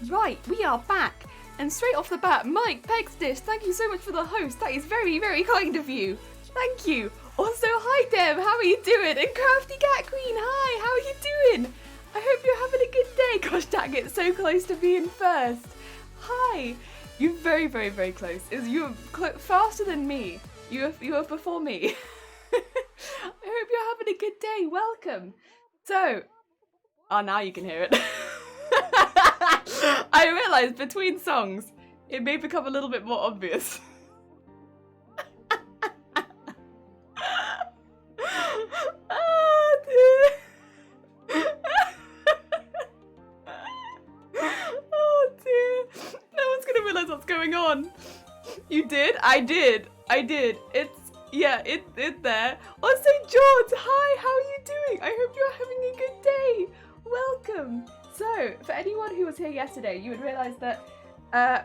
Right, we are back. And straight off the bat, Mike Pegstish, thank you so much for the host. That is very, very kind of you. Thank you. Also, hi Deb, how are you doing? And Crafty Cat Queen, hi, how are you doing? I hope you're having a good day. Gosh dang it, so close to being first. Hi. You're very, very, very close. You're faster than me. You are before me. I hope you're having a good day. Welcome. So, oh, now you can hear it. I realised between songs, it may become a little bit more obvious. Oh, dear. Oh, dear. No one's going to realise what's going on. You did? I did. It's there. Also, George, hi, how are you doing? I hope you're having a good day. Welcome. So, for anyone who was here yesterday, you would realise that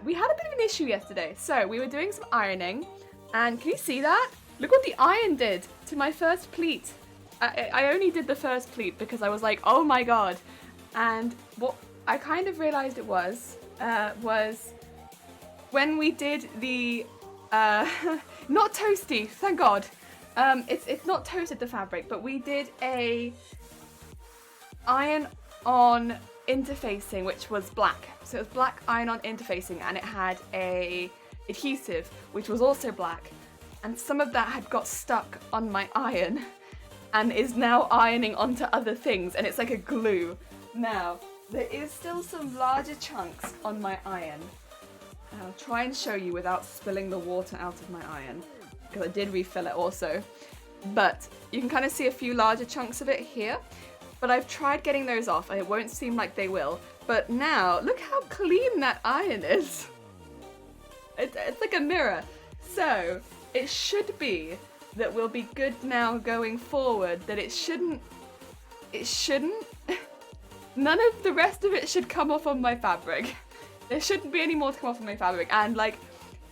we had a bit of an issue yesterday. So, we were doing some ironing, and can you see that? Look what the iron did to my first pleat. I only did the first pleat because I was like, oh my god. And what I kind of realised it was when we did the, not toasty, thank god. It's not toasted the fabric, but we did a iron on interfacing, which was black. So it was black iron on interfacing, and it had a adhesive, which was also black. And some of that had got stuck on my iron and is now ironing onto other things, and it's like a glue. Now, there is still some larger chunks on my iron. I'll try and show you without spilling the water out of my iron, because I did refill it also. But you can kind of see a few larger chunks of it here. But I've tried getting those off, and it won't seem like they will. But now, look how clean that iron is. It's like a mirror. So, it should be that we'll be good now going forward, that it shouldn't, none of the rest of it should come off on my fabric. There shouldn't be any more to come off on my fabric, and like,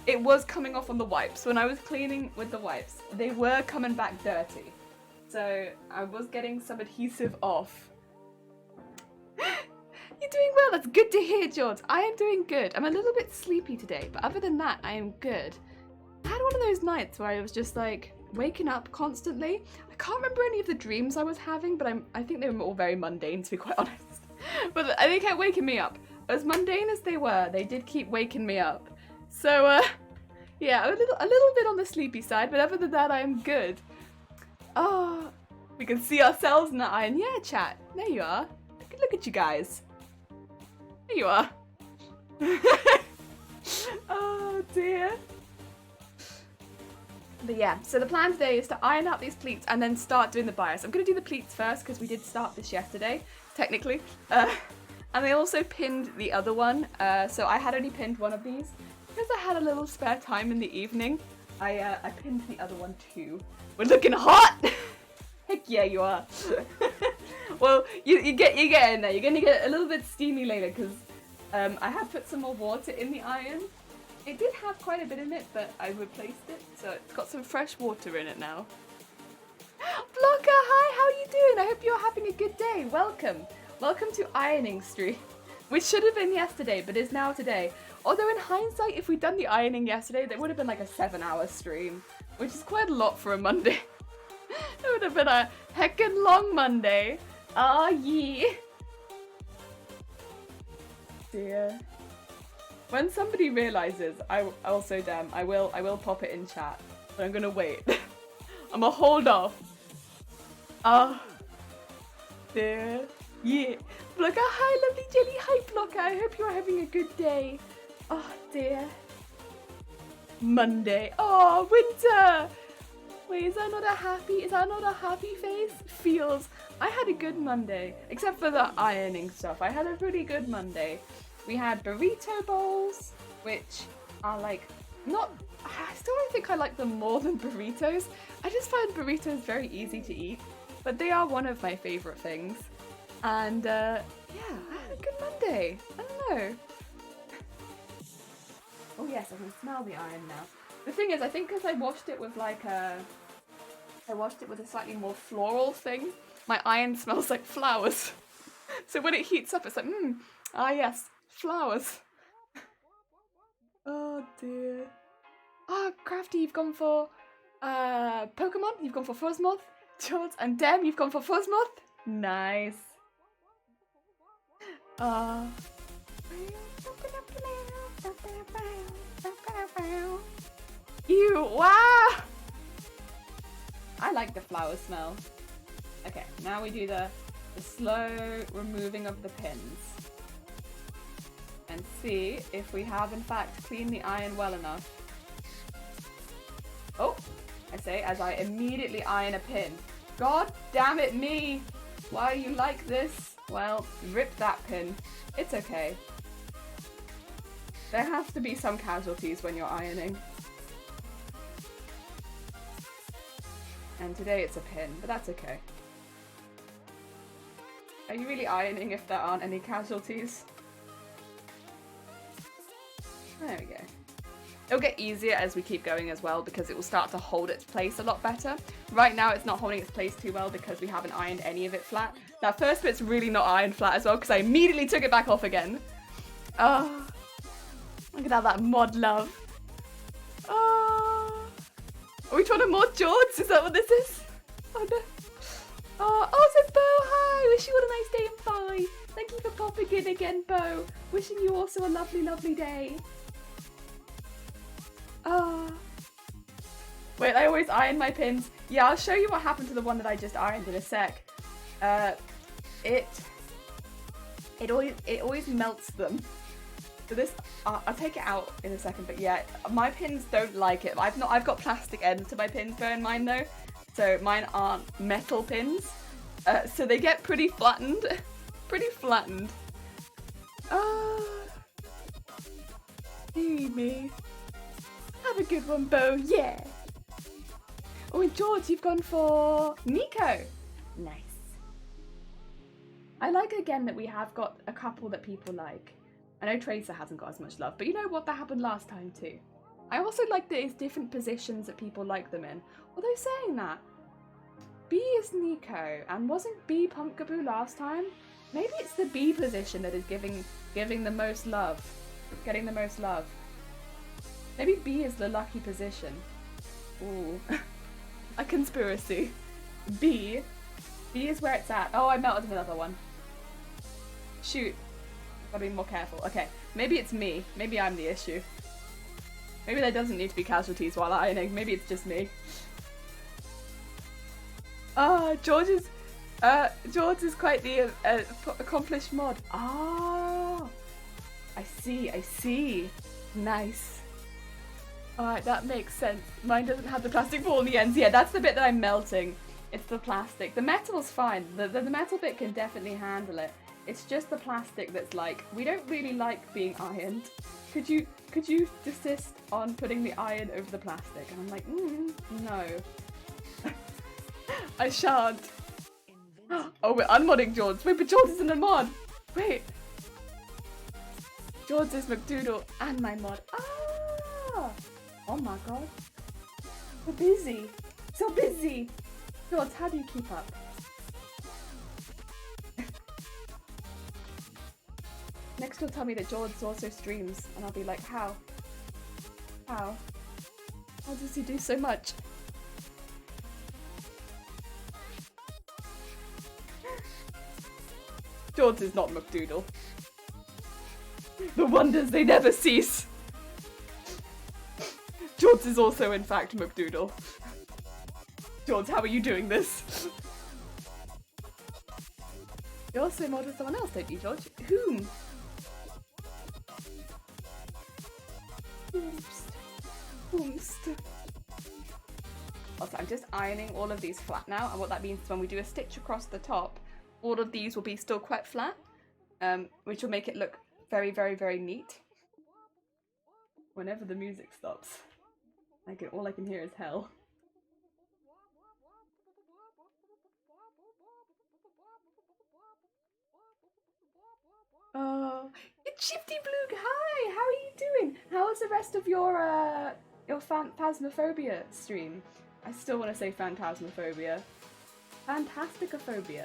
it was coming off on the wipes. When I was cleaning with the wipes, they were coming back dirty. So, I was getting some adhesive off. You're doing well, that's good to hear, George. I am doing good. I'm a little bit sleepy today, but other than that, I am good. I had one of those nights where I was just like, waking up constantly. I can't remember any of the dreams I was having, but I think they were all very mundane, to be quite honest. But they kept waking me up. As mundane as they were, they did keep waking me up. So, yeah, a little bit on the sleepy side, but other than that, I am good. Oh, we can see ourselves in the iron. Yeah, chat. There you are. Look at you guys. There you are. Oh, dear. But yeah, so the plan today is to iron out these pleats and then start doing the bias. I'm going to do the pleats first because we did start this yesterday, technically. And I also pinned the other one. So I had only pinned one of these. Because I had a little spare time in the evening, I pinned the other one too. We're looking hot! Heck yeah, you are. Well, you get in there. You're going to get a little bit steamy later because I had put some more water in the iron. It did have quite a bit in it, but I replaced it, so it's got some fresh water in it now. Blocker, hi, how are you doing? I hope you're having a good day. Welcome. Welcome to Ironing Stream, which should have been yesterday, but is now today. Although in hindsight, if we'd done the ironing yesterday, that would have been like a 7-hour stream, which is quite a lot for a Monday. It would have been a heckin' long Monday. Ah, yeah. Dear. When somebody realizes, I will pop it in chat, but I'm gonna wait. I'm gonna hold off. Ah, dear, yeah. Blocker, hi, lovely jelly, hi, Blocker. I hope you're having a good day. Oh dear. Monday. Oh, winter. Wait, is that not a happy face? Feels. I had a good Monday, except for the ironing stuff. I had a pretty good Monday. We had burrito bowls, which are like, I still don't think I like them more than burritos. I just find burritos very easy to eat, but they are one of my favourite things. And yeah, I had a good Monday. I don't know. Oh yes, I can smell the iron now. The thing is, I think because I washed it with a slightly more floral thing, my iron smells like flowers. So when it heats up, it's like, ah yes, Flowers. Oh dear. Oh, Crafty, you've gone for Pokemon. You've gone for Fuzzmoth. George and Dem, you've gone for Fuzzmoth. Nice. Ew, wow! I like the flower smell. Okay, now we do the slow removing of the pins. And see if we have in fact cleaned the iron well enough. Oh, I say as I immediately iron a pin. God damn it me! Why are you like this? Well, rip that pin. It's okay. There has to be some casualties when you're ironing. And today it's a pin, but that's okay. Are you really ironing if there aren't any casualties? There we go. It'll get easier as we keep going as well because it will start to hold its place a lot better. Right now it's not holding its place too well because we haven't ironed any of it flat. That first bit's really not ironed flat as well because I immediately took it back off again. Oh, look at that mod love. Oh, are we trying to mod George? Is that what this is? Oh no. Oh, so Bo, hi! Wish you all a nice day and bye. Thank you for popping in again, Bo. Wishing you also a lovely, lovely day. Wait, I always iron my pins. Yeah, I'll show you what happened to the one that I just ironed in a sec. It always melts them. So this, I'll take it out in a second, but yeah, my pins don't like it. I've got plastic ends to my pins, bear in mind though. So mine aren't metal pins. So they get pretty flattened. Pretty flattened. Hey me. Have a good one, Bo. Yeah. Oh, and George, you've gone for Nico. Nice. I like again that we have got a couple that people like. I know Tracer hasn't got as much love, but you know what? That happened last time too. I also like that it's different positions that people like them in. Although saying that, B is Nico, and wasn't B Pumpkaboo last time? Maybe it's the B position that is giving the most love. Getting the most love. Maybe B is the lucky position. Ooh. A conspiracy. B is where it's at. Oh, I melted another one. Shoot. Gotta be more careful. Okay, maybe it's me. Maybe I'm the issue. Maybe there doesn't need to be casualties while ironing. Maybe it's just me. George is quite the accomplished mod. Ah, I see. Nice. Alright, that makes sense. Mine doesn't have the plastic ball in the ends. Yeah, that's the bit that I'm melting. It's the plastic. The metal's fine. The metal bit can definitely handle it. It's just the plastic that's like, we don't really like being ironed. Could you desist on putting the iron over the plastic? And I'm like, no. I shan't. Oh, we're unmodding George. Wait, but George isn't a mod. Wait. George is McDoodle and my mod. Oh my god. So busy. So busy. George, how do you keep up? Next you'll tell me that George also streams and I'll be like, how? How? How does he do so much? George is not McDoodle. The wonders, they never cease. George is also in fact McDoodle. George, how are you doing this? You also mod with someone else, don't you, George? Whom? Also, I'm just ironing all of these flat now, and what that means is when we do a stitch across the top, all of these will be still quite flat, which will make it look very, very, very neat. Whenever the music stops, all I can hear is hell. Oh, it's Shifty Blue. Hi, how are you doing? How was the rest of your Phasmophobia stream? I still want to say Phantasmophobia. Fantasticophobia.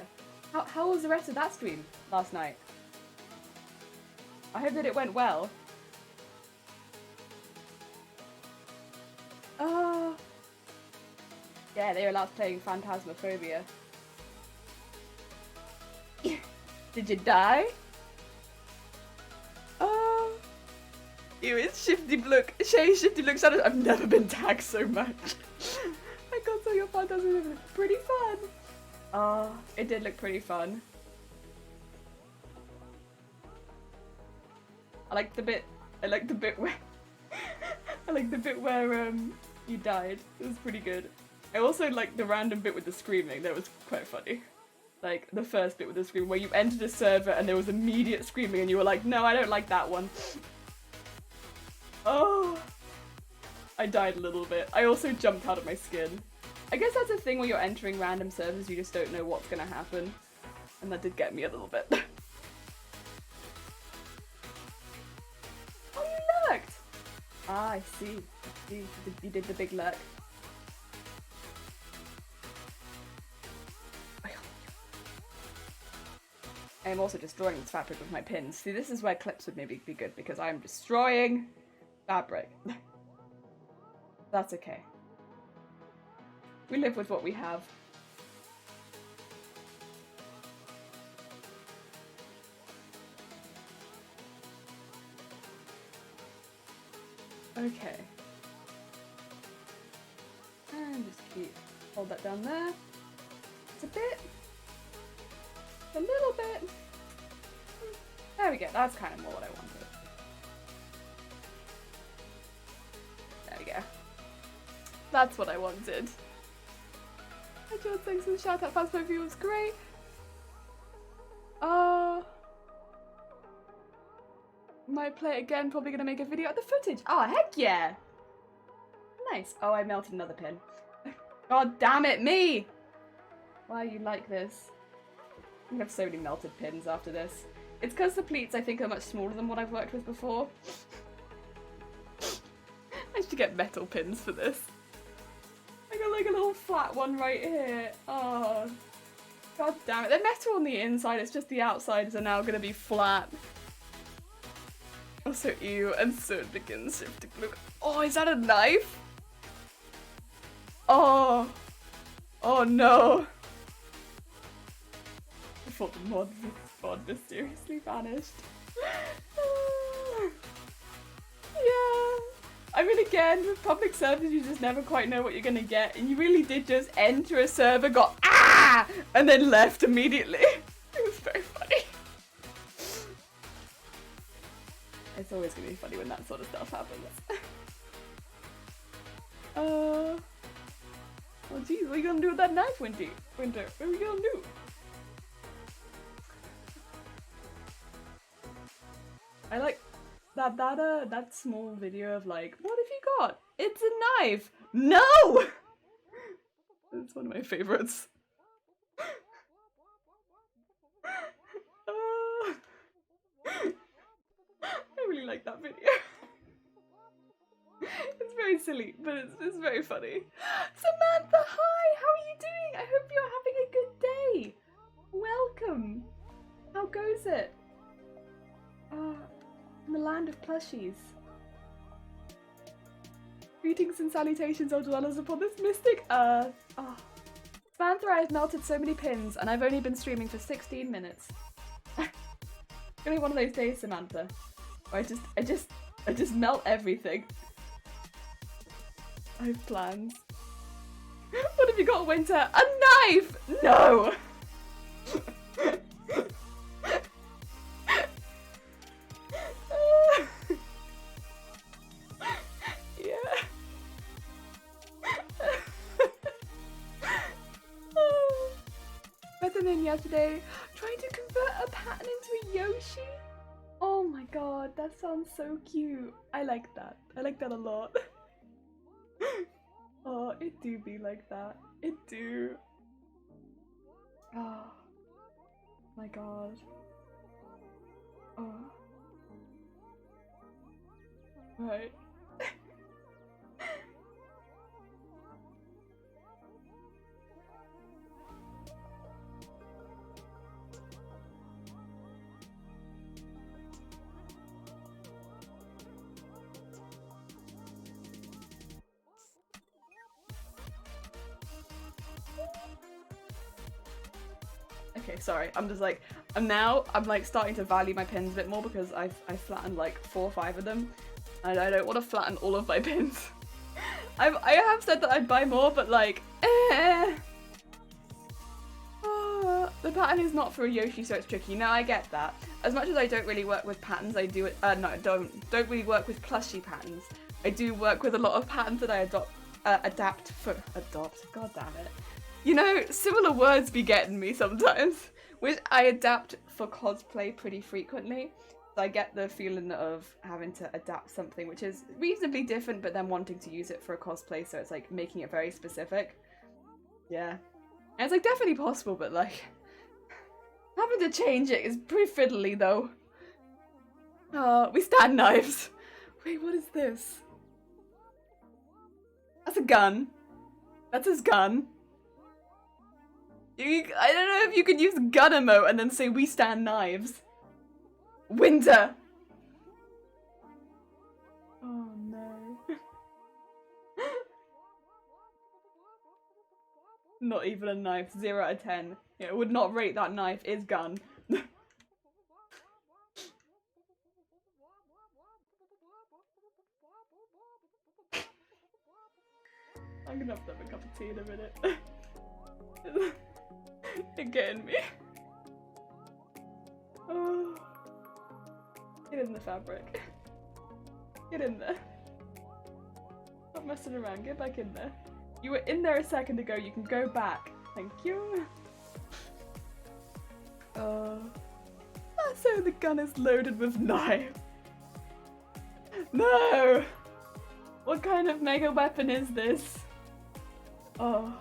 How was the rest of that stream last night? I hope that it went well. Yeah, they were last playing Phantasmophobia. Did you die? Ew, it's Shifty Look. Shay, Shifty Look Shadows. I've never been tagged so much. I got all your Phantasmophobia. Pretty fun. It did look pretty fun. I like the bit where you died. It was pretty good. I also like the random bit with the screaming. That was quite funny. Like the first bit with the screaming where you entered a server and there was immediate screaming and you were like, no, I don't like that one. Oh, I died a little bit. I also jumped out of my skin. I guess that's a thing when you're entering random servers, you just don't know what's gonna happen. And that did get me a little bit. Oh, you lurked! Ah, I see. You did the big lurk. I'm also destroying this fabric with my pins. See, this is where clips would maybe be good because I'm destroying fabric. That's okay. We live with what we have. Okay. And just hold that down there. It's a bit. A little bit. There we go. That's kind of more what I wanted. There we go. That's what I wanted. Hi George, thanks for the shout out. Fast Movie was great. Might play it again. Probably gonna make a video of the footage. Oh heck yeah! Nice. Oh, I melted another pin. God damn it, me! Why are you like this? I'm gonna have so many melted pins after this. It's because the pleats I think are much smaller than what I've worked with before. I should get metal pins for this. I got like a little flat one right here. Oh, god damn it. They're metal on the inside, it's just the outsides are now gonna be flat. Also, ew, and so it begins shifting. Look. Oh, is that a knife? Oh. Oh no. I thought the mod mysteriously vanished. Yeah. I mean, again, with public servers, you just never quite know what you're gonna get, and you really did just enter a server, got ah, and then left immediately. It was very funny. It's always gonna be funny when that sort of stuff happens. Oh geez, what are you gonna do with that knife, Winter? What are we gonna do? I like that small video of like, what have you got? It's a knife! No! It's one of my favorites. I really like that video. It's very silly, but it's very funny. Samantha, hi! How are you doing? I hope you're having a good day. Welcome. How goes it? In the land of plushies. Greetings and salutations, O dwellers upon this mystic earth. Samantha, I have melted so many pins, and I've only been streaming for 16 minutes. It's gonna be one of those days, Samantha, where I just melt everything. I have plans. What have you got, Winter? A knife! No! Yeah. Better than yesterday. Trying to convert a pattern into a Yoshi? Oh my god, that sounds so cute. I like that. I like that a lot. Oh, it do be like that. It do. Oh my god. Oh. Right. Okay, sorry. I'm like starting to value my pins a bit more because I flattened like 4 or 5 of them, and I don't want to flatten all of my pins. I have said that I'd buy more, but like, the pattern is not for a Yoshi, so it's tricky. No, I get that. As much as I don't really work with patterns, I do it. No, don't really work with plushie patterns. I do work with a lot of patterns that I adapt. God damn it. You know, similar words be getting me sometimes, which I adapt for cosplay pretty frequently. So I get the feeling of having to adapt something which is reasonably different, but then wanting to use it for a cosplay, so it's like making it very specific. Yeah. And it's like definitely possible, but like having to change it is pretty fiddly though. We stand knives. Wait, what is this? That's a gun. That's his gun. I don't know if you could use gun emote and then say we stand knives. Winter. Oh no. Not even a knife. 0 out of 10. Yeah, it would not rate that knife. Is gun. I'm gonna have to have a cup of tea in a minute. They're getting me. Oh. Get in the fabric. Get in there. Stop messing around. Get back in there. You were in there a second ago. You can go back. Thank you. So the gun is loaded with knife. No! What kind of mega weapon is this? Oh.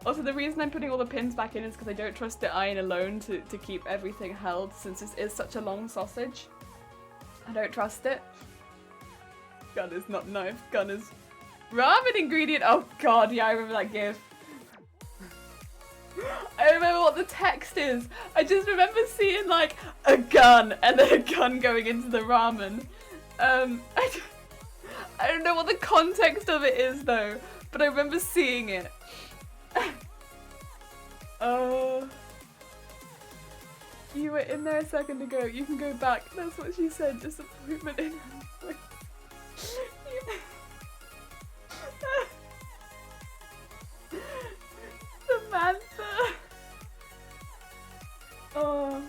Also, the reason I'm putting all the pins back in is because I don't trust the iron alone to keep everything held, since this is such a long sausage. I don't trust it. Gun is not knife. Gun is ramen ingredient. Oh god, yeah, I remember that gif. I remember what the text is. I just remember seeing like a gun and then a gun going into the ramen. I don't know what the context of it is though, but I remember seeing it. You were in there a second ago. You can go back. That's what she said. Disappointment in her voice. Samantha. Oh.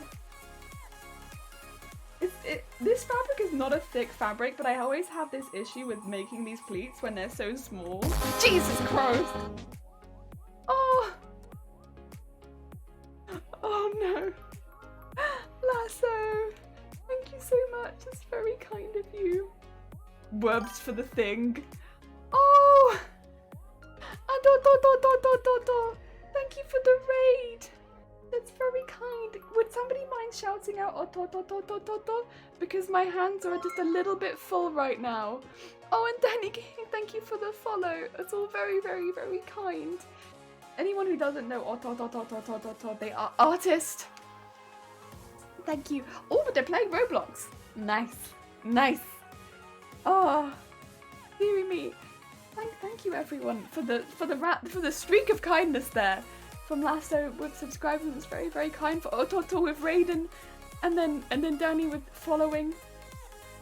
This fabric is not a thick fabric, but I always have this issue with making these pleats when they're so small. Jesus Christ. Oh. Oh no. Lasso. Thank you so much. It's very kind of you. Wubs for the thing. Oh. Thank you for the raid. That's very kind. Would somebody mind shouting out "ototototototo"? Because my hands are just a little bit full right now. Oh, and Danny King, thank you for the follow. It's all very, very, very kind. Anyone who doesn't know "ototototototo", they are artists. Thank you. Oh, but they're playing Roblox. Nice, nice. Oh, dearie me. Thank you everyone for the streak of kindness there. From Lasso with subscribing, it's very, very kind. For Ototo with Raiden, and then Danny with following.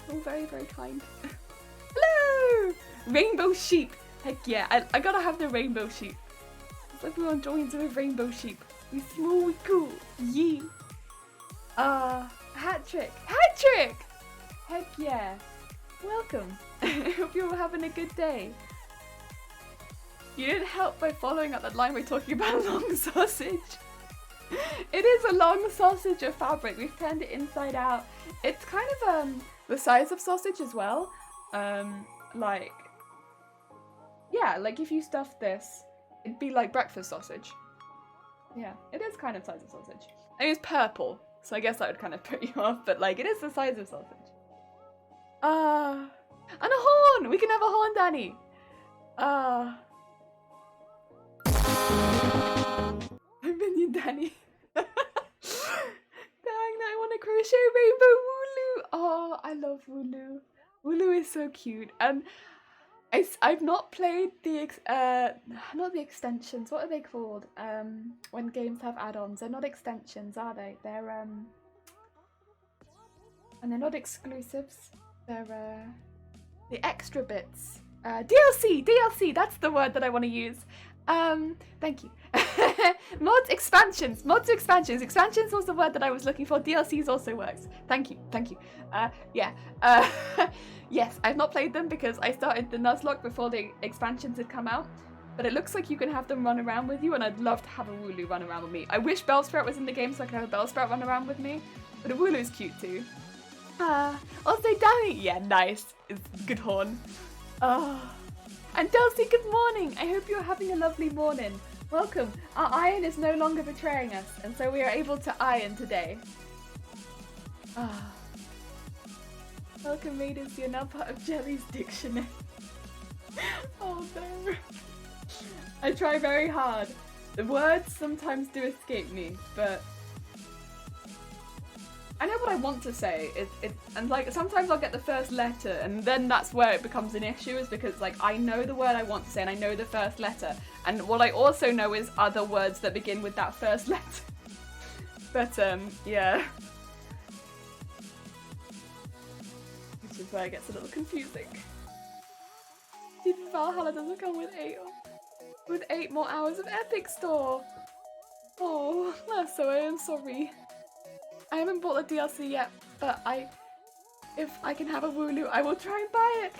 All very, very kind. Hello! Rainbow sheep. Heck yeah, I gotta have the rainbow sheep. It's like everyone joins with rainbow sheep. We small, we cool. Yee. Hat trick. Hat trick! Heck yeah. Welcome. I hope you're all having a good day. You didn't help by following up that line we're talking about a long sausage. It is a long sausage of fabric. We've turned it inside out. It's kind of the size of sausage as well. Like, yeah, like if you stuffed this, it'd be like breakfast sausage. Yeah, it is kind of size of sausage. I mean, it's purple, so I guess that would kind of put you off, but like it is the size of sausage. And a horn! We can have a horn, Danny! Minion Danny. Dang, I want to crochet rainbow Wooloo. Oh, I love Wooloo. Wooloo is so cute. And I've not played the not the extensions. What are they called? When games have add-ons, they're not extensions, are they? They're and they're not exclusives. They're the extra bits. DLC. That's the word that I want to use. Thank you. Mods, expansions. Expansions was the word that I was looking for. DLCs also works. Thank you. Yeah. Yes, I've not played them because I started the Nuzlocke before the expansions had come out. But it looks like you can have them run around with you, and I'd love to have a Wooloo run around with me. I wish Bellsprout was in the game so I could have a Bellsprout run around with me. But a Wooloo's cute too. Also Danny. Yeah, nice. It's good horn. And Dulcie, good morning! I hope you're having a lovely morning. Welcome. Our iron is no longer betraying us, and so we are able to iron today. Welcome, readers. You're now part of Jelly's dictionary. Oh no. I try very hard. The words sometimes do escape me, but I know what I want to say. And like sometimes I'll get the first letter, and then that's where it becomes an issue, is because like I know the word I want to say and I know the first letter, and what I also know is other words that begin with that first letter. But yeah, which is where it gets a little confusing. Valhalla doesn't come with 8 more hours of Epic Store. Oh, that's so I am sorry. I haven't bought the DLC yet, but if I can have a Wooloo, I will try and buy it.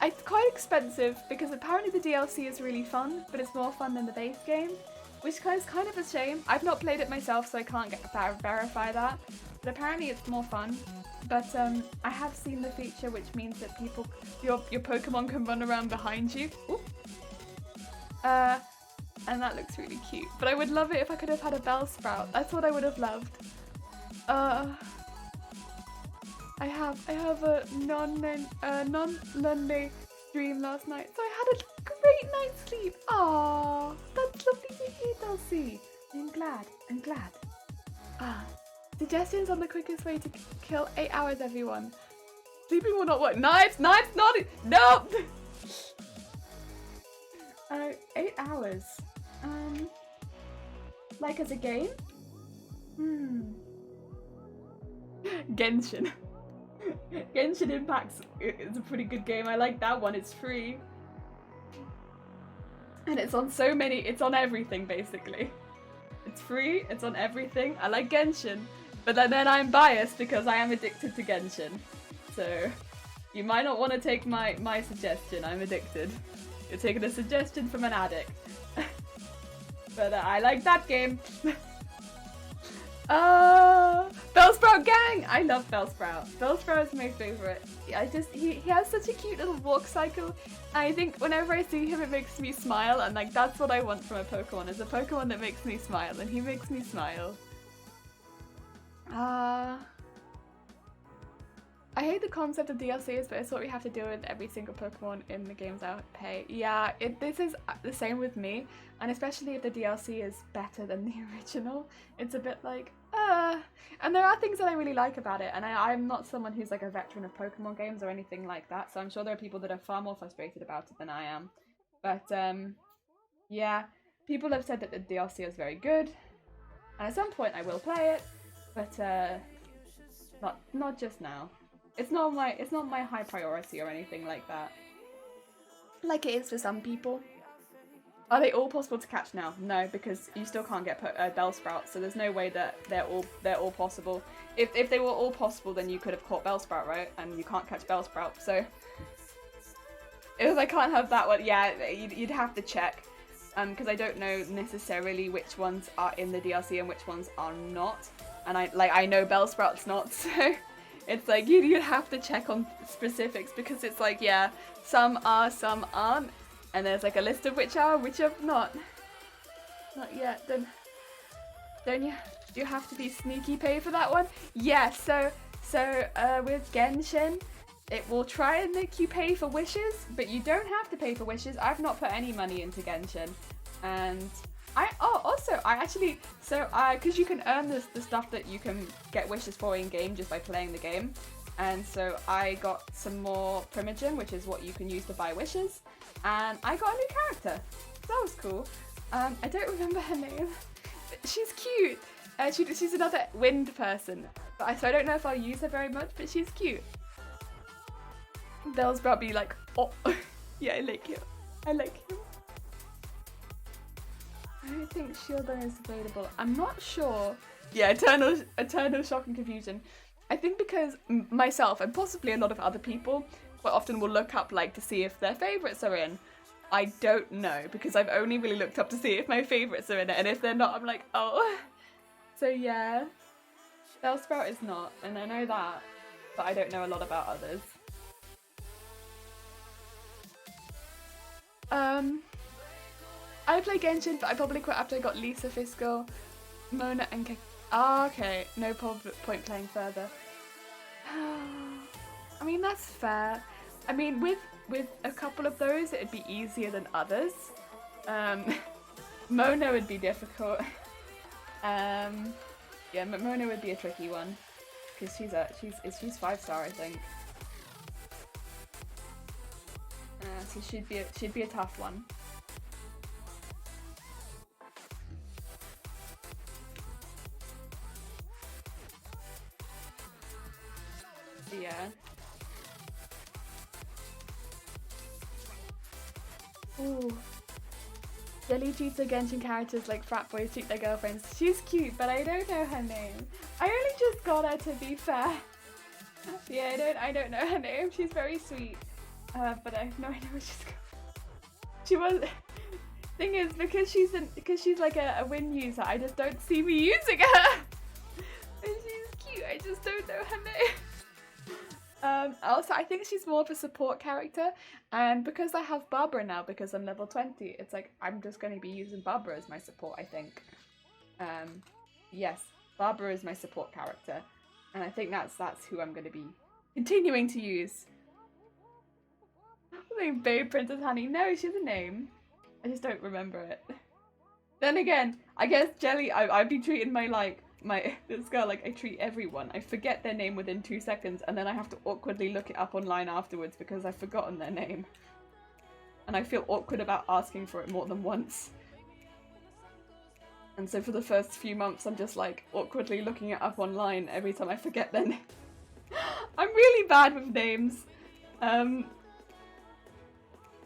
It's quite expensive because apparently the DLC is really fun, but it's more fun than the base game, which is kind of a shame. I've not played it myself, so I can't verify that, but apparently it's more fun. But I have seen the feature, which means that your Pokemon can run around behind you. Ooh. And that looks really cute. But I would love it if I could have had a Bellsprout. That's what I would have loved. I have a non-Monday stream last night, so I had a great night's sleep. Aww, that's lovely to hear, Dulcie. I'm glad. Suggestions on the quickest way to kill 8 hours, everyone. Sleeping will not work. Knives, not it. Nope. 8 hours. Like as a game? Genshin. Genshin Impact is a pretty good game. I like that one. It's free. And it's on it's on everything basically. It's free, it's on everything. I like Genshin. But then I'm biased because I am addicted to Genshin. So you might not want to take my suggestion. I'm addicted. You're taking a suggestion from an addict. But I like that game. Bellsprout gang! I love Bellsprout. Bellsprout is my favourite. He has such a cute little walk cycle. I think whenever I see him it makes me smile, and like that's what I want from a Pokemon, is a Pokemon that makes me smile, and he makes me smile. I hate the concept of DLCs, but it's what we have to do with every single Pokemon in the games I pay. Yeah, this is the same with me, and especially if the DLC is better than the original, it's a bit like, and there are things that I really like about it, and I'm not someone who's like a veteran of Pokemon games or anything like that, so I'm sure there are people that are far more frustrated about it than I am. But yeah, people have said that the DLC is very good, and at some point I will play it, but not just now. It's not my high priority or anything like that. Like it is for some people. Are they all possible to catch now? No, because you still can't get Bellsprout, so there's no way that they're all possible. If they were all possible, then you could have caught Bellsprout, right? And you can't catch Bellsprout, so if I can't have that one, yeah, you'd have to check. Because I don't know necessarily which ones are in the DLC and which ones are not. And I know Bellsprout's not, so it's like you'd have to check on specifics, because it's like, yeah, some are, some aren't, and there's like a list of which are, which are not. Not yet. Then don't you? Do you have to be sneaky pay for that one? Yeah. So with Genshin, it will try and make you pay for wishes, but you don't have to pay for wishes. I've not put any money into Genshin, and because you can earn the stuff that you can get wishes for in game just by playing the game. And so I got some more Primogen, which is what you can use to buy wishes, and I got a new character. That was cool. I don't remember her name. She's cute. She's another wind person, so I don't know if I'll use her very much, but she's cute. Belle's probably like, oh, yeah, I like him. I like him. I don't think Shieldon is available. I'm not sure. Yeah, Eternal Shock and Confusion. I think because myself and possibly a lot of other people quite often will look up like to see if their favourites are in. I don't know, because I've only really looked up to see if my favourites are in it, and if they're not, I'm like, oh. So yeah, Bellsprout is not, and I know that, but I don't know a lot about others. I play Genshin, but I probably quit after I got Lisa Fiscal, Mona and K. Oh, okay, no point playing further. I mean, that's fair. I mean, with a couple of those, it'd be easier than others. Mona would be difficult. Yeah, Mona would be a tricky one because she's 5-star, I think. So she'd be a tough one. Yeah. Ooh. Jelly treats her Genshin characters like frat boys treat their girlfriends. She's cute, but I don't know her name. I only just got her, to be fair. Yeah, I don't know her name. She's very sweet. But I have no idea what she's called. She was. Thing is, because she's like a Win user, I just don't see me using her. And she's cute. I just don't know her name. Also, I think she's more of a support character, and because I have Barbara now, because I'm level 20, it's like I'm just going to be using Barbara as my support, I think. Yes, Barbara is my support character, and I think that's who I'm going to be continuing to use. I think Babe Princess Honey. No, she has a name. I just don't remember it. Then again, I guess Jelly, I'd be treating this girl like I treat everyone. I forget their name within 2 seconds, and then I have to awkwardly look it up online afterwards because I've forgotten their name. And I feel awkward about asking for it more than once. And so for the first few months, I'm just like awkwardly looking it up online every time I forget their name. I'm really bad with names.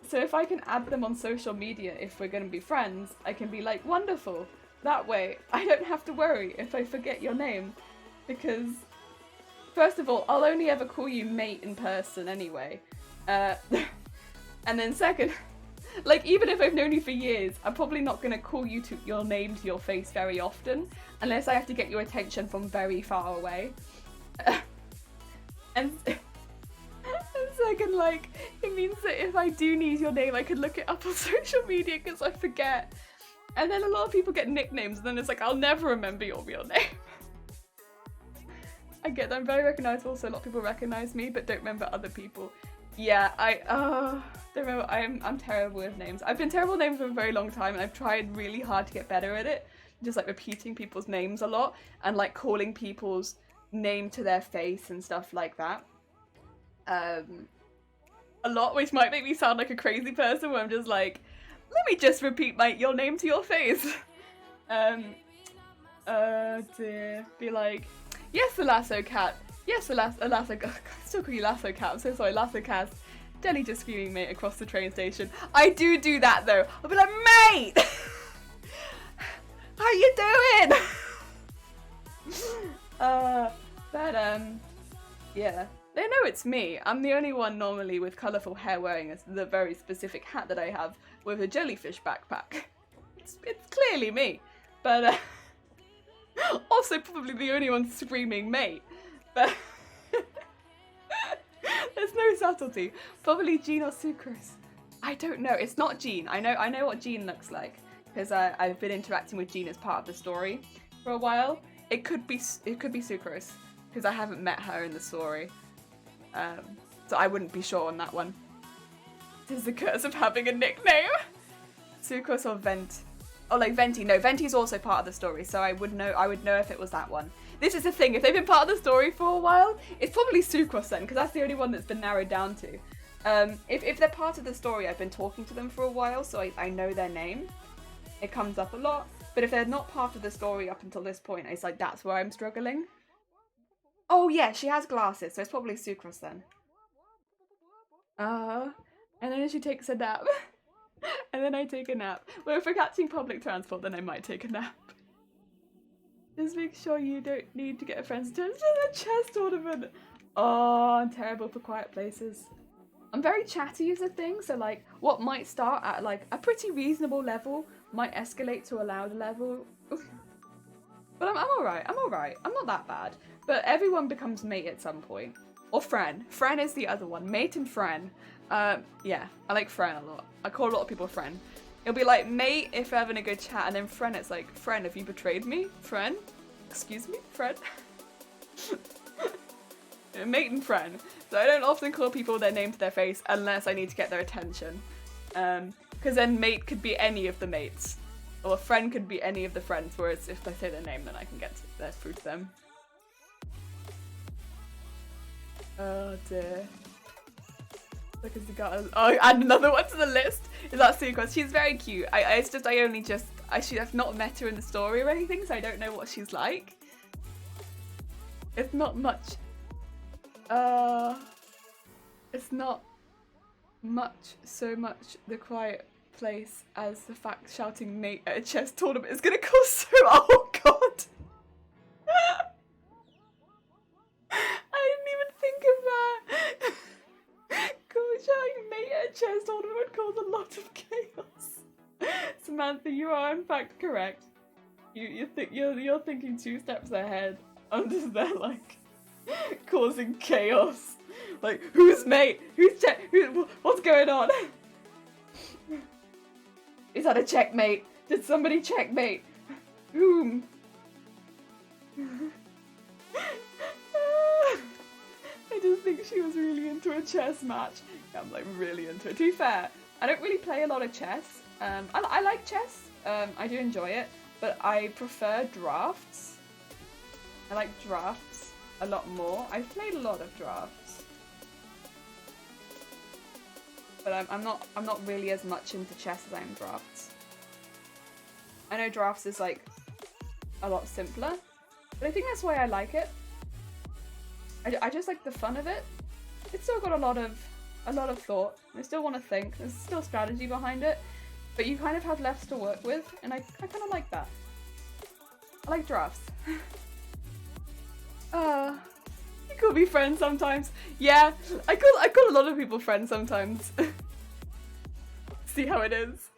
So if I can add them on social media, if we're going to be friends, I can be like, wonderful. That way, I don't have to worry if I forget your name. Because, first of all, I'll only ever call you mate in person anyway. And then second, like, even if I've known you for years, I'm probably not going to call you your name to your face very often, unless I have to get your attention from very far away. And second, like, it means that if I do need your name, I could look it up on social media because I forget. And then a lot of people get nicknames, and then it's like, I'll never remember your real name. I get that I'm very recognizable, so a lot of people recognize me, but don't remember other people. Yeah, don't remember. I'm terrible with names. I've been terrible with names for a very long time, and I've tried really hard to get better at it. Just like repeating people's names a lot, and like calling people's name to their face and stuff like that. A lot, which might make me sound like a crazy person, where I'm just like, let me just repeat your name to your face. Dear. Be like, yes, the Lasso Cat. Yes, the Lasso Cat. I still call you Lasso Cat. I'm so sorry, Lasso Cat. Jelly just screaming mate across the train station. I do that though. I'll be like, mate! How you doing? Yeah. They know it's me. I'm the only one normally with colourful hair wearing the very specific hat that I have with a jellyfish backpack. It's clearly me. But also probably the only one screaming mate. But there's no subtlety. Probably Jean or Sucrose. I don't know. It's not Jean. I know what Jean looks like because I've been interacting with Jean as part of the story for a while. It could be Sucrose because I haven't met her in the story. So I wouldn't be sure on that one. This is the curse of having a nickname. Sucrose or Vent. Oh, like Venti. No, Venti's also part of the story, so I would know if it was that one. this is the thing. If they've been part of the story for a while, it's probably Sucrose then, because that's the only one that's been narrowed down to. If they're part of the story, I've been talking to them for a while, so I know their name. It comes up a lot. But if they're not part of the story up until this point, it's like, that's where I'm struggling. Oh yeah, she has glasses, so it's probably Sucrose then. And then she takes a nap. And then I take a nap. Well, if we're catching public transport, then I might take a nap. Just make sure you don't need to get a friend's to a chess tournament. Oh, I'm terrible for quiet places. I'm very chatty as a thing, so like what might start at like a pretty reasonable level might escalate to a louder level. But I'm alright, I'm not that bad. But everyone becomes mate at some point. Or Fren. Fren is the other one. Mate and Fren. Yeah, I like Fren a lot. I call a lot of people Fren. It'll be like mate if we're having a good chat, and then Fren it's like, Fren, have you betrayed me? Fren? Excuse me? Fren? Mate and Fren. So I don't often call people their name to their face unless I need to get their attention. Because then mate could be any of the mates. Or a friend could be any of the friends, whereas if they say their name, then I can get through to them. Oh dear. Because the girl. Oh, add another one to the list. Is that Sucrose? She's very cute. I've not met her in the story or anything, so I don't know what she's like. It's not much. It's not so much the quiet place as the fact shouting mate at a chess tournament is gonna cause so. Oh god. I didn't even think of that. Shouting mate at a chess tournament would cause a lot of chaos. Samantha, you are in fact correct. You're thinking 2 steps ahead. I'm just there like causing chaos. Like who's mate? What's going on? Is that a checkmate? Did somebody checkmate? Whom? I just think she was really into a chess match. I'm like really into it. To be fair, I don't really play a lot of chess. I like chess. I do enjoy it, but I prefer drafts. I like drafts a lot more. I've played a lot of drafts, but I'm not really as much into chess as I am drafts. I know drafts is like a lot simpler, but I think that's why I like it. I just like the fun of it. It's still got a lot of thought. I still want to think. There's still strategy behind it, but you kind of have less to work with, and I kind of like that. I like drafts. You could be friends sometimes. Yeah, I call a lot of people friends sometimes. See how it is.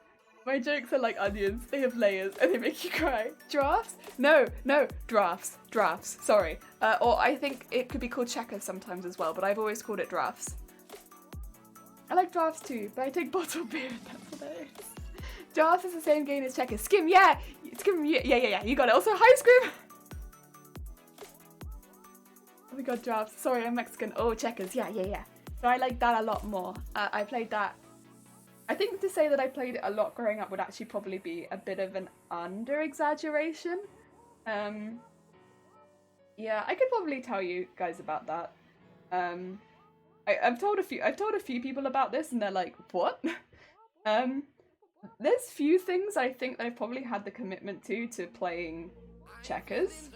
My jokes are like onions. They have layers and they make you cry. Drafts? No, drafts. Drafts, sorry. Or I think it could be called checkers sometimes as well, but I've always called it drafts. I like drafts too, but I take bottled beer, that's what it is. Drafts is the same game as checkers. Skim, yeah! Skim, yeah, you got it. Also, hi, Scream! Oh my god, drafts. Sorry, I'm Mexican. Oh, checkers, yeah. So I like that a lot more. I played that. I think to say that I played it a lot growing up would actually probably be a bit of an under-exaggeration. Yeah, I could probably tell you guys about that. I've told a few people about this, and they're like, "What?" There's few things I think that I've probably had the commitment to playing checkers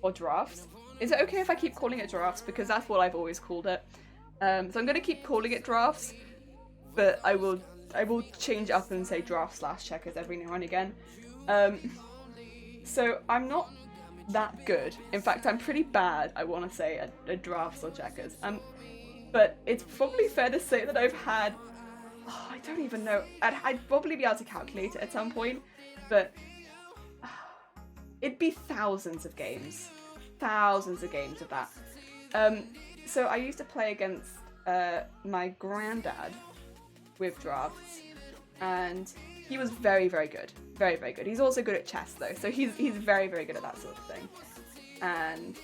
or drafts. Is it okay if I keep calling it drafts, because that's what I've always called it? So I'm gonna keep calling it drafts, but I will change up and say draft/checkers every now and again. So I'm not that good. In fact, I'm pretty bad, I want to say, at drafts or checkers. But it's probably fair to say that I've had... Oh, I don't even know. I'd probably be able to calculate it at some point, but it'd be thousands of games. Thousands of games of that. So I used to play against my granddad with drafts, and he was very, very good. Very, very good. He's also good at chess though, so he's very, very good at that sort of thing. And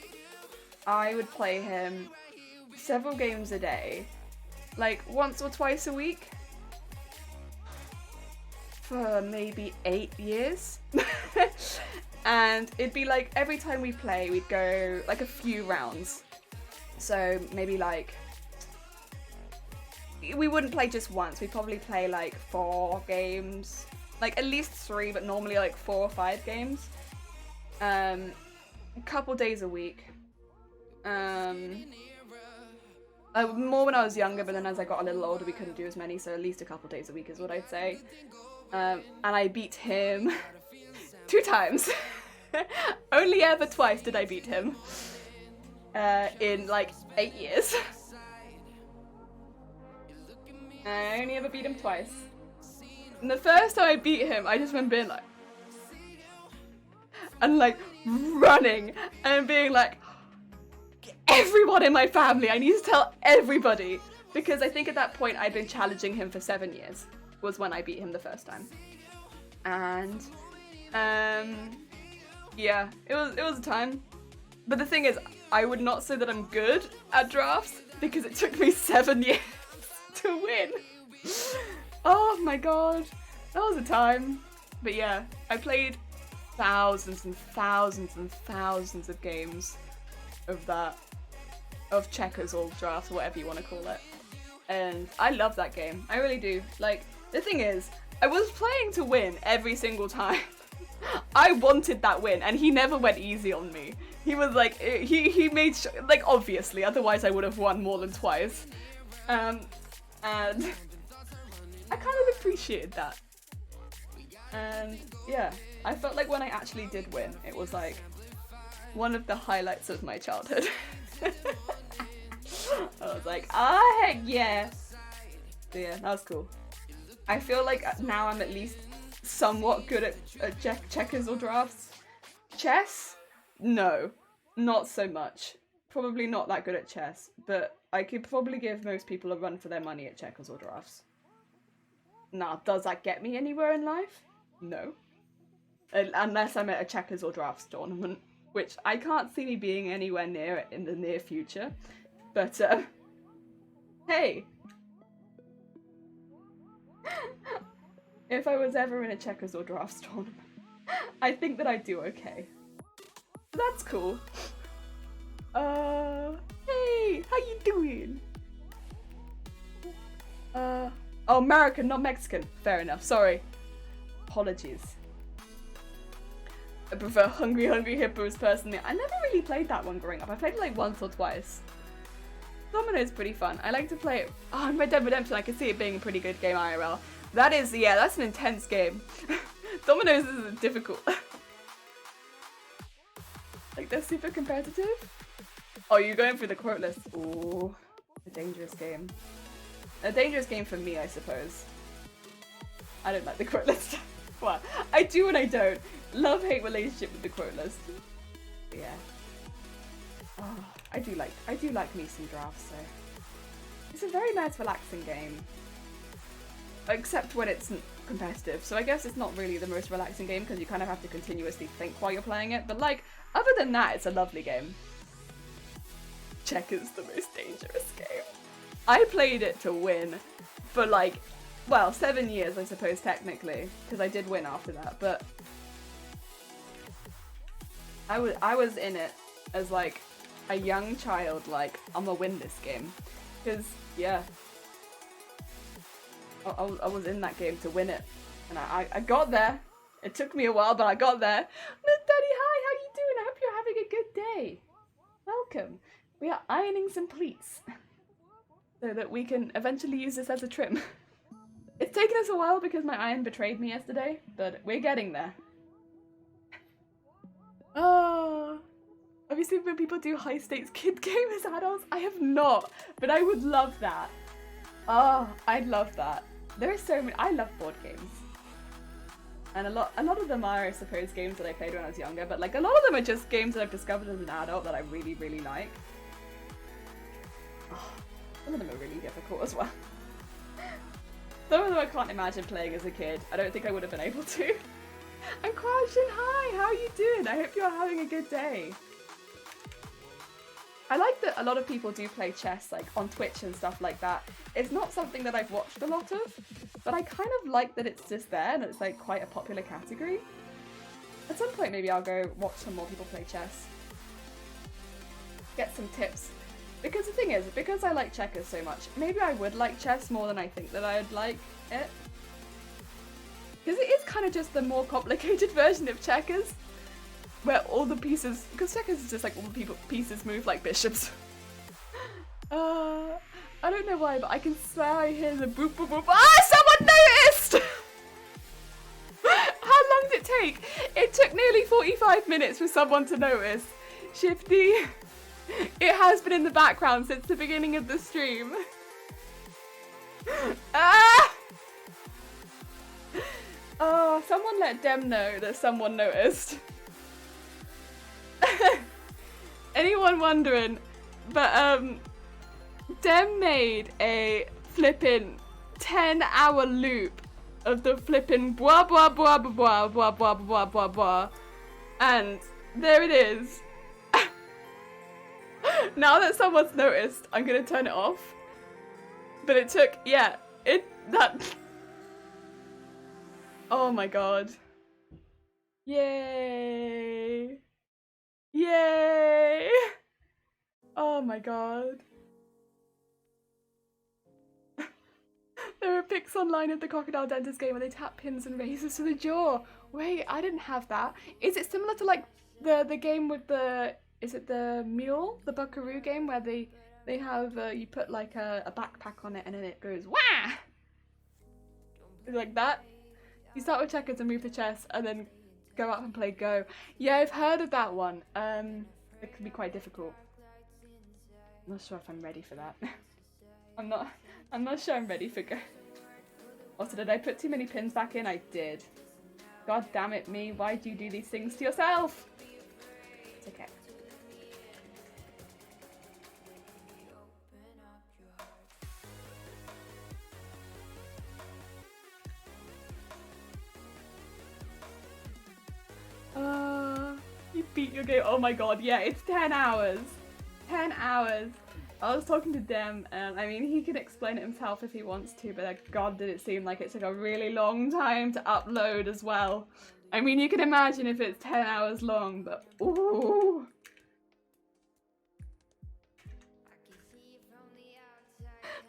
I would play him several games a day, like once or twice a week, for maybe 8 years. And it'd be like every time we play, we'd go like a few rounds. So maybe like, we wouldn't play just once, we'd probably play like 4 games. Like at least 3, but normally like 4 or 5 games. A couple days a week. More when I was younger, but then as I got a little older, we couldn't do as many, so at least a couple days a week is what I'd say. And I beat him 2 times. Only ever twice did I beat him. In like 8 years. I only ever beat him twice. And the first time I beat him, I just remember being like, and like running and being like, everyone in my family, I need to tell everybody. Because I think at that point I'd been challenging him for 7 years, was when I beat him the first time. And yeah, it was a time. But the thing is, I would not say that I'm good at drafts because it took me 7 years to win. Oh my god, that was a time. But yeah, I played thousands and thousands and thousands of games of that, of checkers or drafts, whatever you want to call it. And I love that game, I really do. Like, the thing is, I was playing to win every single time. I wanted that win, and he never went easy on me. He was like, he made sure, like, obviously, otherwise I would have won more than twice. And I kind of appreciated that. And yeah, I felt like when I actually did win, it was like one of the highlights of my childhood. I was like, ah, heck yeah. So yeah, that was cool. I feel like now I'm at least somewhat good at checkers or drafts. Chess? No, not so much. Probably not that good at chess, but I could probably give most people a run for their money at checkers or drafts. Now, does that get me anywhere in life? No. Unless I'm at a checkers or drafts tournament, which I can't see me being anywhere near it in the near future. But, hey. If I was ever in a checkers or drafts tournament, I think that I'd do okay. That's cool. Hey, how you doing? Oh, American, not Mexican. Fair enough, sorry. Apologies. I prefer Hungry Hungry Hippos personally. I never really played that one growing up. I played it like once or twice. Domino is pretty fun. I like to play it. Oh, in Red Dead Redemption, I can see it being a pretty good game IRL. That is, yeah, that's an intense game. Dominoes is difficult. Like, they're super competitive. Oh, you're going through the quote list. Ooh, a dangerous game. A dangerous game for me, I suppose. I don't like the quote list. Well, I do and I don't. Love-hate relationship with the quote list. But yeah. Oh, I do like me some drafts, so. It's a very nice, relaxing game. Except when it's competitive. So I guess it's not really the most relaxing game because you kind of have to continuously think while you're playing it. But like, other than that, it's a lovely game. Checker's the most dangerous game. I played it to win for like, well, 7 years, I suppose, technically, because I did win after that, but I was in it as like a young child, like, I'm gonna win this game, because, yeah, I was in that game to win it, and I got there. It took me a while, but I got there. Miss Daddy, hi, how you doing? I hope you're having a good day. Welcome. We are ironing some pleats so that we can eventually use this as a trim. It's taken us a while because my iron betrayed me yesterday, but we're getting there. Oh, have you seen when people do high stakes kid game as adults? I have not, but I would love that. Oh, I'd love that. There are so many. I love board games. And a lot of them are, I suppose, games that I played when I was younger, but like a lot of them are just games that I've discovered as an adult that I really, really like. Oh, some of them are really difficult as well. Some of them I can't imagine playing as a kid. I don't think I would have been able to. I'm Quashin, hi, how are you doing? I hope you're having a good day. I like that a lot of people do play chess, like on Twitch and stuff like that. It's not something that I've watched a lot of, but I kind of like that it's just there and it's like quite a popular category. At some point, maybe I'll go watch some more people play chess. Get some tips. Because the thing is, because I like checkers so much, maybe I would like chess more than I think that I'd like it. Because it is kind of just the more complicated version of checkers. Where all the pieces, because checkers is just like all the pieces move like bishops. I don't know why, but I can swear I hear the boop boop boop. Ah, someone noticed! How long did it take? It took nearly 45 minutes for someone to notice. Shifty, it has been in the background since the beginning of the stream. Ah! Oh, someone let Dem know that someone noticed. Anyone wondering? But Dem made a flippin' 10-hour loop of the flippin' blah blah blah blah blah blah blah blah blah, and there it is. Now that someone's noticed, I'm gonna turn it off. But it took, yeah, that. Oh my god! Yay! Yay! Oh my god! There are pics online of the crocodile dentist game where they tap pins and razors to the jaw. Wait, I didn't have that. Is it similar to like the game with the, is it the mule, the buckaroo game where they have you put like a backpack on it and then it goes wah? Is it like that? You start with checkers and move to chess and then go up and play Go. Yeah, I've heard of that one. It can be quite difficult. I'm not sure if I'm ready for that. I'm not sure I'm ready for Go. Also, did I put too many pins back in? I did. God damn it, me. Why'd you do these things to yourself? It's okay. You beat your game. Oh my god, yeah, it's 10 hours. 10 hours. I was talking to Dem, and I mean, he can explain it himself if he wants to, but like, god, did it seem like it took a really long time to upload as well. I mean, you can imagine if it's 10 hours long, but ooh.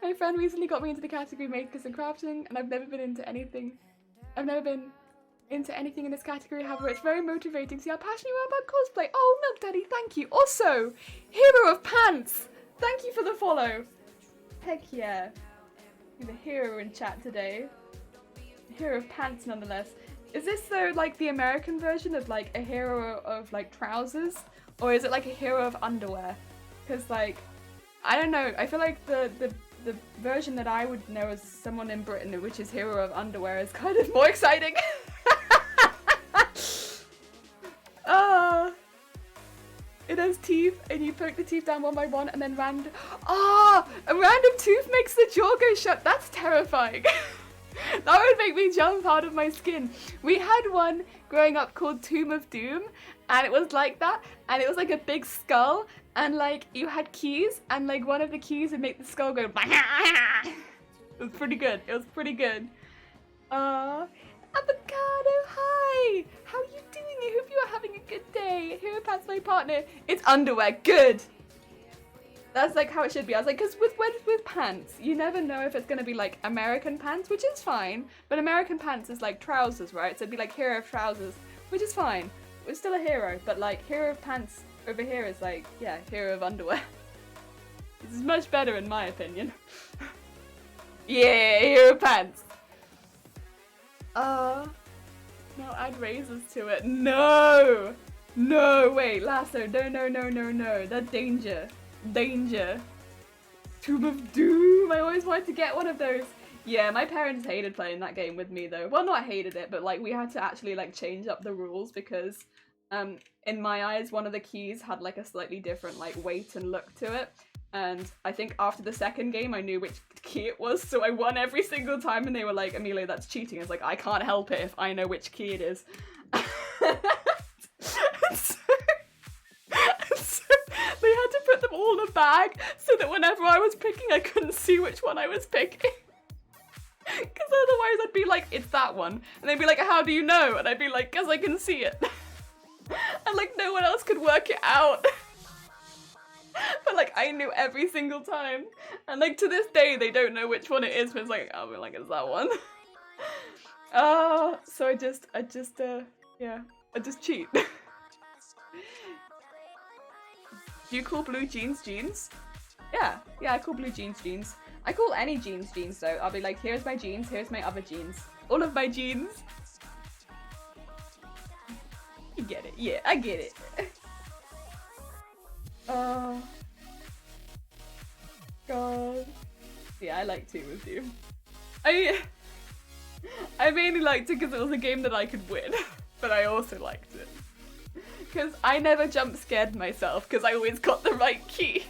My friend recently got me into the category makers and crafting, and I've never been into anything in this category. However, it's very motivating to see how passionate you are about cosplay. Oh, Milk Daddy, thank you. Also, Hero of Pants, thank you for the follow. Heck yeah. You're the hero in chat today. Hero of Pants, nonetheless. Is this though like the American version of like a hero of like trousers? Or is it like a hero of underwear? Because like, I don't know. I feel like the version that I would know as someone in Britain, which is hero of underwear, is kind of more exciting. It has teeth, and you poke the teeth down one by one, and then a random tooth makes the jaw go shut. That's terrifying. That would make me jump out of my skin. We had one growing up called Tomb of Doom, and it was like that, and it was like a big skull, and like you had keys, and like one of the keys would make the skull go. It was pretty good. It was pretty good. Avocado, hi! How are you doing? I hope you are having a good day. Hero Pants, my partner. It's underwear. Good. That's like how it should be. I was like, because with pants, you never know if it's going to be like American pants, which is fine. But American pants is like trousers, right? So it'd be like hero of trousers, which is fine. It's still a hero, but like hero of pants over here is like, yeah, hero of underwear. This is much better in my opinion. Yeah, hero pants. No, add razors to it. No! No, wait, Lasso, no. That's danger. Danger. Tomb of Doom, I always wanted to get one of those. Yeah, my parents hated playing that game with me though. Well, not hated it, but like we had to actually like change up the rules because in my eyes, one of the keys had like a slightly different like weight and look to it. And I think after the second game, I knew which key it was, so I won every single time, and they were like, Emilia, that's cheating. I was like, I can't help it if I know which key it is. so they had to put them all in a bag, so that whenever I was picking, I couldn't see which one I was picking. Because otherwise I'd be like, it's that one. And they'd be like, how do you know? And I'd be like, because I can see it. And like no one else could work it out. But like I knew every single time. And like to this day they don't know which one it is, but it's like, oh, like it's that one. So I just cheat. Do you call blue jeans jeans? Yeah, I call blue jeans jeans. I call any jeans jeans though. I'll be like, here's my jeans, here's my other jeans. All of my jeans. You get it, yeah, I get it. Oh. God. Yeah, I liked it with you. I mainly liked it because it was a game that I could win, but I also liked it. Because I never jump scared myself because I always got the right key.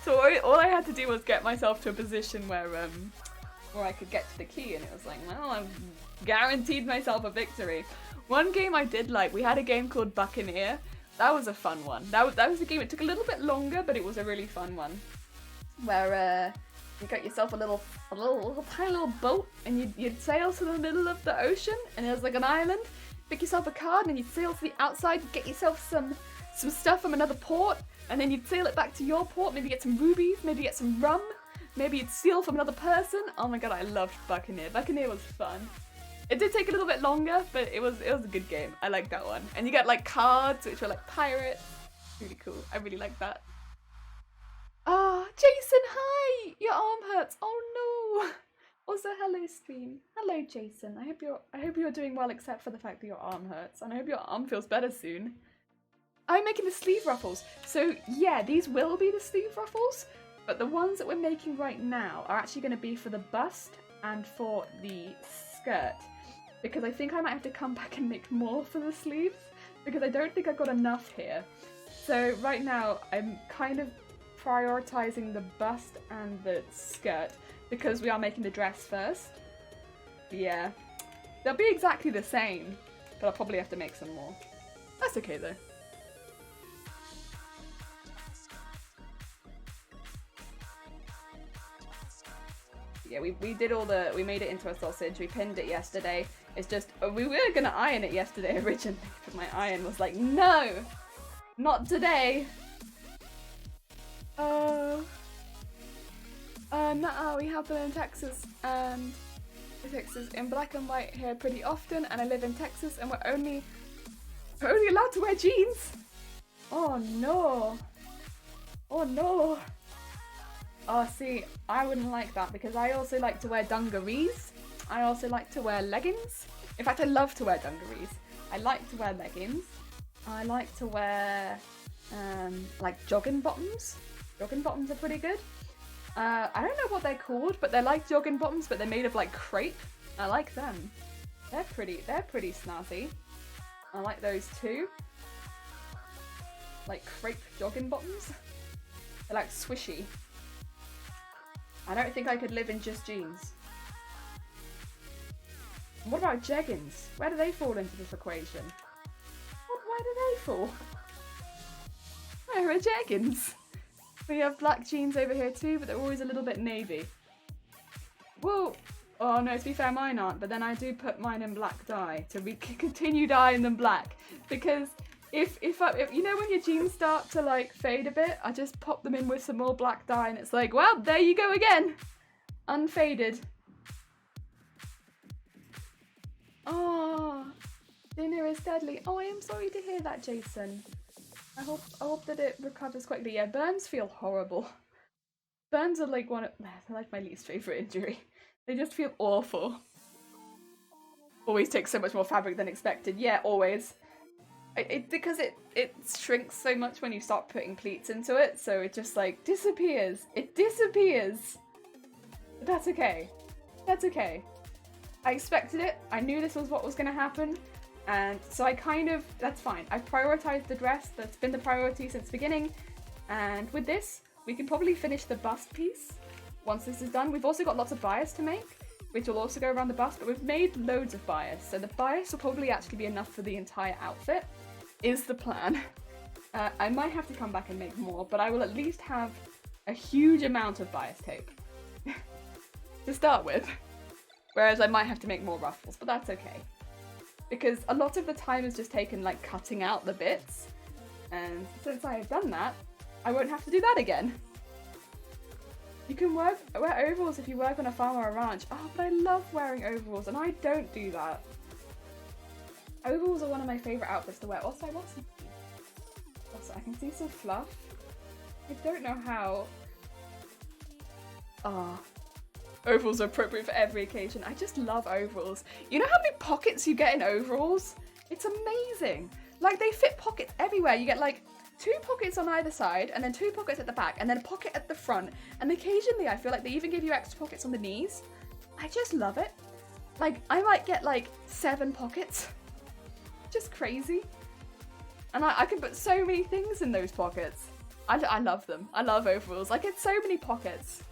So all I had to do was get myself to a position where I could get to the key, and it was like, well, I've guaranteed myself a victory. One game I did like, we had a game called Buccaneer. That was a fun one. That was a game, it took a little bit longer, but it was a really fun one. Where you got yourself a little tiny little boat, and you'd sail to the middle of the ocean, and there's like an island. Pick yourself a card, and you'd sail to the outside, get yourself some stuff from another port, and then you'd sail it back to your port, maybe get some rubies, maybe get some rum, maybe you'd steal from another person. Oh my god, I loved Buccaneer. Buccaneer was fun. It did take a little bit longer, but it was a good game. I liked that one. And you get like cards, which were like pirates. Really cool. I really like that. Ah, Jason, hi! Your arm hurts. Oh no! Also, hello stream. Hello Jason. I hope you're doing well, except for the fact that your arm hurts. And I hope your arm feels better soon. I'm making the sleeve ruffles. So yeah, these will be the sleeve ruffles, but the ones that we're making right now are actually going to be for the bust and for the skirt. Because I think I might have to come back and make more for the sleeves, because I don't think I've got enough here. So right now I'm kind of prioritizing the bust and the skirt, because we are making the dress first. Yeah. They'll be exactly the same, but I'll probably have to make some more. That's okay though. Yeah, we did we made it into a sausage. We pinned it yesterday. It's just, we were gonna iron it yesterday originally, but my iron was like, no, not today. No, we have them in Texas, and Texas in black and white here pretty often, and I live in Texas, and we're only allowed to wear jeans. Oh no. Oh no. Oh, see, I wouldn't like that, because I also like to wear dungarees. I also like to wear leggings. In fact, I love to wear dungarees. I like to wear leggings. I like to wear, like jogging bottoms. Jogging bottoms are pretty good. I don't know what they're called, but they're like jogging bottoms, but they're made of like crepe. I like them. They're pretty snazzy. I like those too. Like crepe jogging bottoms. They're like swishy. I don't think I could live in just jeans. What about jeggings? Where do they fall into this equation? Where do they fall? Where are jeggings? We have black jeans over here too, but they're always a little bit navy. Whoa! Oh no, to be fair, mine aren't, but then I do put mine in black dye to continue dyeing them black. Because if you know when your jeans start to like fade a bit, I just pop them in with some more black dye, and it's like, well, there you go again, unfaded. Oh, dinner is deadly. Oh, I am sorry to hear that, Jason. I hope that it recovers quickly. Yeah, burns feel horrible. Burns are like my least favorite injury. They just feel awful. Always takes so much more fabric than expected. Yeah, always. Because it shrinks so much when you start putting pleats into it, so it just like disappears. It disappears. But that's okay. That's okay. I expected it. I knew this was what was going to happen. And so that's fine. I've prioritized the dress. That's been the priority since the beginning. And with this, we can probably finish the bust piece once this is done. We've also got lots of bias to make, which will also go around the bust, but we've made loads of bias. So the bias will probably actually be enough for the entire outfit, is the plan. I might have to come back and make more, but I will at least have a huge amount of bias tape to start with. Whereas I might have to make more ruffles, but that's okay. because a lot of the time is just taken like cutting out the bits, and since I have done that, I won't have to do that again. You can wear overalls if you work on a farm or a ranch. Oh, but I love wearing overalls, and I don't do that. Overalls are one of my favourite outfits to wear. Also, I can see some fluff. I don't know how. Overalls are appropriate for every occasion. I just love overalls. You know how many pockets you get in overalls? It's amazing. Like, they fit pockets everywhere. You get like 2 pockets on either side, and then 2 pockets at the back, and then a pocket at the front. And occasionally I feel like they even give you extra pockets on the knees. I just love it. Like, I might get like 7 pockets. Just crazy. And I can put so many things in those pockets. I love them. I love overalls. I get so many pockets.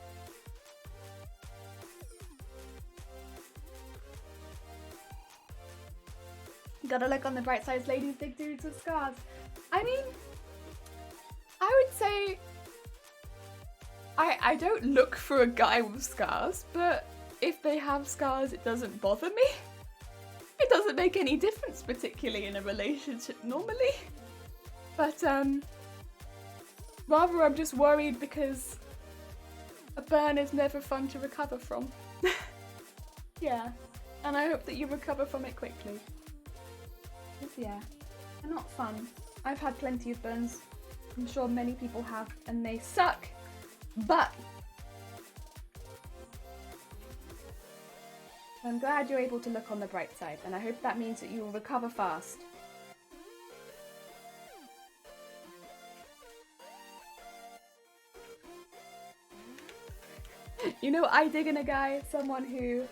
Gotta look on the bright side, ladies dig dudes with scars. I mean, I would say I don't look for a guy with scars, but if they have scars, it doesn't bother me. It doesn't make any difference, particularly in a relationship normally. But rather I'm just worried because a burn is never fun to recover from. Yeah, and I hope that you recover from it quickly. Yeah, they're not fun. I've had plenty of burns. I'm sure many people have, and they suck. But I'm glad you're able to look on the bright side, and I hope that means that you will recover fast. You know what I dig in a guy? Someone who,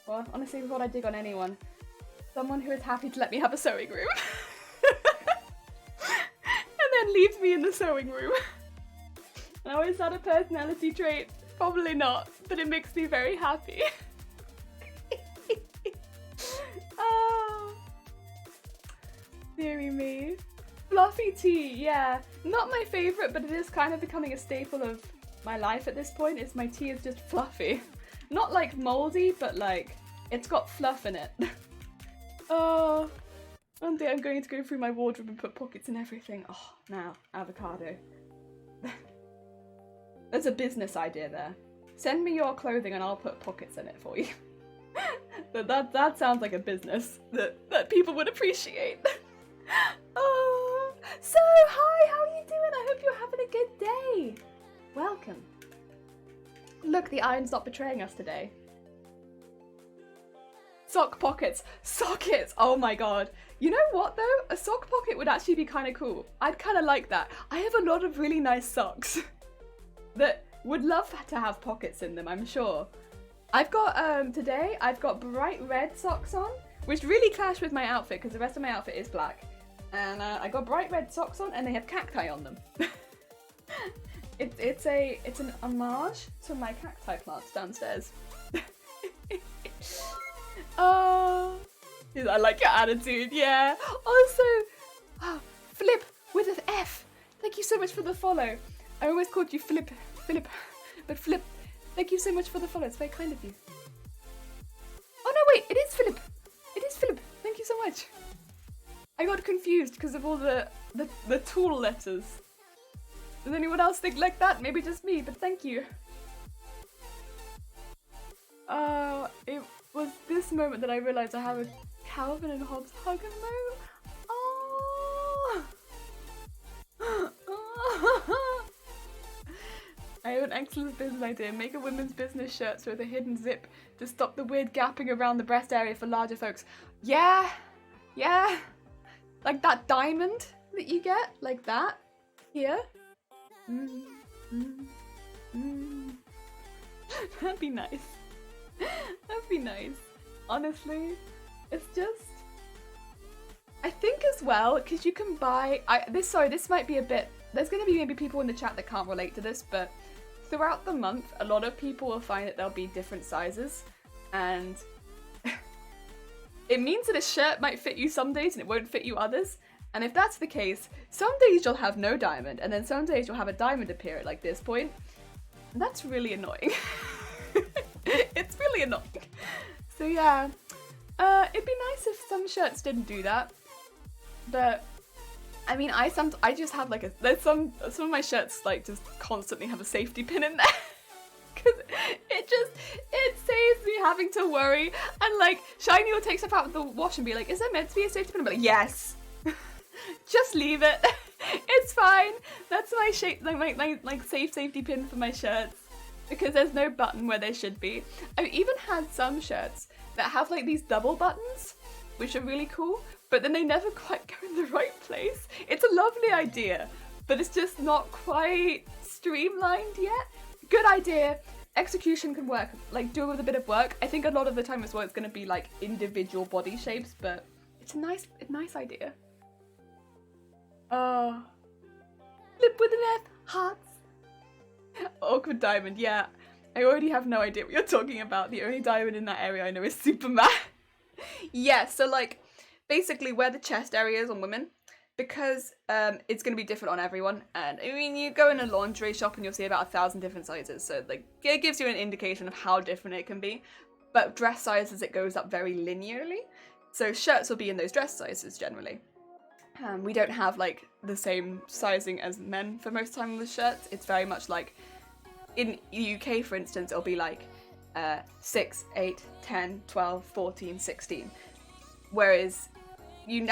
well, honestly, what I dig on anyone. Someone who is happy to let me have a sewing room. And then leaves me in the sewing room. Now, is that a personality trait? Probably not, but it makes me very happy. Oh, dearie me. Fluffy tea, yeah. Not my favourite, but it is kind of becoming a staple of my life at this point. Is my tea is just fluffy. Not like mouldy, but like, it's got fluff in it. Oh, one day I'm going to go through my wardrobe and put pockets in everything. Oh, now, avocado. There's a business idea there. Send me your clothing and I'll put pockets in it for you. that sounds like a business that people would appreciate. Oh, so hi, how are you doing? I hope you're having a good day. Welcome. Look, the iron's not betraying us today. Sock pockets. Sockets! Oh my god. You know what though? A sock pocket would actually be kind of cool. I'd kind of like that. I have a lot of really nice socks that would love to have pockets in them, I'm sure. I've got, today, I've got bright red socks on, which really clash with my outfit because the rest of my outfit is black. And I got bright red socks on and they have cacti on them. It's an homage to my cacti plants downstairs. Oh, I like your attitude, yeah. Also, oh, Flip with an F. Thank you so much for the follow. I always called you Philip, but Flip, thank you so much for the follow. It's very kind of you. Oh no, wait, it is Philip. It is Philip. Thank you so much. I got confused because of all the tool letters. Does anyone else think like that? Maybe just me, but thank you. It was this moment that I realised I have a Calvin and Hobbes hug emote. Oh. I have an excellent business idea. Make a women's business shirts with a hidden zip to stop the weird gapping around the breast area for larger folks. Yeah. Like that diamond that you get, like that. Here. That'd be nice. That'd be nice. Honestly, it's just, I think as well, because you can buy, this might be a bit, there's going to be maybe people in the chat that can't relate to this, but throughout the month, a lot of people will find that there'll be different sizes, and it means that a shirt might fit you some days and it won't fit you others. And if that's the case, some days you'll have no diamond, and then some days you'll have a diamond appear at like this point. And that's really annoying. It's really annoying. So yeah, It'd be nice if some shirts didn't do that, but I mean, I just have like there's some of my shirts like just constantly have a safety pin in there. Because it saves me having to worry, and like Shiny will take stuff out of the wash and be like, is there meant to be a safety pin? I'm like, yes. Just leave it. It's fine. That's my shape, like safe safety pin for my shirts, because there's no button where there should be. I've even had some shirts that have like these double buttons, which are really cool, but then they never quite go in the right place. It's a lovely idea, but it's just not quite streamlined yet. Good idea. Execution can work, like do it with a bit of work. I think a lot of the time as well it's going to be like individual body shapes, but it's a nice idea. Oh, lip with an F, hearts. Awkward diamond, yeah. I already have no idea what you're talking about. The only diamond in that area I know is Superman. Yeah, so like basically where the chest area is on women, because it's going to be different on everyone. And I mean, you go in a lingerie shop and you'll see about 1,000 different sizes. So like it gives you an indication of how different it can be. But dress sizes, it goes up very linearly. So shirts will be in those dress sizes generally. We don't have like the same sizing as men for most time with shirts. It's very much like in the UK, for instance, it'll be like 6, 8, 10, 12, 14, 16. Whereas you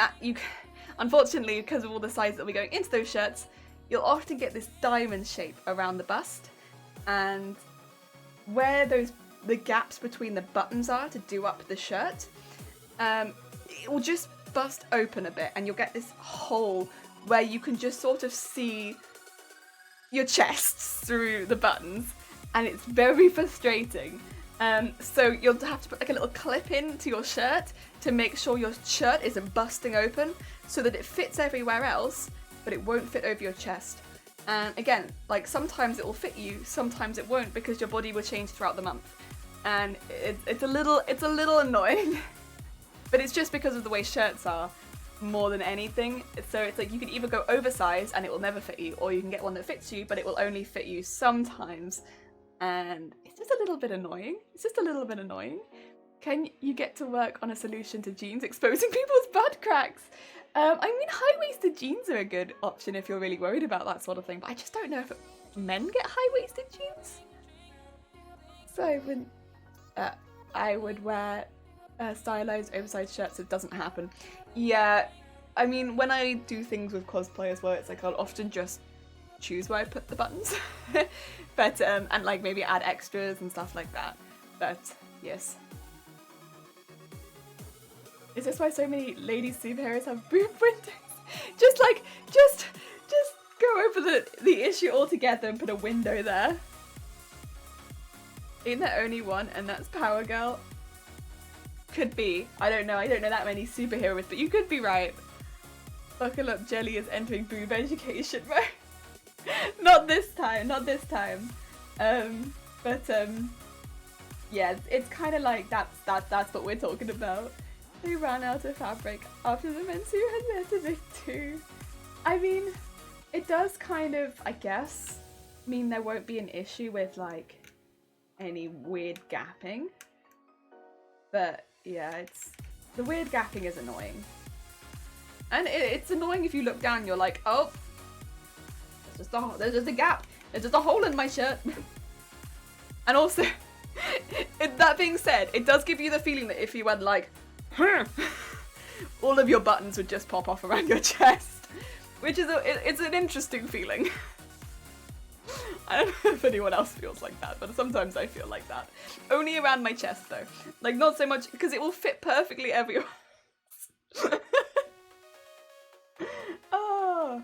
unfortunately, because of all the sizes that we're going into those shirts, you'll often get this diamond shape around the bust, and where the gaps between the buttons are to do up the shirt, it will just bust open a bit, and you'll get this hole where you can just sort of see your chests through the buttons, and it's very frustrating. So you'll have to put like a little clip into your shirt to make sure your shirt isn't busting open, so that it fits everywhere else, but it won't fit over your chest. And again, like sometimes it will fit you, sometimes it won't, because your body will change throughout the month, and it's a little annoying. But it's just because of the way shirts are more than anything. So it's like you can either go oversized and it will never fit you, or you can get one that fits you but it will only fit you sometimes. And it's just a little bit annoying. Can you get to work on a solution to jeans exposing people's butt cracks? I mean, high-waisted jeans are a good option if you're really worried about that sort of thing, but I just don't know if men get high-waisted jeans. So I would wear stylized oversized shirts. It doesn't happen. Yeah, I mean, when I do things with cosplay as well, it's like I'll often just choose where I put the buttons. But and like maybe add extras and stuff like that. But yes. Is this why so many lady superheroes have boob windows? Just go over the issue altogether and put a window there. Ain't there only one, and that's Power Girl? Could be. I don't know that many superheroes, but you could be right. Buckle up, Jelly is entering boob education, right? Not this time. Yeah, it's kind of like that's what we're talking about. They ran out of fabric after the men's who had netted it too. I mean, it does kind of, I guess, mean there won't be an issue with like any weird gapping. But yeah, the weird gapping is annoying. And it's annoying if you look down, you're like, oh, there's just a gap. There's just a hole in my shirt. And also, that being said, it does give you the feeling that if you went like, all of your buttons would just pop off around your chest, which is it's an interesting feeling. I don't know if anyone else feels like that, but sometimes I feel like that. Only around my chest though. Like not so much, because it will fit perfectly everywhere. Oh.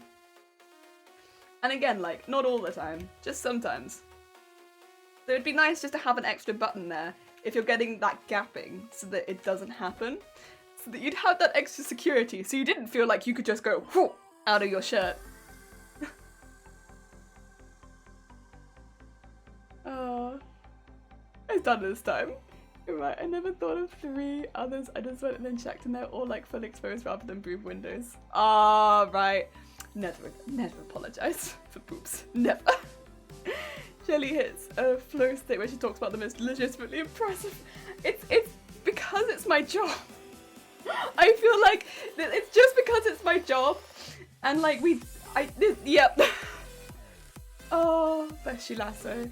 And again, like, not all the time, just sometimes. So it'd be nice just to have an extra button there if you're getting that gapping so that it doesn't happen. So that you'd have that extra security, so you didn't feel like you could just go whoo, out of your shirt. Oh, I've done this time. You're right, I never thought of 3 others. I just went and then checked and they're all like full exposed rather than boob windows. Ah, right. Never apologise for boobs. Never. Jelly hits a flow state where she talks about the most legitimately impressive. It's because it's my job. I feel like it's just because it's my job, and like yep. Oh, Beshi Lasso.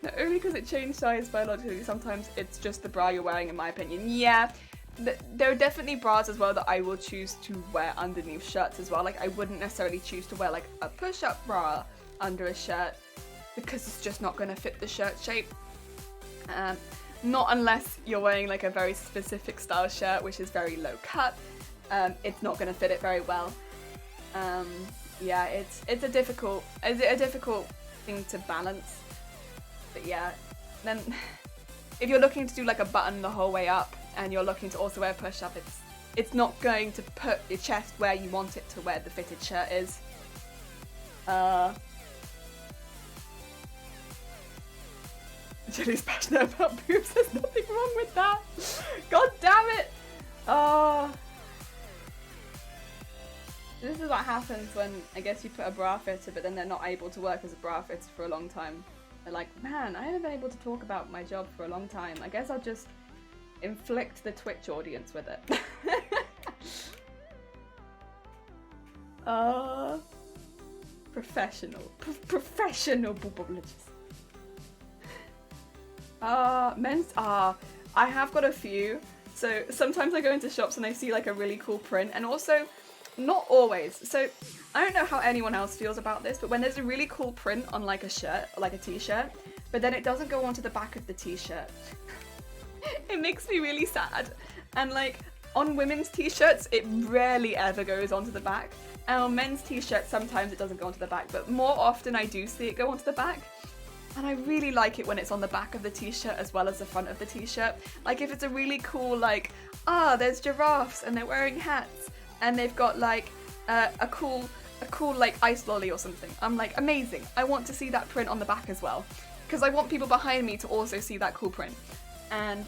No, only because it changed size biologically. Sometimes it's just the bra you're wearing, in my opinion. Yeah, there are definitely bras as well that I will choose to wear underneath shirts as well. Like I wouldn't necessarily choose to wear like a push-up bra under a shirt because it's just not going to fit the shirt shape. Not unless you're wearing like a very specific style shirt, which is very low cut. It's not going to fit it very well. Yeah, it's a difficult thing to balance. But yeah, then if you're looking to do like a button the whole way up and you're looking to also wear push-up, it's not going to put your chest where you want it to where the fitted shirt is. Julie's passionate about boobs, there's nothing wrong with that. God damn it! This is what happens when, I guess, you put a bra fitter but then they're not able to work as a bra fitter for a long time. They're like, man, I haven't been able to talk about my job for a long time. I guess I'll just inflict the Twitch audience with it. Professional booblicious. I have got a few. So sometimes I go into shops and I see like a really cool print, and also, not always. So I don't know how anyone else feels about this, but when there's a really cool print on like a shirt, or like a t-shirt, but then it doesn't go onto the back of the t-shirt, it makes me really sad. And like on women's t-shirts, it rarely ever goes onto the back. And on men's t-shirts, sometimes it doesn't go onto the back, but more often I do see it go onto the back. And I really like it when it's on the back of the t-shirt as well as the front of the t-shirt. Like if it's a really cool, like, there's giraffes and they're wearing hats and they've got like a cool like ice lolly or something. I'm like, amazing. I want to see that print on the back as well. Because I want people behind me to also see that cool print. And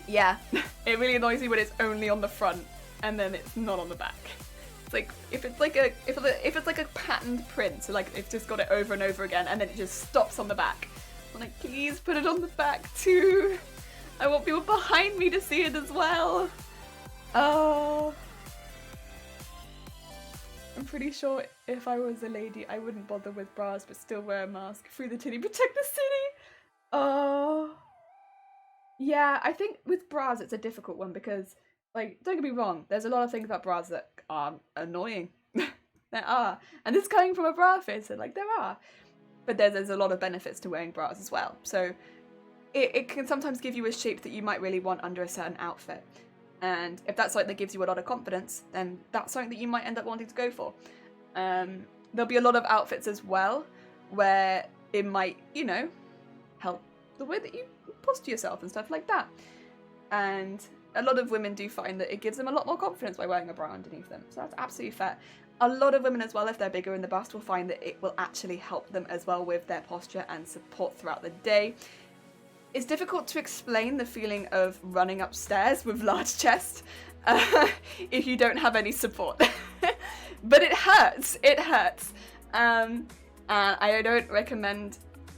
yeah, it really annoys me when it's only on the front and then it's not on the back. It's like if it's like a patterned print, so like it's just got it over and over again and then it just stops on the back. I'm like, please put it on the back too. I want people behind me to see it as well. Oh. I'm pretty sure if I was a lady, I wouldn't bother with bras but still wear a mask. Free the titty, protect the city. Oh. Yeah, I think with bras it's a difficult one because, like, don't get me wrong, there's a lot of things about bras that are annoying. There are. And this is coming from a bra fitter, like, there are. But there's a lot of benefits to wearing bras as well. So it can sometimes give you a shape that you might really want under a certain outfit. And if that's something that gives you a lot of confidence, then that's something that you might end up wanting to go for. There'll be a lot of outfits as well where it might, you know, help the way that you posture yourself and stuff like that. And a lot of women do find that it gives them a lot more confidence by wearing a bra underneath them. So that's absolutely fair. A lot of women as well, if they're bigger in the bust, will find that it will actually help them as well with their posture and support throughout the day. It's difficult to explain the feeling of running upstairs with large chest if you don't have any support. But it hurts. It hurts. And I don't recommend,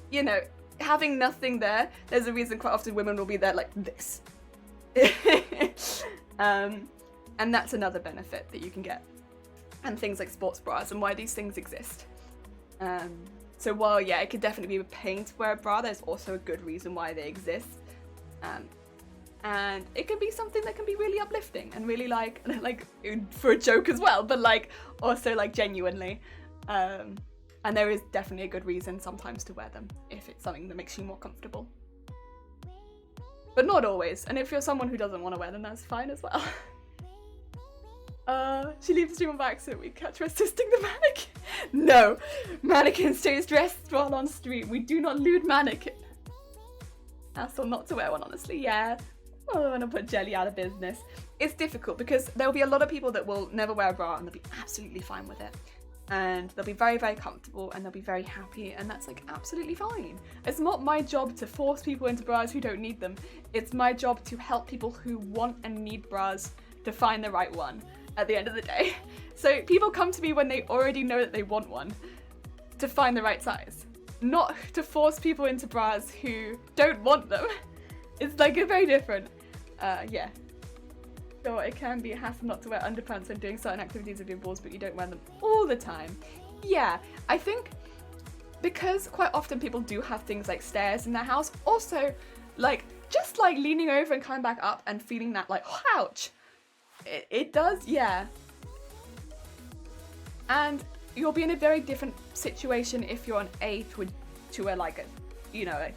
you know, having nothing there. There's a reason quite often women will be there like this. And that's another benefit that you can get. And things like sports bras and why these things exist. So while, yeah, it could definitely be a pain to wear a bra, there's also a good reason why they exist. And it can be something that can be really uplifting and really like for a joke as well, but like also like genuinely. And there is definitely a good reason sometimes to wear them if it's something that makes you more comfortable. But not always. And if you're someone who doesn't want to wear them, that's fine as well. She leaves the stream on by accident. We catch her assisting the mannequin. No, mannequin stays dressed while on stream. We do not lewd mannequin. Hassle not to wear one, honestly. Yeah. I don't want to put Jelly out of business. It's difficult because there will be a lot of people that will never wear a bra and they'll be absolutely fine with it. And they'll be very, very comfortable and they'll be very happy, and that's like absolutely fine. It's not my job to force people into bras who don't need them. It's my job to help people who want and need bras to find the right one at the end of the day. So people come to me when they already know that they want one to find the right size, not to force people into bras who don't want them. It's like a very different, yeah. Sure, it can be a hassle not to wear underpants when doing certain activities with your balls, but you don't wear them all the time. Yeah, I think because quite often people do have things like stairs in their house, also like just like leaning over and coming back up and feeling that like ouch. It does, yeah. And you'll be in a very different situation if you're an A to a like a, you know,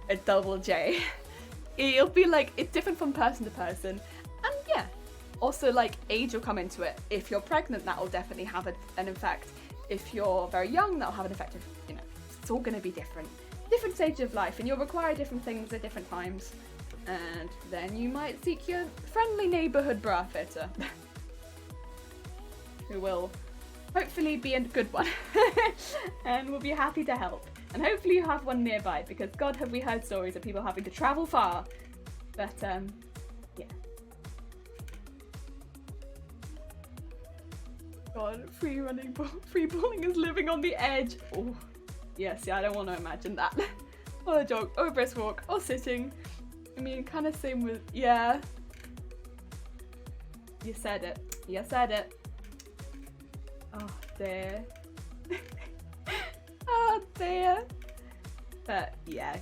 a double J. It'll be like, it's different from person to person. And yeah, also like age will come into it. If you're pregnant, that will definitely have an effect. If you're very young, that'll have an effect. You know, it's all going to be different. Different stages of life, and you'll require different things at different times. And then you might seek your friendly neighbourhood bra fitter. Who will hopefully be a good one. And will be happy to help. And hopefully you have one nearby, because God have we heard stories of people having to travel far. But yeah. God, free balling is living on the edge. Oh, yes, yeah, I don't want to imagine that. Or a jog, or a brisk walk, or sitting. I mean, kind of same with, yeah. You said it. You said it. Oh, dear. Oh, dear. But, yeah.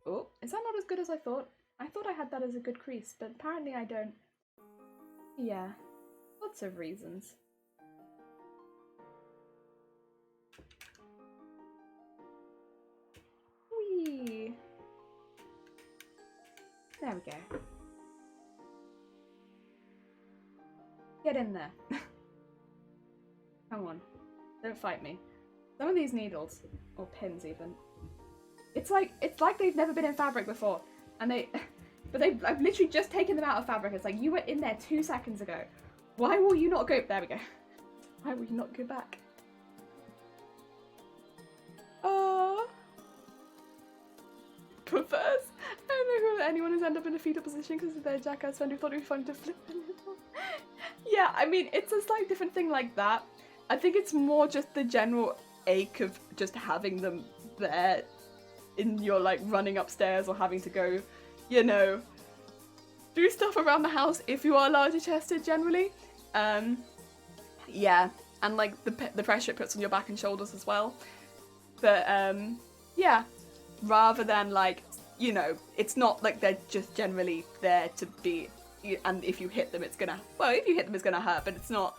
Oh, is that not as good as I thought? I thought I had that as a good crease, but apparently I don't. Yeah, lots of reasons. Whee! There we go. Get in there. Come on, don't fight me. Some of these needles, or pins even, it's like they've never been in fabric before, and I've literally just taken them out of fabric. It's like, you were in there 2 seconds ago. Why will you not go? There we go. Why will you not go back? Oh. But first, I don't know who anyone who's ended up in a fetal position because of their jackass friend who thought it would be fun to flip a little. Yeah, I mean, it's a slightly different thing like that. I think it's more just the general ache of just having them there in your, like, running upstairs or having to go, you know, do stuff around the house if you are larger chested generally. Yeah, and like the pressure it puts on your back and shoulders as well. But yeah, rather than like, you know, it's not like they're just generally there to be, and if you hit them it's gonna, well, if you hit them it's gonna hurt, but it's not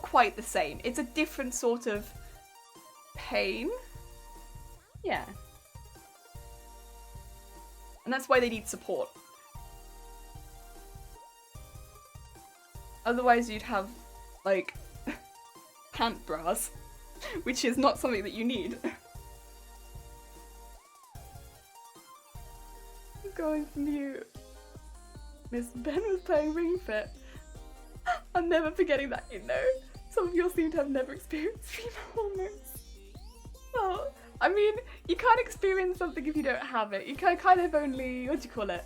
quite the same. It's a different sort of pain. Yeah. And that's why they need support. Otherwise you'd have, like, pant bras, which is not something that you need. Going from you. Miss Ben was playing Ring Fit. I'm never forgetting that, you know. Some of you seem to have never experienced female hormones. Well, I mean, you can't experience something if you don't have it. You can kind of only, what do you call it?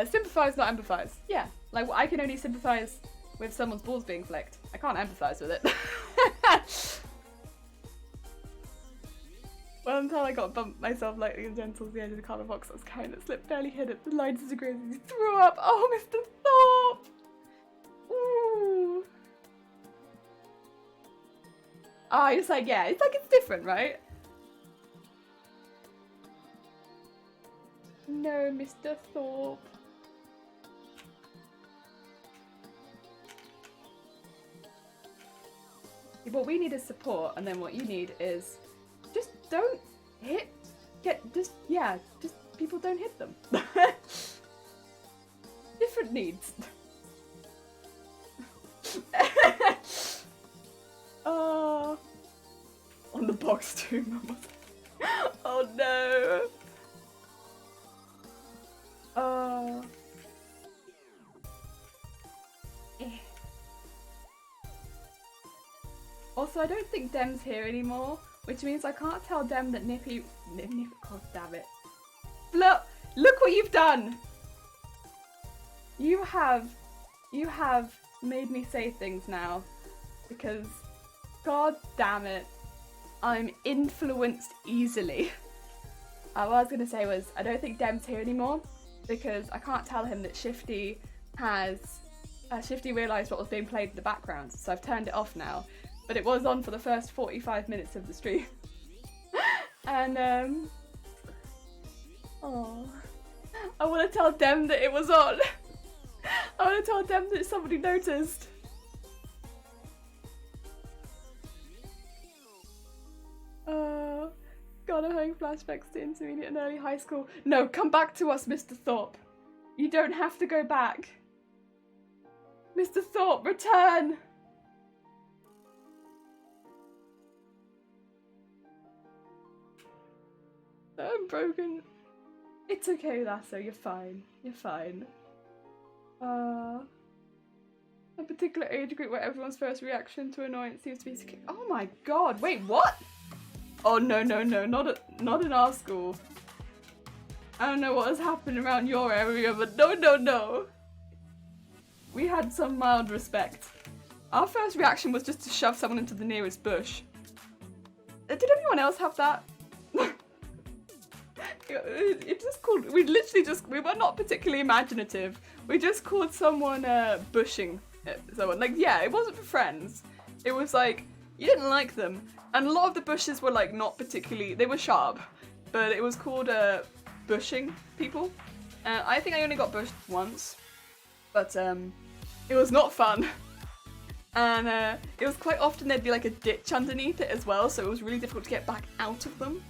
Sympathise, not empathise. Yeah, like I can only sympathise with someone's balls being flicked. I can't empathise with it. Well, until I got bumped myself lightly and gentle to the edge of the cardboard box I was carrying that slipped, barely hit it. The line disagrees and he threw up. Oh, Mr. Thorpe! Ooh. Ah, it's like, yeah, it's like it's different, right? No, Mr. Thorpe. What we need is support, and then what you need is just don't hit, just people don't hit them. Different needs. On the box too, Mama. Oh no. Also, I don't think Dem's here anymore, which means I can't tell Dem that Nippy, God damn it. Look what you've done! You have made me say things now, because, God damn it, I'm influenced easily. What I was going to say was, I don't think Dem's here anymore, because I can't tell him that Shifty realised what was being played in the background, so I've turned it off now. But it was on for the first 45 minutes of the stream. And oh, I want to tell Dem that it was on. I want to tell Dem that somebody noticed. God, I'm having flashbacks to intermediate and early high school. No, come back to us, Mr. Thorpe. You don't have to go back. Mr. Thorpe, return! I'm broken. It's okay, Lasso, you're fine. You're fine. A particular age group where everyone's first reaction to annoyance seems to be... Oh my god, wait, what? Oh no, not in our school. I don't know what has happened around your area, but no. We had some mild respect. Our first reaction was just to shove someone into the nearest bush. Did anyone else have that? It just called, we were not particularly imaginative. We just called someone bushing someone. Like, yeah, it wasn't for friends. It was like, you didn't like them. And a lot of the bushes were like not particularly, they were sharp, but it was called bushing people. I think I only got bushed once, but it was not fun. And it was quite often there'd be like a ditch underneath it as well, so it was really difficult to get back out of them.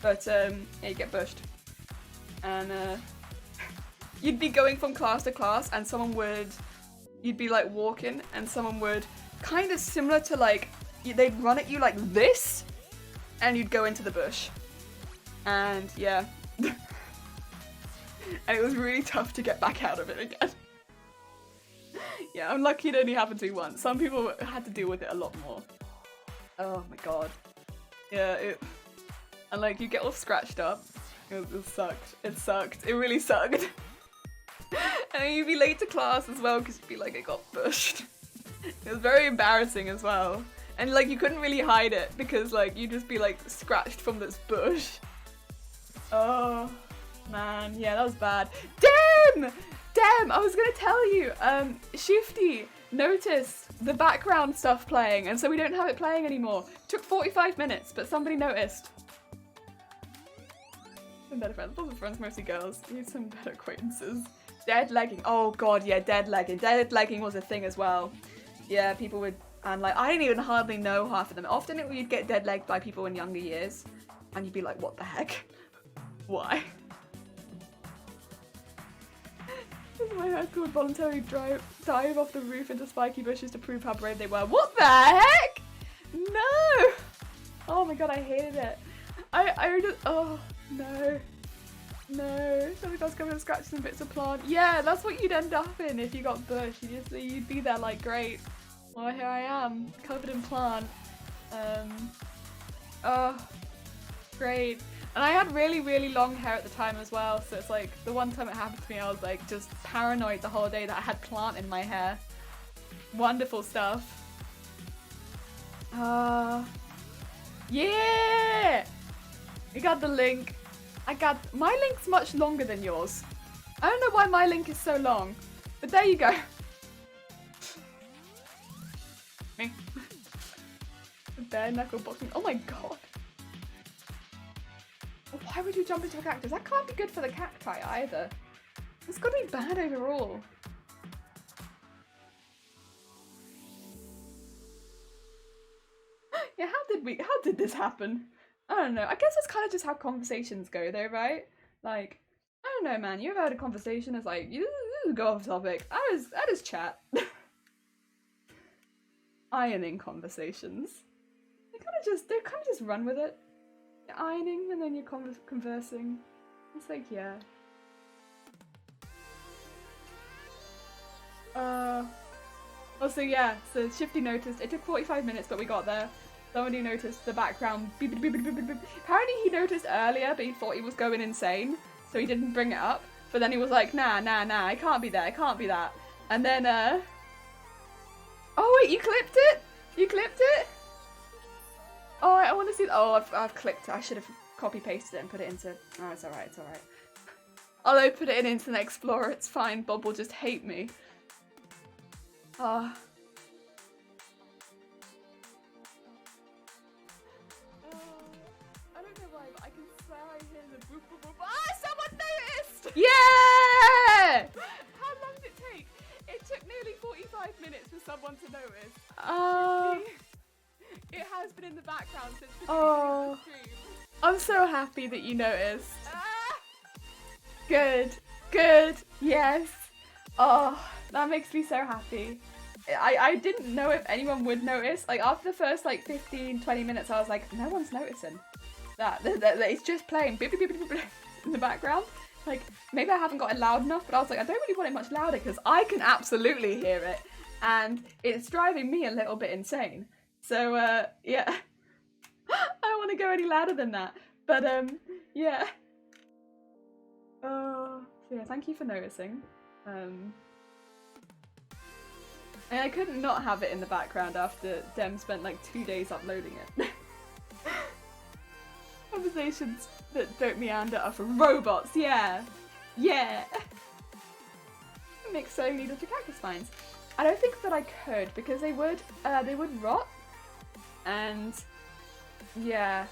But yeah, you get bushed. And you'd be going from class to class and you'd be like walking and someone would, kind of similar to like, they'd run at you like this and you'd go into the bush. And yeah. And it was really tough to get back out of it again. Yeah, I'm lucky it only happened to me once. Some people had to deal with it a lot more. Oh my god. Yeah, and like you get all scratched up. It sucked. It sucked. It really sucked. And you'd be late to class as well because you'd be like, I got bushed. It was very embarrassing as well. And like you couldn't really hide it because like you'd just be like scratched from this bush. Oh man, yeah, that was bad. Damn! I was gonna tell you, Shifty noticed the background stuff playing and so we don't have it playing anymore. It took 45 minutes, but somebody noticed. Some better friends. Lots of friends, mostly girls. You have some better acquaintances. Dead legging. Oh god, yeah, dead legging. Dead legging was a thing as well. Yeah, people would, and like, I didn't even hardly know half of them. Often you'd get dead legged by people in younger years, and you'd be like, what the heck? Why? My high school would voluntarily dive off the roof into spiky bushes to prove how brave they were. What the heck? No! Oh my god, I hated it. I just, oh, no. No, something else covered in scratches and bits of plant. Yeah, that's what you'd end up in if you got bush. You'd be there like, great. Well, here I am, covered in plant. Oh, great. And I had really, really long hair at the time as well, so it's like, the one time it happened to me, I was like, just paranoid the whole day that I had plant in my hair. Wonderful stuff. Yeah! I got the link. My link's much longer than yours. I don't know why my link is so long, but there you go. Me. Bare knuckle boxing. Oh my god. Why would you jump into a cactus? That can't be good for the cacti either. It's gotta be bad overall. Yeah, how did this happen? I don't know. I guess that's kind of just how conversations go though, right? Like, I don't know, man. You ever had a conversation that's like, you go off topic. I just chat. Ironing conversations. They kind of just run with it. You're ironing and then you're conversing. It's like, yeah. Also, yeah, so Shifty noticed, it took 45 minutes, but we got there. Somebody noticed the background. Beep, beep, beep, beep, beep, beep. Apparently he noticed earlier, but he thought he was going insane, so he didn't bring it up. But then he was like, nah, it can't be that, it can't be that. And then, oh wait, you clipped it? You clipped it? Oh, I want to see. Oh, I've clicked it. I should have copy pasted it and put it into. Oh, it's alright. It's alright. I'll open it in Internet Explorer, it's fine. Bob will just hate me. Ah. I don't know why, but I can swear I hear the boop boop boop. Ah, someone noticed! Yeah! How long did it take? It took nearly 45 minutes for someone to notice. It has been in the background since the beginning of the stream. I'm so happy that you noticed. Good, good, yes. Oh, that makes me so happy. I didn't know if anyone would notice. Like after the first like 15-20 minutes, I was like, no one's noticing. That it's just playing beep, beep, beep, beep, beep, in the background. Like maybe I haven't got it loud enough, but I was like, I don't really want it much louder because I can absolutely hear it, and it's driving me a little bit insane. So yeah, I don't want to go any louder than that. But yeah. So yeah, thank you for noticing. And I couldn't not have it in the background after Dem spent like 2 days uploading it. Conversations that don't meander are for robots, yeah! Yeah! Mix so needle to cactus vines. I don't think that I could because they would rot. And yeah.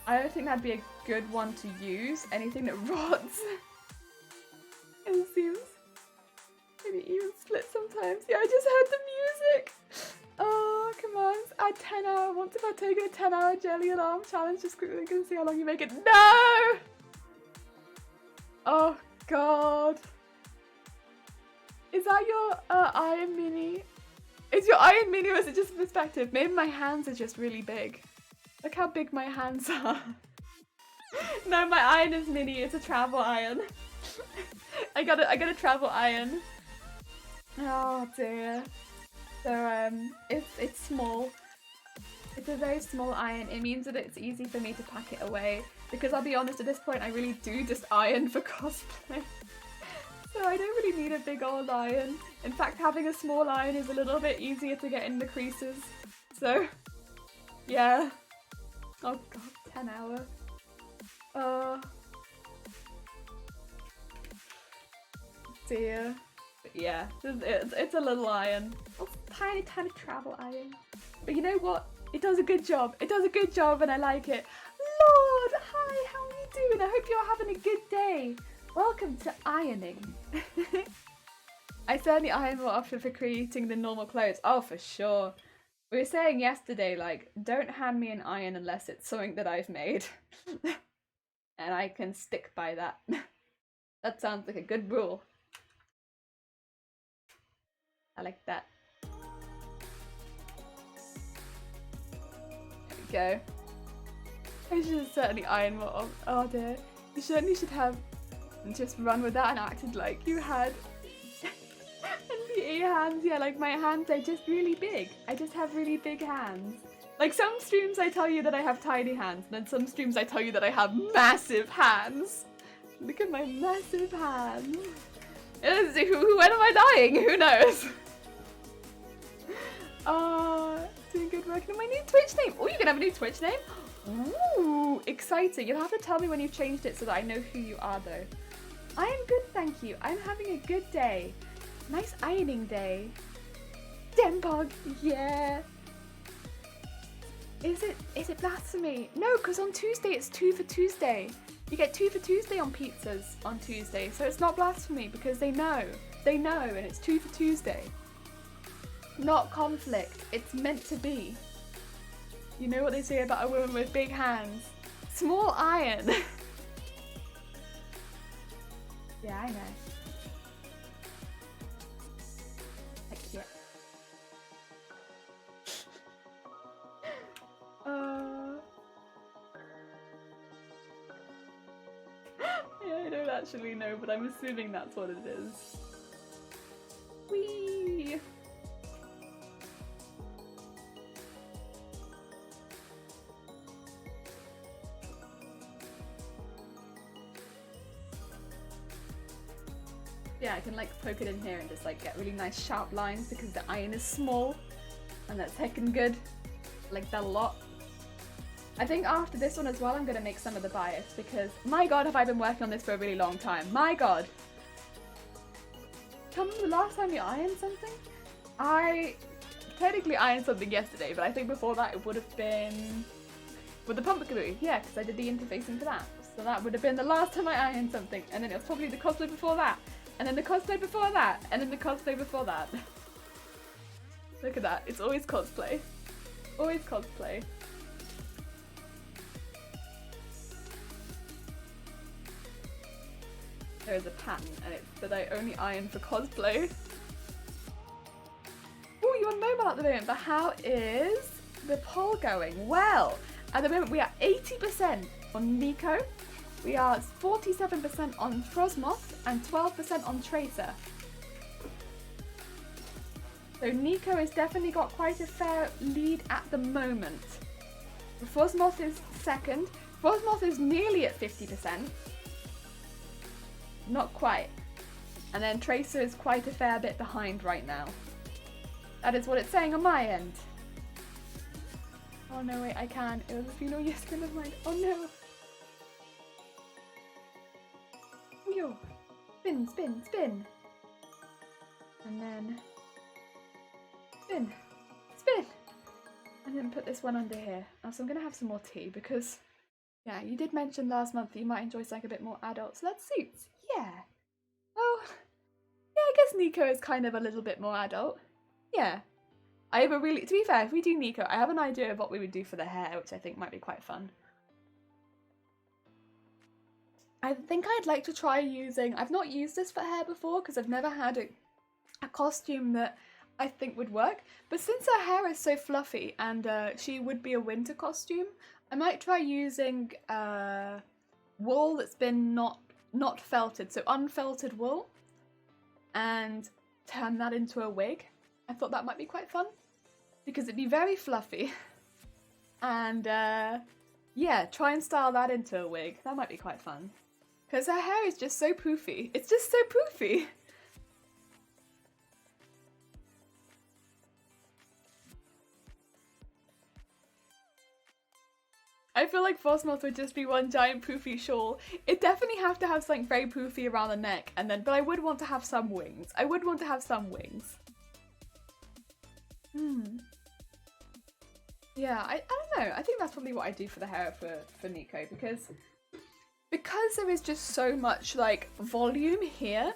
I don't think that'd be a good one to use. Anything that rots. It seems maybe even split sometimes. Yeah, I just heard the music. Oh, come on. Add 10 hour. What if I take a 10-hour jelly alarm challenge? Just quickly gonna see how long you make it. No! Oh, God. Is that your Iron Mini? Is your Iron Mini or is it just perspective? Maybe my hands are just really big. Look how big my hands are. No, my iron is mini. It's a travel iron. I got a travel iron. Oh dear. So it's small. It's a very small iron. It means that it's easy for me to pack it away because I'll be honest, at this point I really do just iron for cosplay. So I don't really need a big old iron. In fact, having a small iron is a little bit easier to get in the creases. So yeah. Oh god, 10 hour. Dear. But yeah, it's a little iron. Oh, tiny travel iron. But you know what? It does a good job. It does a good job and I like it. Lord, hi, how are you doing? I hope you're having a good day. Welcome to ironing. I certainly iron more often for creating than normal clothes. Oh, for sure. We were saying yesterday, like, don't hand me an iron unless it's something that I've made. And I can stick by that. That sounds like a good rule. I like that. There we go. I should certainly iron more of. Oh dear. You certainly should have just run with that and acted like you had NBA hands. Yeah, like my hands are just really big. I just have really big hands. Like some streams I tell you that I have tiny hands, and then some streams I tell you that I have massive hands. Look at my massive hands. When am I dying? Who knows? Doing good work on my new Twitch name. Oh, you're gonna have a new Twitch name? Ooh, exciting. You'll have to tell me when you've changed it so that I know who you are though. I am good, thank you. I'm having a good day. Nice ironing day. Dembog, yeah. Is it blasphemy? No, because on Tuesday it's 2 for Tuesday. You get 2 for Tuesday on pizzas on Tuesday, so it's not blasphemy because they know. They know, and it's 2 for Tuesday. Not conflict. It's meant to be. You know what they say about a woman with big hands? Small iron. Yeah, I know. Heck yeah. Yeah, I don't actually know, but I'm assuming that's what it is. Whee! Yeah, I can like poke it in here and just like get really nice sharp lines because the iron is small and that's heckin' good. I like that a lot. I think after this one as well, I'm going to make some of the bias because, my god, have I been working on this for a really long time. My god. Tell me the last time you ironed something? I technically ironed something yesterday, but I think before that it would have been with the pumpkin glue. Yeah, because I did the interfacing for that. So that would have been the last time I ironed something. And then it was probably the cosplay before that. And then the cosplay before that. And then the cosplay before that. Look at that. It's always cosplay. Always cosplay. There is a pattern and it's that I only iron for cosplay. Oh, you're on mobile at the moment, but how is the poll going? Well, at the moment we are 80% on Nico, we are 47% on Frosmoth, and 12% on Tracer. So Nico has definitely got quite a fair lead at the moment. Frosmoth is second. Frosmoth is nearly at 50%. Not quite. And then Tracer is quite a fair bit behind right now. That is what it's saying on my end. Oh no, wait, I can. It was a funeral yesterday of mine. Oh no. Oh yo. Spin, spin, spin. And then spin, spin. And then put this one under here. So I'm gonna have some more tea because, yeah, you did mention last month that you might enjoy something a bit more adult, so that suits. Yeah. Oh, yeah, I guess Nico is kind of a little bit more adult. Yeah. I have a really, to be fair, if we do Nico, I have an idea of what we would do for the hair, which I think might be quite fun. I think I'd like to try using, I've not used this for hair before because I've never had a costume that I think would work, but since her hair is so fluffy and she would be a winter costume, I might try using wool that's been not felted, so unfelted wool, and turn that into a wig. I thought that might be quite fun because it'd be very fluffy, and yeah, try and style that into a wig. That might be quite fun because her hair is just so poofy. It's just so poofy. I feel like Frostmoth would just be one giant poofy shawl. It definitely have to have something very poofy around the neck, and then, but I would want to have some wings. I would want to have some wings. Yeah, I don't know. I think that's probably what I do for the hair for Nico because there is just so much like volume here.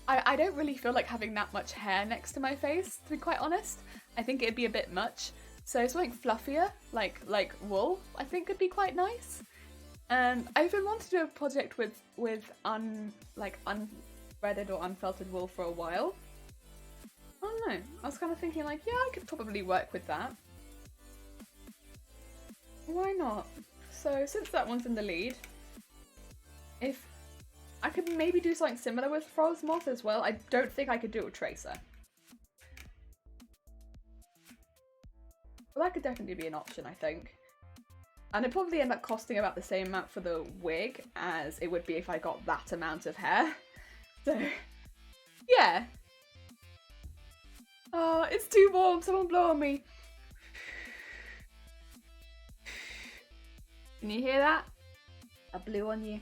I don't really feel like having that much hair next to my face, to be quite honest. I think it'd be a bit much. So something fluffier, like wool, I think would be quite nice. And I've been wanting to do a project with unthreaded or unfelted wool for a while. I don't know. I was kind of thinking like, yeah, I could probably work with that. Why not? So since that one's in the lead, if I could maybe do something similar with Frostmoth as well. I don't think I could do it with Tracer. Well, that could definitely be an option, I think. And it'd probably end up costing about the same amount for the wig as it would be if I got that amount of hair. So, yeah. Oh, it's too warm. Someone blow on me. Can you hear that? I blew on you.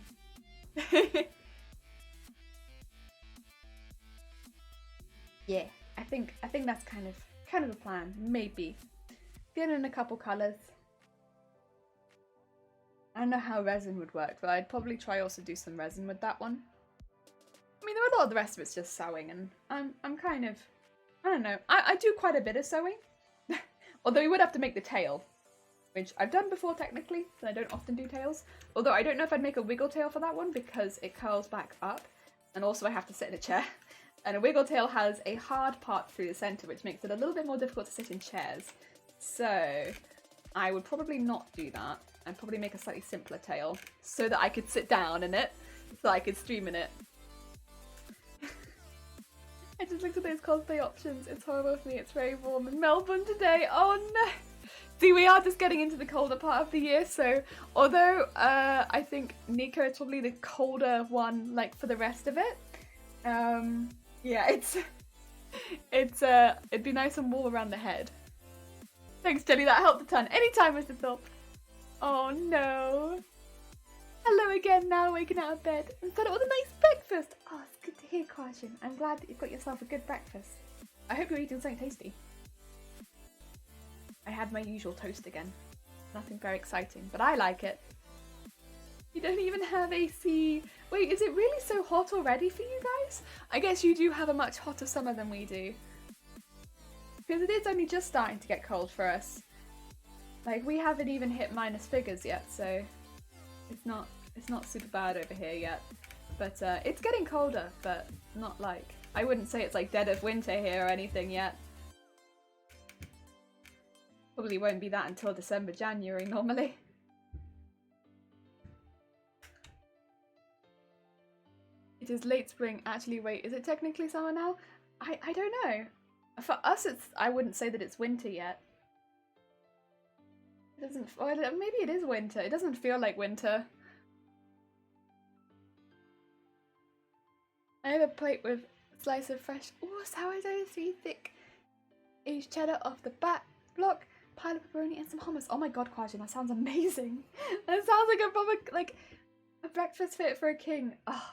Yeah, I think that's kind of a plan. Maybe. Get in a couple colours. I don't know how resin would work, but I'd probably try also do some resin with that one. I mean, a lot of the rest of it's just sewing, and I'm kind of, I don't know. I do quite a bit of sewing, although we would have to make the tail, which I've done before technically, but I don't often do tails. Although I don't know if I'd make a wiggle tail for that one because it curls back up, and also I have to sit in a chair. And a wiggle tail has a hard part through the centre, which makes it a little bit more difficult to sit in chairs. So I would probably not do that. I'd probably make a slightly simpler tail so that I could sit down in it, so I could stream in it. I just looked at those cosplay options. It's horrible for me. It's very warm in Melbourne today. Oh no! See, we are just getting into the colder part of the year, so although I think Nico is probably the colder one, like for the rest of it. Yeah, it'd be nice and warm around the head. Thanks, Jenny. That helped a ton. Anytime, Mr. Thorpe. Oh no. Hello again. Now waking out of bed and thought it was a nice breakfast. Oh, it's good to hear, Quashin. I'm glad that you've got yourself a good breakfast. I hope you're eating something tasty. I had my usual toast again. Nothing very exciting, but I like it. You don't even have AC. Wait, is it really so hot already for you guys? I guess you do have a much hotter summer than we do. Because it is only just starting to get cold for us. Like, we haven't even hit minus figures yet, so it's not super bad over here yet. But it's getting colder, but not like, I wouldn't say it's like dead of winter here or anything yet. Probably won't be that until December, January normally. It is late spring. Actually, wait, is it technically summer now? I don't know. For us, I wouldn't say that it's winter yet. It doesn't, or maybe it is winter. It doesn't feel like winter. I have a plate with a slice of fresh, sourdough, sweet, thick, aged cheddar off the back block, pile of pepperoni and some hummus. Oh my god, Quashin, that sounds amazing. That sounds like a proper, like, a breakfast fit for a king. Oh,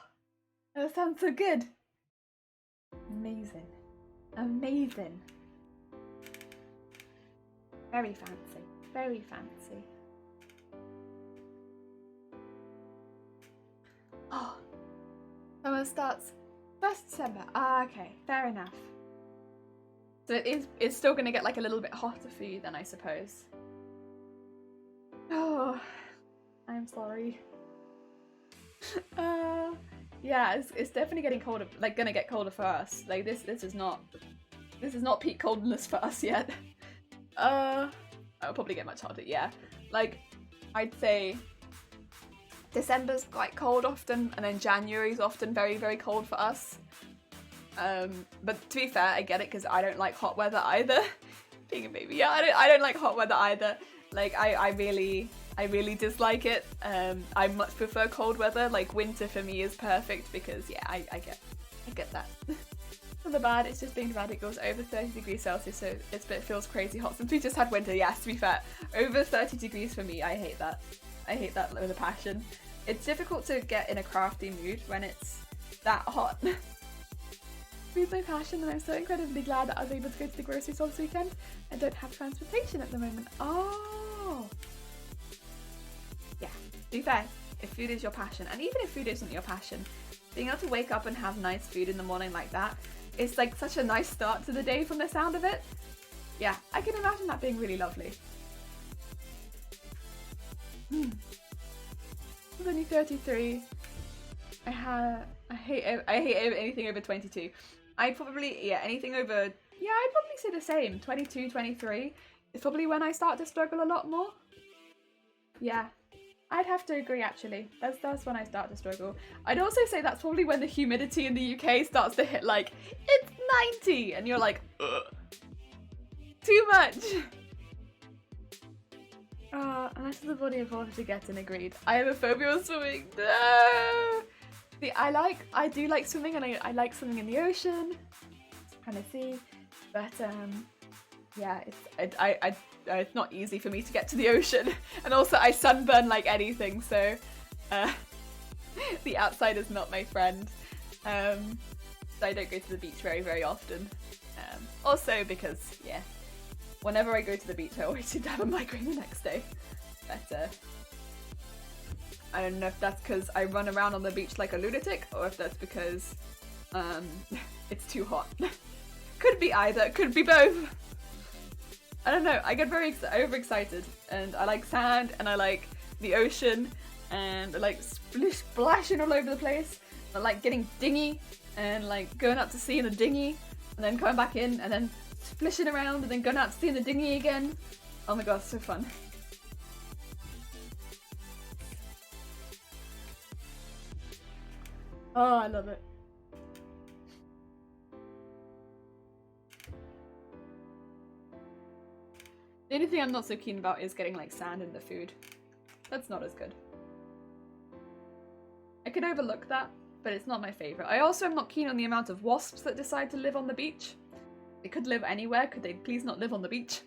that sounds so good. Amazing. Amazing. Very fancy. Very fancy. Oh, summer starts 1st December. Ah, okay, fair enough. So it's still going to get like a little bit hotter for you then, I suppose. Oh, I'm sorry. Yeah, it's definitely getting colder. Like, gonna get colder for us. Like this is not peak coldness for us yet. It'll probably get much hotter. Yeah, like I'd say December's quite cold often, and then January's often very, very cold for us. But to be fair, I get it because I don't like hot weather either. Being a baby, yeah, I don't like hot weather either. Like I really dislike it. I much prefer cold weather. Like winter for me is perfect because yeah, I get that. Not the bad, it's just being dramatic. It goes over 30 degrees Celsius, so it feels crazy hot. Since we just had winter, yes, to be fair, over 30 degrees for me, I hate that. I hate that with a passion. It's difficult to get in a crafty mood when it's that hot. Food's my passion, and I'm so incredibly glad that I was able to go to the grocery store this weekend. I don't have transportation at the moment. Oh! Yeah, to be fair, if food is your passion, and even if food isn't your passion, being able to wake up and have nice food in the morning like that, it's like such a nice start to the day from the sound of it. Yeah, I can imagine that being really lovely. I'm only 33. I hate anything over 22. I'd probably, yeah, anything over, yeah, I'd probably say the same. 22, 23 is probably when I start to struggle a lot more. Yeah, I'd have to agree actually. That's when I start to struggle. I'd also say that's probably when the humidity in the UK starts to hit like, it's 90! And you're like, ugh. Too much! Unless the body evolved to get in, agreed. I have a phobia of swimming. No! See, I do like swimming, and I like swimming in the ocean, kind of sea, but yeah, it's not easy for me to get to the ocean, and also I sunburn like anything, so the outside is not my friend. So I don't go to the beach very, very often. Also because, yeah, whenever I go to the beach, I always seem to have a migraine the next day. But I don't know if that's because I run around on the beach like a lunatic, or if that's because it's too hot. Could be either, could be both. I don't know, I get very overexcited, and I like sand, and I like the ocean, and I like splashing all over the place. I like getting dinghy, and like going out to sea in a dinghy, and then coming back in, and then splishing around, and then going out to sea in the dinghy again. Oh my god, it's so fun. Oh, I love it. The only thing I'm not so keen about is getting like sand in the food. That's not as good. I can overlook that, but it's not my favourite. I also am not keen on the amount of wasps that decide to live on the beach. They could live anywhere, could they please not live on the beach?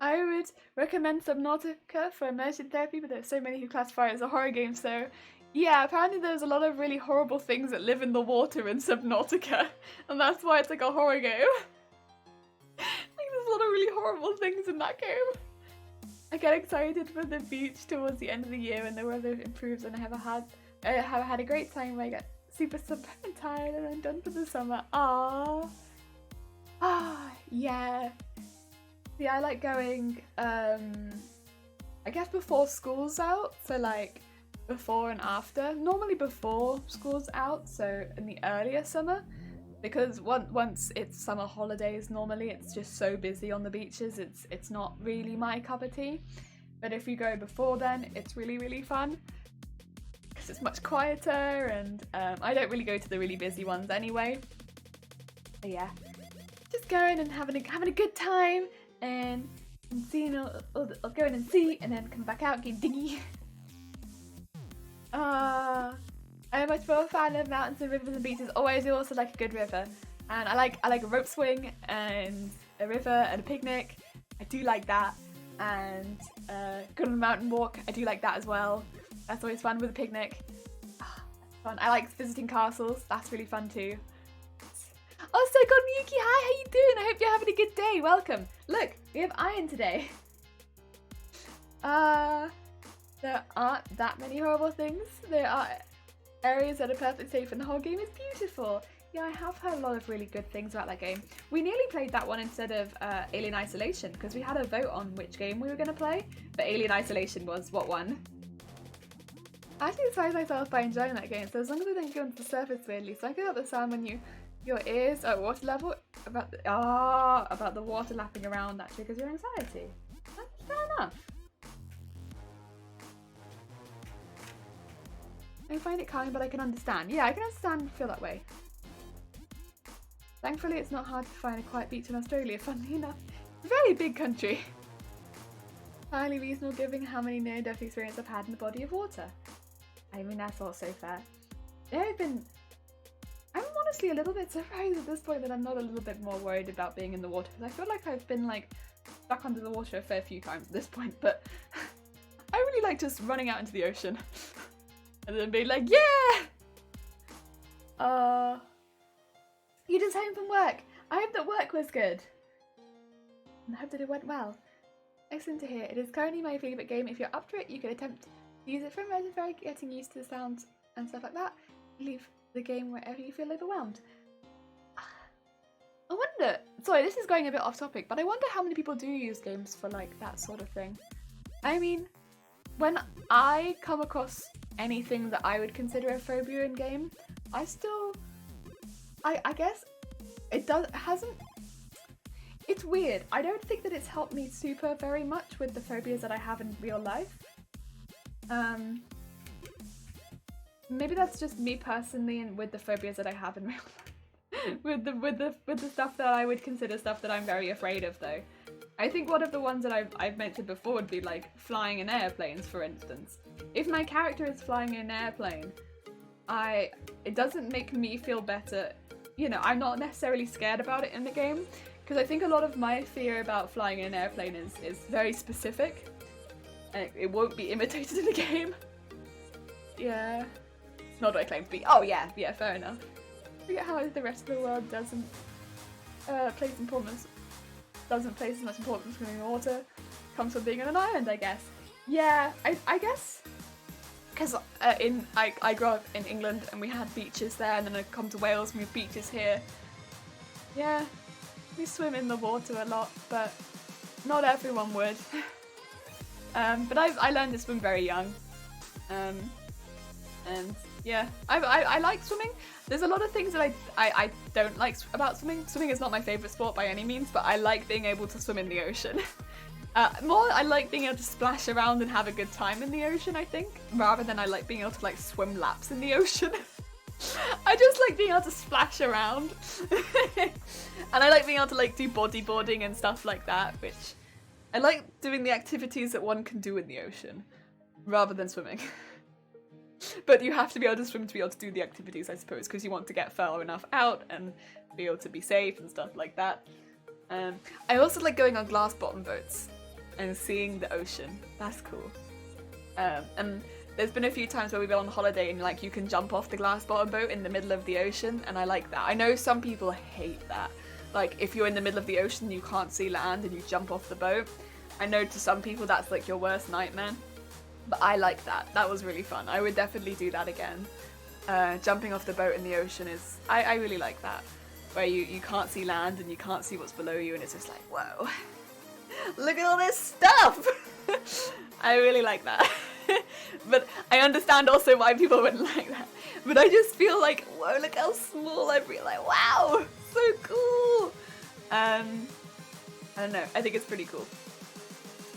I would recommend Subnautica for immersion therapy, but there's so many who classify it as a horror game, so yeah, apparently there's a lot of really horrible things that live in the water in Subnautica, and that's why it's like a horror game. Like, there's a lot of really horrible things in that game. I get excited for the beach towards the end of the year when the weather improves, and I have had a great time where I get super and tired and I'm done for the summer. Yeah. See, I like going, I guess before school's out, so like before and after. Normally before school's out, so in the earlier summer, because once it's summer holidays, normally it's just so busy on the beaches, it's not really my cup of tea. But if you go before then, it's really, really fun, because it's much quieter, and I don't really go to the really busy ones anyway. But yeah, just going and having a good time, and seeing I'll go in and see, and then come back out, get dinghy. I'm much more a fan of mountains and rivers and beaches. Always, also like a good river, and I like a rope swing and a river and a picnic. I do like that, and go on a mountain walk. I do like that as well. That's always fun with a picnic. That's fun. I like visiting castles. That's really fun too. Oh, so God, Miyuki, hi, how you doing? I hope you're having a good day. Welcome. Look, we have iron today. There aren't that many horrible things. There are areas that are perfectly safe, and the whole game is beautiful. Yeah, I have heard a lot of really good things about that game. We nearly played that one instead of Alien Isolation, because we had a vote on which game we were going to play, but Alien Isolation was what won. I actually surprised myself by enjoying that game, so as long as I don't go into the surface weirdly, so I get out the sound when your ears at water level about the water lapping around that triggers your anxiety. That's fair enough. I find it calming, but I can understand. Yeah, I can understand and feel that way. Thankfully, it's not hard to find a quiet beach in Australia, funnily enough. It's a very big country. Highly reasonable given how many near-death experiences I've had in the body of water. I mean, that's also fair. I'm honestly a little bit surprised at this point that I'm not a little bit more worried about being in the water, because I feel like I've been like stuck under the water a fair few times at this point, but I really like just running out into the ocean and then being like, yeah! You just home from work. I hope that work was good. And I hope that it went well. Excellent to hear. It is currently my favourite game. If you're up for it, you could attempt to use it for very getting used to the sounds and stuff like that. Leave the game wherever you feel overwhelmed. I wonder, sorry, this is going a bit off topic, but I wonder how many people do use games for like that sort of thing. I mean, when I come across anything that I would consider a phobia in game, I guess it's weird. I don't think that it's helped me super very much with the phobias that I have in real life. Maybe that's just me personally, and with the phobias that I have in real life. with the stuff that I would consider stuff that I'm very afraid of, though. I think one of the ones that I've mentioned before would be like flying in airplanes, for instance. If my character is flying in an airplane, it doesn't make me feel better. You know, I'm not necessarily scared about it in the game, because I think a lot of my fear about flying in an airplane is very specific, and it won't be imitated in the game. Yeah. Not what I claim to be. Oh yeah, fair enough. I forget how the rest of the world doesn't place as much importance in the water. Comes from being on an island, I guess. Yeah, I guess because I grew up in England and we had beaches there, and then I come to Wales and we have beaches here. Yeah, we swim in the water a lot, but not everyone would. But I learned to swim very young, and yeah, I like swimming. There's a lot of things that I don't like about swimming. Swimming is not my favourite sport by any means, but I like being able to swim in the ocean. I like being able to splash around and have a good time in the ocean, I think, rather than I like being able to like swim laps in the ocean. I just like being able to splash around. And I like being able to like do bodyboarding and stuff like that, which I like doing the activities that one can do in the ocean rather than swimming. But you have to be able to swim to be able to do the activities, I suppose, because you want to get far enough out and be able to be safe and stuff like that. I also like going on glass bottom boats. and seeing the ocean. That's cool. And there's been a few times where we've been on holiday and like you can jump off the glass bottom boat in the middle of the ocean, and I like that. I know some people hate that. Like if you're in the middle of the ocean, you can't see land and you jump off the boat. I know to some people that's like your worst nightmare, but I like that. That was really fun. I would definitely do that again. Jumping off the boat in the ocean is, I really like that. Where you can't see land and you can't see what's below you and it's just like, whoa, look at all this stuff! I really like that. But I understand also why people wouldn't like that. But I just feel like, whoa, look how small I feel, like, wow, so cool! I don't know, I think it's pretty cool.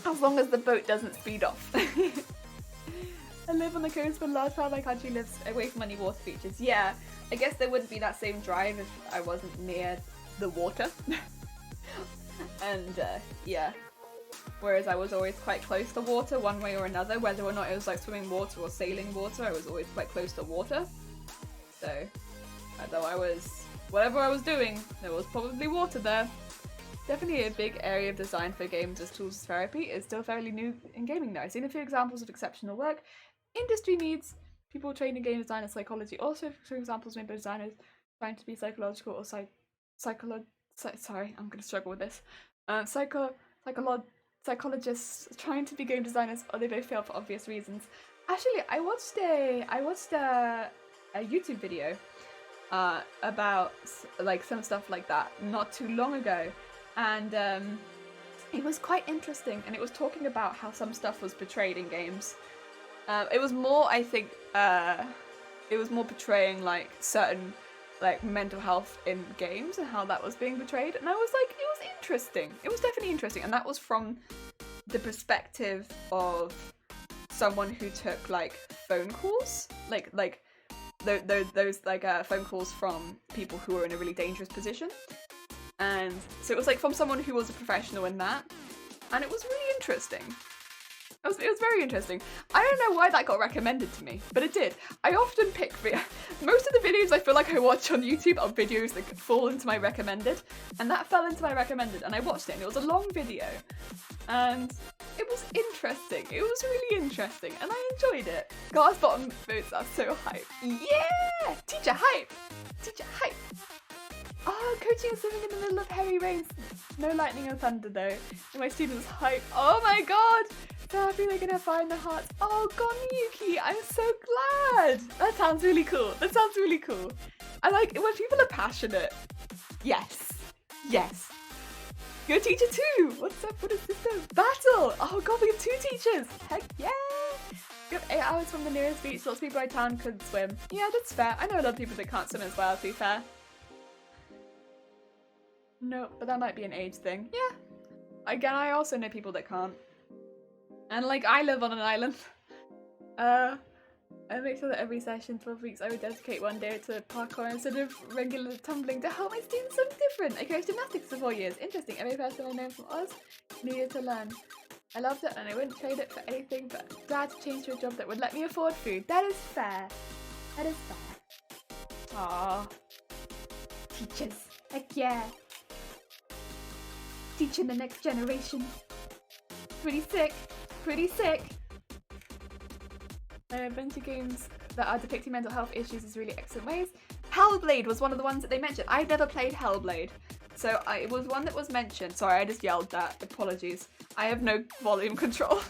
As long as the boat doesn't speed off. I live on the coast, but a large part of my country lives away from any water features. Yeah, I guess there wouldn't be that same drive if I wasn't near the water. And yeah, whereas I was always quite close to water one way or another, whether or not it was like swimming water or sailing water, I was always quite close to water. So, although whatever I was doing, there was probably water there. Definitely a big area of design for games as tools as therapy is still fairly new in gaming now. I've seen a few examples of exceptional work. Industry needs people trained in game design and psychology. Also, for examples made by designers trying to be psychological or sorry, I'm going to struggle with this. Psychologists trying to be game designers, or they both fail for obvious reasons. Actually, I watched a YouTube video about like some stuff like that not too long ago, and it was quite interesting. And it was talking about how some stuff was portrayed in games. It was more, I think, it was more portraying like certain like mental health in games and how that was being portrayed, and I was like, it was interesting. It was definitely interesting, and that was from the perspective of someone who took like phone calls, like those phone calls from people who were in a really dangerous position, and so it was like from someone who was a professional in that, and it was really interesting. It was very interesting. I don't know why that got recommended to me, but it did. I often pick most of the videos I feel like I watch on YouTube are videos that fall into my recommended, and that fell into my recommended, and I watched it, and it was a long video, and it was interesting. It was really interesting, and I enjoyed it. Glass bottom boats are so hype. Yeah! Teacher hype! Teacher hype! Oh, coaching and swimming in the middle of heavy rains. No lightning or thunder though. And my students hype. Oh my god! So happy they're gonna find the hearts. Oh god, Miyuki, I'm so glad! That sounds really cool. That sounds really cool. I like it when people are passionate. Yes. Yes. You're a teacher too! What's up? What is this though? Battle! Oh god, we have 2 teachers! Heck yeah! We have 8 hours from the nearest beach. Lots of people around town couldn't swim. Yeah, that's fair. I know a lot of people that can't swim as well, to be fair. No, but that might be an age thing. Yeah. Again, I also know people that can't. And like, I live on an island. I make sure that every session, 12 weeks, I would dedicate one day to parkour instead of regular tumbling to help my students something different. I coached gymnastics for 4 years. Interesting. Every person I know from Oz needed to learn. I loved it and I wouldn't trade it for anything, but glad to change to a job that would let me afford food. That is fair. That is fair. Aww. Teachers. Heck yeah. Teaching the next generation. Pretty sick. Pretty sick. Adventure games that are depicting mental health issues in really excellent ways. Hellblade was one of the ones that they mentioned. I've never played Hellblade. So it was one that was mentioned. Sorry, I just yelled that. Apologies. I have no volume control.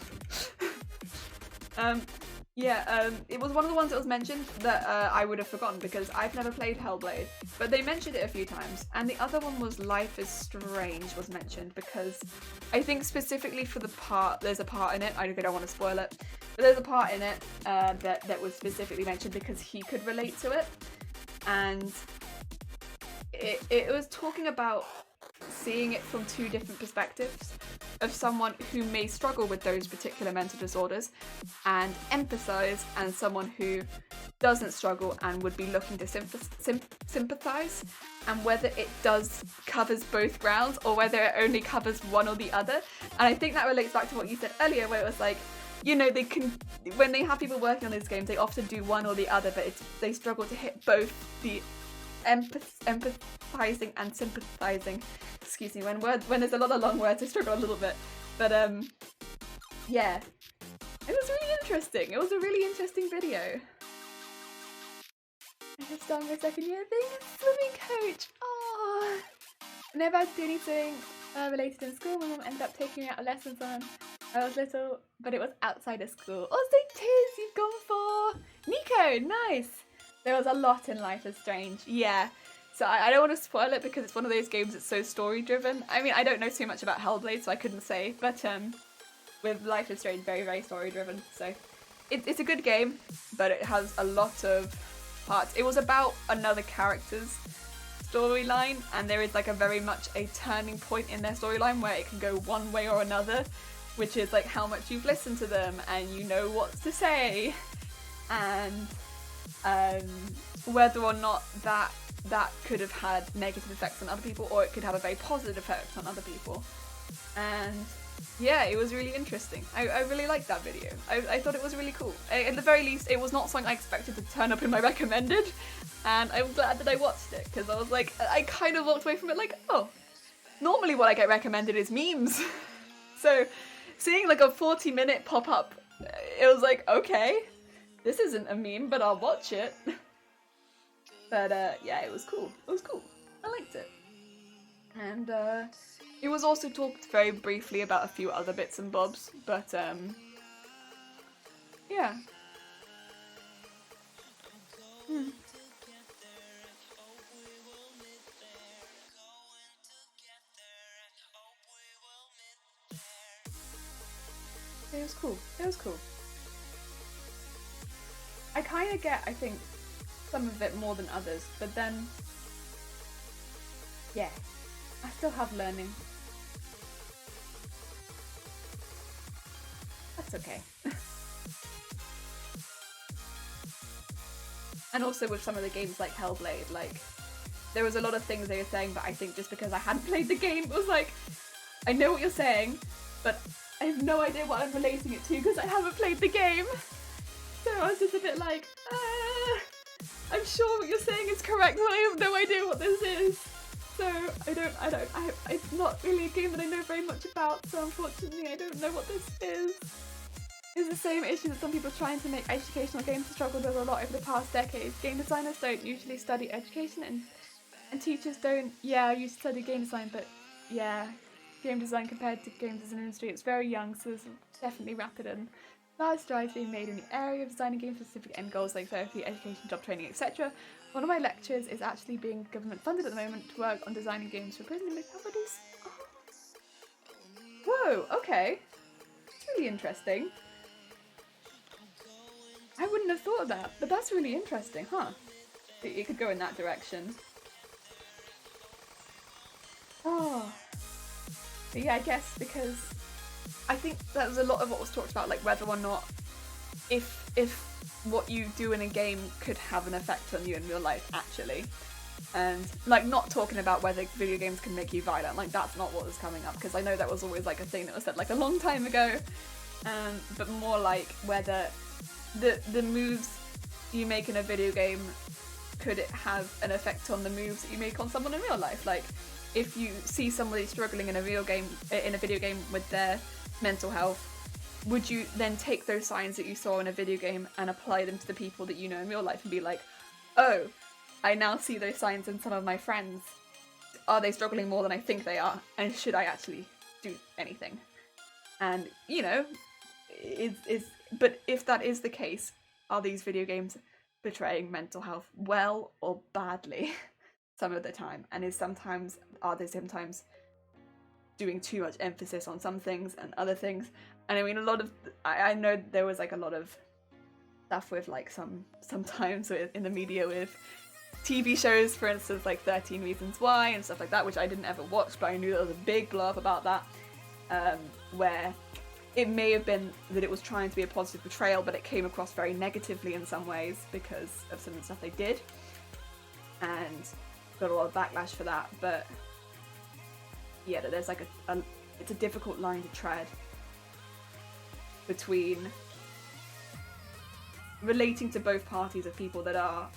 It was one of the ones that was mentioned that I would have forgotten because I've never played Hellblade, but they mentioned it a few times. And the other one was Life is Strange was mentioned because I think specifically for the part, there's a part in it, I don't want to spoil it, but there's a part in it that was specifically mentioned because he could relate to it. And it was talking about seeing it from 2 different perspectives of someone who may struggle with those particular mental disorders and empathize, and someone who doesn't struggle and would be looking to sympathize, and whether it covers both grounds or whether it only covers one or the other. And I think that relates back to what you said earlier, where it was like, you know, they can, when they have people working on these games, they often do one or the other, but they struggle to hit both the empathizing and sympathizing. Excuse me, when there's a lot of long words, I struggle a little bit. But yeah, it was really interesting. It was a really interesting video. I have started my second year being a swimming coach. Oh, I never had to do anything related in school. My mum ended up taking me out of lessons when I was little, but it was outside of school. Oh, so Tiz, you've gone for Nico. Nice. There was a lot in Life is Strange. Yeah. So I don't want to spoil it because it's one of those games that's so story driven. I mean, I don't know too much about Hellblade, so I couldn't say. But with Life is Strange, very, very story driven. So it's a good game, but it has a lot of parts. It was about another character's storyline, and there is like a very much a turning point in their storyline where it can go one way or another, which is like how much you've listened to them and you know what to say, and whether or not that could have had negative effects on other people, or it could have a very positive effect on other people. And yeah, it was really interesting. I really liked that video. I thought it was really cool. At the very least, it was not something I expected to turn up in my recommended, and I'm glad that I watched it, because I was like, I kind of walked away from it like, oh, normally what I get recommended is memes. So seeing like a 40-minute pop-up, it was like, okay, this isn't a meme, but I'll watch it. But yeah, it was cool. It was cool. I liked it. And it was also talked very briefly about a few other bits and bobs, but yeah. It was cool. It was cool. I kind of get, I think, some of it more than others, but then, yeah, I still have learning. That's okay. And also with some of the games like Hellblade, like, there was a lot of things they were saying, but I think just because I hadn't played the game, it was like, I know what you're saying, but I have no idea what I'm relating it to because I haven't played the game. So I was just a bit like, I'm sure what you're saying is correct, but I have no idea what this is. So it's not really a game that I know very much about, so unfortunately I don't know what this is. It's the same issue that some people trying to make educational games have struggled with a lot over the past decades. Game designers don't usually study education, and teachers don't. Yeah, I used to study game design, but yeah, game design compared to games as an industry, it's very young, so there's definitely rapid and large strides being made in the area of designing game specific end goals like therapy, education, job training, etc. One of my lectures is actually being government funded at the moment to work on designing games for prison properties. Oh. Whoa, okay. It's really interesting. I wouldn't have thought of that, but that's really interesting, huh? It could go in that direction. Oh. But yeah, I guess because I think that was a lot of what was talked about, like whether or not if what you do in a game could have an effect on you in real life, actually. And like not talking about whether video games can make you violent, like that's not what was coming up, because I know that was always like a thing that was said like a long time ago. But more like whether the moves you make in a video game, could it have an effect on the moves that you make on someone in real life? Like if you see somebody struggling in a video game with their mental health, would you then take those signs that you saw in a video game and apply them to the people that you know in real life and be like, oh, I now see those signs in some of my friends. Are they struggling more than I think they are? And should I actually do anything? And, you know, but if that is the case, are these video games portraying mental health well or badly some of the time? And are they sometimes doing too much emphasis on some things and other things? And I mean, I know there was like a lot of stuff with like sometimes in the media with TV shows, for instance, like 13 Reasons Why and stuff like that, which I didn't ever watch, but I knew there was a big blow up about that, where it may have been that it was trying to be a positive portrayal, but it came across very negatively in some ways because of some of the stuff they did, and got a lot of backlash for that. But yeah, there's like it's a difficult line to tread between relating to both parties of people that are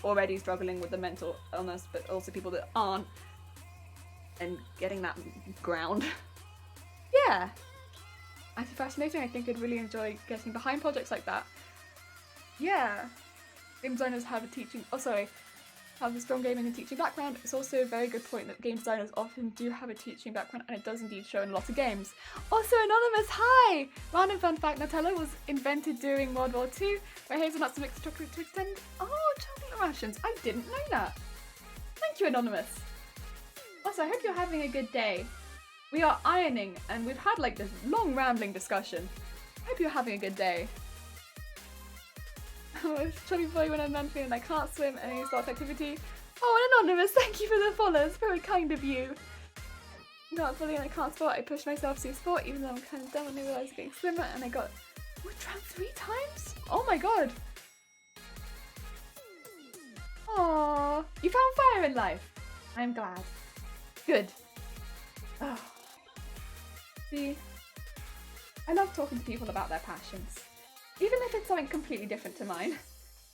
already struggling with the mental illness, but also people that aren't, and getting that ground. yeah. Actually fascinating. I think I'd really enjoy getting behind projects like that. Yeah. Game designers have a teaching, have a strong gaming and teaching background. It's also a very good point that game designers often do have a teaching background, and it does indeed show in a lot of games. Also, Anonymous, hi! Random fun fact, Nutella was invented during World War II, where hazelnuts are mixed with chocolate to extend chocolate rations. I didn't know that. Thank you, Anonymous. Also, I hope you're having a good day. We are ironing, and we've had like this long rambling discussion. I hope you're having a good day. It's chubby boy when I'm mentoring and I can't swim and any sports activity. Oh, an Anonymous, thank you for the follows. Very kind of you. Not fully and I can't sport. I push myself to sport even though I'm kind of dumb and I realised getting swimmer and I got drowned 3 times? Oh my god. Aww. You found fire in life. I'm glad. Good. Oh. See, I love talking to people about their passions. Even if it's something completely different to mine.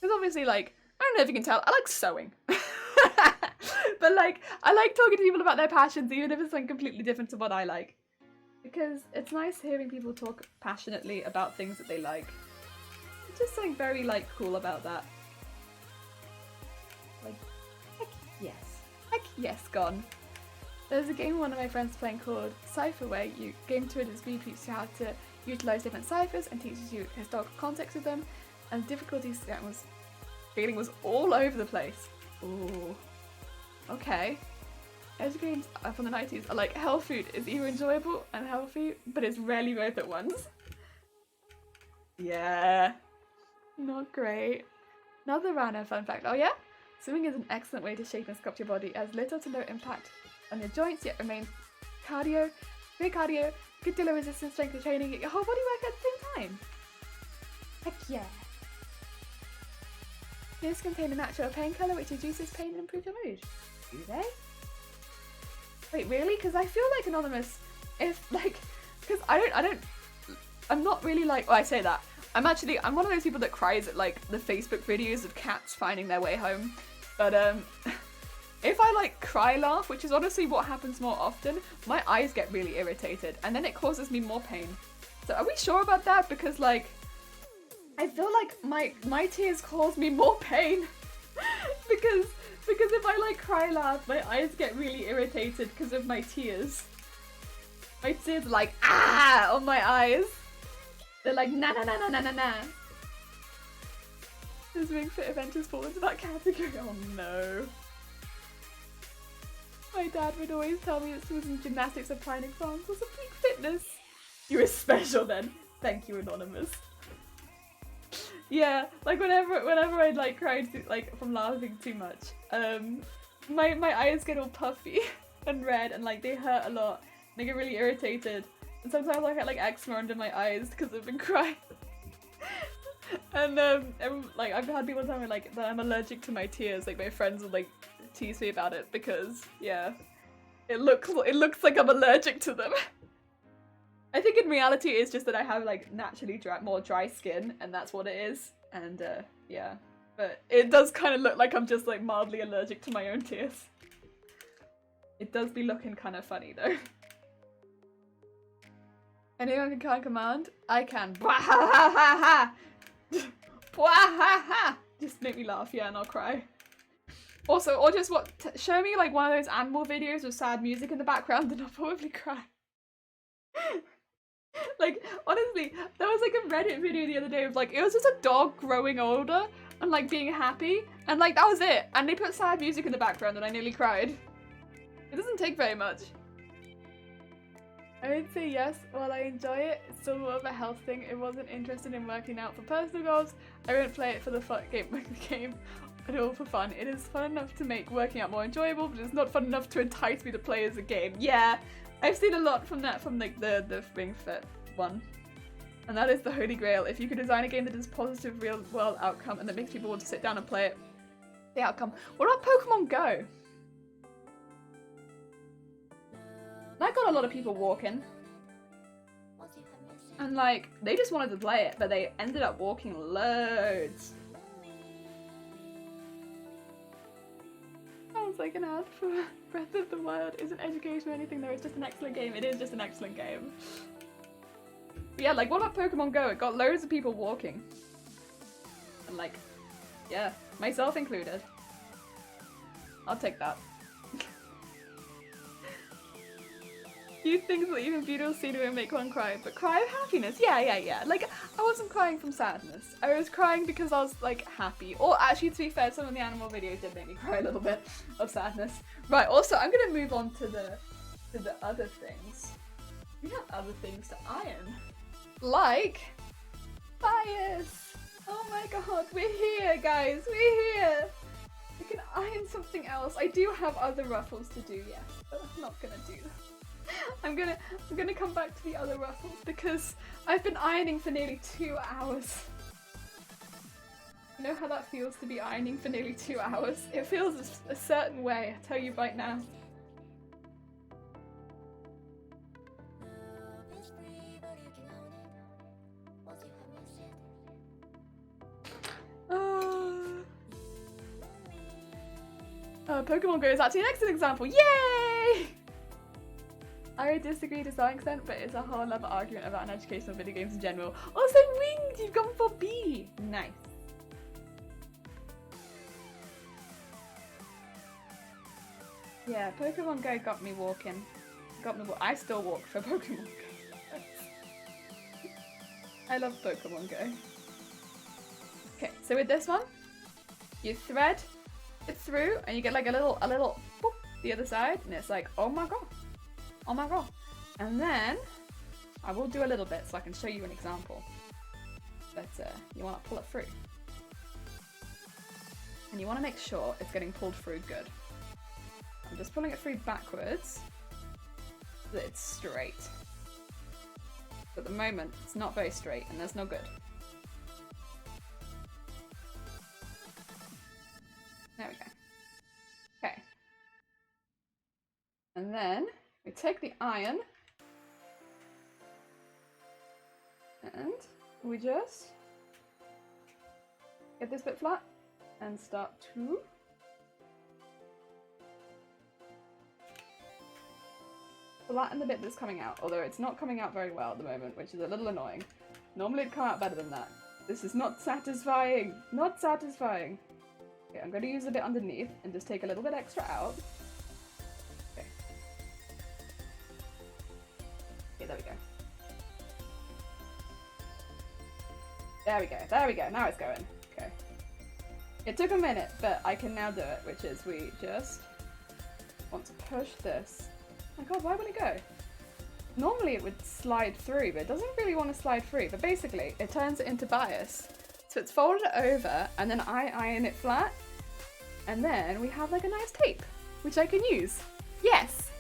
Because obviously, like, I don't know if you can tell, I like sewing. But, like, I like talking to people about their passions, even if it's something completely different to what I like. Because it's nice hearing people talk passionately about things that they like. There's just something very, like, cool about that. Like, heck yes. Heck yes, gone. There's a game one of my friends playing called Cypher where you game to it is teaches you how to utilize different ciphers and teaches you historical context with them, and the difficulty scaling was all over the place. Ooh. Okay. Edge games from the 90s are like health food is either enjoyable and healthy, but it's rarely both at once. Yeah. Not great. Another random fun fact. Oh yeah? Swimming is an excellent way to shape and sculpt your body. It has little to no impact on your joints, yet remains great cardio, good deal of resistance, strength and training, get your whole body work at the same time. Heck yeah. These contain a natural painkiller which reduces pain and improves your mood. Do they? Wait, really? Because I feel like Anonymous, if like, because I'm not really like, I say that. I'm one of those people that cries at like the Facebook videos of cats finding their way home. But if I like cry laugh, which is honestly what happens more often, my eyes get really irritated and then it causes me more pain. So are we sure about that? Because like, I feel like my tears cause me more pain because if I like cry laugh, my eyes get really irritated because of my tears. My tears are like on my eyes. They're like na na na na na na na. Does Ring Fit Adventures fall into that category? Oh no. My dad would always tell me that swimming gymnastics are prime examples of peak fitness. You were special then. Thank you, Anonymous. Yeah, like whenever I'd like cried like from laughing too much, my eyes get all puffy and red and like they hurt a lot. And I get really irritated. And sometimes I get like eczema under my eyes because I've been crying. And like I've had people tell me like that I'm allergic to my tears. Like my friends would like tease me about it because yeah, it looks like I'm allergic to them. I think in reality it's just that I have like naturally more dry skin and that's what it is. And yeah, but it does kind of look like I'm just like mildly allergic to my own tears. It does be looking kind of funny though. Anyone can command? I can. Just make me laugh, yeah, and I'll cry. Also, or just show me like one of those animal videos with sad music in the background and I'll probably cry. Like, honestly, there was like a Reddit video the other day of like, it was just a dog growing older and like being happy and like that was it. And they put sad music in the background and I nearly cried. It doesn't take very much. I would say yes, while I enjoy it, it's still more of a health thing. I wasn't interested in working out for personal goals. I won't play it for the game at all for fun. It is fun enough to make working out more enjoyable, but it's not fun enough to entice me to play as a game. Yeah, I've seen a lot from that from like the Ring Fit one. And that is the holy grail. If you could design a game that has positive real world outcome and that makes people want to sit down and play it, the outcome. What about Pokemon Go? That got a lot of people walking. And like, they just wanted to play it, but they ended up walking loads. Oh, sounds like an ad for Breath of the Wild. Isn't education or anything though, it's just an excellent game. It is just an excellent game. But yeah, like what about Pokemon Go? It got loads of people walking. And like, yeah, myself included. I'll take that. Few things will even beautiful scenery make one cry, but cry of happiness. Yeah. Like, I wasn't crying from sadness. I was crying because I was like happy. Or actually, to be fair, some of the animal videos did make me cry a little bit of sadness. Right. Also, I'm gonna move on to the other things. We have other things to iron, like bias. Oh my god, we're here, guys. We're here. We can iron something else. I do have other ruffles to do, yes, but I'm not gonna do them. I'm gonna come back to the other ruffles because I've been ironing for nearly 2 hours. You know how that feels to be ironing for nearly 2 hours? It feels a certain way, I tell you right now. Pokemon Go is actually an excellent example. Yay! I disagree to some extent, but it's a whole other argument about an educational video games in general. Also, Winged, you've gone for B. Nice. Yeah, Pokemon Go got me walking. I still walk for Pokemon Go. I love Pokemon Go. Okay, so with this one, you thread it through, and you get like a little boop, the other side, and it's like, oh my god. Oh my god. And then I will do a little bit so I can show you an example. But you want to pull it through. And you want to make sure it's getting pulled through good. I'm just pulling it through backwards so that it's straight. But at the moment it's not very straight and that's no good. There we go. Okay. And then we take the iron and we just get this bit flat and start to flatten the bit that's coming out, although it's not coming out very well at the moment, which is a little annoying. Normally it'd come out better than that. This is not satisfying. Not satisfying. Okay, I'm going to use a bit underneath and just take a little bit extra out. There we go. There we go, now it's going. Okay. It took a minute, but I can now do it, which is we just want to push this. Oh my god, why won't it go? Normally it would slide through, but it doesn't really want to slide through, but basically it turns it into bias. So it's folded over, and then I iron it flat, and then we have like a nice tape, which I can use. Yes!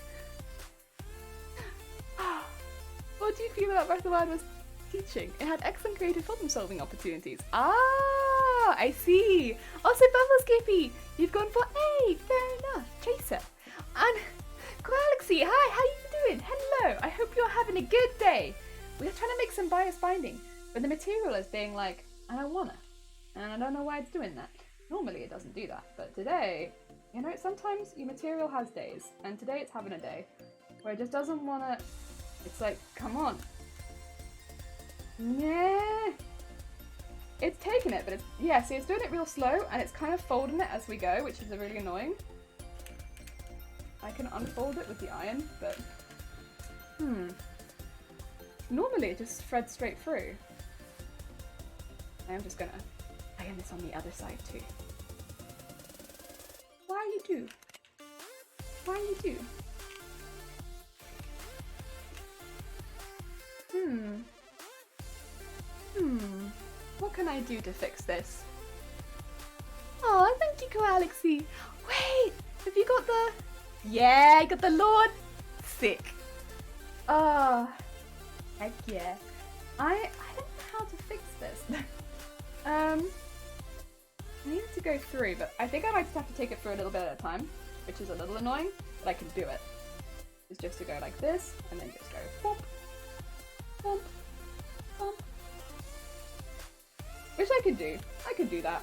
What do you feel about Breath of the Wild was teaching? It had excellent creative problem-solving opportunities. Ah, I see. Also, Bubble Skippy, you've gone for A. Fair enough. Tracer. And Galaxy, hi, how you doing? Hello. I hope you're having a good day. We're trying to make some bias binding, but the material is being like, I don't wanna, and I don't know why it's doing that. Normally it doesn't do that, but today, you know, sometimes your material has days, and today it's having a day where it just doesn't wanna. It's like, come on. Yeah. It's taking it, but it's, yeah, see, it's doing it real slow, and it's kind of folding it as we go, which is really annoying. I can unfold it with the iron, but, normally it just threads straight through. I'm just gonna iron this on the other side too. Why you do? Why you do? What can I do to fix this? Oh, thank you, Galaxy. Wait, have you got the... Yeah, I got the Lord. Sick. Oh, heck yeah. I don't know how to fix this. I need it to go through, but I think I might just have to take it through a little bit at a time, which is a little annoying, but I can do it. It's just to go like this, and then just go whoop, whoop, whoop. Which I could do. I could do that.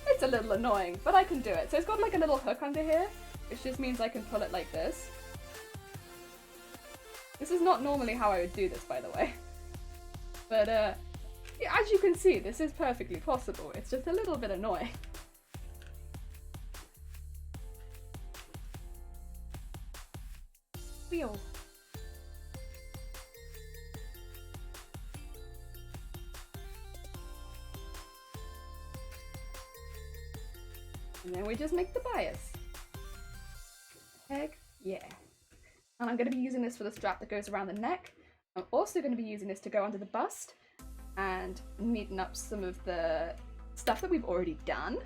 It's a little annoying, but I can do it. So it's got like a little hook under here, which just means I can pull it like this. This is not normally how I would do this, by the way. But yeah, as you can see, this is perfectly possible. It's just a little bit annoying. Wheel. And then we just make the bias. Heck yeah. And I'm going to be using this for the strap that goes around the neck. I'm also going to be using this to go under the bust and neaten up some of the stuff that we've already done.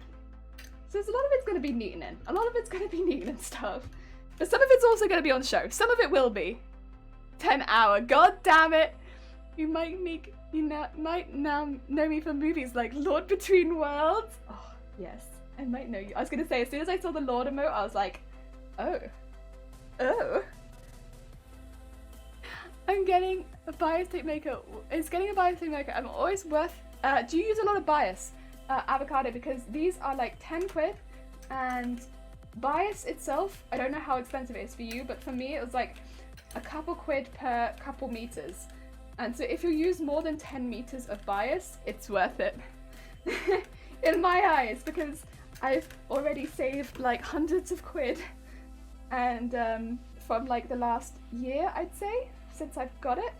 So there's a lot of it's going to be neatening. A lot of it's going to be neatening stuff. But some of it's also going to be on show. Some of it will be. 10-hour. God damn it. You might now know me from movies like Lord Between Worlds. Oh, yes. I might know you. I was going to say, as soon as I saw the Lord emote, I was like, oh. Oh. I'm getting a bias tape maker. It's getting a bias tape maker. I'm always worth... do you use a lot of bias, Avocado? Because these are like 10 quid. And bias itself, I don't know how expensive it is for you, but for me it was like a couple quid per couple meters. And so if you use more than 10 meters of bias, it's worth it. In my eyes, because I've already saved like hundreds of quid. And from like the last year, I'd say, since I've got it.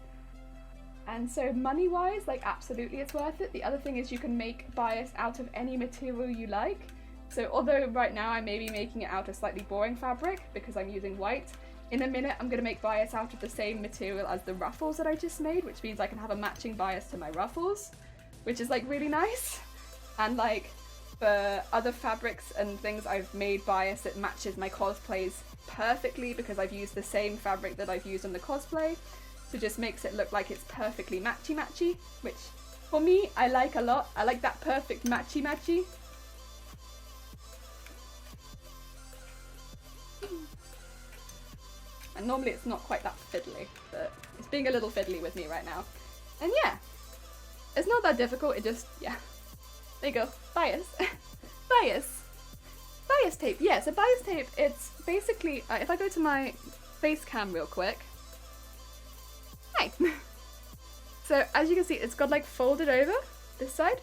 And so money-wise, like absolutely it's worth it. The other thing is you can make bias out of any material you like. So although right now I may be making it out of slightly boring fabric because I'm using white, in a minute I'm going to make bias out of the same material as the ruffles that I just made, which means I can have a matching bias to my ruffles, which is like really nice. And like for other fabrics and things, I've made bias that matches my cosplays perfectly because I've used the same fabric that I've used on the cosplay. So just makes it look like it's perfectly matchy-matchy, which for me, I like a lot. I like that perfect matchy-matchy. And normally it's not quite that fiddly, but it's being a little fiddly with me right now. And yeah, it's not that difficult, it just, yeah. There you go, bias. Bias. Bias tape, yeah, so bias tape, it's basically, if I go to my face cam real quick. Hi. So as you can see, it's got like folded over this side,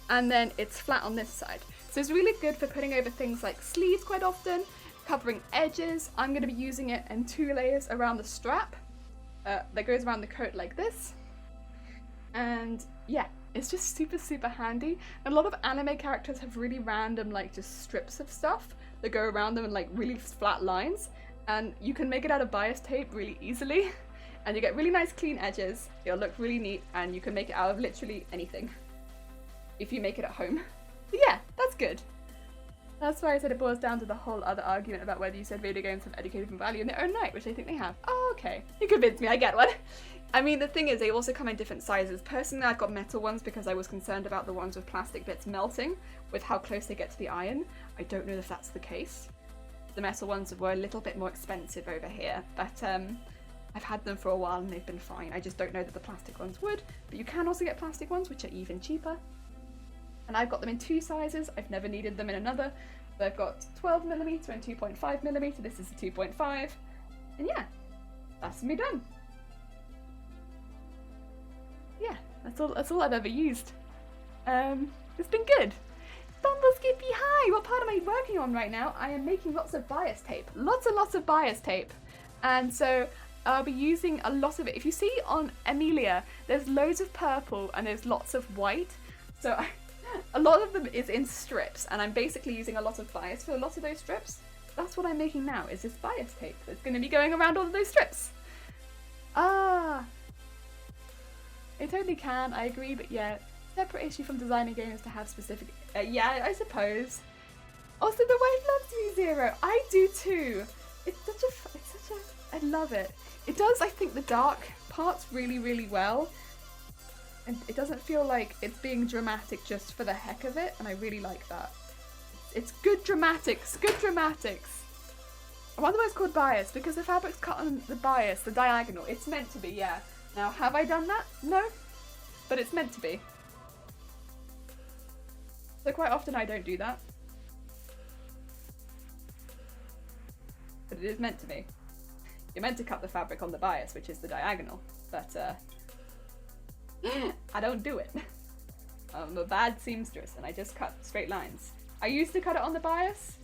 and then it's flat on this side. So it's really good for putting over things like sleeves quite often, covering edges. I'm going to be using it in 2 layers around the strap that goes around the coat like this. And yeah, it's just super handy. And a lot of anime characters have really random like just strips of stuff that go around them in like really flat lines, and you can make it out of bias tape really easily and you get really nice clean edges. It'll look really neat, and you can make it out of literally anything if you make it at home. So yeah, that's good. That's why I said it boils down to the whole other argument about whether you said video games have educative value in their own right, which I think they have. Oh, okay. You convinced me, I get one. I mean, the thing is, they also come in different sizes. Personally, I've got metal ones because I was concerned about the ones with plastic bits melting with how close they get to the iron. I don't know if that's the case. The metal ones were a little bit more expensive over here, but I've had them for a while and they've been fine. I just don't know that the plastic ones would, but you can also get plastic ones, which are even cheaper. And I've got them in 2 sizes. I've never needed them in another. So I've got 12mm and 2.5mm. This is a 2.5. And yeah, that's me done. Yeah, that's all I've ever used. It's been good. Bumble Skippy, hi! What part am I working on right now? I am making lots of bias tape. Lots and lots of bias tape. And so I'll be using a lot of it. If you see on Emilia, there's loads of purple and there's lots of white. So a lot of them is in strips, and I'm basically using a lot of bias for a lot of those strips. That's what I'm making now, is this bias tape that's going to be going around all of those strips. Ah, it totally can, I agree, but yeah, separate issue from designing games to have specific... yeah, I suppose. Also, the wife loves me, Zero. I do too. It's such a... I love it. It does, I think, the dark parts really well. And it doesn't feel like it's being dramatic just for the heck of it, and I really like that. It's good dramatics, good dramatics. I wonder why it's called bias, because the fabric's cut on the bias, the diagonal. It's meant to be, yeah. Now, have I done that? No, but it's meant to be. So quite often I don't do that. But it is meant to be. You're meant to cut the fabric on the bias, which is the diagonal, but I don't do it. I'm a bad seamstress and I just cut straight lines. I used to cut it on the bias,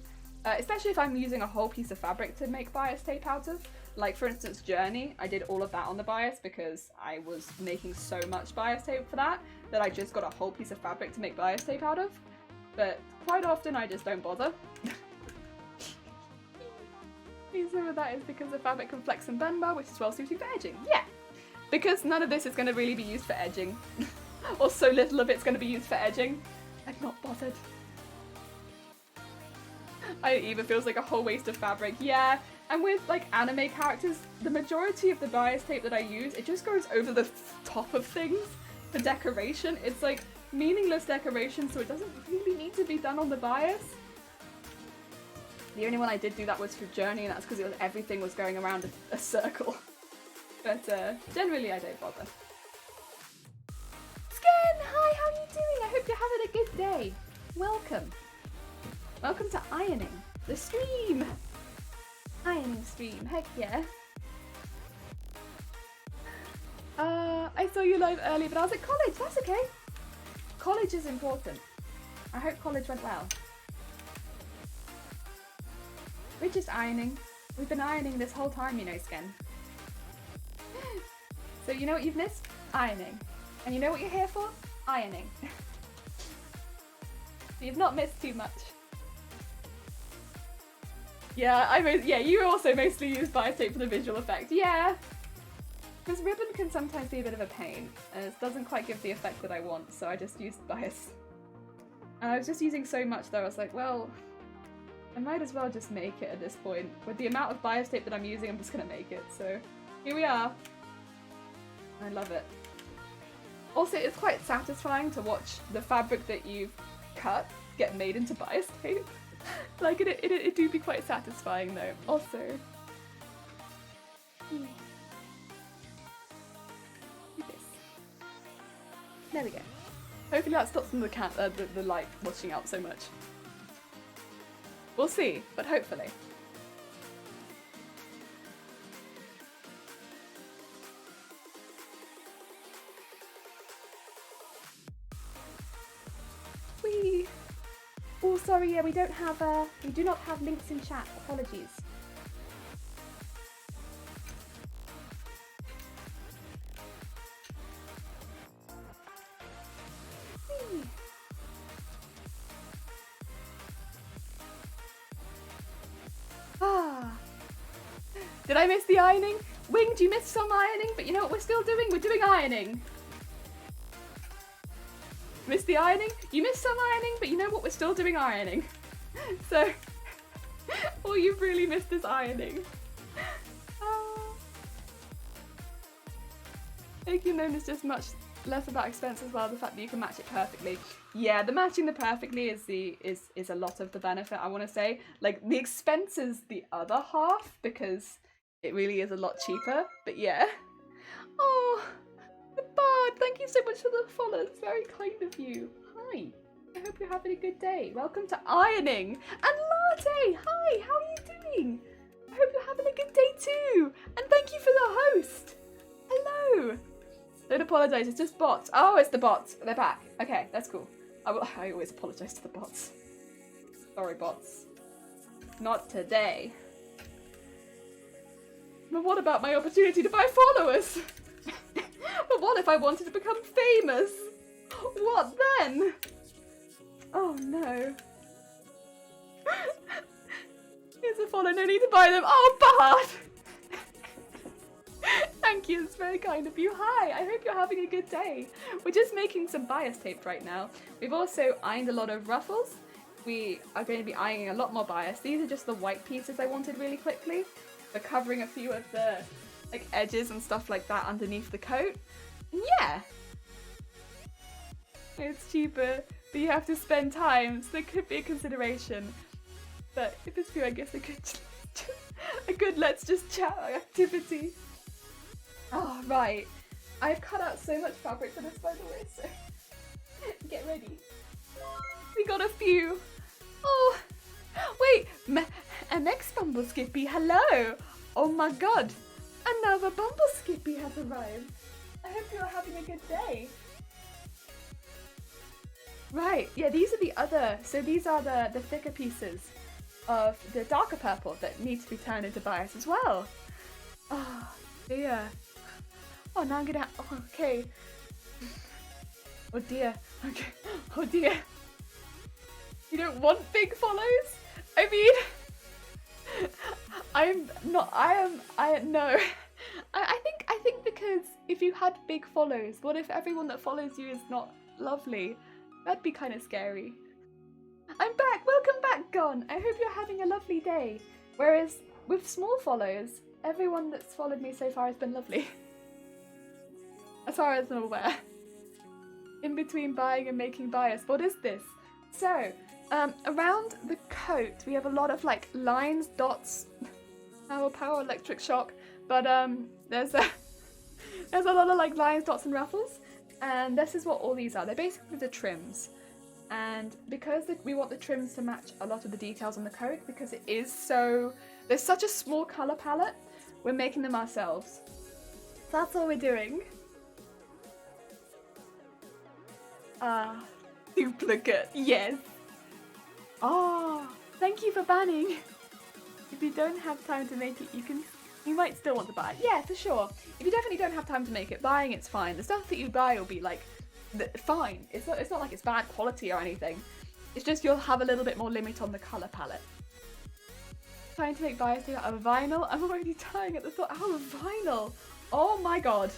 especially if I'm using a whole piece of fabric to make bias tape out of. Like for instance Journey, I did all of that on the bias because I was making so much bias tape for that I just got a whole piece of fabric to make bias tape out of. But quite often I just don't bother. Some of that is because the fabric can flex and bend well, which is well suited for edging. Yeah! Because none of this is going to really be used for edging. Or so little of it's going to be used for edging. I'm not bothered. It even feels like a whole waste of fabric. Yeah, and with like anime characters, the majority of the bias tape that I use, it just goes over the top of things for decoration. It's like meaningless decoration, so it doesn't really need to be done on the bias. The only one I did do that was for Journey, and that's because everything was going around a circle. But generally I don't bother. Skin! Hi, how are you doing? I hope you're having a good day. Welcome. Welcome to Ironing, the stream! Ironing stream, heck yeah. I saw you live early, but I was at college, that's okay. College is important. I hope college went well. We're just ironing. We've been ironing this whole time, you know, Skin. So you know what you've missed? Ironing. And you know what you're here for? Ironing. You've not missed too much. Yeah, you also mostly use bias tape for the visual effect. Yeah! Because ribbon can sometimes be a bit of a pain, and it doesn't quite give the effect that I want, so I just used bias. And I was just using so much that I was like, well, I might as well just make it at this point. With the amount of bias tape that I'm using, I'm just gonna make it, so here we are. I love it. Also, it's quite satisfying to watch the fabric that you've cut get made into bias tape. Like, it do be quite satisfying though. Also, there we go. Hopefully that stops the light washing out so much. We'll see, but hopefully. Whee! Oh, sorry, yeah, we do not have links in chat. Apologies. Whee! Ah. Did I miss the ironing? Winged, you missed some ironing, but you know what we're still doing? We're doing ironing. Missed the ironing? You missed some ironing, but you know what? We're still doing ironing. So, all you've really missed is ironing. Making them is just much less about expense as well, the fact that you can match it perfectly. Yeah, the matching the perfectly is a lot of the benefit, I want to say. Like, the expense is the other half, because it really is a lot cheaper, but yeah. Oh, the Bard, thank you so much for the follow, it's very kind of you. Hi, I hope you're having a good day. Welcome to Ironing. And Latte, hi, how are you doing? I hope you're having a good day too. And thank you for the host. Hello. Don't apologise, it's just bots. Oh, it's the bots. They're back. Okay, that's cool. I always apologise to the bots. Sorry, bots. Not today. But what about my opportunity to buy followers? But what if I wanted to become famous? What then? Oh no. Here's a follow, no need to buy them. Oh, Bard! Thank you, it's very kind of you. Hi, I hope you're having a good day. We're just making some bias tape right now. We've also ironed a lot of ruffles. We are going to be ironing a lot more bias. These are just the white pieces I wanted really quickly. For covering a few of the edges and stuff like that underneath the coat. And yeah! It's cheaper, but you have to spend time, so there could be a consideration. But if it's true, I guess a good let's just chat activity. Oh, right. I've cut out so much fabric for this, by the way, so get ready. We got got a few. Oh, wait, MX Bumble Skippy, hello. Oh my god, another Bumble Skippy has arrived. I hope you're having a good day. Right, yeah, these are the other, so these are the thicker pieces of the darker purple that need to be turned into bias as well. Oh dear. Oh, now I'm gonna, oh, okay. Oh dear, okay, oh dear. You don't want big follows? I mean, no. I think because if you had big follows, what if everyone that follows you is not lovely? That'd be kind of scary. I'm back! Welcome back, Gon! I hope you're having a lovely day. Whereas, with small follows, everyone that's followed me so far has been lovely. As far as I'm aware. In between buying and making bias. What is this? So, around the coat, we have a lot of, like, lines, dots, power, electric shock, but, there's a lot of, like, lines, dots, and ruffles. And this is what all these are. They're basically the trims. And because we want the trims to match a lot of the details on the coat, because it is so... There's such a small colour palette, we're making them ourselves. That's all we're doing. Duplicate, yes. Oh, thank you for banning. If you don't have time to make it, you might still want to buy it. Yeah, for sure. If you definitely don't have time to make it, buying it's fine. The stuff that you buy will be like, fine. It's not like it's bad quality or anything. It's just you'll have a little bit more limit on the colour palette. Trying to make bias out of vinyl? I'm already dying at the thought. Out of vinyl? Oh my god.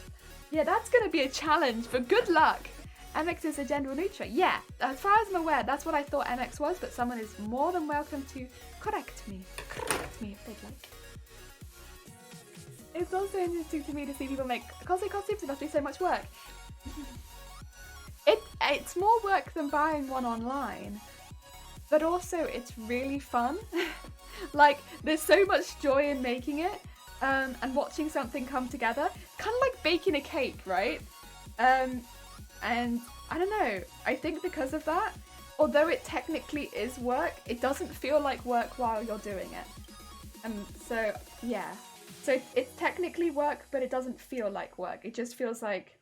Yeah, that's going to be a challenge, but good luck. MX is a gender neutral. Yeah, as far as I'm aware, that's what I thought MX was, but someone is more than welcome to correct me if they'd like. It's also interesting to me to see people make cosplay costumes. It must be so much work. It's more work than buying one online, but also it's really fun. Like, there's so much joy in making it, and watching something come together. Kind of like baking a cake, right? And I don't know, I think because of that, although it technically is work, it doesn't feel like work while you're doing it. And so, yeah. So it's technically work, but it doesn't feel like work. It just feels like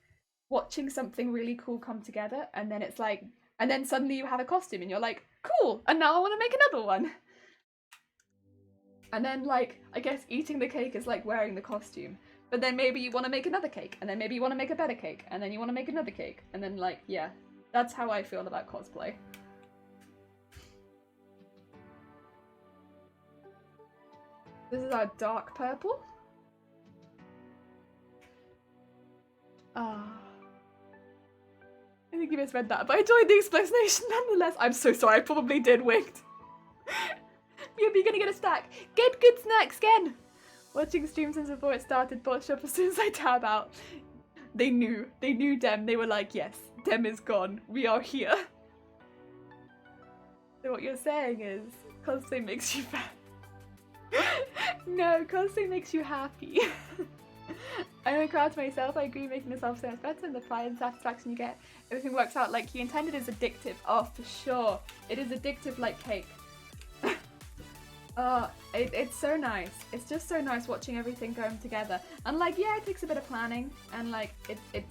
watching something really cool come together, and then it's like, and then suddenly you have a costume and you're like, cool, and now I want to make another one. And then, like, I guess eating the cake is like wearing the costume. But then maybe you want to make another cake, and then maybe you want to make a better cake, and then you want to make another cake, and then, like, yeah. That's how I feel about cosplay. This is our dark purple. I think you misread that, but I enjoyed the explanation nonetheless. I'm so sorry, I probably did winked. You're gonna get a stack. Get good snacks, Ken! Watching streams since before it started, bought shop as soon as I tab out. They knew Dem. They were like, yes, Dem is gone. We are here. So what you're saying is, cosplay makes you fat. No, cosplay makes you happy. I'm a crowd to myself. I agree, making yourself so much better, and the pride and satisfaction you get. Everything works out like you intended is addictive. Oh, for sure. It is addictive like cake. It's so nice. It's just so nice watching everything going together. And like, yeah, it takes a bit of planning, and like,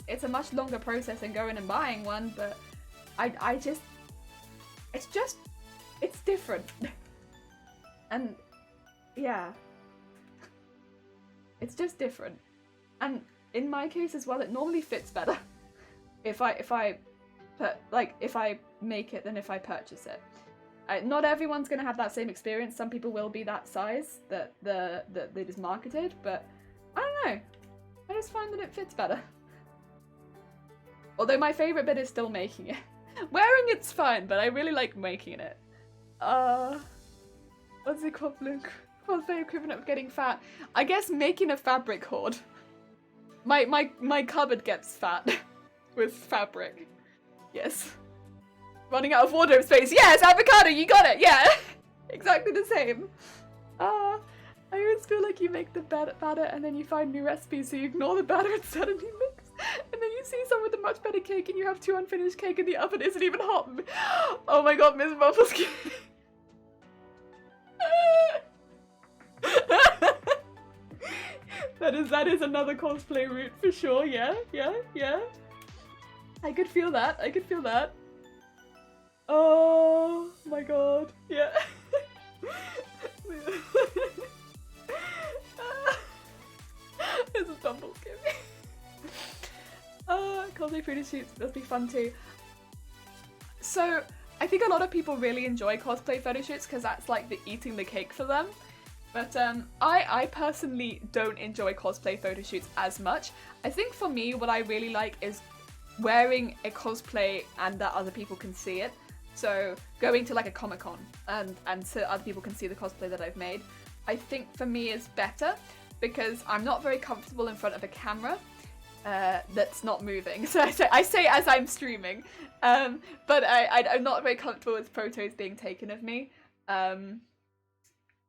it's a much longer process than going and buying one, but it's different. And yeah, it's just different. And in my case as well, it normally fits better if I make it than if I purchase it. Not everyone's going to have that same experience. Some people will be that size that it is marketed, but I don't know. I just find that it fits better. Although my favourite bit is still making it. Wearing it's fine, but I really like making it. What's the equivalent of getting fat? I guess making a fabric hoard. My cupboard gets fat with fabric. Yes. Running out of wardrobe space. Yes, avocado, you got it. Yeah, exactly the same. I always feel like you make the batter and then you find new recipes, so you ignore the batter and suddenly mix. And then you see someone with a much better cake and you have 2 unfinished cake and the oven isn't even hot. Oh my god, Miss Muffleskin. That is another cosplay route for sure. Yeah. I could feel that. Oh my god. Yeah. This is Bumblekin. Cosplay photo shoots must be fun too. So I think a lot of people really enjoy cosplay photo shoots because that's like the eating the cake for them. But I personally don't enjoy cosplay photo shoots as much. I think for me, what I really like is wearing a cosplay and that other people can see it. So going to like a Comic-Con and so other people can see the cosplay that I've made, I think for me is better because I'm not very comfortable in front of a camera that's not moving. So I say as I'm streaming, but I'm not very comfortable with photos being taken of me.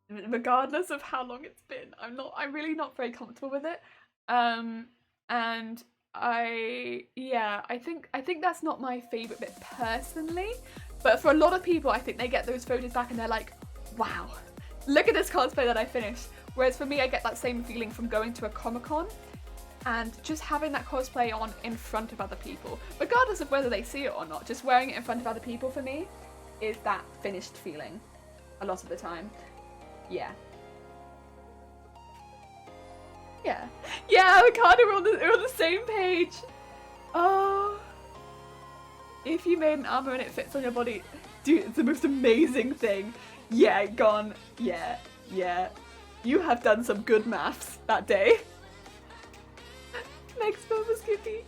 Regardless of how long it's been, I'm really not very comfortable with it. And I think that's not my favorite bit personally, but for a lot of people I think they get those photos back and they're like, wow, look at this cosplay that I finished. Whereas for me, I get that same feeling from going to a Comic-Con and just having that cosplay on in front of other people, regardless of whether they see it or not. Just wearing it in front of other people for me is that finished feeling a lot of the time. Yeah, Ricardo, we're on the same page. Oh, if you made an armor and it fits on your body, dude, it's the most amazing thing. Yeah, gone. Yeah. You have done some good maths that day. Next one was Skippy.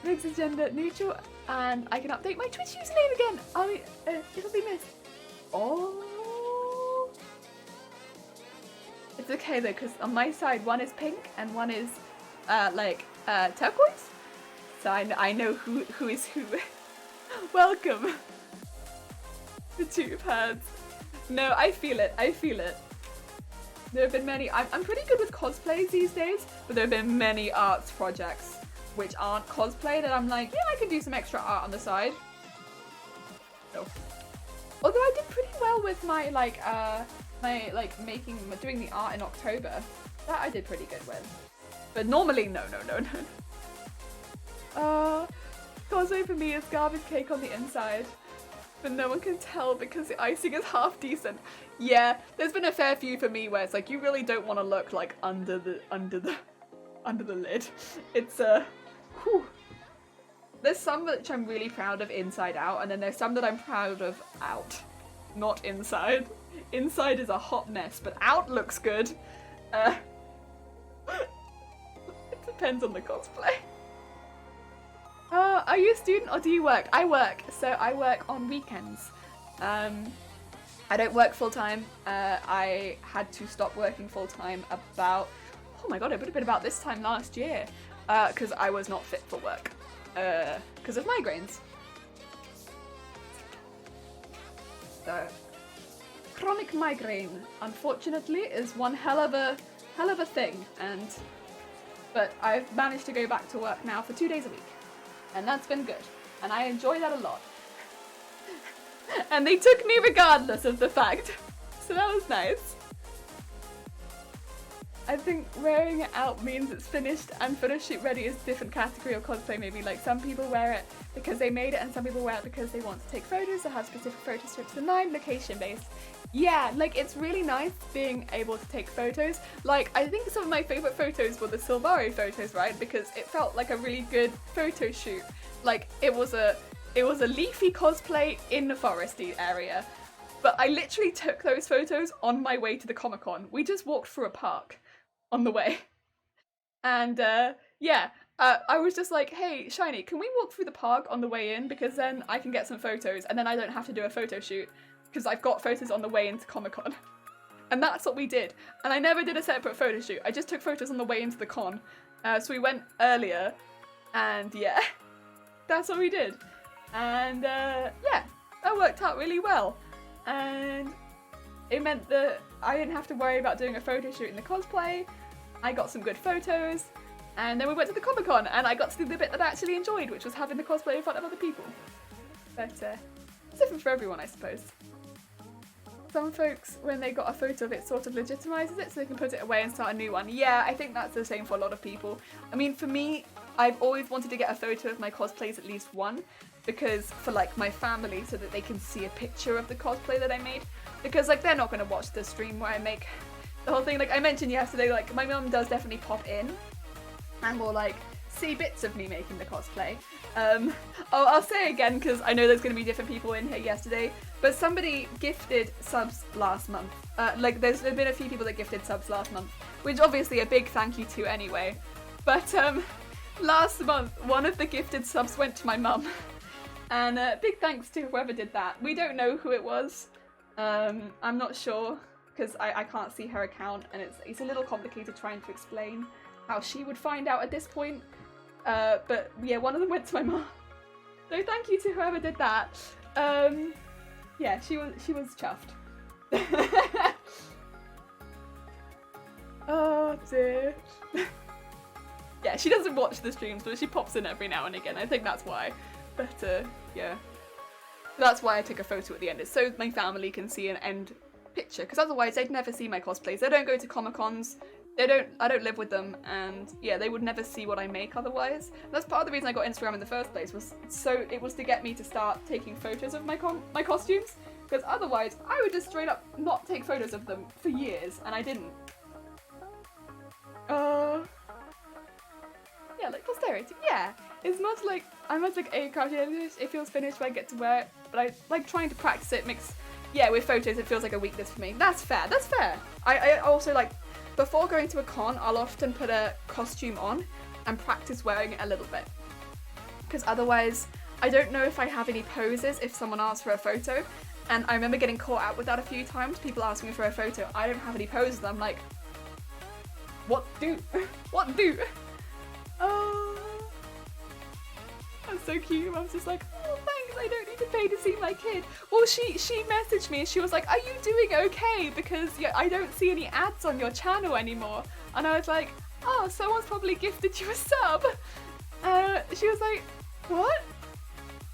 Makes it gender neutral, and I can update my Twitch username again. It'll be missed. Oh. It's okay though, because on my side, one is pink and one is turquoise. So I know who is who. Welcome. The two pads. No, I feel it. There have been many. I'm pretty good with cosplays these days, but there have been many arts projects which aren't cosplay that I'm like, yeah, I can do some extra art on the side. So, although I did pretty well with my doing the art in October. That I did pretty good with. But normally, no. Cosplay for me is garbage cake on the inside. But no one can tell because the icing is half decent. Yeah, there's been a fair few for me where it's like you really don't want to look like under the lid. It's whew. There's some which I'm really proud of inside out, and then there's some that I'm proud of out, not inside. Inside is a hot mess, but out looks good. It depends on the cosplay. Are you a student or do you work? I work, so I work on weekends. I don't work full time. I had to stop working full time about, oh my god, it would have been about this time last year, because I was not fit for work, because of migraines. So, chronic migraine, unfortunately, is one hell of a thing, but I've managed to go back to work now for 2 days a week. And that's been good. And I enjoy that a lot. And they took me regardless of the fact. So that was nice. I think wearing it out means it's finished and photo shoot ready is a different category of cosplay maybe. Like some people wear it because they made it and some people wear it because they want to take photos or have specific photo strips and I'm location based. Yeah, like it's really nice being able to take photos. Like I think some of my favourite photos were the Silvaro photos, right? Because it felt like a really good photo shoot. Like it was a leafy cosplay in the foresty area. But I literally took those photos on my way to the Comic-Con. We just walked through a park on the way. And I was just like, hey, Shiny, can we walk through the park on the way in? Because then I can get some photos and then I don't have to do a photo shoot. Because I've got photos on the way into Comic-Con. And that's what we did. And I never did a separate photo shoot. I just took photos on the way into the con. So we went earlier. And yeah, that's what we did. And that worked out really well. And it meant that I didn't have to worry about doing a photo shoot in the cosplay. I got some good photos. And then we went to the Comic-Con, and I got to do the bit that I actually enjoyed, which was having the cosplay in front of other people. But it's different for everyone, I suppose. Some folks, when they got a photo of it, sort of legitimizes it so they can put it away and start a new one. Yeah, I think that's the same for a lot of people. I mean, for me, I've always wanted to get a photo of my cosplays, at least one, because for like my family, so that they can see a picture of the cosplay that I made. Because like they're not going to watch the stream where I make the whole thing. Like I mentioned yesterday, like my mum does definitely pop in and will like see bits of me making the cosplay. I'll say again, because I know there's going to be different people in here yesterday, but somebody gifted subs last month. Like there's been a few people that gifted subs last month, which obviously a big thank you to anyway. But last month, one of the gifted subs went to my mum. And big thanks to whoever did that. We don't know who it was. I'm not sure, because I can't see her account, and it's a little complicated trying to explain how she would find out at this point. But yeah, one of them went to my mum. So thank you to whoever did that. Yeah, she was chuffed. Oh dear. Yeah, she doesn't watch the streams, but she pops in every now and again. I think that's why. But yeah, that's why I took a photo at the end. It's so my family can see an end picture, because otherwise they'd never see my cosplays. They don't go to Comic-Cons. I don't live with them, and yeah, they would never see what I make otherwise. And that's part of the reason I got Instagram in the first place, was to get me to start taking photos of my costumes, because otherwise I would just straight up not take photos of them for years, and I didn't. Yeah, like posterity. Yeah, I'm much like a crafty. It feels finished when I get to wear it, but I like trying to practice it. Yeah, with photos it feels like a weakness for me. That's fair. That's fair. I also like, before going to a con, I'll often put a costume on and practice wearing it a little bit, because otherwise I don't know if I have any poses if someone asks for a photo. And I remember getting caught out with that a few times. People asking me for a photo, I don't have any poses. I'm like, what do? What do? Oh, that's so cute. I was just like, oh thanks, I don't need to pay to see my kid. Well, she messaged me and she was like, are you doing okay? Because I don't see any ads on your channel anymore. And I was like, oh, someone's probably gifted you a sub. She was like, what?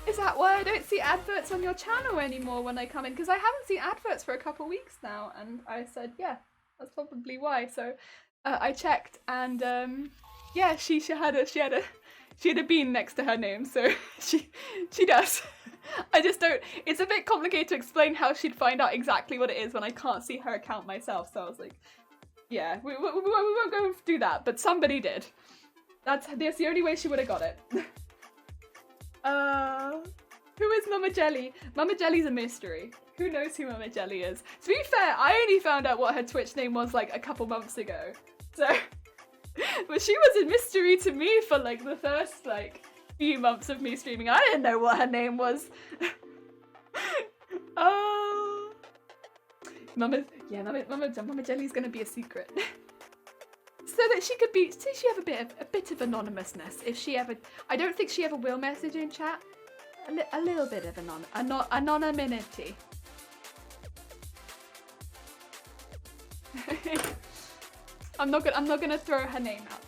Is that why I don't see adverts on your channel anymore when I come in? Because I haven't seen adverts for a couple weeks now. And I said, yeah, that's probably why. So I checked, and yeah, she had a bean next to her name, so she does. I just don't. It's a bit complicated to explain how she'd find out exactly what it is when I can't see her account myself. So I was like, yeah, we won't go do that. But somebody did. That's the only way she would have got it. Who is Mama Jelly? Mama Jelly's a mystery. Who knows who Mama Jelly is? To be fair, I only found out what her Twitch name was like a couple months ago. So, but she was a mystery to me for like the first like few months of me streaming. I didn't know what her name was. Oh, Mama Jelly's gonna be a secret. So that she could be, so she have a bit of anonymousness. If she ever, I don't think she ever will message in chat. A little bit of anonymity. I'm not gonna throw her name out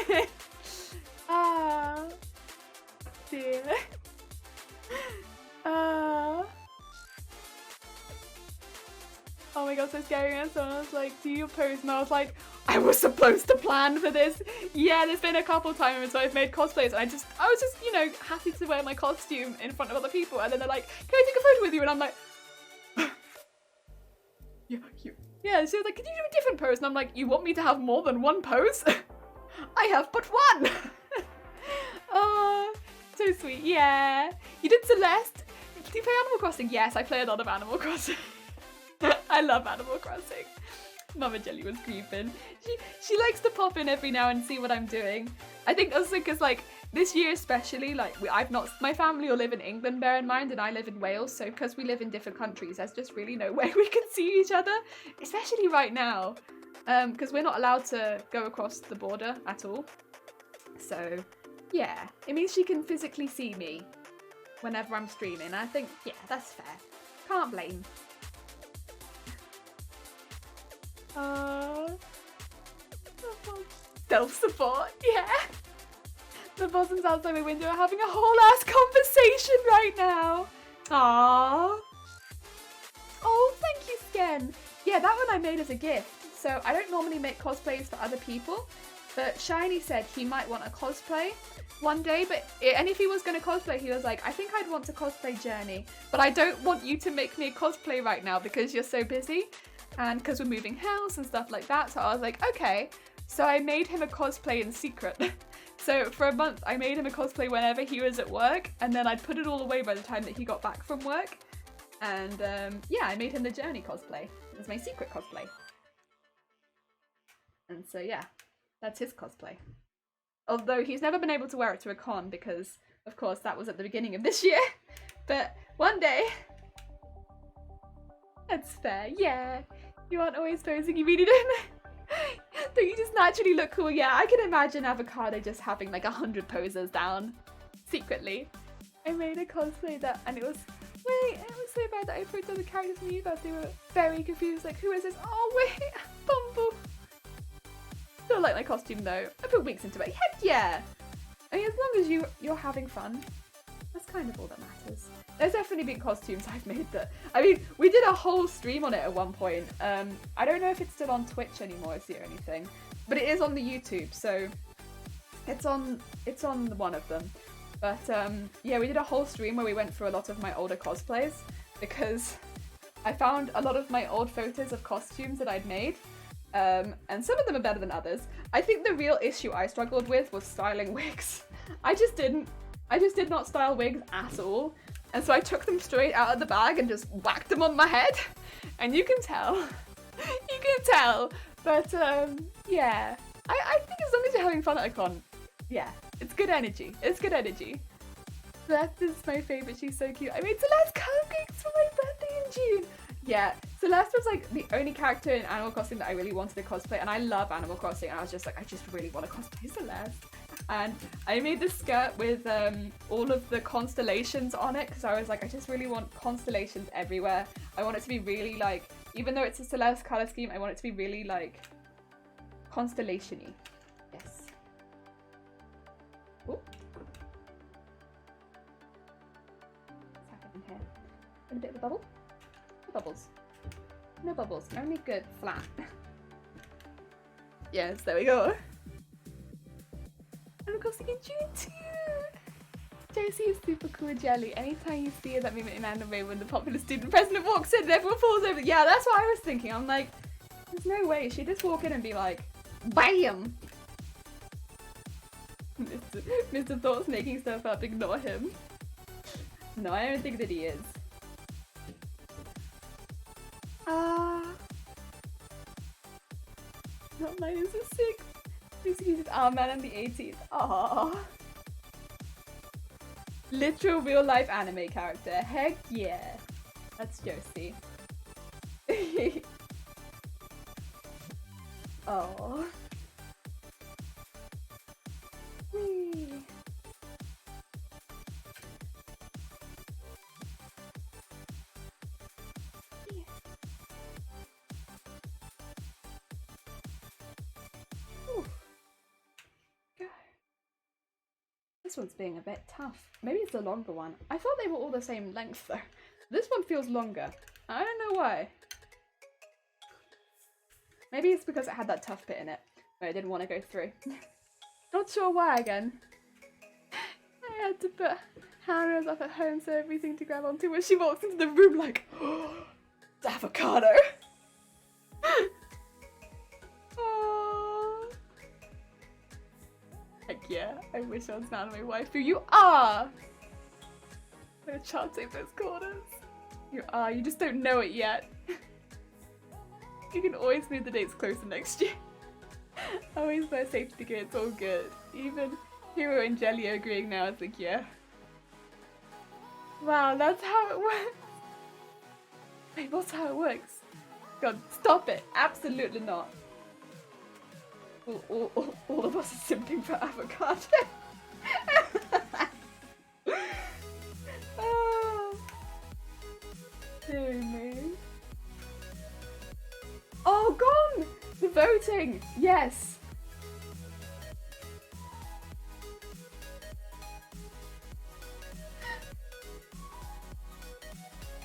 there. Ah, dear. Oh my god, so scary. And someone was like, do your pose? And I was like, I was supposed to plan for this. Yeah, there's been a couple times where I've made cosplays and I was just, you know, happy to wear my costume in front of other people. And then they're like, can I take a photo with you? And I'm like, yeah, she was like, can you do a different pose? And I'm like, you want me to have more than one pose? I have but one. Oh, so sweet. Yeah. You did Celeste. Do you play Animal Crossing? Yes, I play a lot of Animal Crossing. I love Animal Crossing. Mama Jelly was creeping. She likes to pop in every now and see what I'm doing. I think also because like this year especially, like my family will live in England, bear in mind, and I live in Wales. So because we live in different countries, there's just really no way we can see each other, especially right now, because we're not allowed to go across the border at all. So yeah, it means she can physically see me whenever I'm streaming. I think, yeah, that's fair. Can't blame. Self-support, yeah. The possums outside my window are having a whole ass conversation right now. Aww. Oh, thank you, Sken. Yeah, that one I made as a gift. So I don't normally make cosplays for other people, but Shiny said he might want a cosplay one day, and if he was going to cosplay, he was like, I think I'd want to cosplay Journey, but I don't want you to make me a cosplay right now because you're so busy and because we're moving house and stuff like that. So I was like, okay. So I made him a cosplay in secret. So for a month, I made him a cosplay whenever he was at work, and then I'd put it all away by the time that he got back from work. And yeah, I made him the Journey cosplay. It was my secret cosplay. And so yeah, that's his cosplay. Although he's never been able to wear it to a con because, of course, that was at the beginning of this year. But one day... That's fair, yeah. You aren't always posing, you really don't. Don't you just naturally look cool? Yeah, I can imagine Avocado just having like 100 posers down secretly. I made a cosplay that, and it was so bad that I put all the characters in the universe. They were very confused, like, who is this? Oh wait, Bumble. Still like my costume though. I put weeks into it. Heck yeah! I mean, as long as you're having fun, that's kind of all that matters. There's definitely been costumes I've made that... I mean, we did a whole stream on it at one point. I don't know if it's still on Twitch anymore, is the only thing. But it is on the YouTube, so... It's on one of them. But, yeah, we did a whole stream where we went through a lot of my older cosplays. Because I found a lot of my old photos of costumes that I'd made. And some of them are better than others. I think the real issue I struggled with was styling wigs. I just did not style wigs at all. And so I took them straight out of the bag and just whacked them on my head. And you can tell. You can tell. But, yeah. I think as long as you're having fun at a con, yeah, it's good energy. It's good energy. Celeste is my favourite. She's so cute. I made Celeste cupcakes for my birthday in June. Yeah, Celeste was like the only character in Animal Crossing that I really wanted to cosplay. And I love Animal Crossing. And I was just like, I just really want to cosplay Celeste. And I made this skirt with all of the constellations on it because I was like, I just really want constellations everywhere. I want it to be really like, even though it's a Celeste colour scheme, I want it to be really like constellation-y. Yes. Ooh. What's happening here? And a bit of a bubble? No bubbles. No bubbles. Only good flat. Yes, there we go. I'm crossing in June too! Josie is super cool jelly. Anytime you see her, that meme in anime when the popular student president walks in and everyone falls over. Yeah, that's what I was thinking. I'm like, there's no way. She'd just walk in and be like, BAM! Mr. Thought's making stuff up. Ignore him. No, I don't think that he is. Not mine is a 6. Excuses, man, I'm the 18th. Aww. Literal real life anime character. Heck yeah. That's Josie. Oh. Whee. This one's being a bit tough. Maybe it's the longer one. I thought they were all the same length though. This one feels longer. I don't know why. Maybe it's because it had that tough bit in it where I didn't want to go through. Not sure why again. I had to put Hannah's up at home so everything to grab onto when she walks into the room like, oh, it's avocado. Heck yeah, I wish I was an anime waifu. You are! I'm gonna chart save those corners. You are, you just don't know it yet. You can always move the dates closer next year. Always wear safety gear, it's all good. Even Hero and Jelly are agreeing now, it's like, yeah. Wow, that's how it works. Wait, what's how it works? God, stop it. Absolutely not. All of us are simping for avocado. Oh. Dear me. Oh, gone! The voting! Yes!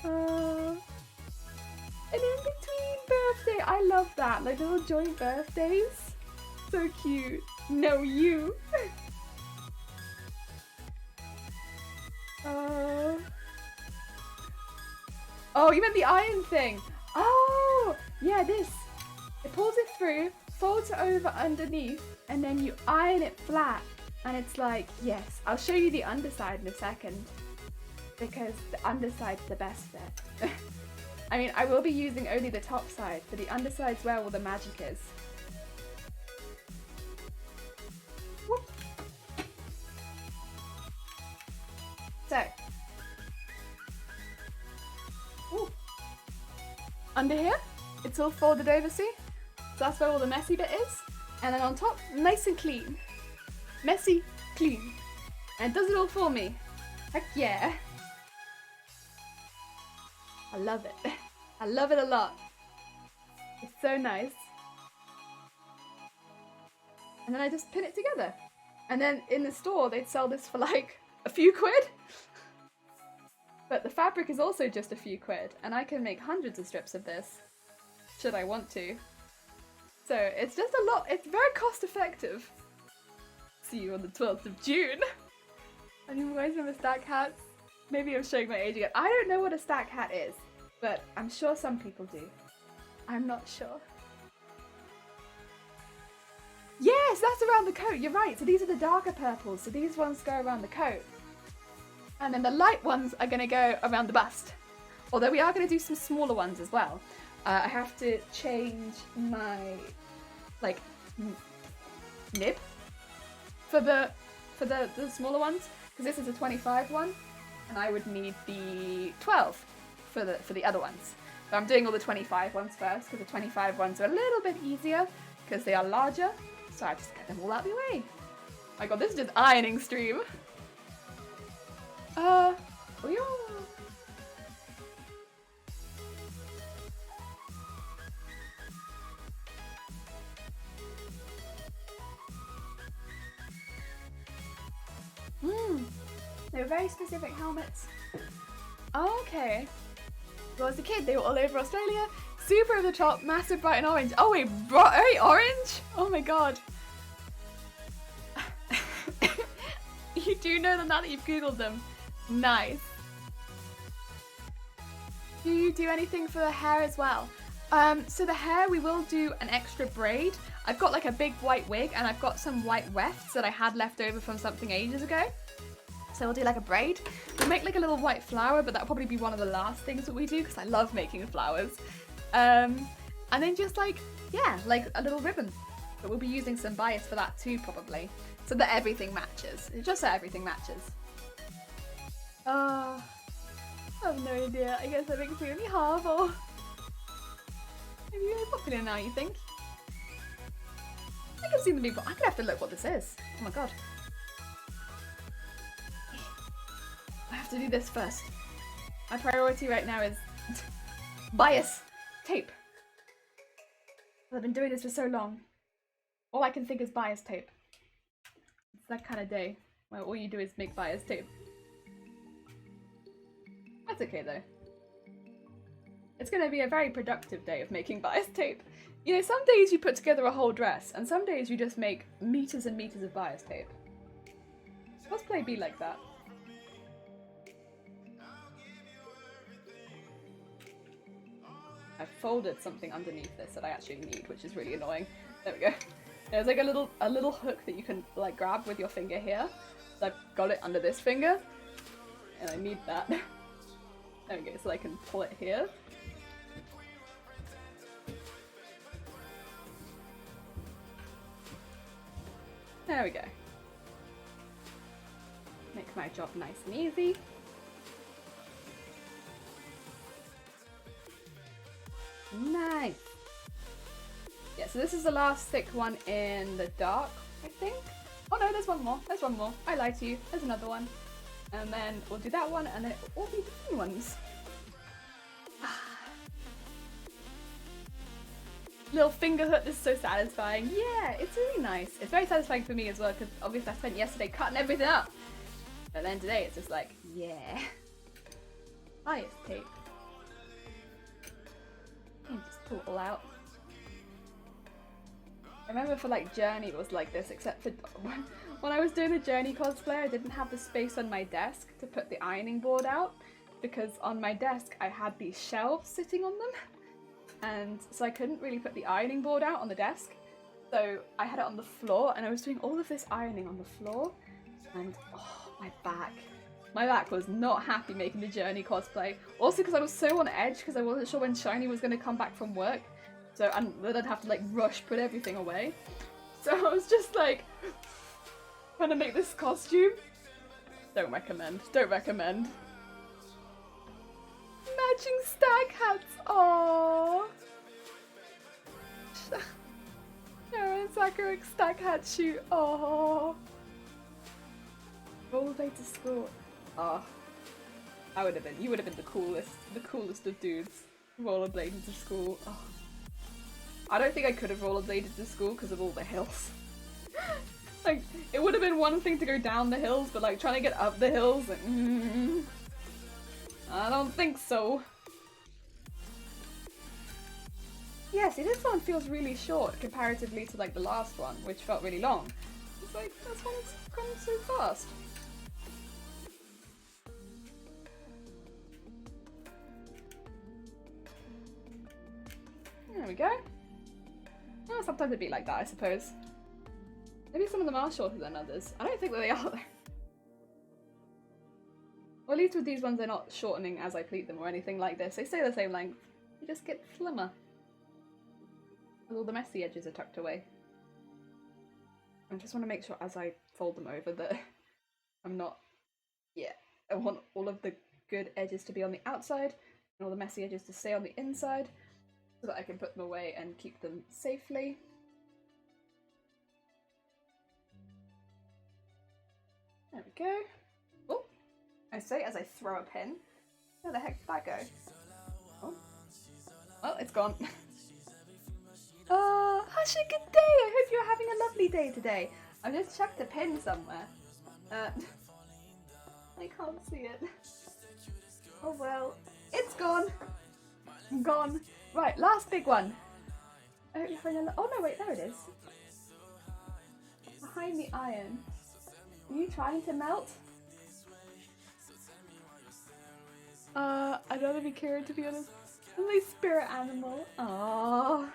An in-between birthday. I love that. Like little joint birthdays. So cute. No, you. Oh, you meant the iron thing. Oh, yeah, this. It pulls it through, folds it over underneath, and then you iron it flat. And it's like, yes, I'll show you the underside in a second. Because the underside's the best bit. I mean, I will be using only the top side, but the underside's where all the magic is. Whoop. So. Ooh. Under here, it's all folded over, see? So that's where all the messy bit is. And then on top, nice and clean. Messy, clean. And it does it all for me. Heck yeah. I love it. I love it a lot. It's so nice. And then I just pin it together. And then in the store, they'd sell this for like a few quid. But the fabric is also just a few quid. And I can make hundreds of strips of this, should I want to. So it's just a lot. It's very cost effective. See you on the 12th of June. And you guys remember stack hats? Maybe I'm showing my age again. I don't know what a stack hat is, but I'm sure some people do. I'm not sure. Yes, that's around the coat. You're right. So these are the darker purples. So these ones go around the coat. And then the light ones are going to go around the bust. Although we are going to do some smaller ones as well. I have to change my, like, nib for the smaller ones. Because this is a 25 one. And I would need the 12 for the other ones. So I'm doing all the 25 ones first, because the 25 ones are a little bit easier, because they are larger. So I just get them all out of the way. Oh my god, this is just ironing stream. Oh yeah. They were very specific helmets. Oh, okay. Well, as a kid, they were all over Australia. Super over the top, massive, bright and orange. Oh wait, bright orange? Oh my god. You do know them now that you've googled them. Nice. Do you do anything for the hair as well? So the hair, we will do an extra braid. I've got like a big white wig and I've got some white wefts that I had left over from something ages ago. So we'll do like a braid. We'll make like a little white flower, but that'll probably be one of the last things that we do because I love making flowers. And then just like, yeah, like a little ribbon. But we'll be using some bias for that too, probably. So that everything matches. Just so everything matches. I have no idea. I guess that makes me really horrible. Maybe you're popular now, you think? I can see the people. I'm gonna have to look what this is. Oh my god. I have to do this first. My priority right now is bias tape. I've been doing this for so long. All I can think is bias tape. It's that kind of day where all you do is make bias tape. That's okay though. It's going to be a very productive day of making bias tape. You know, some days you put together a whole dress, and some days you just make meters and meters of bias tape. Cosplay be like that. I folded something underneath this that I actually need, which is really annoying. There we go. There's like a little hook that you can like grab with your finger here. So I've got it under this finger, and I need that. There we go, so I can pull it here. There we go. Make my job nice and easy. Nice! Yeah, so this is the last thick one in the dark, I think. Oh no, there's one more. There's one more. I lied to you. There's another one. And then we'll do that one, and then it will all be the green ones. Little finger hook, this is so satisfying. Yeah, it's really nice. It's very satisfying for me as well, because obviously I spent yesterday cutting everything up. But then today it's just like, yeah. Bias tape. pull it all out. I remember for like Journey it was like this, except for when I was doing the Journey cosplay I didn't have the space on my desk to put the ironing board out, because on my desk I had these shelves sitting on them, and so I couldn't really put the ironing board out on the desk. So I had it on the floor, and I was doing all of this ironing on the floor, and oh, my back. My back was not happy making the Journey cosplay. Also because I was so on edge, because I wasn't sure when Shiny was going to come back from work. So, and then I'd have to like rush put everything away. So I was just like, trying to make this costume. Don't recommend. Don't recommend. Matching stag hats. Aww. Sharon Sakura stag hat shoot. Aww. Rollerblade to school. Oh, I would have been. You would have been the coolest of dudes. Rollerblading to school. Oh. I don't think I could have rollerbladed to school because of all the hills. Like, it would have been one thing to go down the hills, but like trying to get up the hills, like, I don't think so. Yeah, see, this one feels really short comparatively to like the last one, which felt really long. It's like, this one's gone so fast. There we go. Well, sometimes it'd be like that, I suppose. Maybe some of them are shorter than others. I don't think that they are, though. Or at least with these ones, they're not shortening as I pleat them or anything like this. They stay the same length. You just get slimmer. And all the messy edges are tucked away. I just want to make sure as I fold them over that I'm not... Yeah, I want all of the good edges to be on the outside and all the messy edges to stay on the inside, so that I can put them away and keep them safely. There we go. Oh, I say as I throw a pin. Where the heck did that go? Oh, well, it's gone. Oh, hush, a good day! I hope you're having a lovely day today. I've just chucked a pin somewhere. I can't see it. Oh well, it's gone. Gone. Right, last big one. I hope you're having a oh no, wait, there it is. Behind the iron. Are you trying to melt? I'd rather be cured, to be honest. I'm my spirit animal. Aww.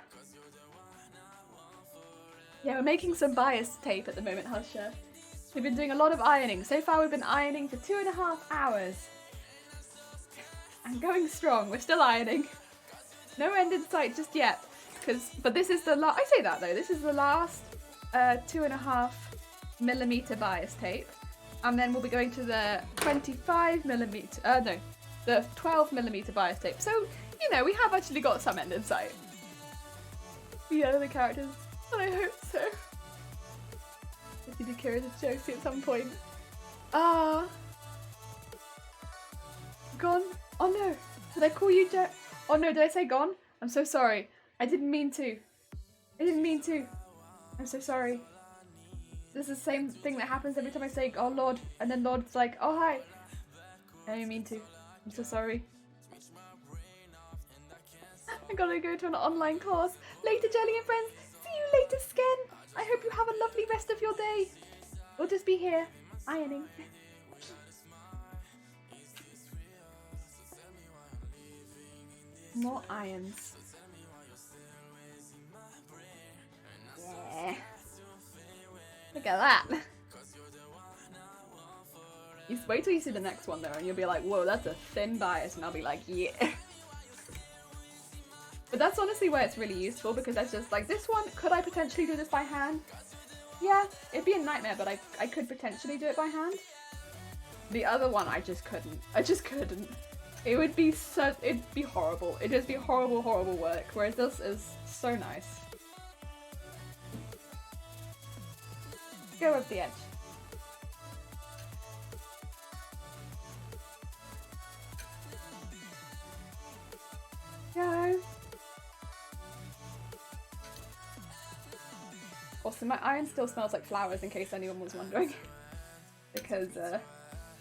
Yeah, we're making some bias tape at the moment, Husha. We've been doing a lot of ironing. So far we've been ironing for 2.5 hours. And going strong, we're still ironing. No end in sight just yet. But this is the last, I say that though, this is the last 2.5mm bias tape. And then we'll be going to the 25mm, no, the 12mm bias tape. So, you know, we have actually got some end in sight. The other characters, and I hope so. If you be curious as Josie at some point. Ah. Gone? Oh no, did I call you Jo? Oh no, did I say gone? I'm so sorry. I didn't mean to. I didn't mean to. I'm so sorry. This is the same thing that happens every time I say, oh Lord, and then Lord's like, oh hi. I didn't mean to. I'm so sorry. I gotta go to an online course. Later, Jelly and friends. See you later, Sken. I hope you have a lovely rest of your day. We'll just be here, ironing. More irons. Yeah. Look at that. You wait till you see the next one though, and you'll be like, whoa, that's a thin bias, and I'll be like, yeah. But that's honestly where it's really useful, because that's just like, this one, could I potentially do this by hand? Yeah, it'd be a nightmare, but I could potentially do it by hand. The other one, I just couldn't. I just couldn't. It would be it'd be horrible. It'd just be horrible, horrible work, whereas this is so nice. Go up the edge. Go. Also, my iron still smells like flowers, in case anyone was wondering. Because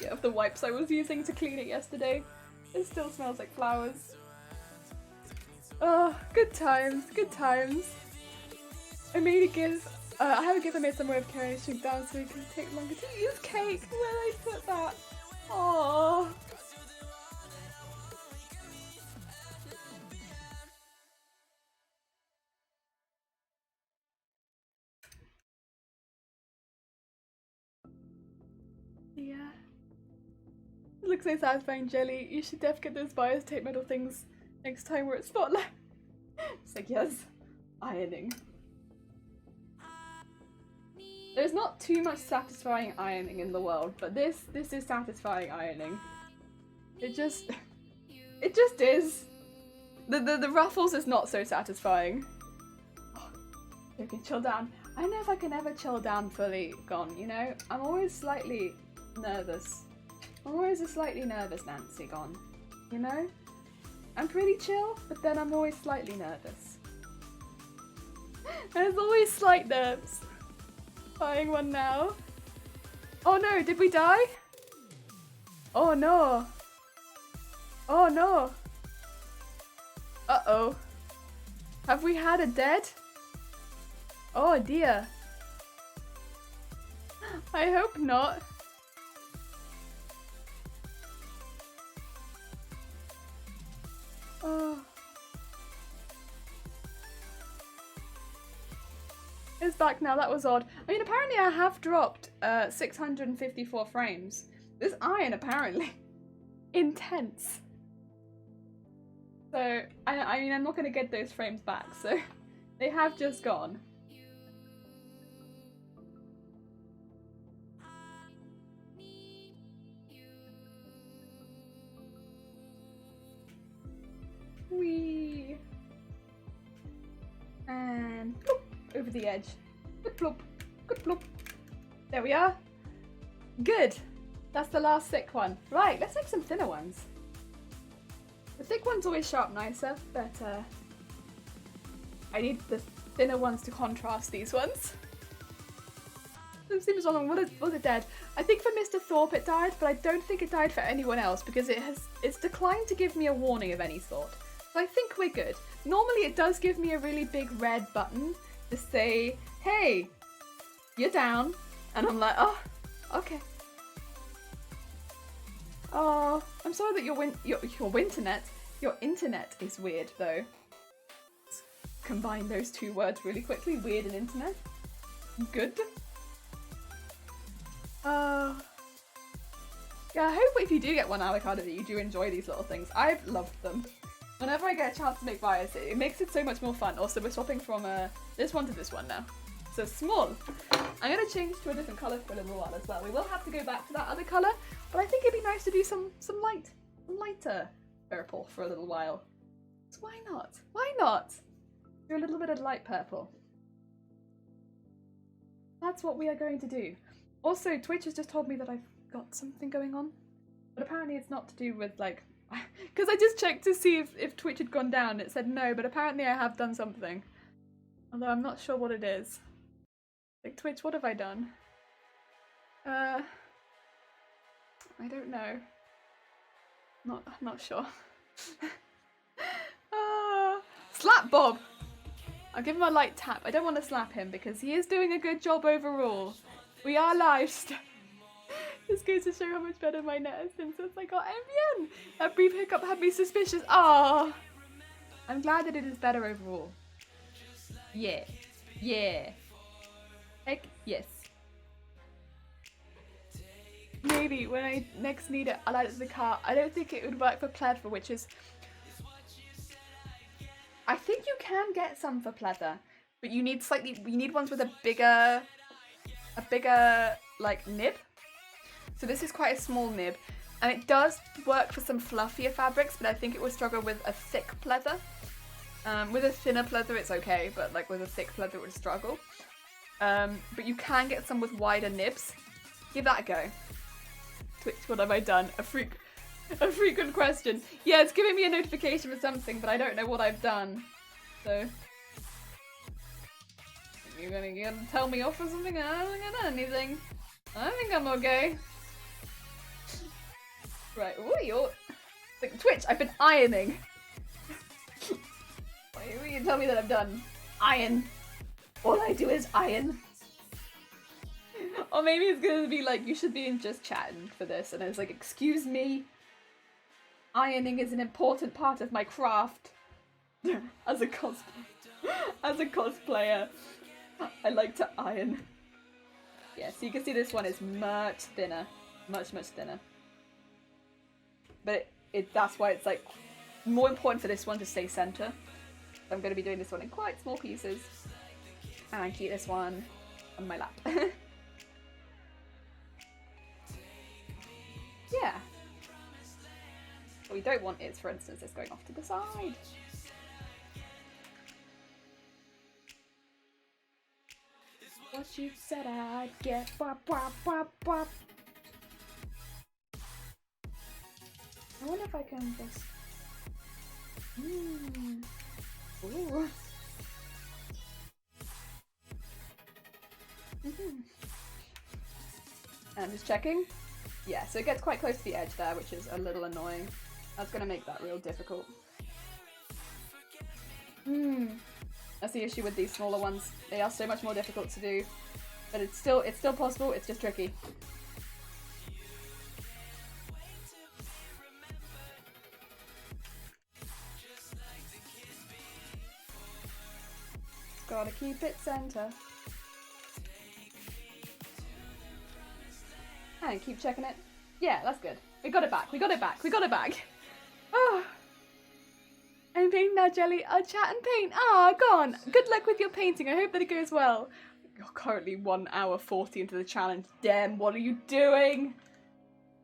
yeah, of the wipes I was using to clean it yesterday. It still smells like flowers. Oh, good times, good times. I made a gift. I have a gift I made somewhere of carrying shrink down so it can take longer to use cake. Where did I put that? Oh. Yeah. It looks so satisfying, Jelly. You should def get those bios tape metal things next time we're at Spotlight. It's like, yes, ironing. There's not too much satisfying ironing in the world, but this is satisfying ironing. It just is. The ruffles is not so satisfying. Oh, okay, chill down. I don't know if I can ever chill down fully, Gone, you know? I'm always slightly nervous. I'm always a slightly nervous Nancy, Gone. You know? I'm pretty chill, but then I'm always slightly nervous. There's always slight nerves. Buying one now. Oh no, did we die? Oh no. Oh no. Uh-oh. Have we had a dead? Oh dear. I hope not. Oh. It's back now, that was odd. I mean, apparently I have dropped 654 frames. This iron, apparently. Intense. So, I mean, I'm not going to get those frames back, so they have just gone. Whee! And bloop, over the edge. Good bloop, good bloop. There we are. Good. That's the last thick one. Right, let's make some thinner ones. The thick ones always show up nicer, but I need the thinner ones to contrast these ones. Seems wrong. Was it dead? I think for Mr. Thorpe it died, but I don't think it died for anyone else because it's declined to give me a warning of any sort. So I think we're good. Normally it does give me a really big red button to say, hey, you're down. And I'm like, oh, okay. Oh, I'm sorry that your internet is weird though. Let's combine those two words really quickly, weird and internet. Good. Yeah, I hope if you do get one avocado that you do enjoy these little things. I've loved them. Whenever I get a chance to make bios, it makes it so much more fun. Also, we're swapping from this one to this one now. So small. I'm going to change to a different colour for a little while as well. We will have to go back to that other colour, but I think it'd be nice to do some lighter purple for a little while. So why not? Why not? Do a little bit of light purple. That's what we are going to do. Also, Twitch has just told me that I've got something going on, but apparently it's not to do with like, because I just checked to see if Twitch had gone down. It said no, but apparently I have done something. Although I'm not sure what it is. Like, Twitch, what have I done? I don't know. I'm not sure. Slap Bob! I'll give him a light tap. I don't want to slap him because he is doing a good job overall. We are live still. This goes to show how much better my net has been since I got MVN. That brief hiccup had me suspicious. Ah, I'm glad that it is better overall. Yeah. Yeah. Heck yes. Maybe when I next need it, I'll add it to the cart. I don't think it would work for pleather, which is... I think you can get some for pleather, but you need ones with a bigger like nib. So this is quite a small nib, and it does work for some fluffier fabrics, but I think it would struggle with a thick pleather. With a thinner pleather it's okay, but like with a thick pleather it would struggle. But you can get some with wider nibs. Give that a go. Twitch, what have I done? A frequent question. Yeah, it's giving me a notification for something, but I don't know what I've done. So you're gonna tell me off or something? I don't think I've done anything. I think I'm okay. Right, ooh, you're... Like, Twitch, I've been ironing. You tell me that I'm done. Iron. All I do is iron. Or maybe it's gonna be like, you should be in just chatting for this, and it's like, excuse me, ironing is an important part of my craft. As a cosplayer, I like to iron. Yeah, so you can see this one is much thinner, much thinner. But that's why it's like more important for this one to stay center. So I'm going to be doing this one in quite small pieces, and keep this one on my lap. Yeah. What we don't want is, for instance, this going off to the side. What you said I'd get. Bop, bop, bop, bop. I wonder if I can just. Ooh. I'm just checking. Yeah, so it gets quite close to the edge there, which is a little annoying. That's gonna make that real difficult. That's the issue with these smaller ones. They are so much more difficult to do, but it's still possible. It's just tricky. Gotta keep it center. And keep checking it. Yeah, that's good. We got it back. We got it back. We got it back. Oh. I'm painting now, Jelly. I'll chat and paint. Ah, go on. Good luck with your painting. I hope that it goes well. You're currently 1 hour 40 into the challenge. Damn, what are you doing?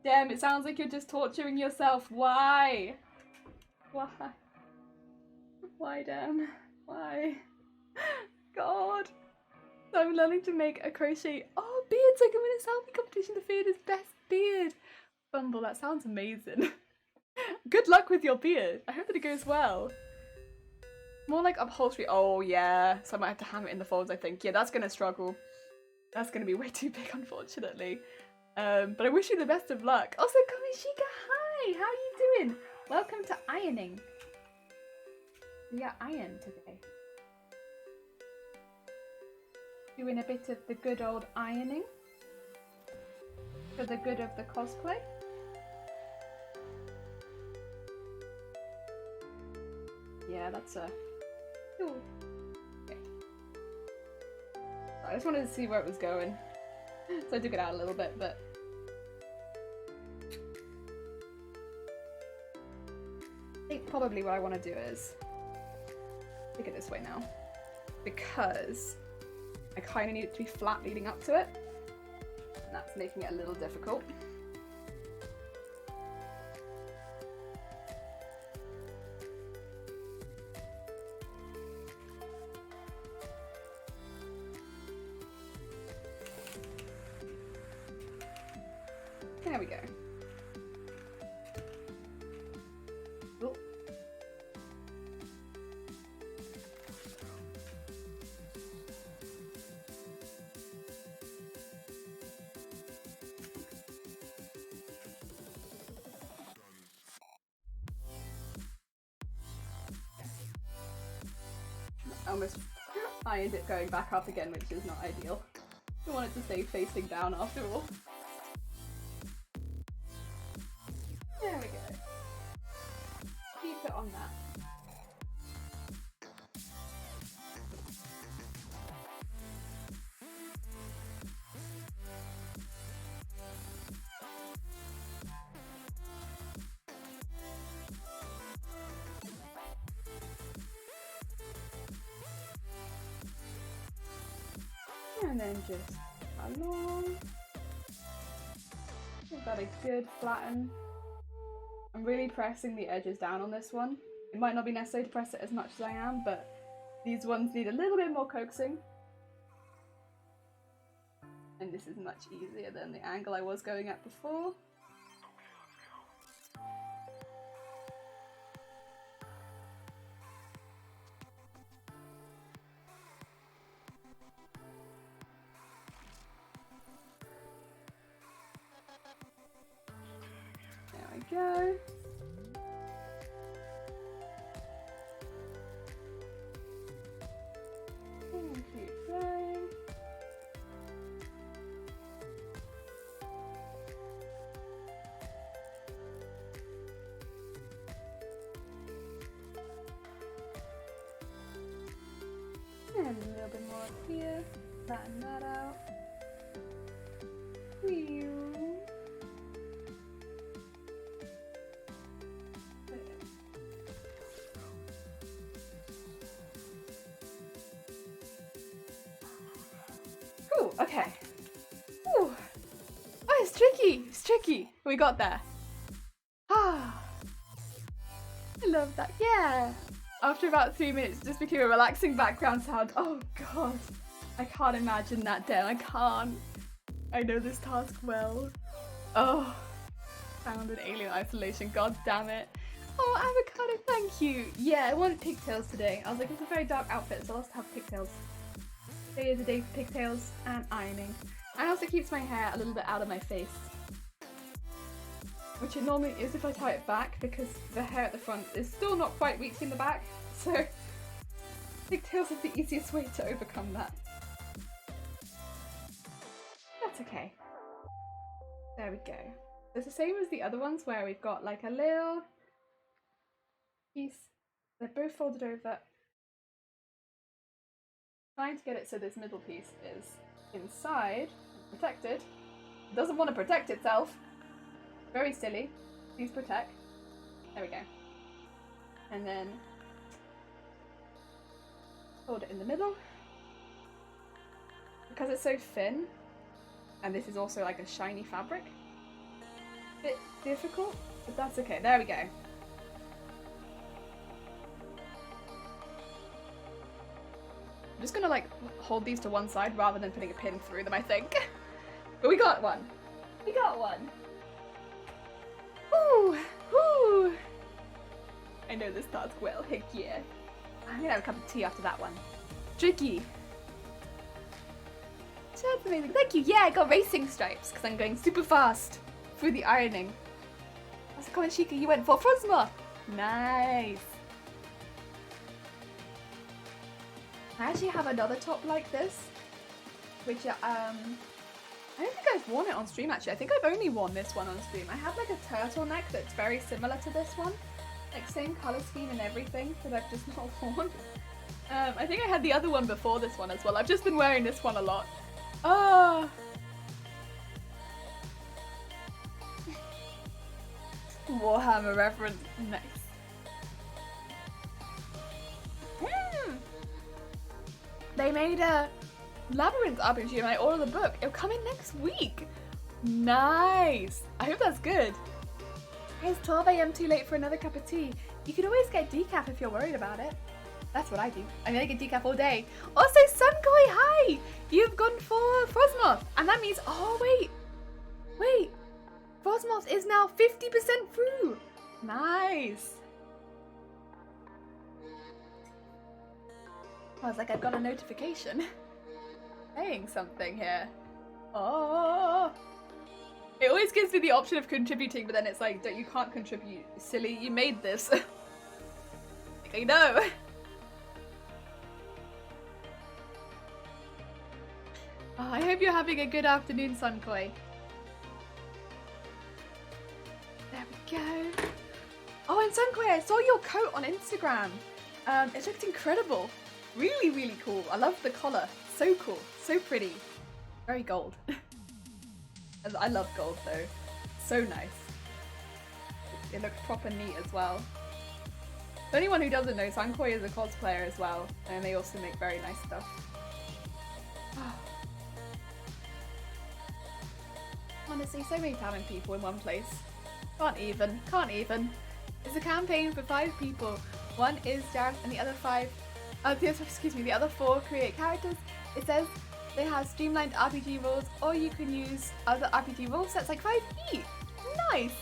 Damn, it sounds like you're just torturing yourself. Why? Why? Why, damn? Why? God. So I'm learning to make a crochet. Oh, beards! I can win a selfie competition to find his best beard. Bumble, that sounds amazing. Good luck with your beard. I hope that it goes well. More like upholstery. Oh, yeah. So I might have to ham it in the folds, I think. Yeah, that's going to struggle. That's going to be way too big, unfortunately. But I wish you the best of luck. Also, Kamishika, hi! How are you doing? Welcome to ironing. We are iron today. Doing a bit of the good old ironing. For the good of the cosplay. Yeah, that's a... Ooh. Okay. I just wanted to see where it was going. So I took it out a little bit, but... I think probably what I want to do is... take it this way now. Because I kind of need it to be flat leading up to it. And that's making it a little difficult. There we go. Ooh. I almost ironed it going back up again, which is not ideal. I want it to stay facing down after all. There we go. Keep it on that. And then just along. We've got a good flatten. I'm really pressing the edges down on this one. It might not be necessary to press it as much as I am, but these ones need a little bit more coaxing. And this is much easier than the angle I was going at before. There we go. And a little bit more up here. Flatten that out. Whew. Ooh, okay. Ooh. Oh, it's tricky. It's tricky. We got there. Ah. I love that. Yeah. After about 3 minutes, it just became a relaxing background sound. Oh god. I can't imagine that day. I can't. I know this task well. Oh. Found an alien isolation. God damn it. Oh, avocado, thank you. Yeah, I wanted pigtails today. I was like, it's a very dark outfit, so let's have pigtails. Today is a day for pigtails and ironing. And also keeps my hair a little bit out of my face. Which it normally is if I tie it back, because the hair at the front is still not quite reaching the back. So pigtails is the easiest way to overcome that. That's okay. There we go. It's the same as the other ones where we've got like a little piece. They're both folded over. Trying to get it so this middle piece is inside, protected. It doesn't want to protect itself. Very silly. Please protect. There we go. And then hold it in the middle. Because it's so thin, and this is also like a shiny fabric, bit difficult, but that's okay. There we go. I'm just gonna like hold these to one side rather than putting a pin through them, I think. But we got one. We got one. Ooh, ooh. I know this task well. Heck yeah. I'm gonna have a cup of tea after that one. Tricky. That's amazing. Thank you. Yeah, I got racing stripes because I'm going super fast through the ironing. That's a comment, Chica. You went for Frosma. Nice. I actually have another top like this, which I don't think I've worn it on stream actually. I think I've only worn this one on stream. I have like a turtleneck that's very similar to this one, like same color scheme and everything, that I've just not worn. I think I had the other one before this one as well. I've just been wearing this one a lot. Oh. Warhammer reference. Nice. They made a Labyrinth RPG and I ordered the book. It'll come in next week. Nice. I hope that's good. It's 12 AM too late for another cup of tea. You could always get decaf if you're worried about it. That's what I do. I'm gonna get decaf all day. Also, Sunkoi, hi! You've gone for Frosmoth. And that means, oh wait. Frosmoth is now 50% through. Nice. I was like, I've got a notification saying something here. Oh. It always gives me the option of contributing, but then it's like, you can't contribute. Silly, you made this. Like, I know. Oh, I hope you're having a good afternoon, Sunkoi. There we go. Oh, and Sunkoi, I saw your coat on Instagram. It looked incredible. Really, really cool. I love the collar. So cool. So pretty. Very gold. I love gold though. So nice. It looks proper neat as well. For anyone who doesn't know, Sunkoi is a cosplayer as well, and they also make very nice stuff. Honestly, so many talented people in one place. Can't even. It's a campaign for 5 people. One is Jareth and the other 5, the other 4 create characters. It says they have streamlined RPG rules, or you can use other RPG rule sets like 5 each. Nice!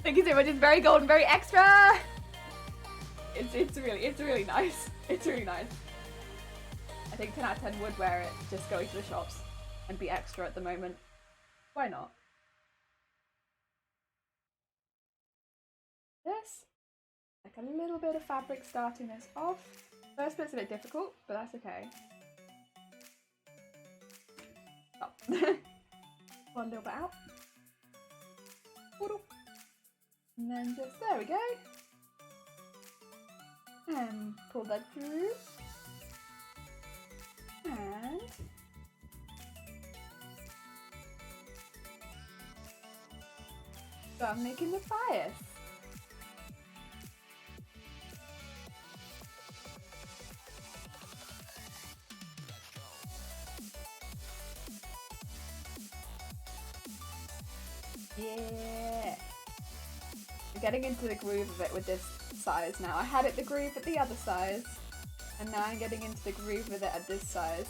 Thank you so much, it's very gold and very extra! It's really nice. It's really nice. I think 10 out of 10 would wear it, just going to the shops and be extra at the moment. Why not? This, like a little bit of fabric starting this off. First bit's a bit difficult, but that's okay. Oh. One little bit out. And then just, there we go. And pull that through. So I'm making the fires. Yeah. I'm getting into the groove of it with this size now. I had it the groove at the other size, and now I'm getting into the groove with it at this size.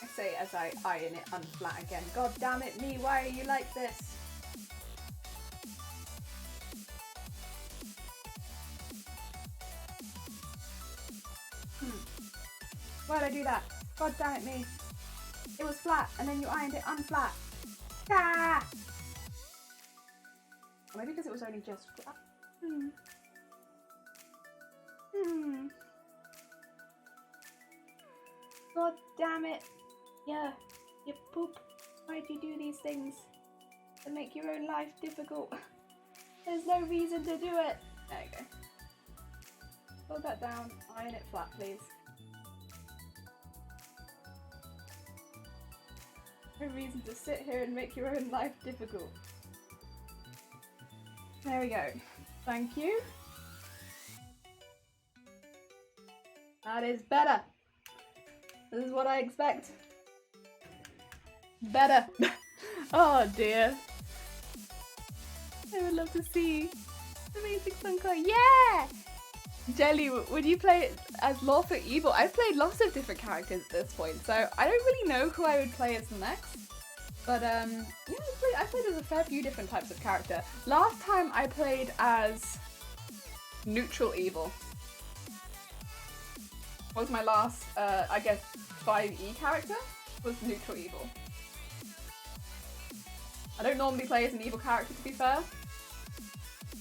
I say as I iron it unflat again. God damn it, me, why are you like this? Why'd I do that? God damn it, me. It was flat, and then you ironed it unflat. Ah! Or maybe because it was only just flat. God damn it. Yeah, you poop. Why'd you do these things? To make your own life difficult. There's no reason to do it. There you go. Hold that down, iron it flat, please. No reason to sit here and make your own life difficult. There we go. Thank you. That is better. This is what I expect. Better. Oh dear. I would love to see amazing Sunko. Yeah! Jelly, would you play as Lawful Evil? I've played lots of different characters at this point, so I don't really know who I would play as next. But yeah, I played as a fair few different types of character. Last time I played as Neutral Evil. Was my last, I guess, 5e character was Neutral Evil. I don't normally play as an evil character, to be fair.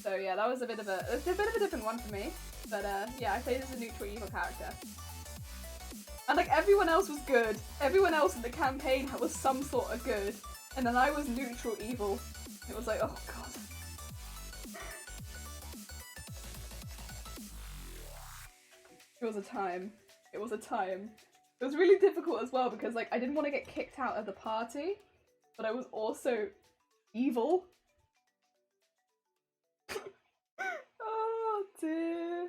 So yeah, that was a bit of a different one for me. But yeah, I played as a neutral evil character. And like everyone else was good. Everyone else in the campaign was some sort of good. And then I was neutral evil. It was like, oh god. It was a time. It was a time. It was really difficult as well because like I didn't want to get kicked out of the party, but I was also evil. Oh dear.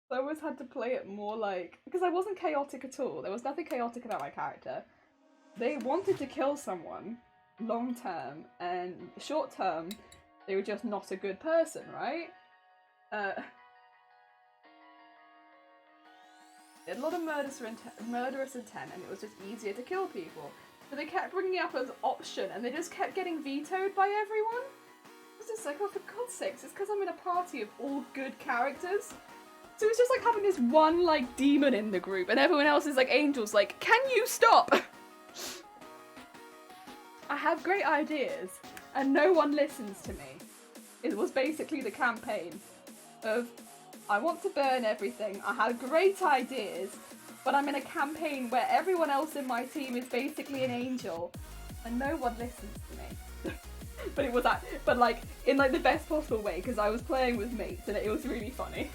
I always had to play it more like, because I wasn't chaotic at all. There was nothing chaotic about my character. They wanted to kill someone long term, and short term, they were just not a good person, right? They had a lot of murderous intent, and it was just easier to kill people. So they kept bringing it up as option, and they just kept getting vetoed by everyone. It was just like, oh, for God's sakes, it's because I'm in a party of all good characters. So it's just like having this one, like, demon in the group, and everyone else is like angels, like, can you stop? I have great ideas, and no one listens to me. It was basically the campaign of, I want to burn everything, I had great ideas, but I'm in a campaign where everyone else in my team is basically an angel, and no one listens to me. But it was that, but like, in like the best possible way, because I was playing with mates, and it was really funny.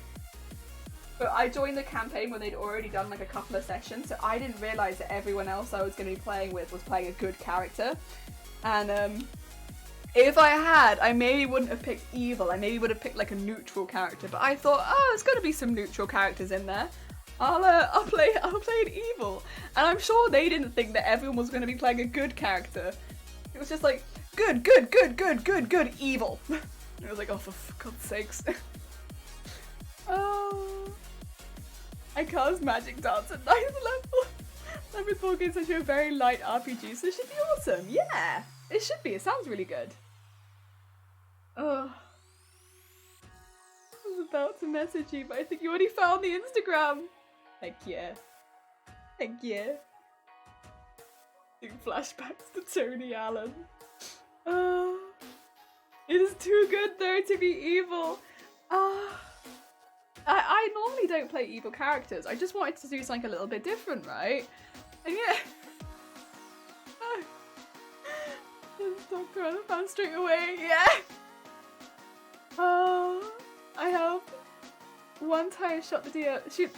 But I joined the campaign when they'd already done like a couple of sessions, so I didn't realise that everyone else I was going to be playing with was playing a good character. And if I had, I maybe wouldn't have picked evil, I maybe would have picked like a neutral character, but I thought, oh, there's got to be some neutral characters in there. I'll play an evil. And I'm sure they didn't think that everyone was going to be playing a good character. It was just like, good, evil. And I was like, oh, for God's sakes. Oh. I cast Magic Dance at 9th level. I've been talking such a very light RPG, so it should be awesome. Yeah, it should be. It sounds really good. Oh. I was about to message you, but I think you already found the Instagram. Heck yeah. Heck yeah. Doing flashbacks to Tony Allen. Oh. It is too good though to be evil. I normally don't play evil characters. I just wanted to do something a little bit different, right? And yeah. Doctor and the fan straight away. Yeah. I have one time shot the DM. Shoot,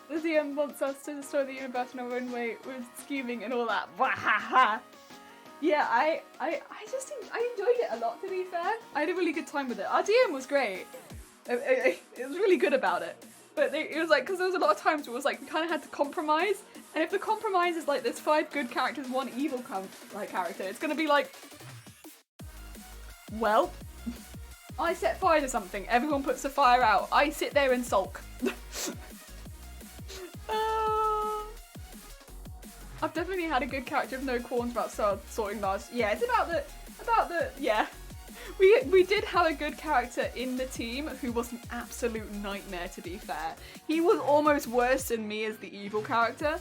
the DM wants us to destroy the universe in our own way with scheming and all that. Yeah, I enjoyed it a lot, to be fair. I had a really good time with it. Our DM was great. It was really good about it. But it was like, because there was a lot of times where it was like, we kind of had to compromise. And if the compromise is like, there's 5 good characters, 1 evil character, it's going to be like, well, I set fire to something, everyone puts the fire out, I sit there and sulk. I've definitely had a good character with no qualms about sorting large. Yeah, it's about the yeah. We did have a good character in the team who was an absolute nightmare, to be fair. He was almost worse than me as the evil character,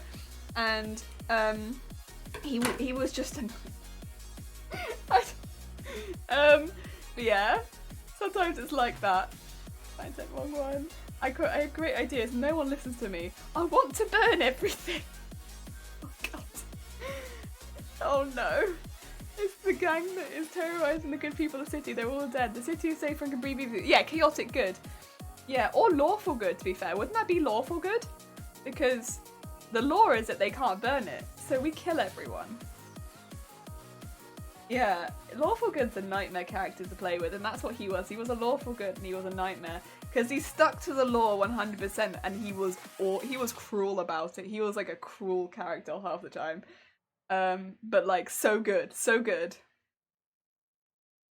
and he was just a yeah. Sometimes it's like that. I said wrong one. I have great ideas. No one listens to me. I want to burn everything. Oh god. Oh no. It's the gang that is terrorizing the good people of the city. They're all dead. The city is safe and can breathe easily. Yeah, chaotic good. Yeah, or lawful good, to be fair. Wouldn't that be lawful good? Because the law is that they can't burn it. So we kill everyone. Yeah, lawful good's a nightmare character to play with, and that's what he was. He was a lawful good and he was a nightmare. Because he stuck to the law 100% and he was cruel about it. He was like a cruel character half the time. But like so good, so good.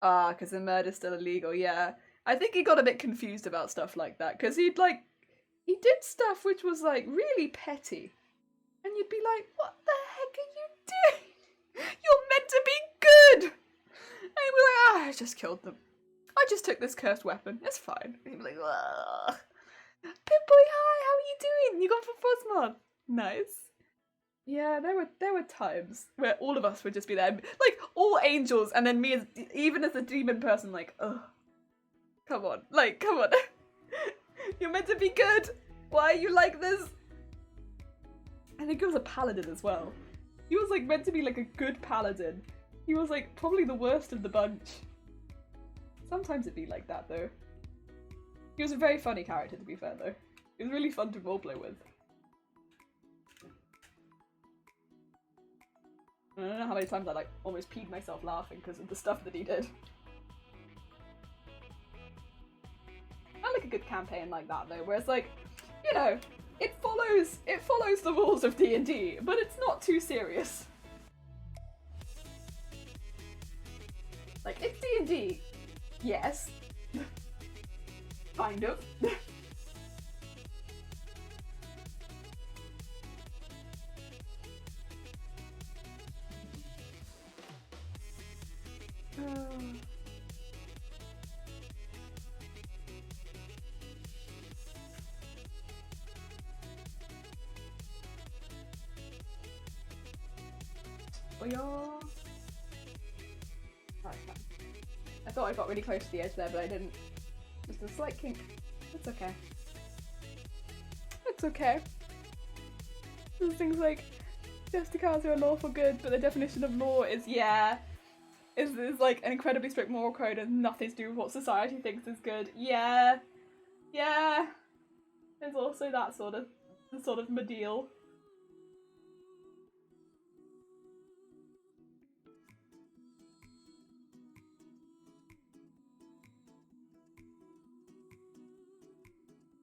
Because the murder's still illegal, yeah. I think he got a bit confused about stuff like that, because he did stuff which was like really petty. And you'd be like, what the heck are you doing? You're meant to be good! And he'd be like, I just killed them. I just took this cursed weapon, it's fine. And he'd be like, ugh. Pip-Boy, hi, how are you doing? You gone for Fuzzmod? Nice. Yeah, there were times where all of us would just be there, like all angels, and then me even as a demon person, like, ugh, come on, you're meant to be good. Why are you like this? I think it was a paladin as well. He was like meant to be like a good paladin. He was like probably the worst of the bunch. Sometimes it'd be like that though. He was a very funny character, to be fair though. He was really fun to roleplay with. I don't know how many times I like almost peed myself laughing because of the stuff that he did. I like a good campaign like that though, where it's like, you know, it follows the rules of D&D, but it's not too serious. Like, it's D&D, yes. Kind of. I thought I got really close to the edge there, but I didn't. Just a slight kink. It's okay. It's okay. There's things like Justicars are lawful good, but the definition of law is, yeah, is like an incredibly strict moral code and nothing to do with what society thinks is good. Yeah. Yeah. There's also that sort of medial.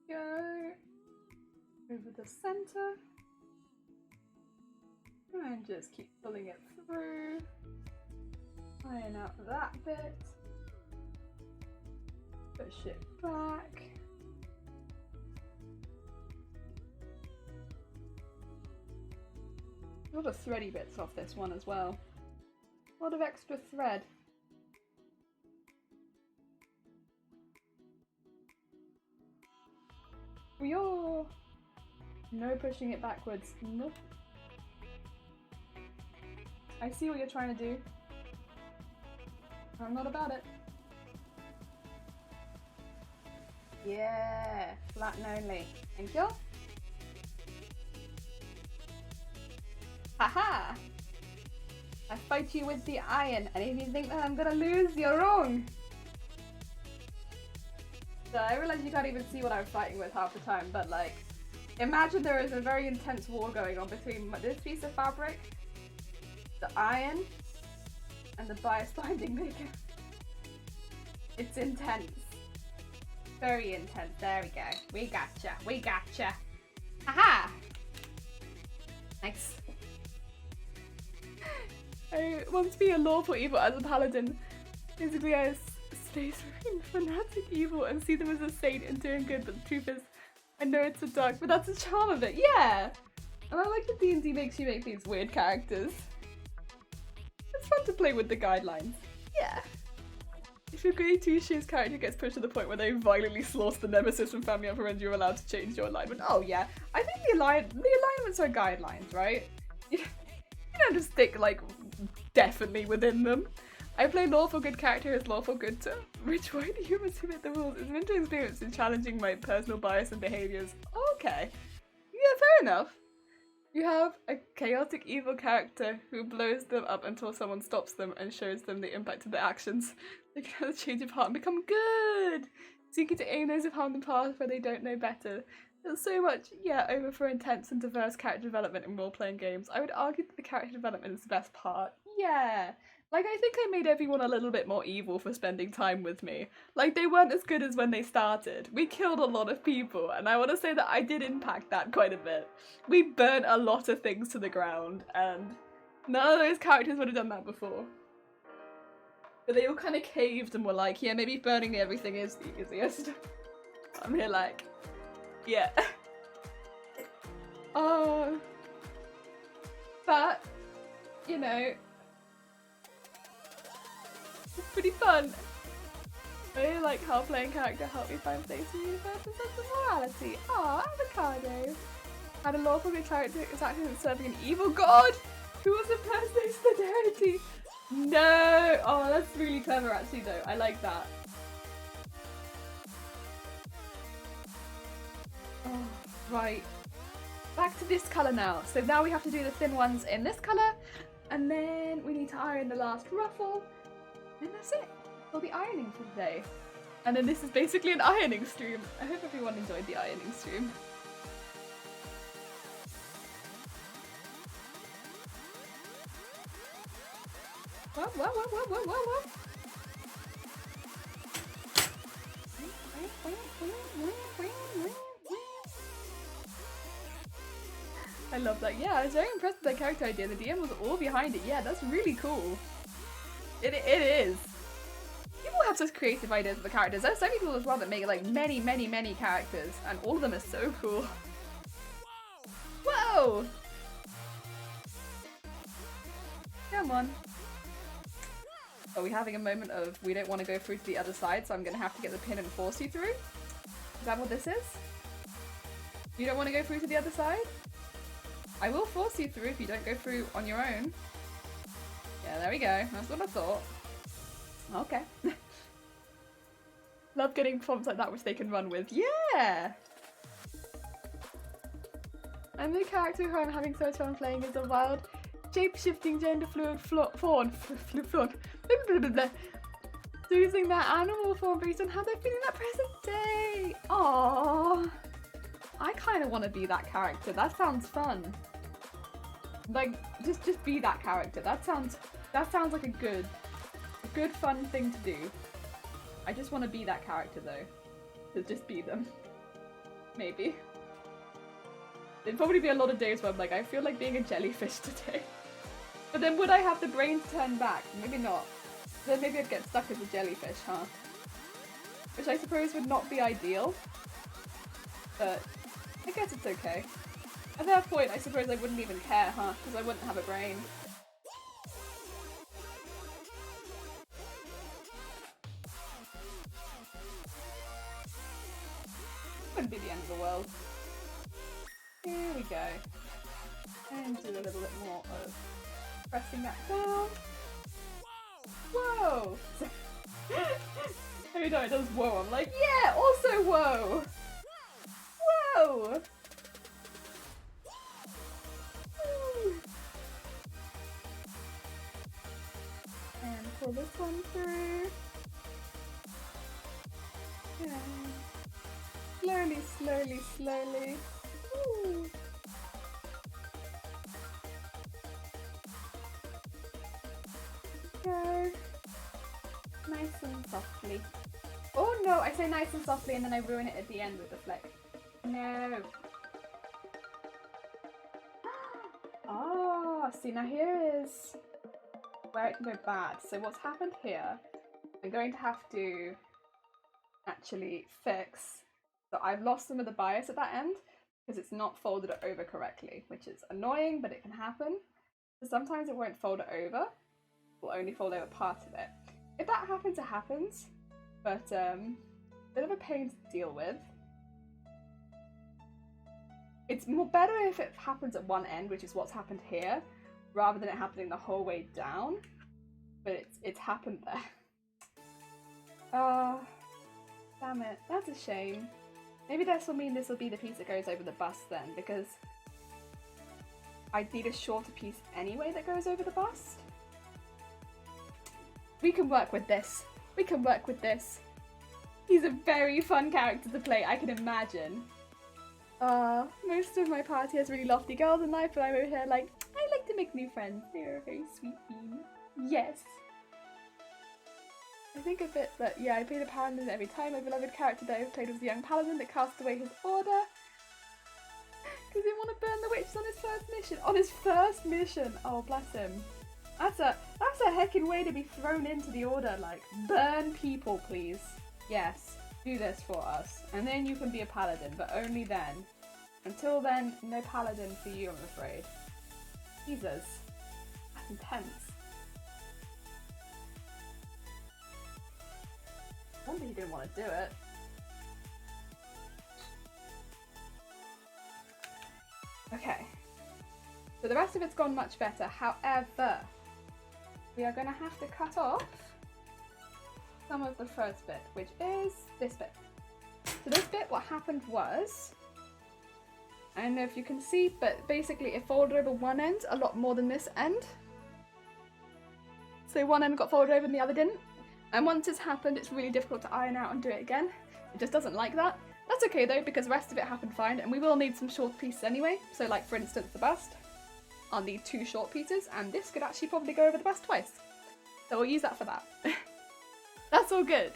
Go over the center and just keep pulling it through. Iron out that bit. Push it back. A lot of thready bits off this one as well. A lot of extra thread. Yo! No pushing it backwards. Nope. I see what you're trying to do. I'm not about it. Yeah, flat and only. Thank you. Haha! I fight you with the iron, and if you think that I'm gonna lose, you're wrong. So I realized you can't even see what I'm fighting with half the time, but like, imagine there is a very intense war going on between this piece of fabric, the iron, and the bias binding maker. It's intense. Very intense. There we go. We gotcha. We gotcha. Haha! Nice. I want to be a lawful evil as a paladin. Basically, I space marine fanatic evil and see them as a saint and doing good, but the truth is, I know it's a dark, but that's the charm of it. Yeah! And I like that D&D makes you make these weird characters. It's fun to play with the guidelines. Yeah. If your grade 2 Shiz character gets pushed to the point where they violently slaughter the nemesis from family and friends, you're allowed to change your alignment. Oh yeah, I think the alignments are guidelines, right? You don't just stick like definitely within them. I play lawful good character as lawful good to which way do humans submit the rules? It's an interesting experience in challenging my personal bias and behaviours. Okay. Yeah, fair enough. You have a chaotic evil character who blows them up until someone stops them and shows them the impact of their actions. They can have a change of heart and become good! Seeking to aim those who've harmed the past where they don't know better. There's so much, over for intense and diverse character development in role-playing games. I would argue that the character development is the best part. Yeah! Like, I think I made everyone a little bit more evil for spending time with me. Like, they weren't as good as when they started. We killed a lot of people, and I want to say that I did impact that quite a bit. We burnt a lot of things to the ground, and none of those characters would have done that before. But they all kind of caved and were like, yeah, maybe burning everything is the easiest. I'm here like, yeah. But, you know, it's pretty fun. I really like how playing character helped me find place in the universe and sense of morality. Aw, avocado. Had a lawful good character is acting as serving an evil god who was impersonating solidarity. No! Oh, that's really clever actually though. I like that. Oh, right. Back to this colour now. So now we have to do the thin ones in this colour, and then we need to iron the last ruffle. And that's it. We'll be ironing for today. And then this is basically an ironing stream. I hope everyone enjoyed the ironing stream. Whoa. I love that. Yeah, I was very impressed with that character idea. The DM was all behind it. Yeah, that's really cool. It is. People have such creative ideas for the characters. There's so many people as well that make like many characters, and all of them are so cool. Whoa! Come on. Are we having a moment of we don't want to go through to the other side, so I'm gonna have to get the pin and force you through? Is that what this is? You don't want to go through to the other side? I will force you through if you don't go through on your own. Yeah, there we go. That's what I thought. Okay. Love getting prompts like that which they can run with. Yeah! And the character who I'm having so much fun playing is a wild, shape-shifting, gender-fluid fawn. Choosing their animal form based on how they're feeling that present day. Aww. I kind of want to be that character. That sounds fun. Like, just be that character. That sounds like a good fun thing to do. I just want to be that character though. To just be them. Maybe. There'd probably be a lot of days where I'm like, I feel like being a jellyfish today. But then would I have the brain to turn back? Maybe not. Then maybe I'd get stuck as a jellyfish, huh? Which I suppose would not be ideal. But I guess it's okay. At that point, I suppose I wouldn't even care, huh? Because I wouldn't have a brain. Wouldn't be the end of the world. Here we go. And do a little bit more of pressing that down. Whoa! Every time it does whoa, I'm like, yeah, also whoa! Whoa! pull this one through. Yeah. Slowly, slowly, slowly. Ooh. Go. Nice and softly. Oh no, I say nice and softly and then I ruin it at the end with the flick. No. Oh, see now here is where it can go bad. So what's happened here, I'm going to have to actually fix. So I've lost some of the bias at that end because it's not folded it over correctly, which is annoying, but it can happen. So sometimes it won't fold it over, it will only fold over part of it. If that happens, it happens, but a bit of a pain to deal with. It's more better if it happens at one end, which is what's happened here, rather than it happening the whole way down. But it's happened there. Damn it, that's a shame. Maybe this will mean this will be the piece that goes over the bust then, because I need a shorter piece anyway that goes over the bust. We can work with this. We can work with this. He's a very fun character to play, I can imagine. Most of my party has really lofty girls in life, but I'm over here like, I like to make new friends. They're a very sweet team. Yes. I think a bit, but yeah, I played a paladin every time. My beloved character that I've played was a young paladin that cast away his order because he didn't want to burn the witches on his first mission. On his first mission! Oh, bless him. That's a heckin' way to be thrown into the order, like, burn people, please. Yes, do this for us. And then you can be a paladin, but only then. Until then, no paladin for you, I'm afraid. Jesus. That's intense. I wonder he didn't want to do it. Okay. So the rest of it's gone much better. However, we are going to have to cut off some of the first bit, which is this bit. So this bit, what happened was, I don't know if you can see, but basically it folded over one end a lot more than this end. So one end got folded over and the other didn't. And once it's happened, it's really difficult to iron out and do it again. It just doesn't like that. That's okay though, because the rest of it happened fine, and we will need some short pieces anyway. So like for instance the bust, I'll need 2 short pieces, and this could actually probably go over the bust twice. So we'll use that for that. That's all good.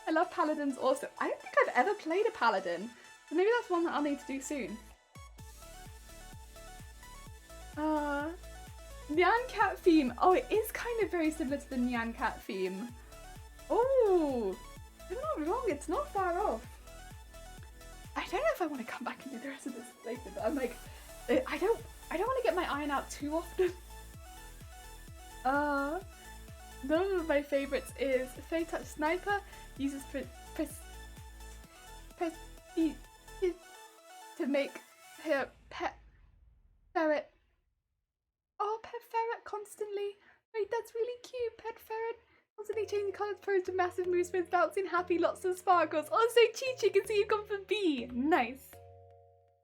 I love paladins also. I don't think I've ever played a paladin, so maybe that's one that I'll need to do soon. Nyan Cat theme. Oh, it is kind of very similar to the Nyan Cat theme. Oh, I'm not wrong. It's not far off. I don't know if I want to come back and do the rest of this later, but I'm like, I don't want to get my iron out too often. One of my favourites is Fey Touch Sniper. Uses to make her pet ferret. Oh, pet ferret constantly. Wait, that's really cute. Pet ferret constantly changing colours, posed to massive moves, with bouncing happy, lots of sparkles. Oh, so Chi-Chi can see you come for B. Nice.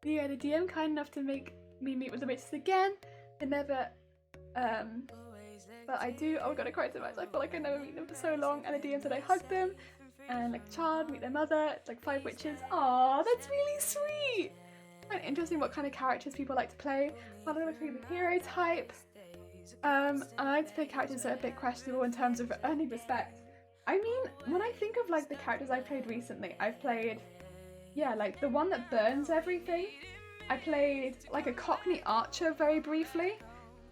Yeah, the DM kind enough to make me meet with the witches again. I never, but I do. Oh, God, I cried so much. I feel like I never meet them for so long. And the DM said I hugged them, and like a child, meet their mother. It's like 5 witches. Aw, that's really sweet. Quite interesting what kind of characters people like to play. I don't know if you're the hero type. I like to play characters that are a bit questionable in terms of earning respect. I mean, when I think of like the characters I've played recently, I've played, yeah, like the one that burns everything. I played like a Cockney archer very briefly.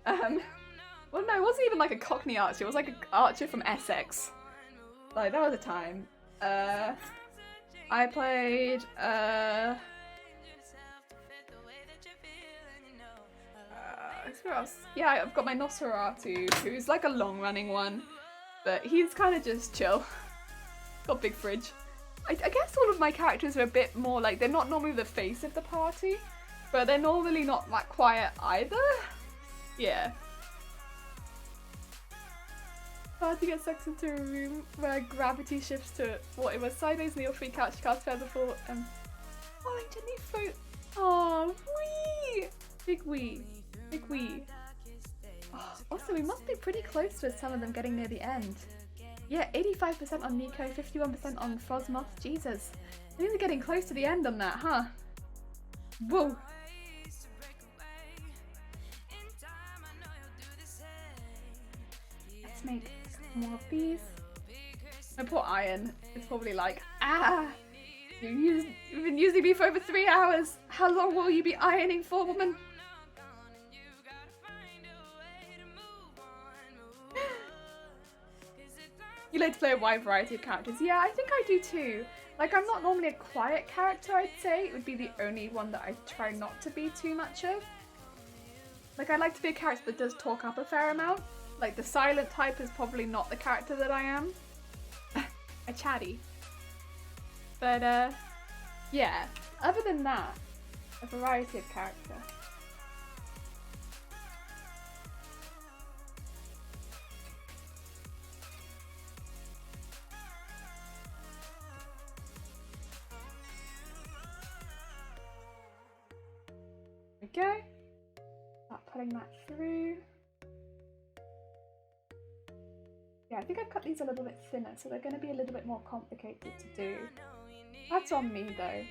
Well, no, it wasn't even like a Cockney archer. It was like an archer from Essex. Like that was a time. I played who else? Yeah, I've got my Nosferatu, who's like a long-running one, but he's kind of just chill. Got big fridge. I guess all of my characters are a bit more like, they're not normally the face of the party, but they're normally not that quiet either. Yeah. Party gets sucked into a room where gravity shifts to what it was sideways, and you'll free couch cast feather before oh, I gently float. Oh, wee! Big wee. Big wee. Oh, Also, we must be pretty close to some of them getting near the end. Yeah, 85% on Nico, 51% on Frosmoth. Jesus. I think we're getting close to the end on that, huh? Whoa. Let's make a couple more of these. My poor Iron is probably like, ah! You've been using me for over 3 hours. How long will you be ironing for, woman? You like to play a wide variety of characters. Yeah, I think I do too. Like, I'm not normally a quiet character, I'd say. It would be the only one that I try not to be too much of. Like, I like to be a character that does talk up a fair amount. Like, the silent type is probably not the character that I am. A chatty. But, yeah. Other than that, a variety of character. Go. Start putting that through. Yeah, I think I've cut these a little bit thinner, so they're going to be a little bit more complicated to do. That's on me though.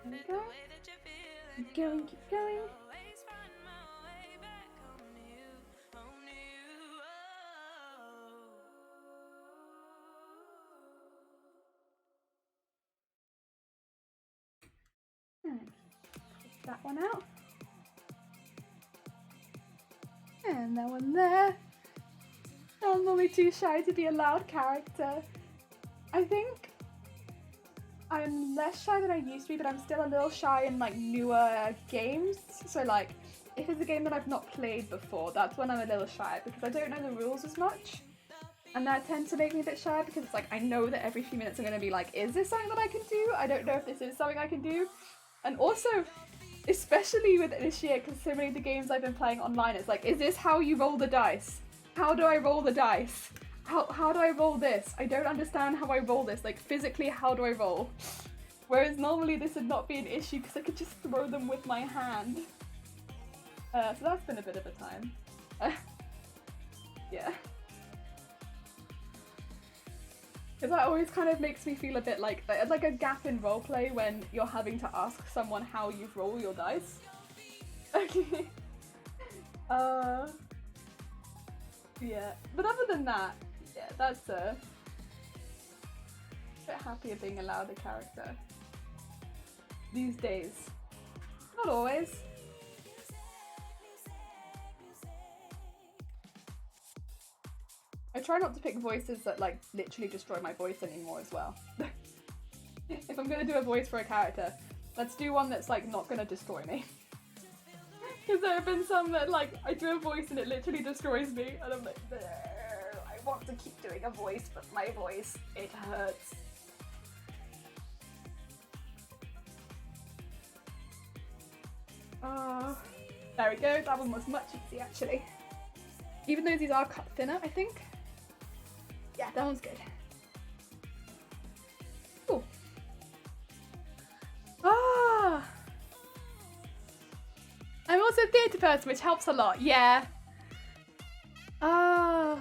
There we go. Keep going, keep going. Put that one out. And that one there. I'm normally too shy to be a loud character. I think I'm less shy than I used to be, but I'm still a little shy in like newer games. So like, if it's a game that I've not played before, that's when I'm a little shy because I don't know the rules as much. And that tends to make me a bit shy because it's like, I know that every few minutes I'm going to be like, is this something that I can do? I don't know if this is something I can do. And also, especially with this year, because so many of the games I've been playing online, it's like, is this how you roll the dice? How do I roll the dice? How do I roll this? I don't understand how I roll this. Like, physically, how do I roll? Whereas normally this would not be an issue because I could just throw them with my hand. So that's been a bit of a time. Yeah. Because that always kind of makes me feel a bit like a gap in roleplay when you're having to ask someone how you roll your dice. Okay. Yeah. But other than that, yeah, that's a bit happier being a louder character these days. Not always. I try not to pick voices that like literally destroy my voice anymore as well. If I'm gonna do a voice for a character, let's do one that's like not gonna destroy me. Because there have been some that like I do a voice and it literally destroys me and I'm like, I want to keep doing a voice, but my voice, it hurts. There we go, that one was much easier actually. Even though these are cut thinner, I think. Yeah, that one's good. Cool. Ah! I'm also a theatre person, which helps a lot. Yeah. Ah.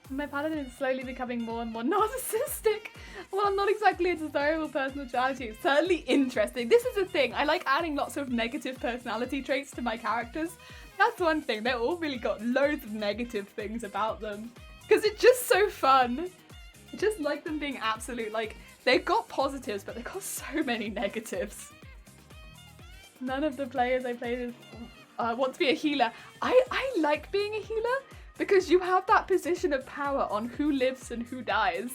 My paladin is slowly becoming more and more narcissistic. Well, I'm not exactly a desirable personality. It's certainly interesting. This is the thing. I like adding lots of negative personality traits to my characters. That's one thing. They're all really got loads of negative things about them. Because it's just so fun. I just like them being absolute, like, they've got positives, but they've got so many negatives. None of the players I played with want to be a healer. I like being a healer because you have that position of power on who lives and who dies.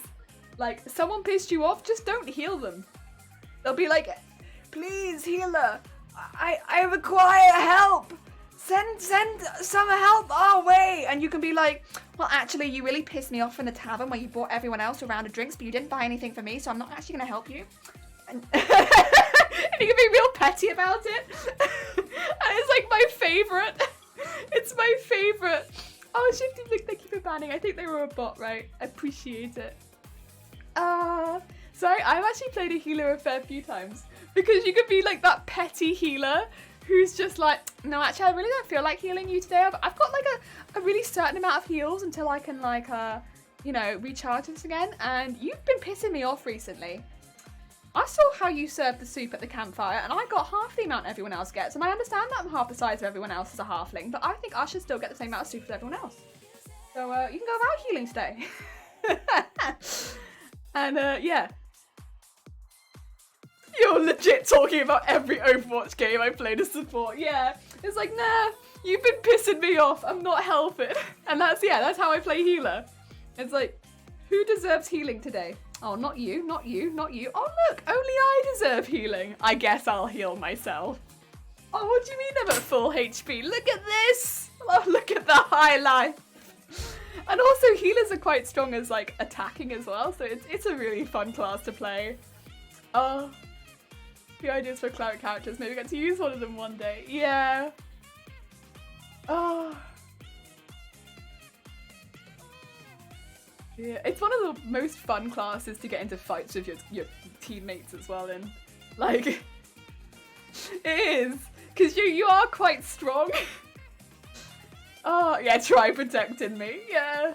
Like, someone pissed you off, just don't heal them. They'll be like, please, healer, I require help. Send some help our way. And you can be like, well, actually, you really pissed me off in the tavern where you brought everyone else a round of drinks, but you didn't buy anything for me, so I'm not actually going to help you. And, and you can be real petty about it. And it's like my favourite. It's my favourite. Oh, Shifty Blink, thank you for banning. I think they were a bot, right? I appreciate it. Sorry, I've actually played a healer a fair few times. Because you could be like that petty healer who's just like, no, actually, I really don't feel like healing you today. I've got like a really certain amount of heals until I can like, you know, recharge this again. And you've been pissing me off recently. I saw how you served the soup at the campfire and I got half the amount everyone else gets. And I understand that I'm half the size of everyone else as a halfling, but I think I should still get the same amount of soup as everyone else. So you can go without healing today. And yeah. You're legit talking about every Overwatch game I played as support. Yeah, it's like, nah, you've been pissing me off. I'm not helping. And that's how I play healer. It's like, who deserves healing today? Oh, not you, not you, not you. Oh, look, only I deserve healing. I guess I'll heal myself. Oh, what do you mean I'm at full HP? Look at this. Oh, look at the high life. And also healers are quite strong as like attacking as well. So it's a really fun class to play. Oh. The ideas for cleric characters. Maybe get to use one of them one day. Yeah. Oh. Yeah. It's one of the most fun classes to get into fights with your teammates as well in. Like, it is. Because you are quite strong. Oh, yeah, try protecting me. Yeah.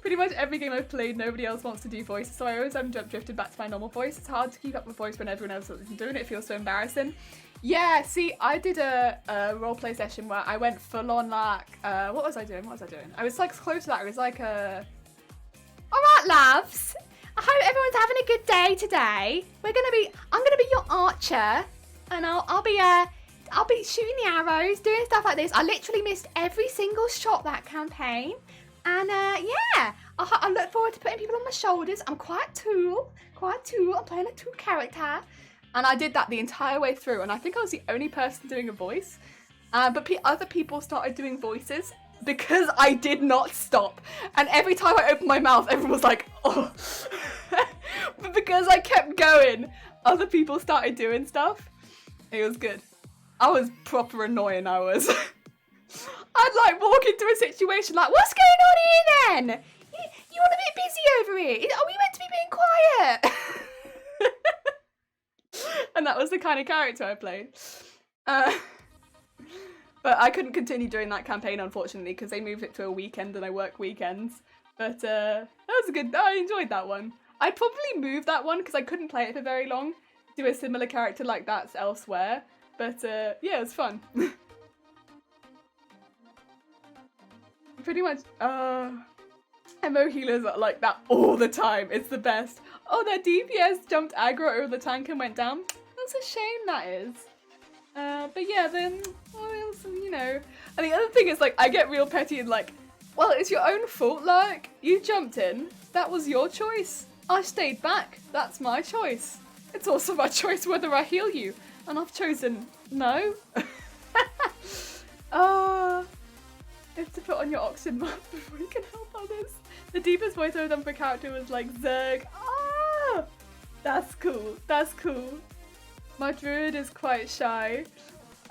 Pretty much every game I've played, nobody else wants to do voices, so I always am drifted back to my normal voice. It's hard to keep up with voice when everyone else is doing it. It feels so embarrassing. Yeah, see, I did a roleplay session where I went full on like, what was I doing? I was like close to that. It was like a... Alright, loves. I hope everyone's having a good day today. I'm gonna be your archer, and I'll be shooting the arrows, doing stuff like this. I literally missed every single shot that campaign. And yeah, I look forward to putting people on my shoulders. I'm quite tool. I'm playing a tool character. And I did that the entire way through, and I think I was the only person doing a voice. But other people started doing voices because I did not stop. And every time I opened my mouth, everyone was like, oh. But because I kept going, other people started doing stuff. It was good. I was proper annoying, I was. I'd like walk into a situation like, what's going on here then? You want a bit busy over here? Are we meant to be being quiet? And that was the kind of character I played. But I couldn't continue doing that campaign, unfortunately, because they moved it to a weekend and I work weekends. But that was I enjoyed that one. I'd probably move that one because I couldn't play it for very long. Do a similar character like that elsewhere. But yeah, it was fun. Pretty much, MO healers are like that all the time. It's the best. Oh, their DPS jumped aggro over the tank and went down. That's a shame, that is. But yeah, then, you know. And the other thing is, like, I get real petty and like, well, it's your own fault, like, you jumped in. That was your choice. I stayed back. That's my choice. It's also my choice whether I heal you. And I've chosen no. You have to put on your oxygen mask before you can help others. The deepest voice I've done for a character was like Zerg. Ah! That's cool. That's cool. My druid is quite shy.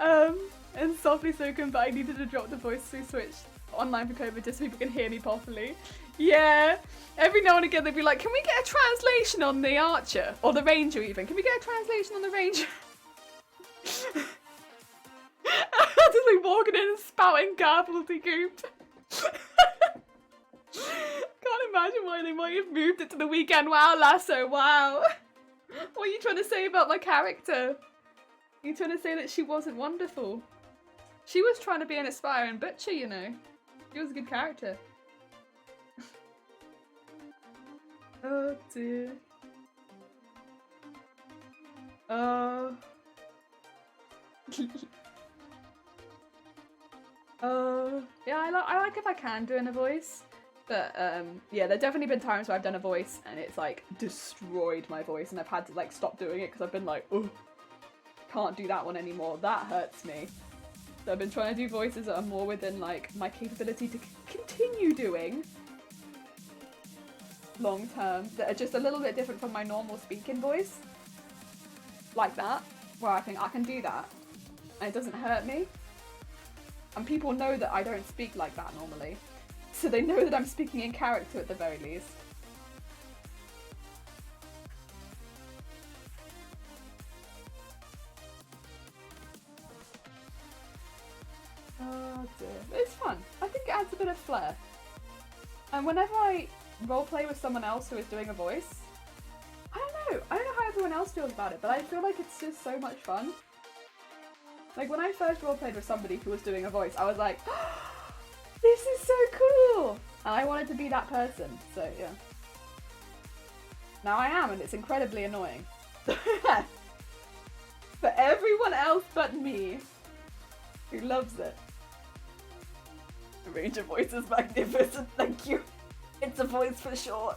And softly spoken, but I needed to drop the voice to switch online for COVID just so people can hear me properly. Yeah. Every now and again they'd be like, can we get a translation on the archer? Or the ranger even. Can we get a translation on the ranger? Just like walking in and spouting gobbledygook. Can't imagine why they might have moved it to the weekend. Wow, Lasso, wow. What are you trying to say about my character? Are you trying to say that she wasn't wonderful? She was trying to be an aspiring butcher, you know. She was a good character. Oh dear. Oh. Yeah, I like if I can doing a voice, but yeah, there've definitely been times where I've done a voice and it's like destroyed my voice and I've had to like stop doing it because I've been like, oh, can't do that one anymore, that hurts me. So I've been trying to do voices that are more within like my capability to continue doing long term, that are just a little bit different from my normal speaking voice, like that, where I think I can do that and it doesn't hurt me. And people know that I don't speak like that normally. So they know that I'm speaking in character at the very least. Oh dear. It's fun. I think it adds a bit of flair. And whenever I roleplay with someone else who is doing a voice, I don't know how everyone else feels about it, but I feel like it's just so much fun. Like when I first roleplayed with somebody who was doing a voice, I was like, oh, this is so cool! And I wanted to be that person, so yeah. Now I am, and it's incredibly annoying. For everyone else but me, who loves it. The range of voice is magnificent, thank you. It's a voice for sure.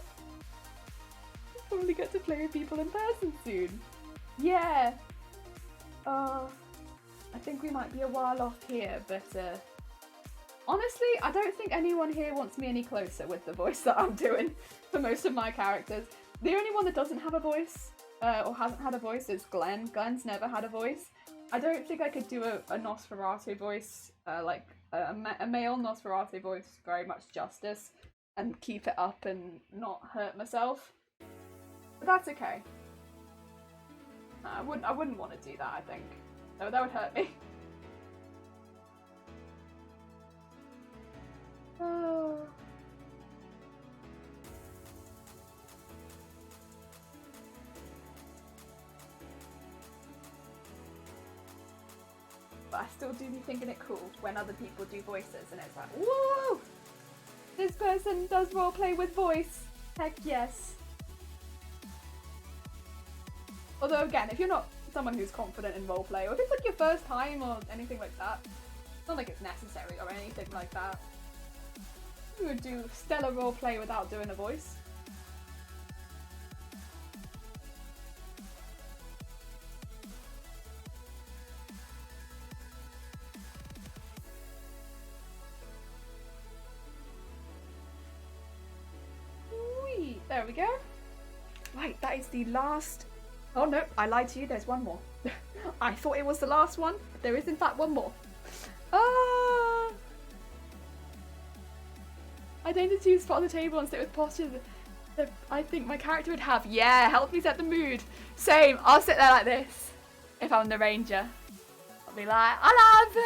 I'll probably get to play with people in person soon. Yeah. I think we might be a while off here, but honestly, I don't think anyone here wants me any closer with the voice that I'm doing for most of my characters. The only one that doesn't have a voice, or hasn't had a voice, is Glenn. Glenn's never had a voice. I don't think I could do a Nosferatu voice, like a male Nosferatu voice, very much justice, and keep it up and not hurt myself. But that's okay. I wouldn't want to do that, I think. No, that would hurt me. Oh. But I still do be thinking it cool when other people do voices and it's like, woo! This person does roleplay with voice. Heck yes. Although again, if you're not someone who's confident in roleplay, or if it's like your first time or anything like that, it's not like it's necessary or anything like that. You would do stellar roleplay without doing a voice. Whee! There we go. Right, that is the last. Oh no, I lied to you, there's one more. I thought it was the last one, but there is in fact one more. Ah! I need to choose spot on the table and sit with posture that I think my character would have. Yeah, help me set the mood. Same, I'll sit there like this. If I'm the ranger. I'll be like, I love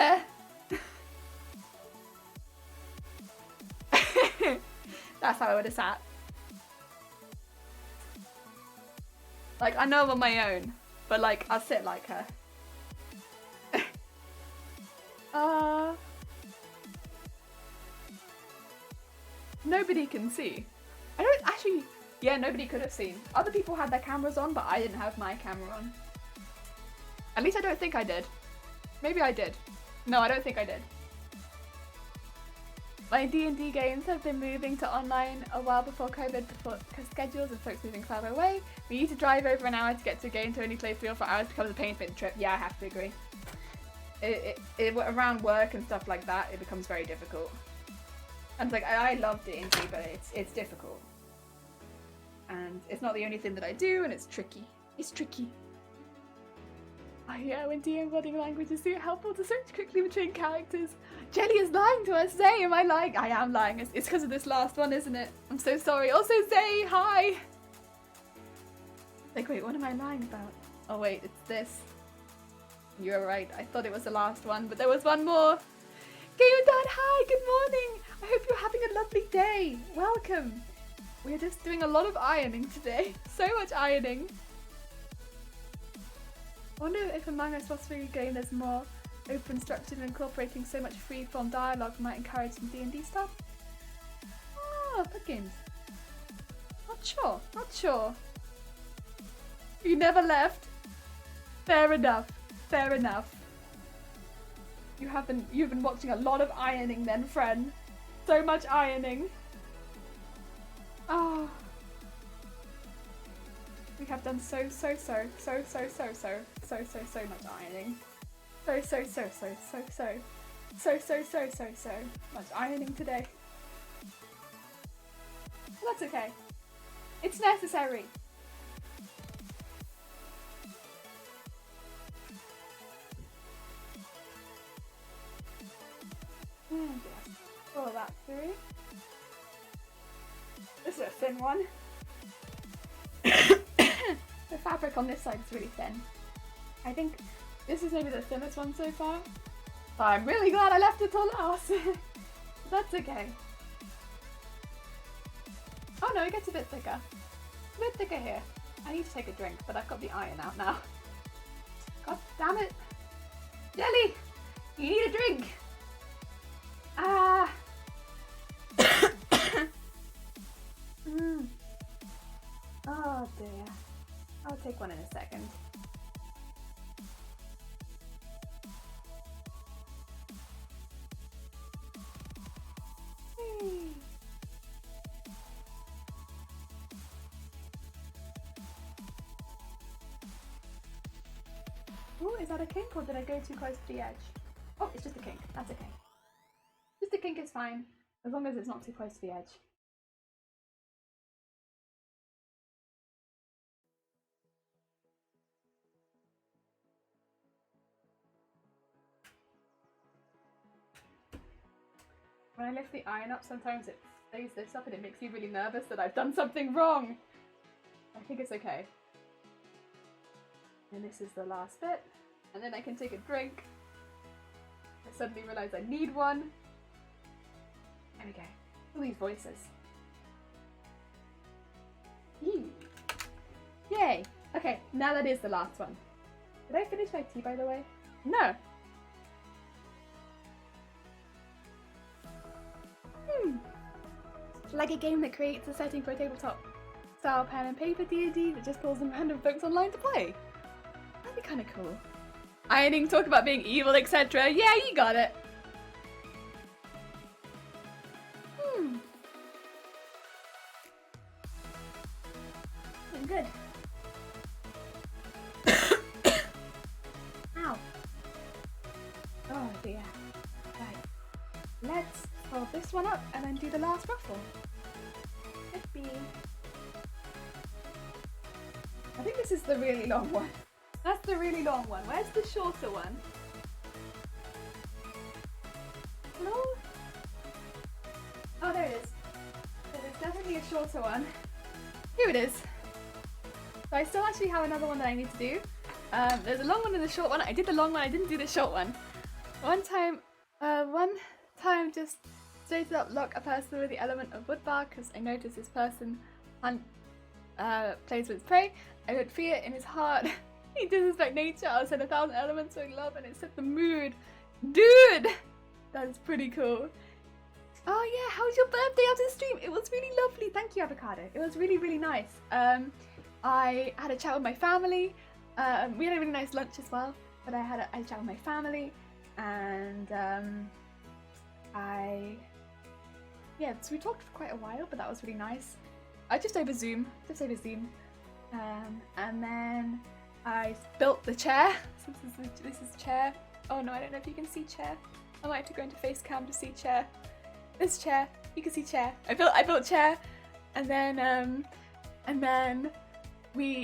it. That's how I would have sat. Like, I know I'm on my own, but like, I'll sit like her. Nobody can see. I don't actually, yeah, nobody could have seen. Other people had their cameras on, but I didn't have my camera on. At least I don't think I did. Maybe I did. No, I don't think I did. My D&D games have been moving to online a while before COVID, before schedules and folks moving further away. We need to drive over an hour to get to a game to only play 3 or 4 hours becomes a pain for the trip. Yeah, I have to agree. Around work and stuff like that, it becomes very difficult. And it's like, I love D&D, but it's difficult. And it's not the only thing that I do, and it's tricky. It's tricky. Oh yeah, when DM body language is so helpful to switch quickly between characters. Jelly is lying to us. Zay, am I lying? I am lying. It's because of this last one, isn't it? I'm so sorry. Also, Zay, hi! Like, wait, what am I lying about? Oh wait, it's this. You're right. I thought it was the last one, but there was one more. Gamer Dad, hi! Good morning! I hope you're having a lovely day. Welcome. We're just doing a lot of ironing today. So much ironing. I wonder if Among Us was really game there's more open structured and incorporating so much free-form dialogue might encourage some D&D stuff. Ah, bug games. Not sure, not sure. You never left. Fair enough, fair enough. You've been watching a lot of ironing then, friend. So much ironing. Oh. We have done so much ironing. So much ironing today. That's okay. It's necessary. that through. This is a thin one. The fabric on this side is really thin. I think this is maybe the thinnest one so far. But I'm really glad I left it till last. That's okay. Oh no, it gets a bit thicker. A bit thicker here. I need to take a drink, but I've got the iron out now. God damn it. Jelly! You need a drink! Ah! Oh dear. I'll take one in a second. Oh, is that a kink or did I go too close to the edge? Oh, it's just a kink. That's okay. Just a kink is fine, as long as it's not too close to the edge. When I lift the iron up, sometimes it stays this up and it makes me really nervous that I've done something wrong. I think it's okay. And this is the last bit. And then I can take a drink. I suddenly realise I need one. There we go. All these voices. Yay! Okay, now that is the last one. Did I finish my tea, by the way? No. Like a game that creates a setting for a tabletop style pen and paper D&D that just pulls some random folks online to play. That'd be kind of cool. Ironing, talk about being evil, etc. Yeah, you got it. Good. Ow. Oh dear. Right. Let's fold this one up and then do the last ruffle. Yippee. I think this is the really long one. That's the really long one. Where's the shorter one? Hello? Oh, there it is. So there's definitely a shorter one. Here it is. So I still actually have another one that I need to do. There's a long one and a short one. I did the long one, I didn't do the short one. One time just straight up lock a person with the element of woodbark because I noticed this person plays with his prey. I would fear in his heart. He disrespect nature. I'll send 1,000 elements showing love and it set the mood. Dude! That's pretty cool. Oh yeah, how was your birthday after the stream? It was really lovely. Thank you, Avocado. It was really, really nice. I had a chat with my family. We had a really nice lunch as well. But I had a chat with my family. And so we talked for quite a while, but that was really nice. Just over Zoom. And then I built the chair. This is chair. Oh no, I don't know if you can see chair. I might have to go into face cam to see chair. This chair, you can see chair. I built chair, and then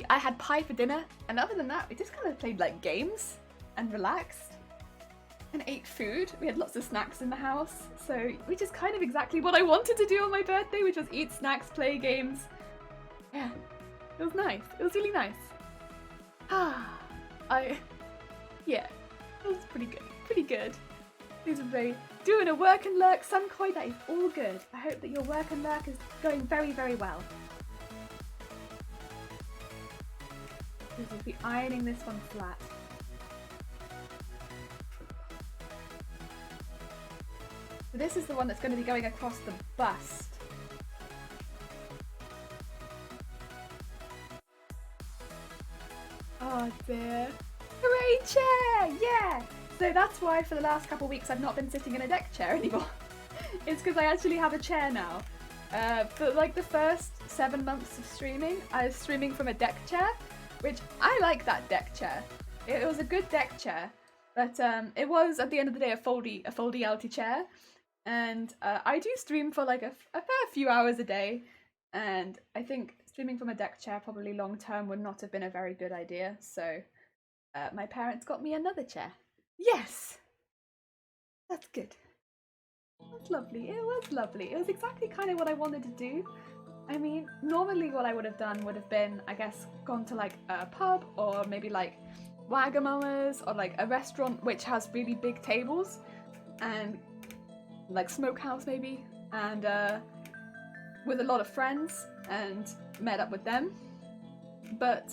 I had pie for dinner, and other than that, we just kind of played like games and relaxed and ate food. We had lots of snacks in the house, so which is kind of exactly what I wanted to do on my birthday, which was eat snacks, play games. Yeah, it was nice. It was really nice. Yeah, it was pretty good. Pretty good. These are very doing a work and lurk Sunkoi. That is all good. I hope that your work and lurk is going very, very well. This will be ironing this one flat. So this is the one that's going to be going across the bust. Oh dear. Hooray, chair! Yeah! So that's why for the last couple of weeks I've not been sitting in a deck chair anymore. It's because I actually have a chair now. For like the first 7 months of streaming, I was streaming from a deck chair, which I like that deck chair. It was a good deck chair, but it was at the end of the day a foldy chair. And I do stream for like a fair few hours a day, and I think streaming from a deck chair probably long term would not have been a very good idea. So my parents got me another chair. Yes! That's good. It was lovely. It was lovely. It was exactly kind of what I wanted to do. I mean, normally what I would have done would have been, I guess, gone to like a pub or maybe like Wagamama's or like a restaurant which has really big tables and like smokehouse maybe, and with a lot of friends and met up with them. But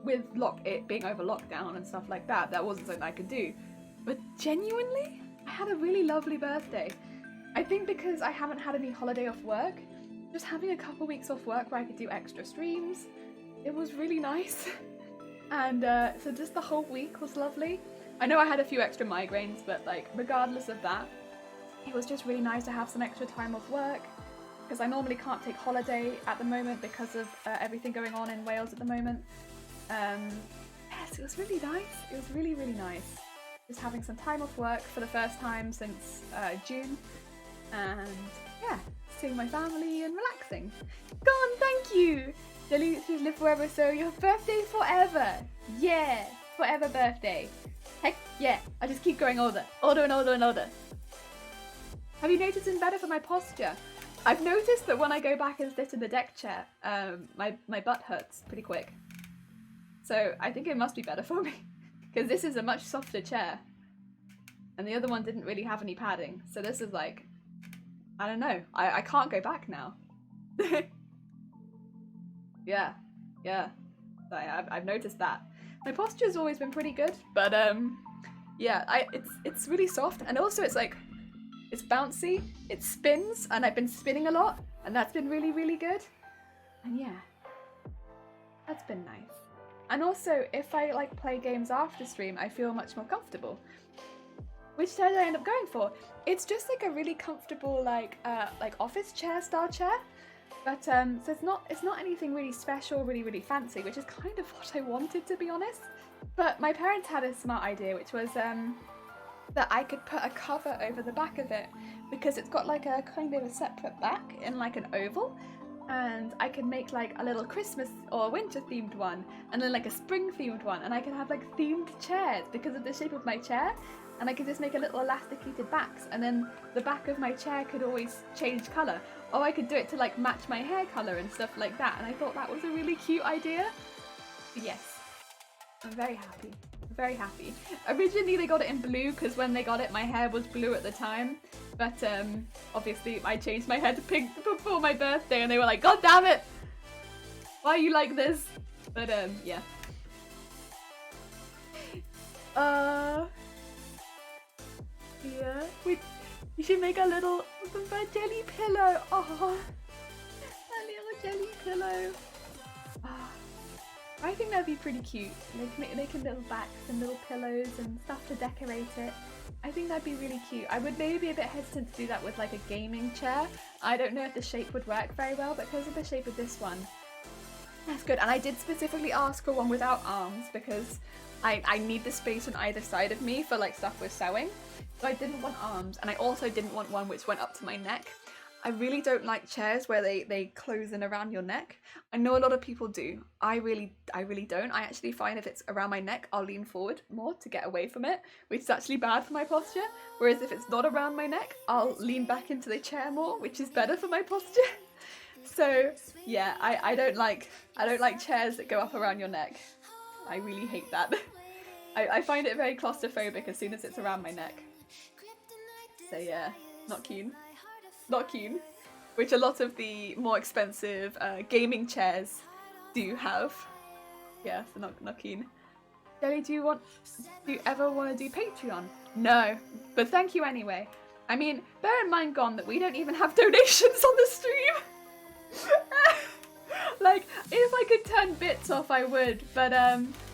with it being over lockdown and stuff like that, that wasn't something I could do. But genuinely, I had a really lovely birthday. I think because I haven't had any holiday off work, just having a couple weeks off work where I could do extra streams, it was really nice. And so just the whole week was lovely. I know I had a few extra migraines, but like regardless of that, it was just really nice to have some extra time off work, because I normally can't take holiday at the moment because of everything going on in Wales at the moment. Yes, it was really nice. It was really, really nice. Just having some time off work for the first time since June, and yeah, seeing my family and relaxing. Go on, thank you! Jelly should live forever, so your birthday forever! Yeah! Forever birthday! Heck yeah! I just keep growing older. Older and older and older. Have you noticed it's better for my posture? I've noticed that when I go back and sit in the deck chair, my butt hurts pretty quick. So I think it must be better for me, because this is a much softer chair. And the other one didn't really have any padding, so this is like, I don't know, I can't go back now. Yeah, I've noticed that. My posture's always been pretty good, but yeah, it's really soft, and also it's like, it's bouncy, it spins, and I've been spinning a lot, and that's been really, really good. And yeah, that's been nice. And also, if I like play games after stream, I feel much more comfortable. Which chair did I end up going for? It's just like a really comfortable like office chair style chair. But so it's not anything really special, really, really fancy, which is kind of what I wanted, to be honest. But my parents had a smart idea, which was that I could put a cover over the back of it, because it's got like a kind of a separate back in like an oval. And I could make like a little Christmas or winter themed one, and then like a spring themed one, and I could have like themed chairs because of the shape of my chair, and I could just make a little elasticated backs, and then the back of my chair could always change colour, or I could do it to like match my hair colour and stuff like that, and I thought that was a really cute idea. Yes, I'm very happy. Very happy. Originally they got it in blue because when they got it my hair was blue at the time, but obviously I changed my hair to pink before my birthday and they were like, God damn it! Why are you like this? But yeah. Yeah, we should make a little jelly pillow. Oh, a little jelly pillow. I think that'd be pretty cute. Making little backs and little pillows and stuff to decorate it. I think that'd be really cute. I would maybe be a bit hesitant to do that with like a gaming chair. I don't know if the shape would work very well, but because of the shape of this one, that's good. And I did specifically ask for one without arms because I need the space on either side of me for like stuff with sewing. So I didn't want arms, and I also didn't want one which went up to my neck. I really don't like chairs where they close in around your neck. I know a lot of people do. I really don't. I actually find if it's around my neck, I'll lean forward more to get away from it, which is actually bad for my posture. Whereas if it's not around my neck, I'll lean back into the chair more, which is better for my posture. So yeah, I don't like chairs that go up around your neck. I really hate that. I find it very claustrophobic as soon as it's around my neck. So yeah, not keen. Not keen, which a lot of the more expensive gaming chairs do have. Yeah, so not keen. Jelly, do you ever want to do Patreon? No, but thank you anyway. I mean, bear in mind, Gone, that we don't even have donations on the stream. Like, if I could turn bits off, I would, but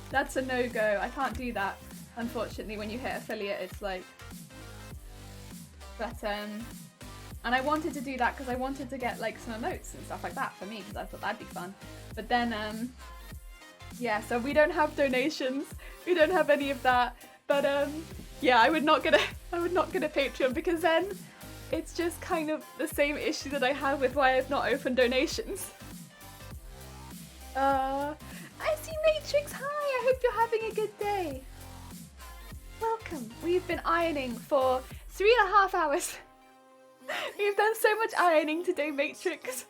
that's a no-go. I can't do that, unfortunately. When you hit affiliate, it's like, but and I wanted to do that because I wanted to get like some emotes and stuff like that for me because I thought that'd be fun. But then, yeah, so we don't have donations. We don't have any of that. But yeah, I would not get a Patreon because then it's just kind of the same issue that I have with why I've not opened donations. I see Matrix. Hi, I hope you're having a good day. Welcome. We've been ironing for 3.5 hours. We've done so much ironing today, Matrix.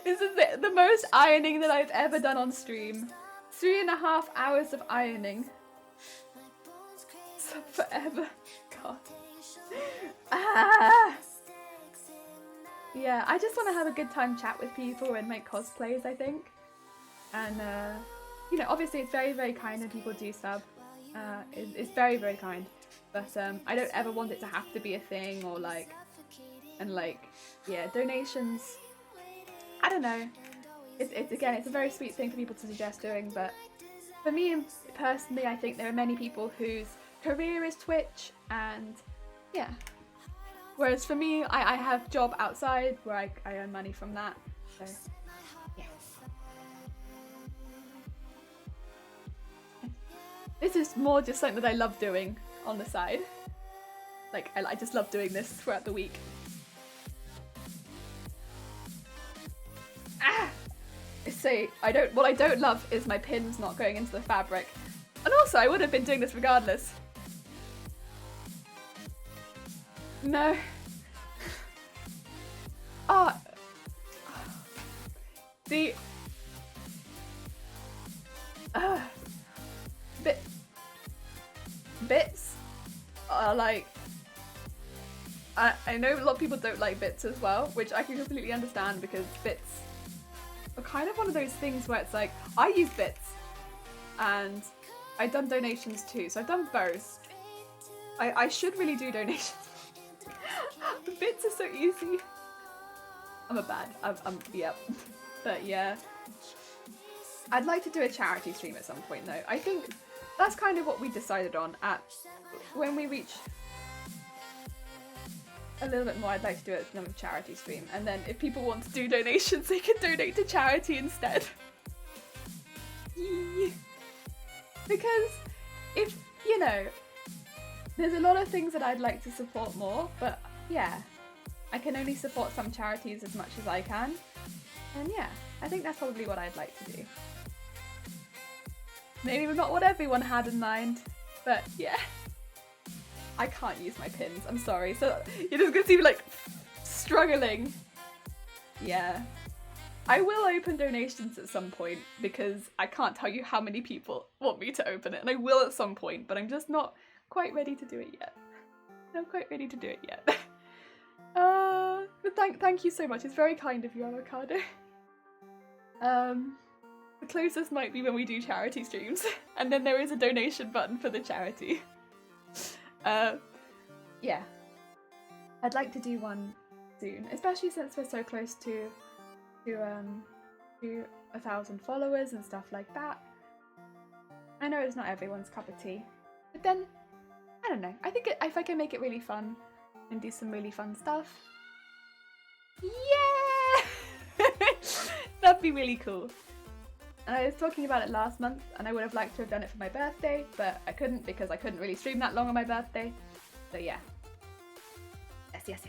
This is the most ironing that I've ever done on stream. 3.5 hours of ironing. So forever. God. Ah! Yeah, I just want to have a good time chat with people and make cosplays, I think. And, you know, obviously it's very, very kind when people do sub. It's very, very kind. But I don't ever want it to have to be a thing or like... And like, yeah, donations... I don't know. It's again, it's a very sweet thing for people to suggest doing, but for me personally, I think there are many people whose career is Twitch, and yeah. Whereas for me, I have job outside where I earn money from that. So yeah. This is more just something that I love doing on the side. Like I just love doing this throughout the week. Ah! Say what I don't love is my pins not going into the fabric. And also I would have been doing this regardless. No. Oh. The bits are like I know a lot of people don't like bits as well, which I can completely understand because bits are kind of one of those things where it's like, I use bits and I've done donations too, so I've done both. I should really do donations. The bits are so easy. I'm yeah. But yeah. I'd like to do a charity stream at some point though. I think that's kind of what we decided on when we reach a little bit more. I'd like to do another charity stream, and then if people want to do donations, they can donate to charity instead. Because if, you know, there's a lot of things that I'd like to support more, but yeah, I can only support some charities as much as I can. And yeah, I think that's probably what I'd like to do. Maybe not what everyone had in mind, but yeah. I can't use my pins, I'm sorry. So you're just gonna see me like struggling. Yeah. I will open donations at some point because I can't tell you how many people want me to open it, and I will at some point, but I'm just not quite ready to do it yet. Not quite ready to do it yet. But thank you so much. It's very kind of you, Avocado. The closest might be when we do charity streams, and then there is a donation button for the charity. Yeah. I'd like to do one soon, especially since we're so close to 1,000 followers and stuff like that. I know it's not everyone's cup of tea, but then, I don't know, I think if I can make it really fun and do some really fun stuff, yeah! That'd be really cool. And I was talking about it last month, and I would have liked to have done it for my birthday, but I couldn't because I couldn't really stream that long on my birthday. So yeah. Yes.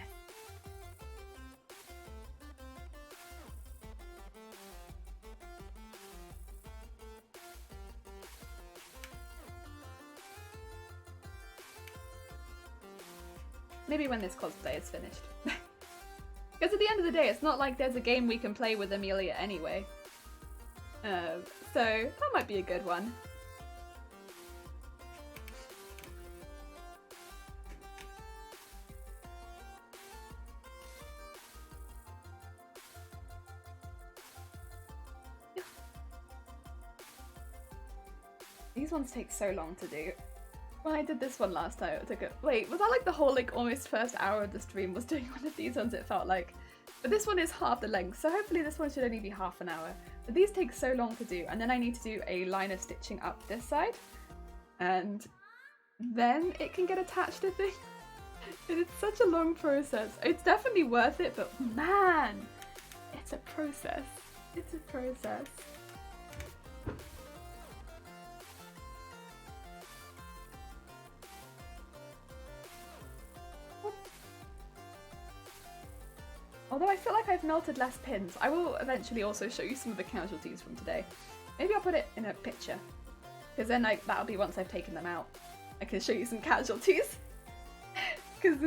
Maybe when this cosplay is finished. Because at the end of the day, it's not like there's a game we can play with Emilia anyway. So that might be a good one. These ones take so long to do. When I did this one last time, it took a— wait, was that like the whole like almost first hour of the stream was doing one of these ones, it felt like? But this one is half the length, so hopefully this one should only be half an hour. But these take so long to do, and then I need to do a line of stitching up this side, and then it can get attached to things. It's such a long process. It's definitely worth it, but man, it's a process. It's a process. Although I feel like I've melted less pins. I will eventually also show you some of the casualties from today. Maybe I'll put it in a picture, because then that'll be once I've taken them out. I can show you some casualties. Because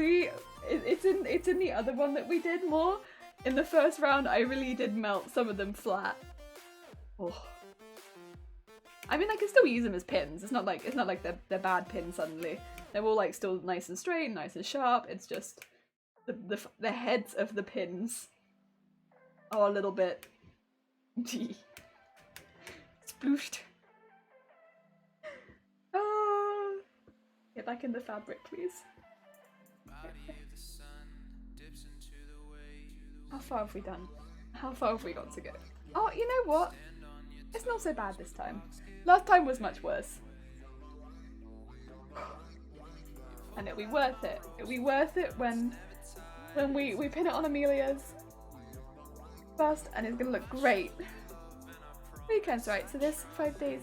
It's in the other one that we did more. In the first round, I really did melt some of them flat. Oh. I mean, I can still use them as pins. It's not like they're bad pins suddenly. They're all like still nice and straight, nice and sharp. It's just the heads of the pins are a little bit splooshed. Oh, get back in the fabric, please. How far have we done? How far have we got to go? Oh, you know what? It's not so bad this time. Last time was much worse. And it'll be worth it. It'll be worth it when we pin it on Emilia's bust, and it's gonna look great. Weekends, right? So this 5 days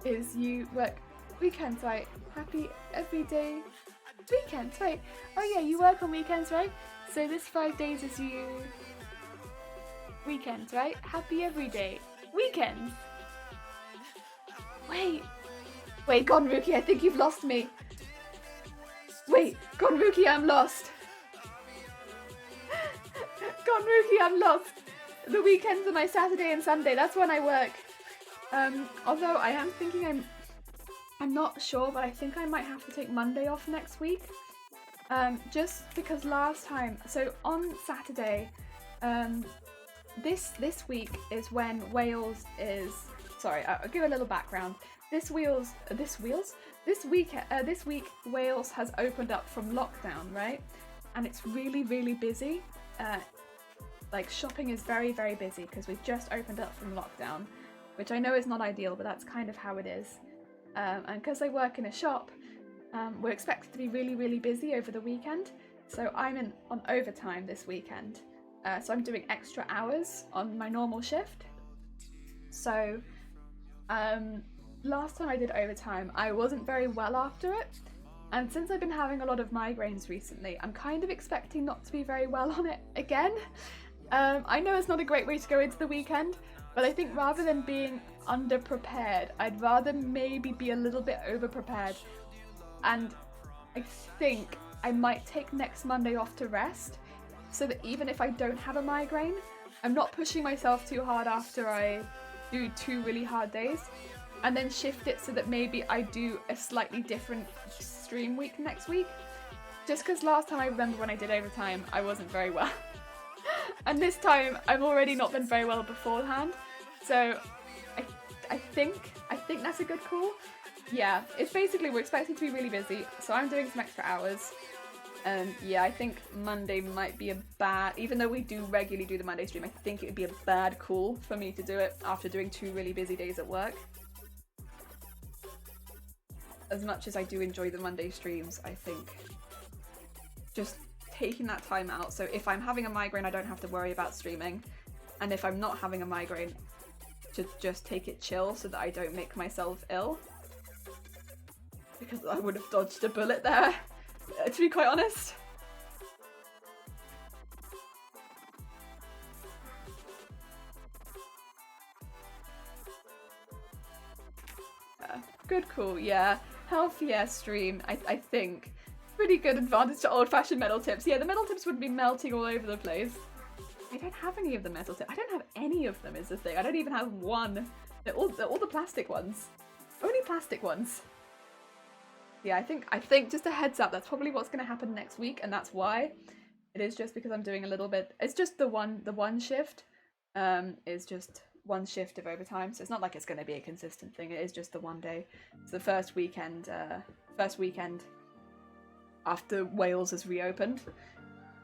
is you work weekends, right? Happy every day. Weekends, right? Oh yeah, you work on weekends, right? So this 5 days is you weekends, right? Happy every day. Weekends. Wait, Gonruki, I think you've lost me. Wait, Gonruki, I'm lost. Gonruki, I'm lost. The weekends are my Saturday and Sunday. That's when I work. Although I am thinking I'm not sure, but I think I might have to take Monday off next week. Just because last time, so on Saturday, this week is when Wales is. Sorry, I'll give a little background. This week Wales has opened up from lockdown, right? And it's really, really busy. Like shopping is very, very busy because we've just opened up from lockdown, which I know is not ideal, but that's kind of how it is. And because I work in a shop, we're expected to be really, really busy over the weekend. So I'm on overtime this weekend. So I'm doing extra hours on my normal shift. So last time I did overtime, I wasn't very well after it. And since I've been having a lot of migraines recently, I'm kind of expecting not to be very well on it again. I know it's not a great way to go into the weekend, but I think rather than being underprepared, I'd rather maybe be a little bit overprepared. And I think I might take next Monday off to rest, so that even if I don't have a migraine, I'm not pushing myself too hard after I do 2 really hard days, and then shift it so that maybe I do a slightly different stream week next week. Just because last time I remember when I did overtime, I wasn't very well. And this time I've already not been very well beforehand. So I think that's a good call. Yeah, it's basically we're expected to be really busy, so I'm doing some extra hours. And yeah, I think Monday might be a bad, even though we do regularly do the Monday stream, I think it would be a bad call for me to do it after doing 2 really busy days at work. As much as I do enjoy the Monday streams, I think just taking that time out, so if I'm having a migraine I don't have to worry about streaming, and if I'm not having a migraine, to just take it chill so that I don't make myself ill, because I would have dodged a bullet there, to be quite honest. Good call, yeah. Healthier stream, I think. Pretty good advantage to old-fashioned metal tips. Yeah, the metal tips would be melting all over the place. I don't have any of the metal tips. I don't have any of them is the thing. I don't even have one. They're all the plastic ones. Only plastic ones. Yeah, I think just a heads up, that's probably what's going to happen next week, and that's why. It is just because I'm doing a little bit. It's just the one shift. Is just one shift of overtime, so it's not like it's going to be a consistent thing. It is just the one day. It's the first weekend after Wales has reopened.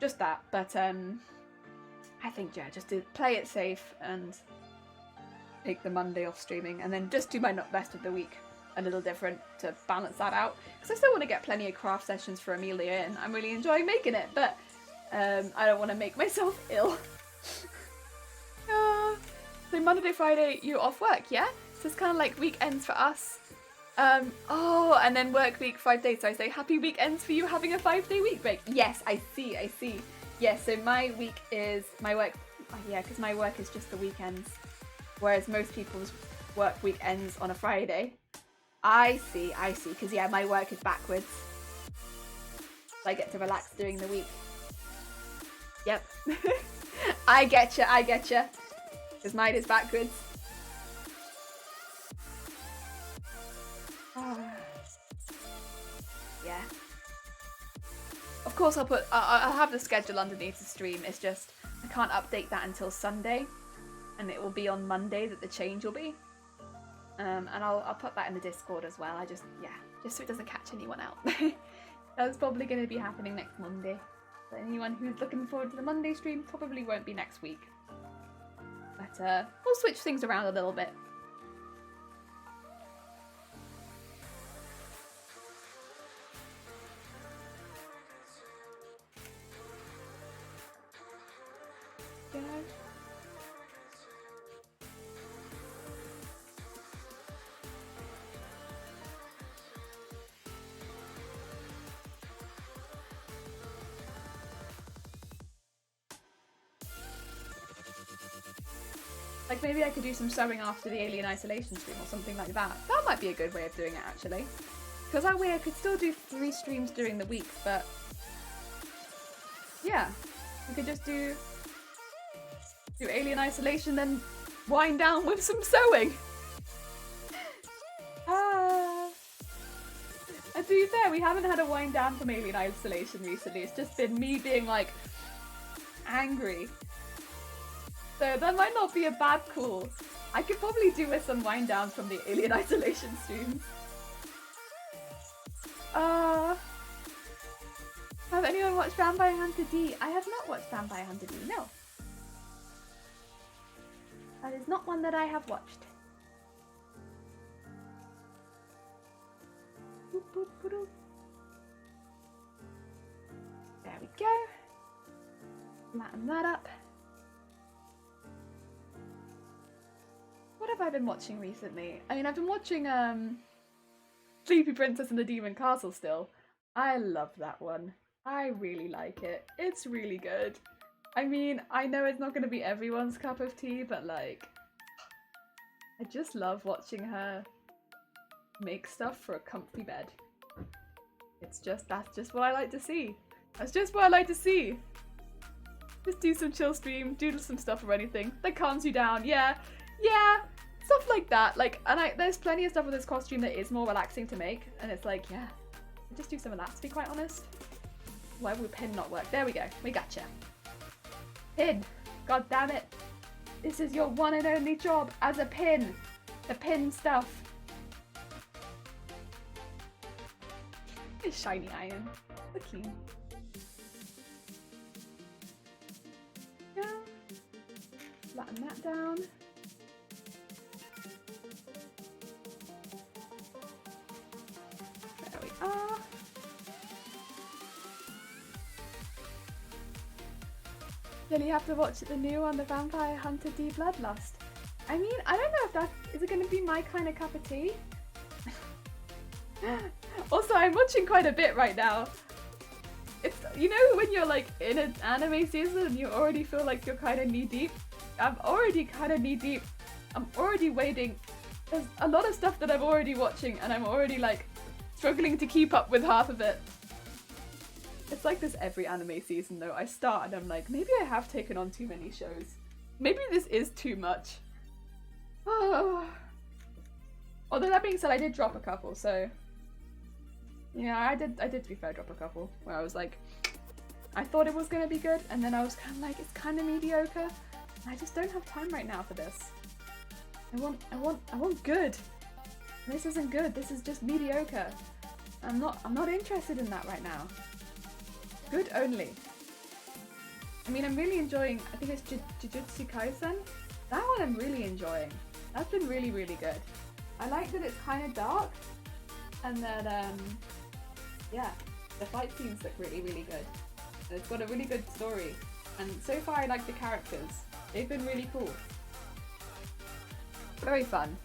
Just that, but I think yeah, just to play it safe and take the Monday off streaming, and then just do my rest of the week a little different to balance that out, because I still want to get plenty of craft sessions for Emilia and I'm really enjoying making it, but I don't want to make myself ill. So Monday, Friday, you off work, yeah? So it's kind of like weekends for us. Oh, and then work week 5 days. So I say happy weekends for you having a 5-day week break. Yes, I see. Yes, so my week is my work. Oh, yeah, because my work is just the weekends, whereas most people's work week ends on a Friday. I see. Because yeah, my work is backwards. I get to relax during the week. Yep. I getcha, I getcha. Because mine is backwards. Yeah. Of course I'll have the schedule underneath the stream, it's just I can't update that until Sunday. And it will be on Monday that the change will be. And I'll put that in the Discord as well. Just so it doesn't catch anyone out. That's probably going to be happening next Monday. So anyone who's looking forward to the Monday stream probably won't be next week. But we'll switch things around a little bit. Yeah. Like maybe I could do some sewing after the Alien Isolation stream or something like that. That might be a good way of doing it actually. Because that way I could still do 3 streams during the week, but yeah, we could just do Alien Isolation then wind down with some sewing. And to be fair, we haven't had a wind down from Alien Isolation recently. It's just been me being like angry. So that might not be a bad call. I could probably do with some wind downs from the Alien Isolation streams. Have anyone watched Vampire Hunter D? I have not watched Vampire Hunter D, no. That is not one that I have watched. There we go. Flatten that up. What have I been watching recently? I mean, I've been watching Sleepy Princess and the Demon Castle still. I love that one. I really like it. It's really good. I mean, I know it's not going to be everyone's cup of tea, but like, I just love watching her make stuff for a comfy bed. That's just what I like to see. That's just what I like to see. Just do some chill stream, doodle some stuff or anything that calms you down. Yeah, stuff like that. Like, and there's plenty of stuff with this costume that is more relaxing to make, and it's like, yeah, I'll just do some of that to be quite honest. Why would pin not work? There we go. We gotcha. Pin. God damn it. This is your one and only job as a pin. The pin stuff. It's shiny iron. Look clean. Yeah. Flatten that down. There we are. Then you have to watch the new one, the Vampire Hunter D Bloodlust. I mean, I don't know if is it going to be my kind of cup of tea? Also, I'm watching quite a bit right now. It's, you know when you're like in an anime season and you already feel like you're kind of knee deep? I'm already kind of knee deep. I'm already wading. There's a lot of stuff that I'm already watching and I'm already like struggling to keep up with half of it. It's like this every anime season though. I start and I'm like, maybe I have taken on too many shows. Maybe this is too much. Although that being said, I did drop a couple, so yeah, I did to be fair drop a couple where I was like, I thought it was gonna be good, and then I was kind of like, it's kind of mediocre. I just don't have time right now for this. I want good. This isn't good. This is just mediocre. I'm not interested in that right now. Good only. I mean, I'm really enjoying, I think it's Jujutsu Kaisen. That one I'm really enjoying. That's been really, really good. I like that it's kind of dark, and that, yeah, the fight scenes look really, really good. And it's got a really good story, and so far I like the characters. They've been really cool. Very fun.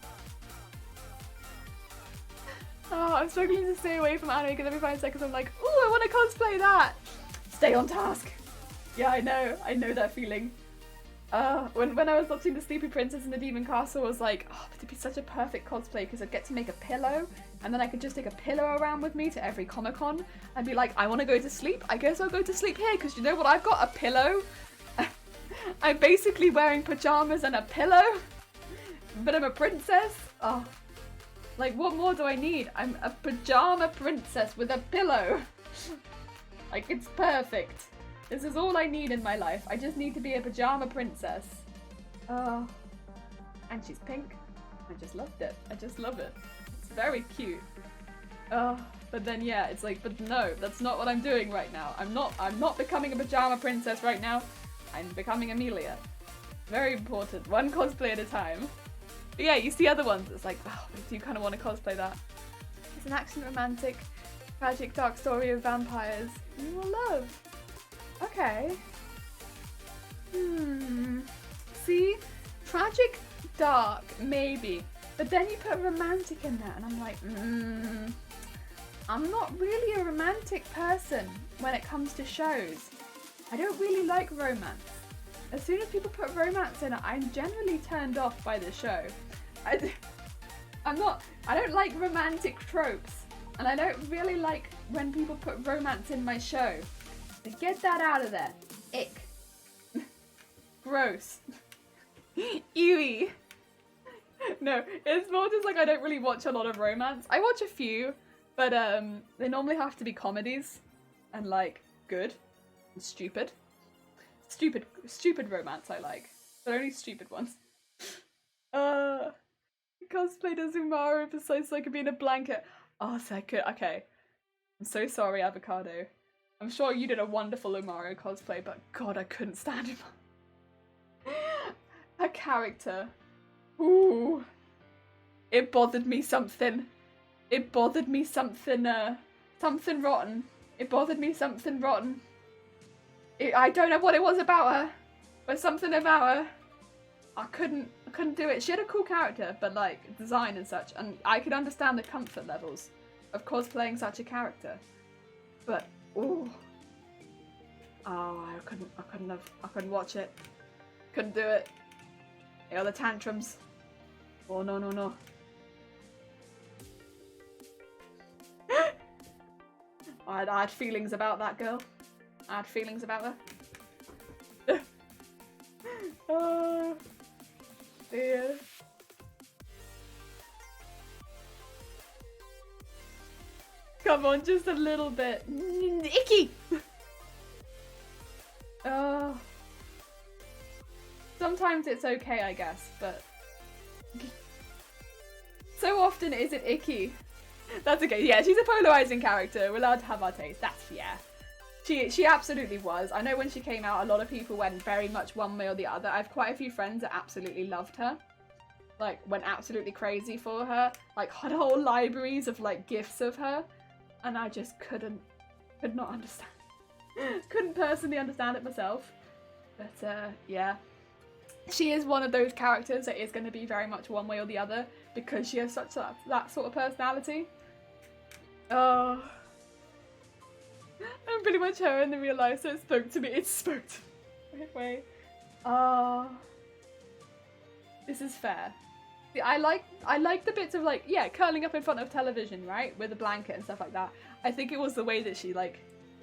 Oh, I'm struggling to stay away from anime because every 5 seconds I'm like, ooh, I want to cosplay that! Stay on task! Yeah, I know that feeling. When I was watching The Sleepy Princess in the Demon Castle, I was like, oh, it'd be such a perfect cosplay because I'd get to make a pillow, and then I could just take a pillow around with me to every Comic-Con and be like, I want to go to sleep. I guess I'll go to sleep here because you know what? I've got a pillow. I'm basically wearing pajamas and a pillow, but I'm a princess. Oh, like what more do I need? I'm a pajama princess with a pillow. Like it's perfect. This is all I need in my life. I just need to be a pajama princess. Oh, and she's pink. I just loved it. I just love it. It's very cute. Oh, but then yeah, it's like, but no, that's not what I'm doing right now. I'm not becoming a pajama princess right now. I'm becoming Emilia. Very important. One cosplay at a time. But yeah, you see other ones. It's like, oh, do you kind of want to cosplay that? It's an action romantic, tragic dark story of vampires you will love. Okay. See? Tragic, dark, maybe. But then you put romantic in there and I'm like, I'm not really a romantic person when it comes to shows. I don't really like romance. As soon as people put romance in it, I'm generally turned off by the show. I don't like romantic tropes. And I don't really like when people put romance in my show. So get that out of there. Ick. Gross. Ewy. No, it's more just like I don't really watch a lot of romance. I watch a few, but they normally have to be comedies and like good and stupid. Stupid romance I like, but only stupid ones. Cosplayed as Umaru besides I could be in a blanket. Oh, so I could. Okay, I'm so sorry, Avocado. I'm sure you did a wonderful Umaru cosplay, but God, I couldn't stand him. Her character. Ooh. It bothered me something. It bothered me something, something rotten. It bothered me something rotten. I don't know what it was about her, but something about her. I couldn't do it. She had a cool character, but like design and such, and I could understand the comfort levels of cosplaying such a character. But ooh, oh, I couldn't watch it. Couldn't do it. You know, the tantrums. Oh no. I had feelings about that girl. I had feelings about her. Oh dear. Come on, just a little bit. Icky! Sometimes it's okay, I guess, but so often is it icky. That's okay. Yeah, she's a polarizing character. We're allowed to have our taste. That's fair. She absolutely was. I know when she came out, a lot of people went very much one way or the other. I have quite a few friends that absolutely loved her. Like, went absolutely crazy for her. Like, had whole libraries of, like, gifs of her. And I just could not understand. Couldn't personally understand it myself. But, yeah. She is one of those characters that is going to be very much one way or the other. Because she has such that sort of personality. Oh... I'm pretty much her in the real life, so it spoke to me. It spoke to me. Wait. This is fair. See, I like the bits of like, yeah, curling up in front of television, right? With a blanket and stuff like that. I think it was the way that she like,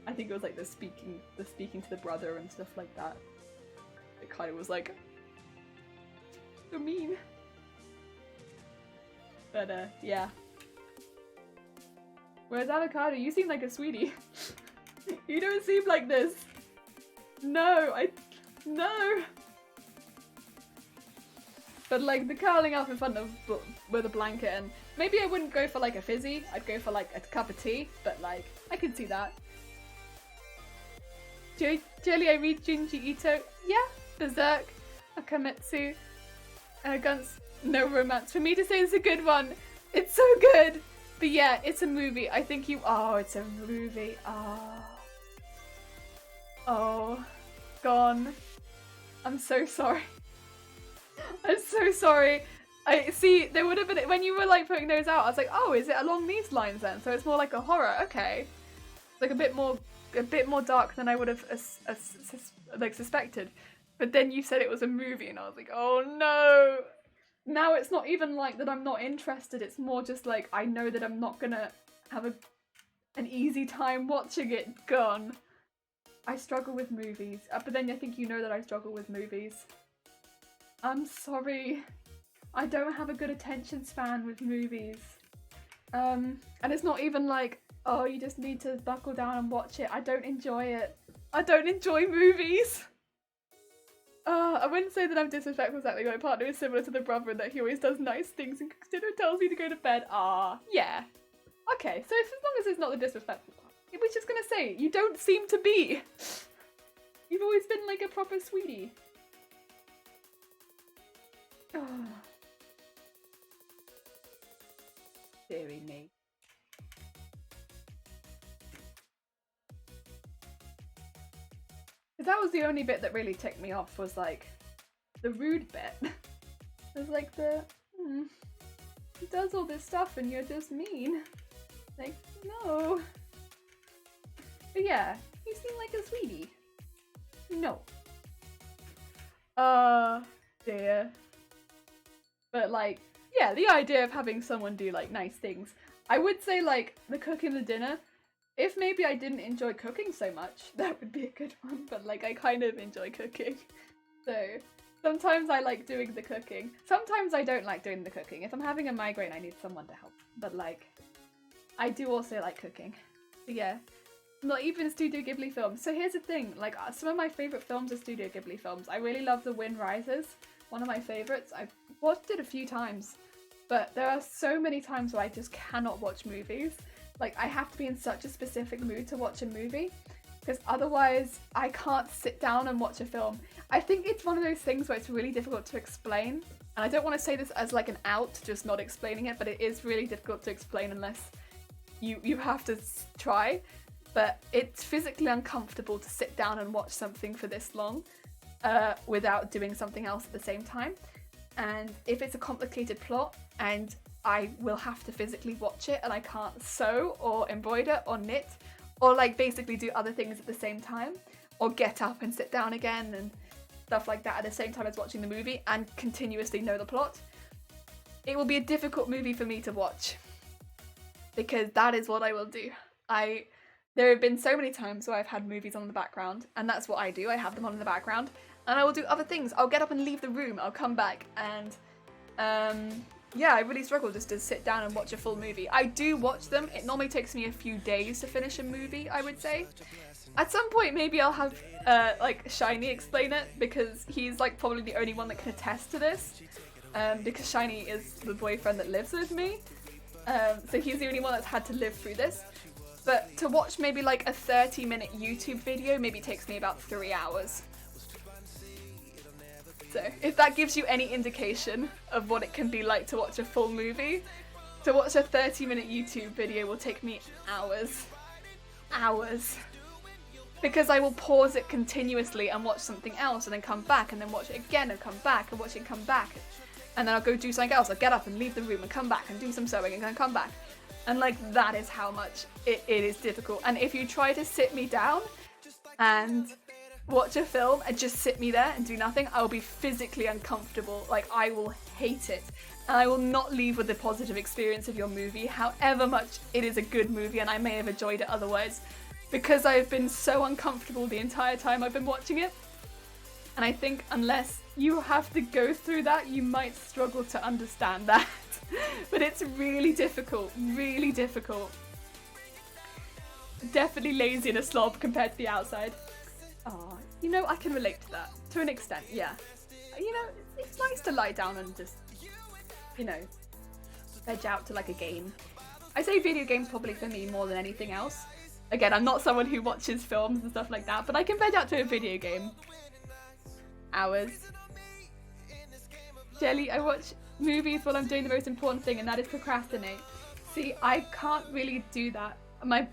I think it was like the speaking to the brother and stuff like that. It kind of was like, so mean. But yeah. Whereas Avocado, you seem like a sweetie. You don't seem like this. No. But like the curling up in front of with a blanket, and maybe I wouldn't go for like a fizzy. I'd go for like a cup of tea. But like I could see that. Jelly, I read Junji Ito. Yeah. Berserk, Akamitsu, Guns. No romance. For me to say it's a good one. It's so good. But yeah, it's a movie. I think you... Oh, it's a movie. Oh. Gone. I'm so sorry. I'm so sorry. I see, there would have been... When you were like putting those out, I was like, oh, is it along these lines then? So it's more like a horror. Okay. Like a bit more dark than I would have like suspected. But then you said it was a movie and I was like, oh no. Now it's not even like that I'm not interested, it's more just like I know that I'm not gonna have an easy time watching it. Gone. I struggle with movies. But then I think you know that I struggle with movies. I'm sorry. I don't have a good attention span with movies. And it's not even like, oh, you just need to buckle down and watch it. I don't enjoy it. I don't enjoy movies. I wouldn't say that I'm disrespectful exactly. My partner is similar to the brother in that he always does nice things and consider tells me to go to bed. Yeah. Okay, so as long as it's not the disrespectful part. I was just gonna say, you don't seem to be. You've always been like a proper sweetie. Deary me. Because that was the only bit that really ticked me off, was like the rude bit. It was like he does all this stuff and you're just mean. Like, no. But yeah, you seem like a sweetie. No. Dear. But like, yeah, the idea of having someone do like nice things. I would say like the cooking the dinner. If maybe I didn't enjoy cooking so much, that would be a good one, but like I kind of enjoy cooking. So sometimes I like doing the cooking. Sometimes I don't like doing the cooking. If I'm having a migraine, I need someone to help. But like, I do also like cooking. But yeah, not even Studio Ghibli films. So here's the thing, like some of my favourite films are Studio Ghibli films. I really love The Wind Rises, one of my favourites. I've watched it a few times, but there are so many times where I just cannot watch movies. Like, I have to be in such a specific mood to watch a movie, because otherwise I can't sit down and watch a film. I think it's one of those things where it's really difficult to explain, and I don't want to say this as like an out, just not explaining it, but it is really difficult to explain unless you have to try. But it's physically uncomfortable to sit down and watch something for this long without doing something else at the same time. And if it's a complicated plot and I will have to physically watch it and I can't sew or embroider or knit or like basically do other things at the same time, or get up and sit down again and stuff like that at the same time as watching the movie and continuously know the plot, it will be a difficult movie for me to watch, because that is what I will do. There have been so many times where I've had movies on in the background, and that's what I do. I have them on in the background and I will do other things. I'll get up and leave the room, I'll come back, and yeah, I really struggle just to sit down and watch a full movie. I do watch them. It normally takes me a few days to finish a movie, I would say. At some point, maybe I'll have like Shiny explain it, because he's like probably the only one that can attest to this. Because Shiny is the boyfriend that lives with me. So he's the only one that's had to live through this. But to watch maybe like a 30-minute YouTube video maybe takes me about 3 hours. So if that gives you any indication of what it can be like to watch a full movie, to watch a 30-minute YouTube video will take me hours. Hours. Because I will pause it continuously and watch something else and then come back and then watch it again and come back and watch it and come back. And then I'll go do something else. I'll get up and leave the room and come back and do some sewing and then come back. And like, that is how much it is difficult. And if you try to sit me down and watch a film and just sit me there and do nothing, I will be physically uncomfortable. Like, I will hate it. And I will not leave with the positive experience of your movie, however much it is a good movie and I may have enjoyed it otherwise, because I've been so uncomfortable the entire time I've been watching it. And I think unless you have to go through that, you might struggle to understand that. But it's really difficult, really difficult. Definitely lazy and a slob compared to the outside. Oh, you know, I can relate to that, to an extent, yeah. You know, it's nice to lie down and just, you know, veg out to like a game. I say video games probably for me more than anything else. Again, I'm not someone who watches films and stuff like that, but I can veg out to a video game. Hours. Jelly, I watch movies while I'm doing the most important thing, and that is procrastinate. See, I can't really do that.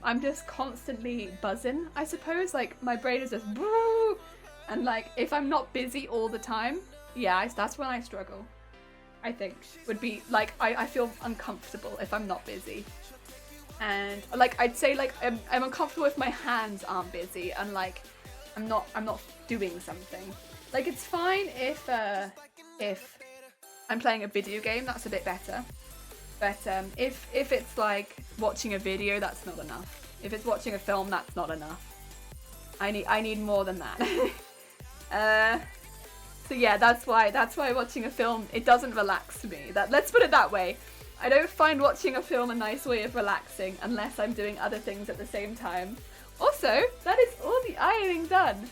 I'm just constantly buzzing, I suppose. Like, my brain is just boo, and like, if I'm not busy all the time, yeah, that's when I struggle. I think would be like, I feel uncomfortable if I'm not busy, and like I'd say like I'm uncomfortable if my hands aren't busy and like I'm not doing something. Like, it's fine if I'm playing a video game, that's a bit better. But if it's like watching a video, that's not enough. If it's watching a film, that's not enough. I need more than that. So yeah, that's why watching a film, it doesn't relax me. Let's put it that way. I don't find watching a film a nice way of relaxing unless I'm doing other things at the same time. Also, that is all the ironing done.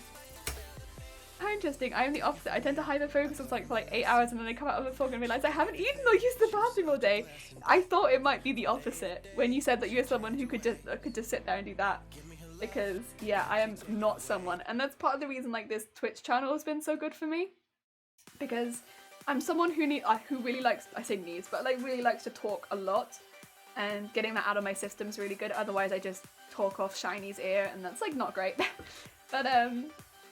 How interesting. I am the opposite. I tend to hyper-focus on something for like 8 hours and then I come out of a fog and realise I haven't eaten or used the bathroom all day. I thought it might be the opposite when you said that you're someone who could just sit there and do that. Because yeah, I am not someone, and that's part of the reason like this Twitch channel has been so good for me. Because I'm someone who really likes, I say needs, but like really likes to talk a lot, and getting that out of my system is really good. Otherwise I just talk off Shiny's ear and that's like not great. But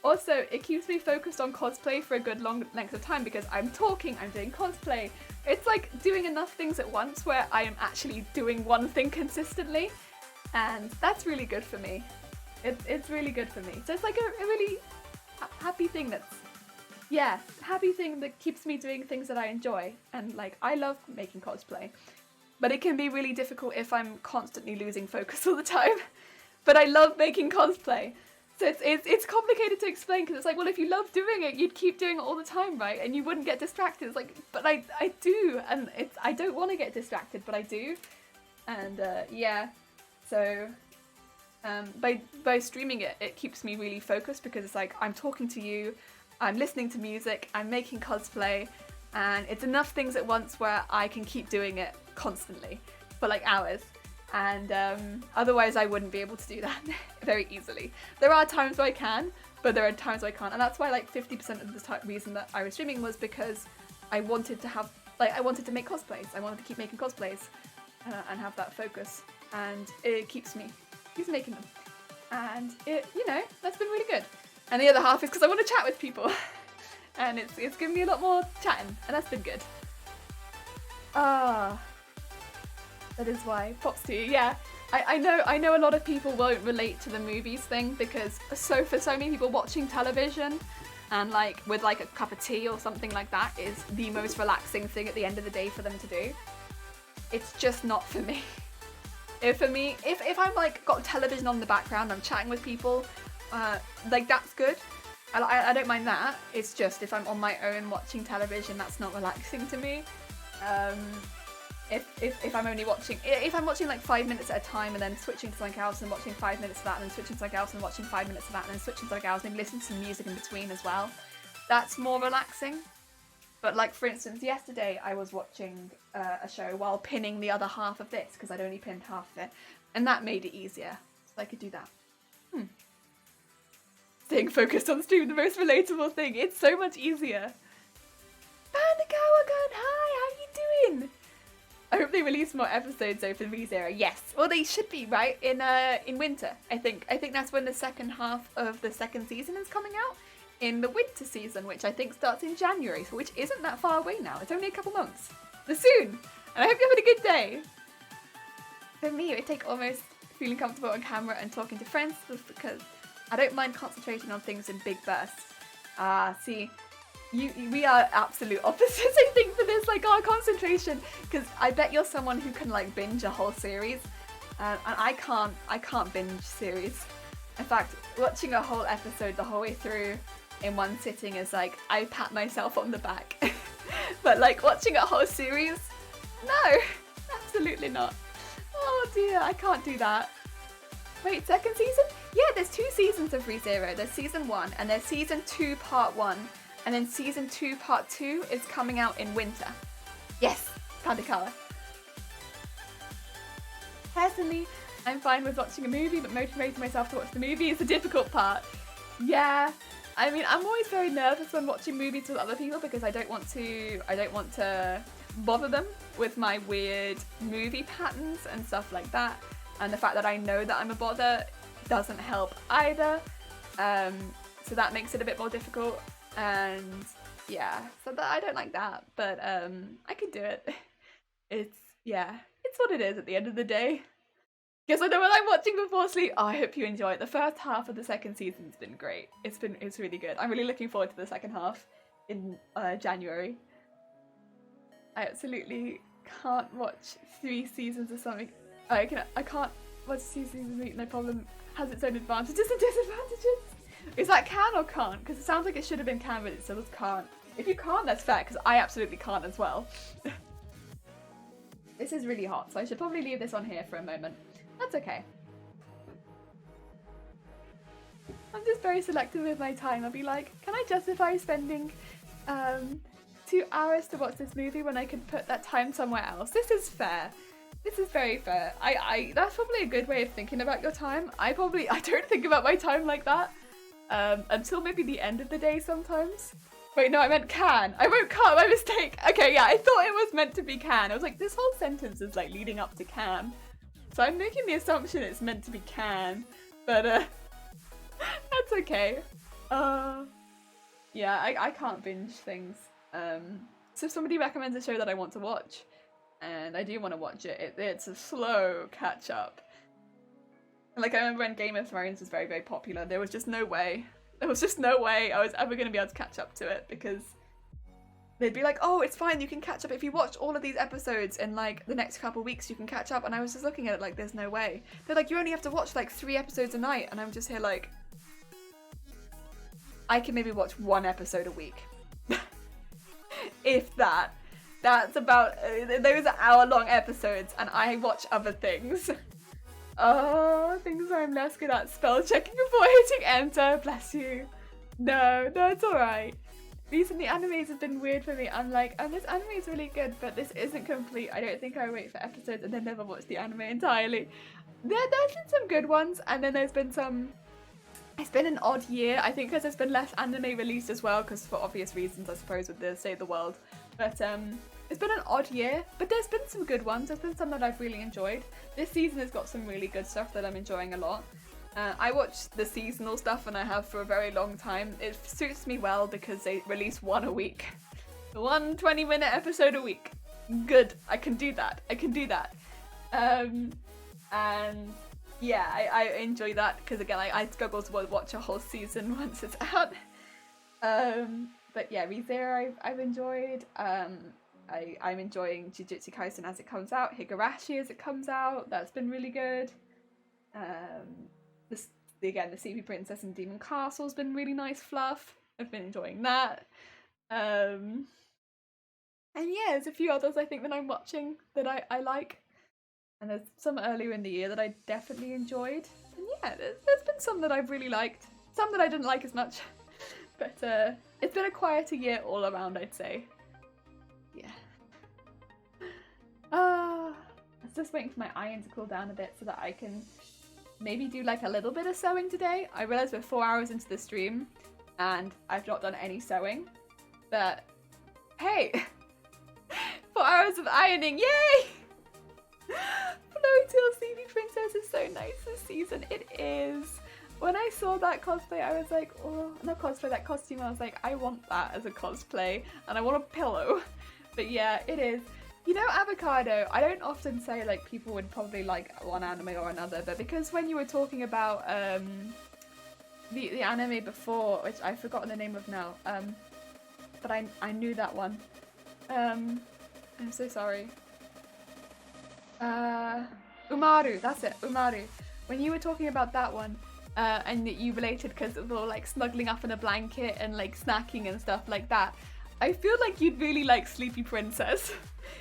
also, it keeps me focused on cosplay for a good long length of time because I'm talking, I'm doing cosplay. It's like doing enough things at once where I am actually doing one thing consistently, and that's really good for me. It's really good for me. So it's like a really happy thing happy thing that keeps me doing things that I enjoy. And like, I love making cosplay, but it can be really difficult if I'm constantly losing focus all the time. But I love making cosplay. So it's complicated to explain because it's like, well, if you love doing it, you'd keep doing it all the time, right? And you wouldn't get distracted. It's like, but I do, and I don't want to get distracted, but I do. And yeah, so by streaming it, it keeps me really focused because it's like I'm talking to you, I'm listening to music, I'm making cosplay, and it's enough things at once where I can keep doing it constantly for like hours. And otherwise I wouldn't be able to do that very easily. There are times where I can, but there are times where I can't, and that's why like 50% of the reason that I was streaming was because I wanted to make cosplays. I wanted to keep making cosplays and have that focus, and it keeps making them, and that's been really good. And the other half is because I want to chat with people, and it's given me a lot more chatting, and that's been good. That is why. Props to you. Yeah, I know a lot of people won't relate to the movies thing because for so many people, watching television and like with like a cup of tea or something like that is the most relaxing thing at the end of the day for them to do. It's just not for me. For me, if I'm like got television on in the background, I'm chatting with people, like that's good. I don't mind that. It's just if I'm on my own watching television, that's not relaxing to me. If I'm only watching, if I'm watching like 5 minutes at a time and then switching to something else and watching 5 minutes of that and then switching to something else and watching 5 minutes of that and then switching to something else and listening to some music in between as well, that's more relaxing. But like for instance, yesterday I was watching a show while pinning the other half of this because I'd only pinned half of it, and that made it easier, so I could do that. Staying focused on stream, the most relatable thing. It's so much easier. Bandagawagan, hi, how you doing? I hope they release more episodes though for ReZero. Yes, well they should be, right? In winter, I think that's when the second half of the second season is coming out. In the winter season, which I think starts in January, so which isn't that far away now. It's only a couple months. So soon! And I hope you're having a good day. For me, it would take almost feeling comfortable on camera and talking to friends because I don't mind concentrating on things in big bursts. See, we are absolute opposites, I think, for this, like our concentration, because I bet you're someone who can like binge a whole series, and I can't binge series. In fact, watching a whole episode the whole way through in one sitting is like, I pat myself on the back. But like watching a whole series, no, absolutely not. Oh dear, I can't do that. Wait, second season? Yeah, there's 2 seasons of ReZero. There's season 1 and there's season 2 part 1, and then season 2 part 2 is coming out in winter. Yes, Kandakawa. Personally, I'm fine with watching a movie, but motivating myself to watch the movie is the difficult part. Yeah, I mean, I'm always very nervous when watching movies with other people because I don't want to bother them with my weird movie patterns and stuff like that. And the fact that I know that I'm a bother doesn't help either. So that makes it a bit more difficult. And yeah, so I don't like that, but I can do it. It's what it is at the end of the day. Guess I know what I'm watching before sleep. Oh, I hope you enjoy it. The first half of the second season's been great. It's really good. I'm really looking forward to the second half in January. I absolutely can't watch 3 seasons of something. I can't watch 2 seasons of it. No problem. Has its own advantages and disadvantages. Is that can or can't? Because it sounds like it should have been can, but it still can't. If you can't, that's fair, because I absolutely can't as well. This is really hot, so I should probably leave this on here for a moment. That's okay. I'm just very selective with my time. I'll be like, can I justify spending 2 hours to watch this movie when I could put that time somewhere else? This is fair. This is very fair. That's probably a good way of thinking about your time. I don't think about my time like that until maybe the end of the day sometimes. Wait, no, I meant can. I wrote can't, my mistake. Okay, yeah, I thought it was meant to be can. I was like, this whole sentence is like leading up to can. So I'm making the assumption it's meant to be can, but that's okay. Yeah, I can't binge things. So if somebody recommends a show that I want to watch, and I do want to watch it, it's a slow catch up. Like, I remember when Game of Thrones was very, very popular, there was just no way I was ever going to be able to catch up to it, because they'd be like, oh, it's fine, you can catch up if you watch all of these episodes in like the next couple weeks, you can catch up. And I was just looking at it like, there's no way. They're like, you only have to watch like 3 episodes a night, and I'm just here like, I can maybe watch 1 episode a week. If that. That's about, those are hour-long episodes, and I watch other things. Oh, things I'm less good at. Spell checking before hitting enter. Bless you. No, it's alright. Recently, animes have been weird for me. I'm like, oh, this anime is really good, but this isn't complete. I don't think I wait for episodes and then never watch the anime entirely. There's been some good ones, and then there's been some... It's been an odd year, I think, because there's been less anime released as well, because for obvious reasons, I suppose, with the state of the world. But it's been an odd year, but there's been some good ones. There's been some that I've really enjoyed. This season has got some really good stuff that I'm enjoying a lot. I watch the seasonal stuff, and I have for a very long time. It suits me well because they release 1 a week. 1 20-minute episode a week. Good, I can do that. And yeah, I enjoy that because, again, I struggle to watch a whole season once it's out. But yeah, ReZero I've enjoyed. I'm enjoying Jujutsu Kaisen as it comes out, Higurashi as it comes out. That's been really good. The Sleepy Princess and Demon Castle's been really nice fluff. I've been enjoying that. And yeah, there's a few others I think that I'm watching that I like. And there's some earlier in the year that I definitely enjoyed. And yeah, there's been some that I've really liked. Some that I didn't like as much. But it's been a quieter year all around, I'd say. Yeah. I was just waiting for my iron to cool down a bit so that I can maybe do like a little bit of sewing today. I realised we're 4 hours into the stream and I've not done any sewing. But hey! 4 hours of ironing, yay! Floaty Sleepy Princess is so nice this season. It is. When I saw that cosplay, I was like, oh, not cosplay, that costume, I was like, I want that as a cosplay, and I want a pillow. But yeah, it is. You know, Avocado, I don't often say, like, people would probably like one anime or another, but because when you were talking about the anime before, which I've forgotten the name of now, but I knew that one. I'm so sorry. Umaru, that's it, Umaru. When you were talking about that one, and that you related because of all like snuggling up in a blanket and like snacking and stuff like that, I feel like you'd really like Sleepy Princess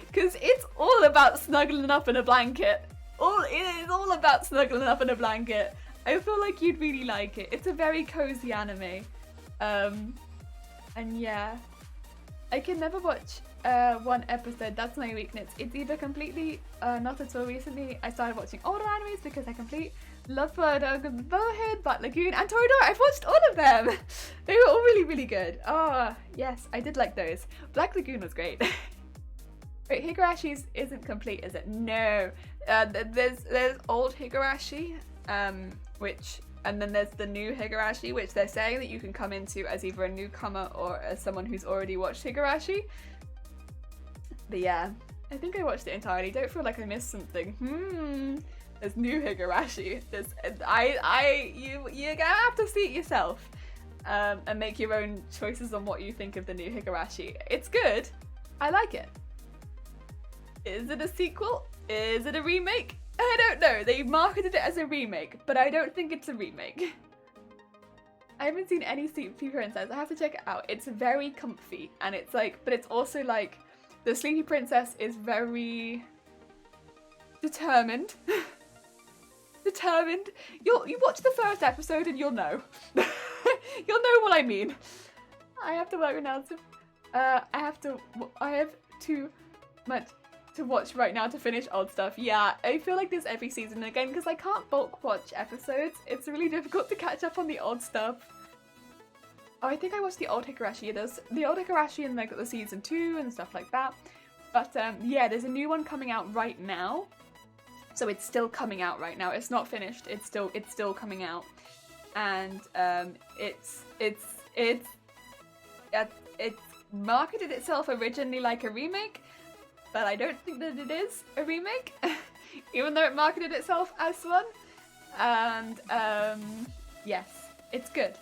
because it's all about snuggling up in a blanket. It is all about snuggling up in a blanket. I feel like you'd really like it. It's a very cozy anime. And yeah, I can never watch 1 episode. That's my weakness. It's either completely not at all. Recently I started watching older animes because I love Bowhead, Black Lagoon, and Toradora. I've watched all of them. They were all really, really good. Oh yes, I did like those. Black Lagoon was great. Wait, Higurashi's isn't complete, is it? No. There's old Higurashi, and then there's the new Higurashi, which they're saying that you can come into as either a newcomer or as someone who's already watched Higurashi. But yeah, I think I watched it entirely. Don't feel like I missed something. There's new Higurashi. You're gonna have to see it yourself, and make your own choices on what you think of the new Higurashi. It's good. I like it. Is it a sequel? Is it a remake? I don't know. They marketed it as a remake, but I don't think it's a remake. I haven't seen any Sleepy Princess. I have to check it out. It's very comfy, and it's like, but it's also like, the Sleepy Princess is very determined. Determined. You watch the first episode and you'll know. You'll know what I mean. I have to work now. I have too much to watch right now to finish old stuff. Yeah, I feel like this every season again because I can't bulk watch episodes. It's really difficult to catch up on the old stuff. Oh, I think I watched the old Higurashi. There's the old Higurashi in like the season 2 and stuff like that. But yeah, there's a new one coming out right now. So it's still coming out right now. It's not finished. It's still coming out, and it's marketed itself originally like a remake, but I don't think that it is a remake, even though it marketed itself as one. And yes, it's good.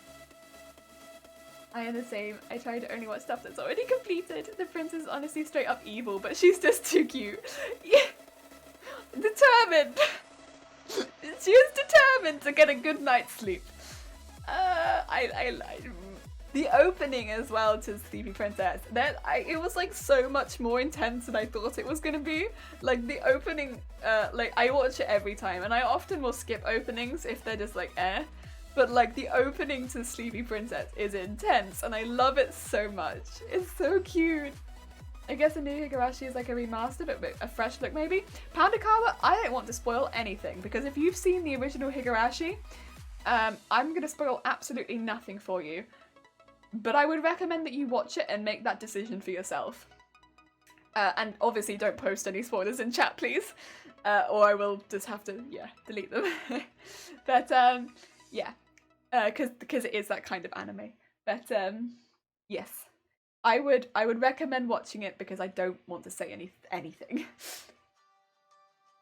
I am the same. I try to only watch stuff that's already completed. The princess is honestly straight up evil, but she's just too cute. Yeah. Determined. She is determined to get a good night's sleep. The opening as well to Sleepy Princess. It was like so much more intense than I thought it was gonna be. Like the opening, like I watch it every time, and I often will skip openings if they're just like But like the opening to Sleepy Princess is intense, and I love it so much. It's so cute. I guess the new Higurashi is like a remaster, but a fresh look maybe. Pandakawa, I don't want to spoil anything, because if you've seen the original Higurashi, I'm going to spoil absolutely nothing for you. But I would recommend that you watch it and make that decision for yourself. And obviously don't post any spoilers in chat, please. Or I will just have to, yeah, delete them. But, yeah. Because it is that kind of anime. But, yes. I would recommend watching it because I don't want to say anything.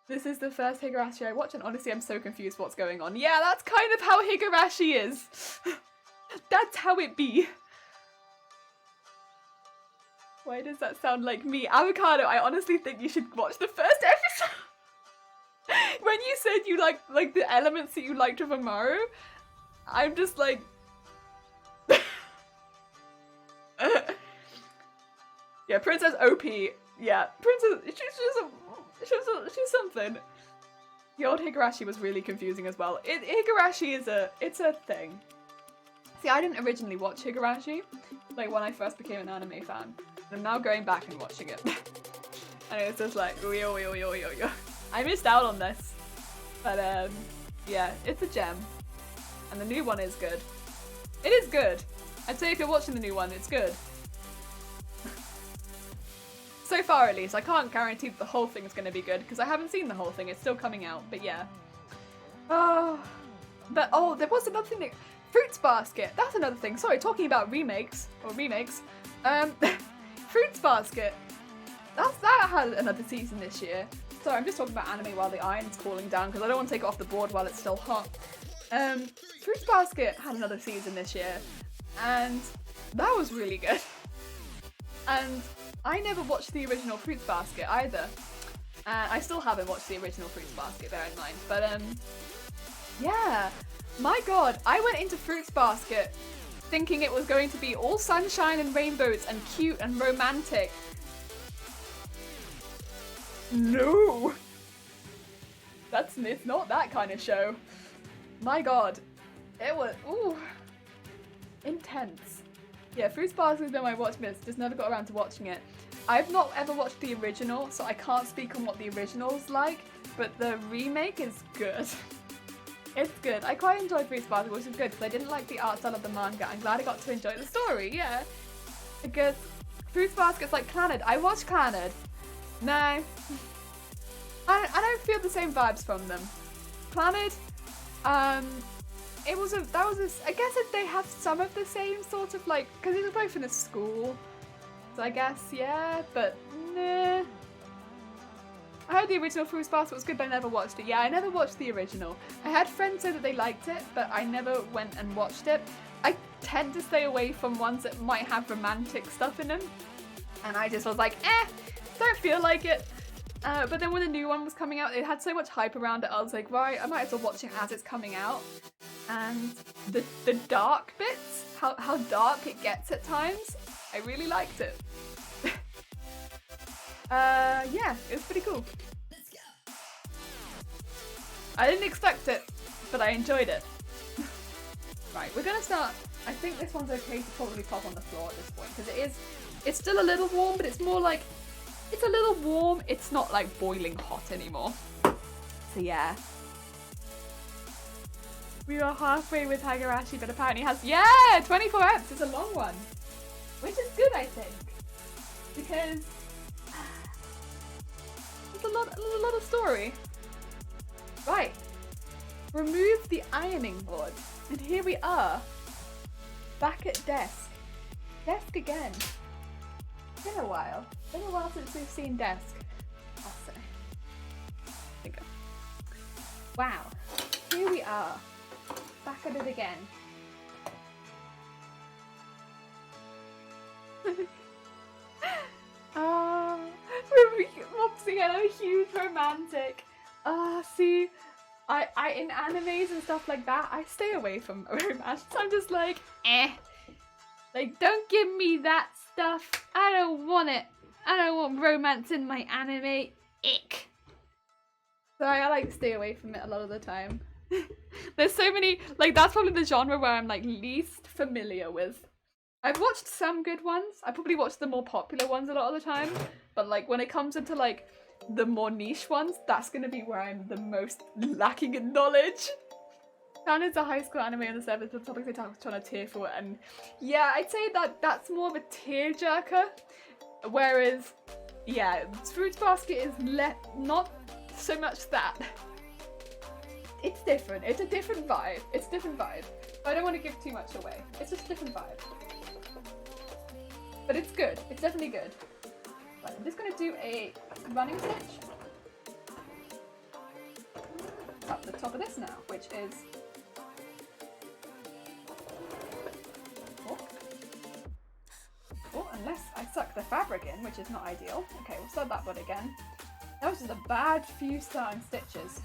This is the first Higurashi I watch, and honestly I'm so confused what's going on. Yeah, that's kind of how Higurashi is. That's how it be. Why does that sound like me? Avocado, I honestly think you should watch the first episode. When you said you like the elements that you liked of Amaru, I'm just like... Yeah, Princess OP. Yeah, Princess. She's something. The old Higurashi was really confusing as well. Higurashi is it's a thing. See, I didn't originally watch Higurashi, like when I first became an anime fan. I'm now going back and watching it, and it's just like yo. I missed out on this, but yeah, it's a gem, and the new one is good. It is good. I'd say if you're watching the new one, it's good. So far, at least. I can't guarantee that the whole thing is going to be good, because I haven't seen the whole thing. It's still coming out, but yeah. Oh, but oh, there was another thing that... Fruits Basket! That's another thing. Sorry, talking about remakes. Fruits Basket! That had another season this year. Sorry, I'm just talking about anime while the iron's cooling down, because I don't want to take it off the board while it's still hot. Fruits Basket had another season this year, and that was really good. And I never watched the original Fruits Basket either. I still haven't watched the original Fruits Basket, bear in mind. But, yeah. My god, I went into Fruits Basket thinking it was going to be all sunshine and rainbows and cute and romantic. No! It's not that kind of show. My god. It was, ooh. Intense. Yeah, Fruits Basket has been my watch list, just never got around to watching it. I've not ever watched the original, so I can't speak on what the original's like, but the remake is good. It's good. I quite enjoyed Fruits Basket, which is good, because I didn't like the art style of the manga. I'm glad I got to enjoy the story, yeah. Because Fruits Basket's like Clannad. I watched Clannad. No. I don't feel the same vibes from them. Clannad, I guess they have some of the same sort of like, because they were both in a school, so I guess, yeah, but nah. I heard the original Fruits Basket was good, but I never watched it. Yeah, I never watched the original. I had friends say that they liked it, but I never went and watched it. I tend to stay away from ones that might have romantic stuff in them. And I just was like, don't feel like it. But then when the new one was coming out, it had so much hype around it, I was like, right, I might as well watch it as it's coming out. And the dark bits, how dark it gets at times, I really liked it. Yeah, it was pretty cool. I didn't expect it, but I enjoyed it. Right, we're gonna start. I think this one's okay to probably pop on the floor at this point, because it's still a little warm, but it's more like, it's a little warm, it's not like boiling hot anymore. So yeah. We are halfway with Higurashi, but apparently it has, yeah, 24 eps, it's a long one. Which is good, I think. Because it's a lot of story. Right. Remove the ironing board. And here we are. Back at desk. Desk again. It's been a while. Been a while since we've seen desk. I'll say. There we go. Wow. Here we are. Back at it again. Mopsy and I'm a huge romantic. See, I in animes and stuff like that, I stay away from romance. I'm just like, like, don't give me that stuff. I don't want it. I don't want romance in my anime. Ick. So I like stay away from it a lot of the time. There's so many, like, that's probably the genre where I'm like least familiar with. I've watched some good ones. I probably watch the more popular ones a lot of the time. But like when it comes into like the more niche ones, that's gonna be where I'm the most lacking in knowledge. Found it's a high school anime on the server, the topics they touched on are tearful, and yeah, I'd say that that's more of a tearjerker. Whereas, yeah, Fruits Basket is not so much that. It's different. It's a different vibe. It's a different vibe. But I don't want to give too much away. It's just a different vibe. But it's good. It's definitely good. Right, I'm just going to do a running stitch up the top of this now, which is... Oh, unless I suck the fabric in, which is not ideal. Okay, we'll start that one again. That was just a bad few starting stitches.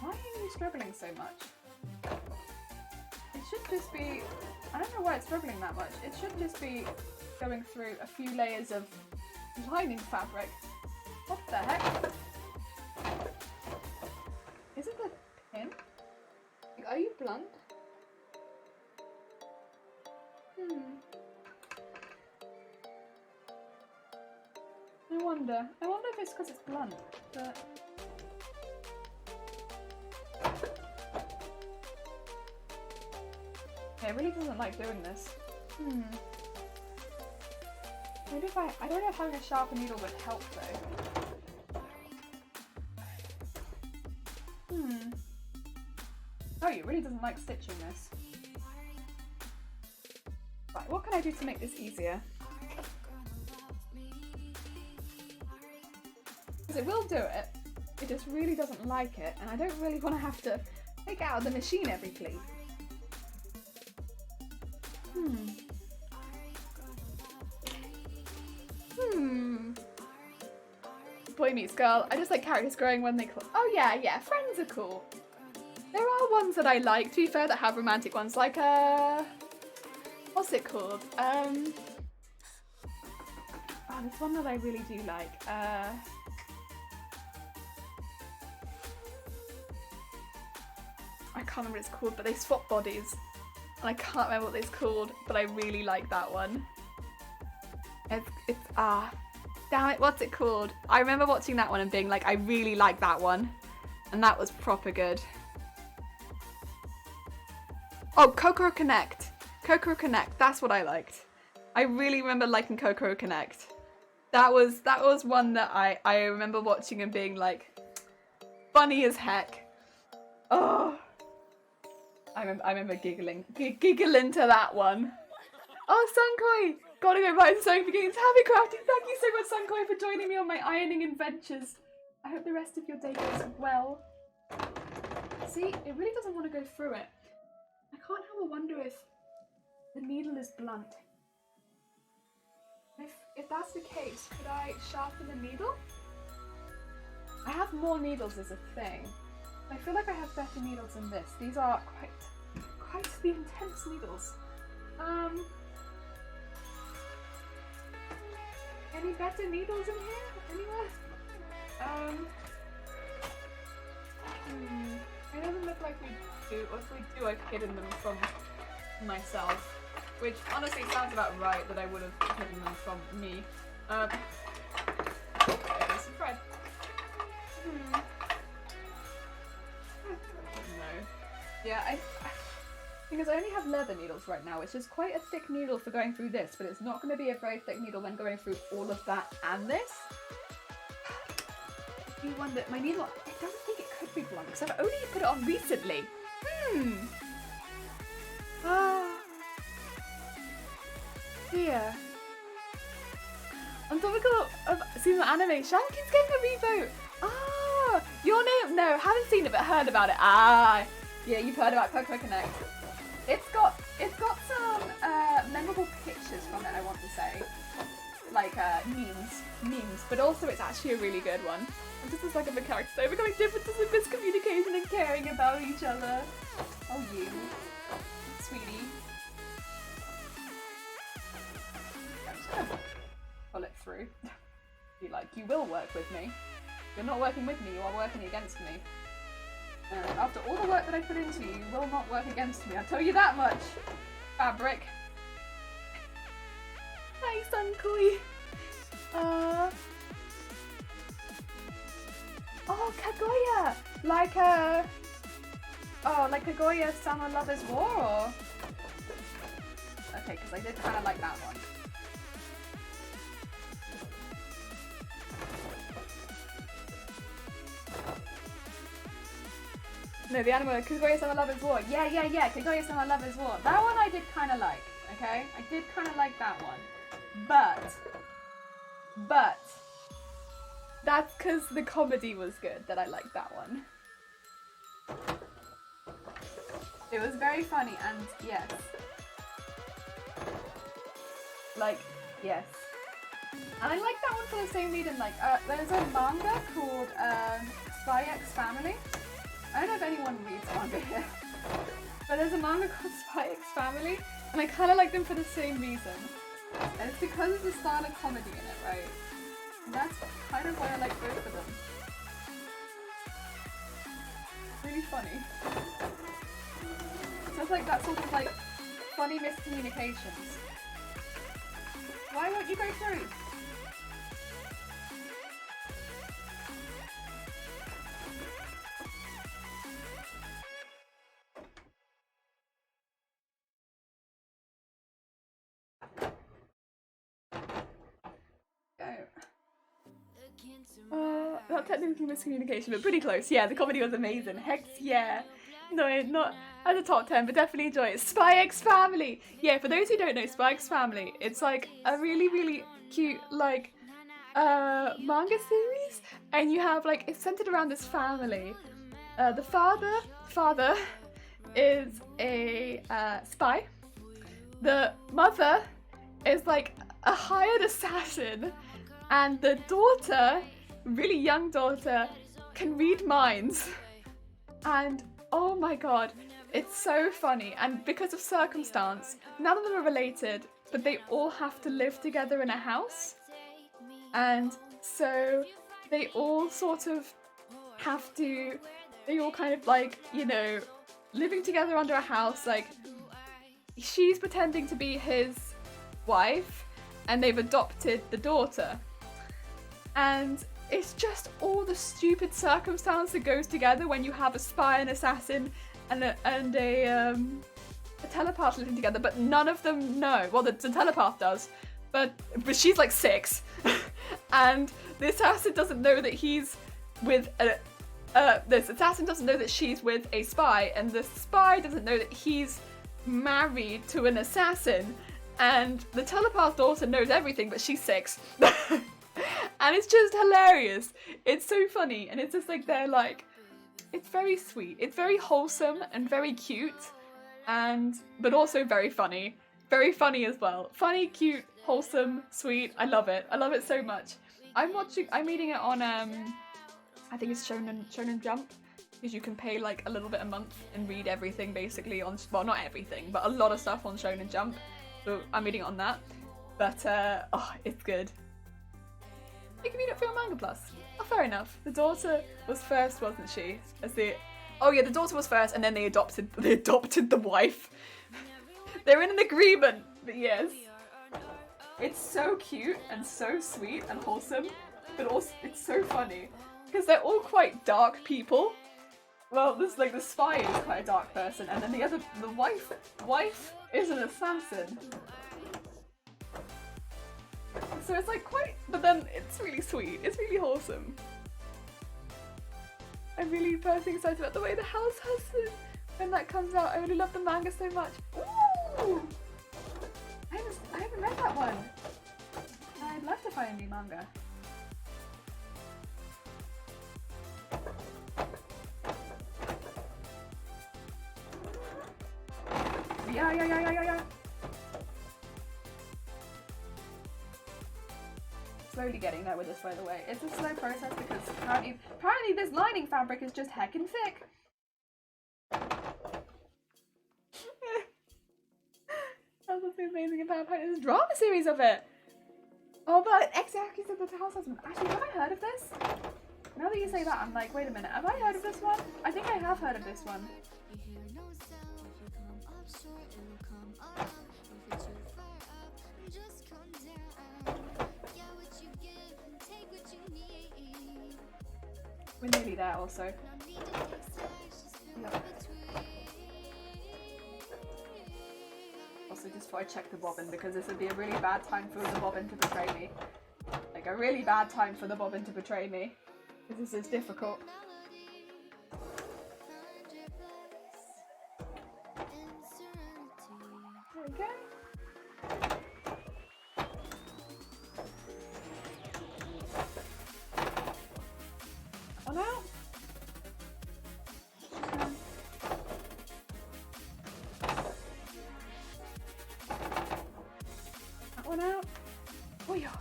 Why are you struggling so much? It should just be... I don't know why it's struggling that much. It should just be going through a few layers of lining fabric. What the heck? Is it the pin? Like, are you blunt? I wonder. I wonder if it's because it's blunt, but... Yeah, it really doesn't like doing this. Maybe if I don't know if having a sharper needle would help though. Oh, it really doesn't like stitching this. Right, what can I do to make this easier? Because it will do it, it just really doesn't like it, and I don't really want to have to take it out of the machine every pleat. Boy meets girl. I just like characters growing when they call. Oh yeah, friends are cool. There are ones that I like, to be fair, that have romantic ones, like what's it called? Oh, there's one that I really do like. I can't remember what it's called, but they swap bodies. And I can't remember what it's called, but I really like that one. It's damn it, what's it called? I remember watching that one and being like, I really like that one. And that was proper good. Oh, Kokoro Connect. Kokoro Connect, that's what I liked. I really remember liking Kokoro Connect. That was one that I remember watching and being like, funny as heck. Oh. I remember giggling to that one. Oh, Sunkoi! Gotta go buy sewing beginnings. Happy crafting. Thank you so much, Sunkoi, for joining me on my ironing adventures. I hope the rest of your day goes well. See, it really doesn't want to go through it. I can't help but wonder if the needle is blunt. If that's the case, could I sharpen the needle? I have more needles as a thing. I feel like I have better needles than this. These are quite the intense needles. Any better needles in here? Anywhere? It doesn't look like we do, or if we do, I've hidden them from myself. Which honestly sounds about right that I would have hidden them from me. There's some thread. No. Yeah, because I only have leather needles right now, which is quite a thick needle for going through this, but it's not going to be a very thick needle when going through all of that and this. I do wonder, my needle, it doesn't think it could be blunt, because I've only put it on recently. Dear. On topic of seasonal anime, Shankin's getting a reboot. Ah, your name? No, haven't seen it but heard about it. Ah, yeah, you've heard about Coco Connect. It's got some memorable pictures from it. I want to say, like memes, but also it's actually a really good one. And just as like of a character, overcoming differences in miscommunication and caring about each other. Oh, you, sweetie. Pull it through. Be like, you will work with me. You're not working with me, you are working against me. After all the work that I put into you, you will not work against me, I'll tell you that much. Fabric. Hi, Sunkoi. Oh, Kaguya! Like Kaguya Summer Lovers War, or? Okay, because I did kind of like that one. No, the anime, Kaguya Summer Lovers War. Yeah, Kaguya Summer Lovers War. That one I did kind of like, okay? I did kind of like that one. But, that's because the comedy was good that I liked that one. It was very funny, and yes. Like, yes. And I like that one for the same reason, like, there's a manga called Spy X Family. I don't know if anyone reads manga here, but there's a manga called Spy X Family, and I kind of like them for the same reason. And it's because of the style of comedy in it, right? And that's kind of why I like both of them. Really funny. So it's like that sort of like funny miscommunications. Why won't you go through? Not technically miscommunication, but pretty close. Yeah, the comedy was amazing. Heck yeah. No, not as a top 10, but definitely enjoy it. Spy X Family! Yeah, for those who don't know, Spy X Family, it's like a really, really cute, like, manga series. And you have, like, it's centered around this family. The father is a spy. The mother is, like, a hired assassin. And the daughter, really young daughter, can read minds. And oh my god, it's so funny. And because of circumstance, none of them are related, but they all have to live together in a house. And so they all sort of have to, they all kind of like, you know, living together under a house, like she's pretending to be his wife and they've adopted the daughter. And it's just all the stupid circumstance that goes together when you have a spy, an assassin, and a telepath living together, but none of them know. Well, the telepath does, but she's like 6, and the assassin doesn't know that he's with this assassin doesn't know that she's with a spy, and the spy doesn't know that he's married to an assassin, And the telepath daughter knows everything, but she's 6. And it's just hilarious. It's so funny, and it's just like they're like, it's very sweet. It's very wholesome and very cute, but also very funny. Very funny as well. Funny, cute, wholesome, sweet. I love it. I love it so much. I'm reading it on I think it's Shonen Jump, because you can pay like a little bit a month and read everything basically on, well, not everything, but a lot of stuff on Shonen Jump. So I'm reading it on that. But oh, it's good. You can read it through Manga Plus. Oh, fair enough. The daughter was first, wasn't she? Oh yeah, the daughter was first, and then they adopted the wife. They're in an agreement, but yes. It's so cute and so sweet and wholesome, but also it's so funny because they're all quite dark people. Well, this like the spy is quite a dark person, and then the wife is an assassin. So it's like quite, but then it's really sweet. It's really wholesome. I'm really personally excited about the way the house has it when that comes out. I really love the manga so much. Ooh! I haven't read that one. I'd love to find a new manga. Yeah. Slowly getting there with this, by the way. It's a slow process because apparently this lining fabric is just heckin' thick. That's what's amazing about this drama series of it. Oh, but exactly said that the house husband. Actually, have I heard of this? Now that you say that, I'm like, wait a minute. Have I heard of this one? I think I have heard of this one. We're nearly there also. Yep. Also, just thought I'd check the bobbin because this would be a really bad time for the bobbin to betray me. Like a really bad time for the bobbin to betray me. Because this is difficult. There we go. One out. That one out. Oh yeah.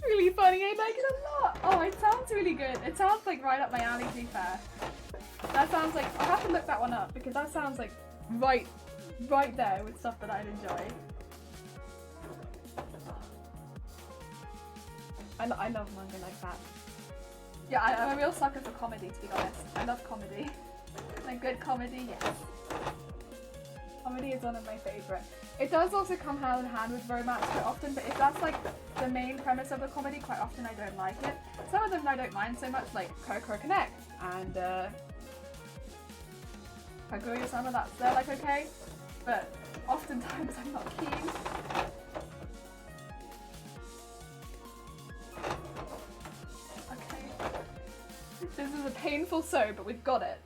Really funny, I like it a lot. Oh, it sounds really good. It sounds like right up my alley, to be fair. That sounds like, I'll have to look that one up because that sounds like right there with stuff that I'd enjoy. I love manga like that. Yeah, I'm a real sucker for comedy, to be honest. I love comedy. Like good comedy, yes. Comedy is one of my favourite. It does also come hand in hand with romance quite often, but if that's like the main premise of a comedy, quite often I don't like it. Some of them I don't mind so much, like Kokoro Connect and Kaguya-sama, they're like okay, but oftentimes I'm not keen. This is a painful sew, but we've got it.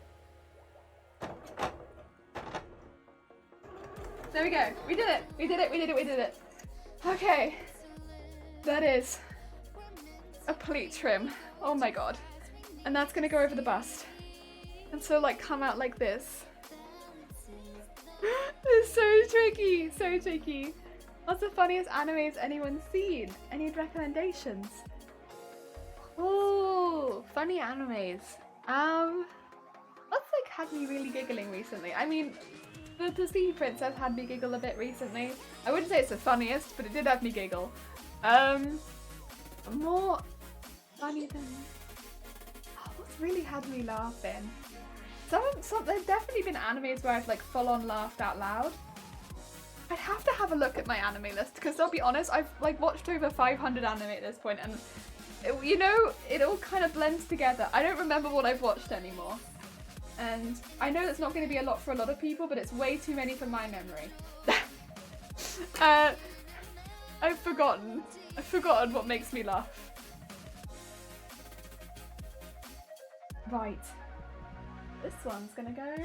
There we go. We did it. We did it. Okay. That is a pleat trim. Oh my god. And that's gonna go over the bust. And so like come out like this. It's so tricky. So tricky. What's the funniest animes anyone's seen? Any recommendations? Oh, funny animes. What's like had me really giggling recently? I mean, the Sea Princess had me giggle a bit recently. I wouldn't say it's the funniest, but it did have me giggle. More funny than... Oh, what's really had me laughing? There's definitely been animes where I've like full on laughed out loud. I'd have to have a look at my anime list because I'll be honest, I've like watched over 500 anime at this point, and you know, it all kind of blends together. I don't remember what I've watched anymore. And I know that's not going to be a lot for a lot of people, but it's way too many for my memory. I've forgotten what makes me laugh. Right. This one's gonna go.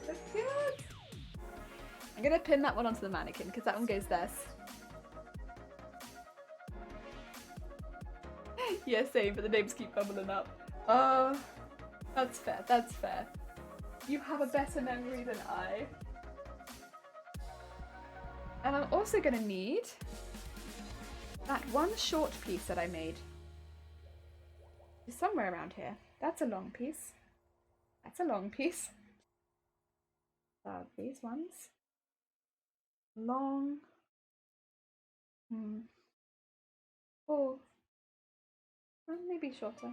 That's good. I'm gonna pin that one onto the mannequin because that one goes there. Yeah, same, but the names keep bubbling up. Oh, that's fair, that's fair. You have a better memory than I. And I'm also gonna need that one short piece that I made. It's somewhere around here. That's a long piece. That's a long piece. These ones. Long. Oh. Maybe shorter.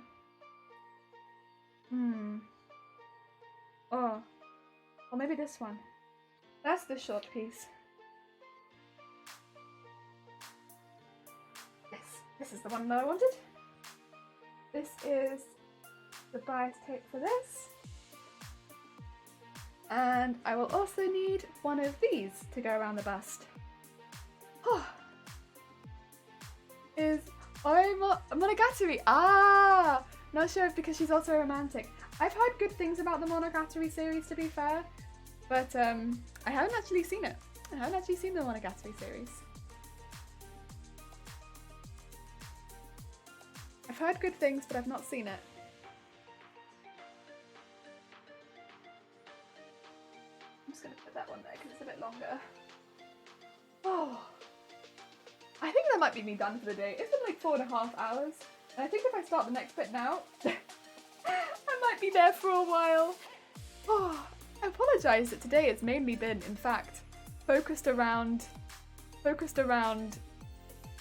Oh. Or maybe this one. That's the short piece. Yes, this is the one that I wanted. This is the bias tape for this. And I will also need one of these to go around the bust. Oh. Is Monogatari. Ah! Not sure if because she's also a romantic. I've heard good things about the Monogatari series, to be fair. But I haven't actually seen it. I haven't actually seen the Monogatari series. I've heard good things, but I've not seen it. I'm just going to put that one there because it's a bit longer. Oh, I think that might be me done for the day. It's been like 4.5 hours. And I think if I start the next bit now, I might be there for a while. Oh, I apologise that today it's mainly been, in fact, focused around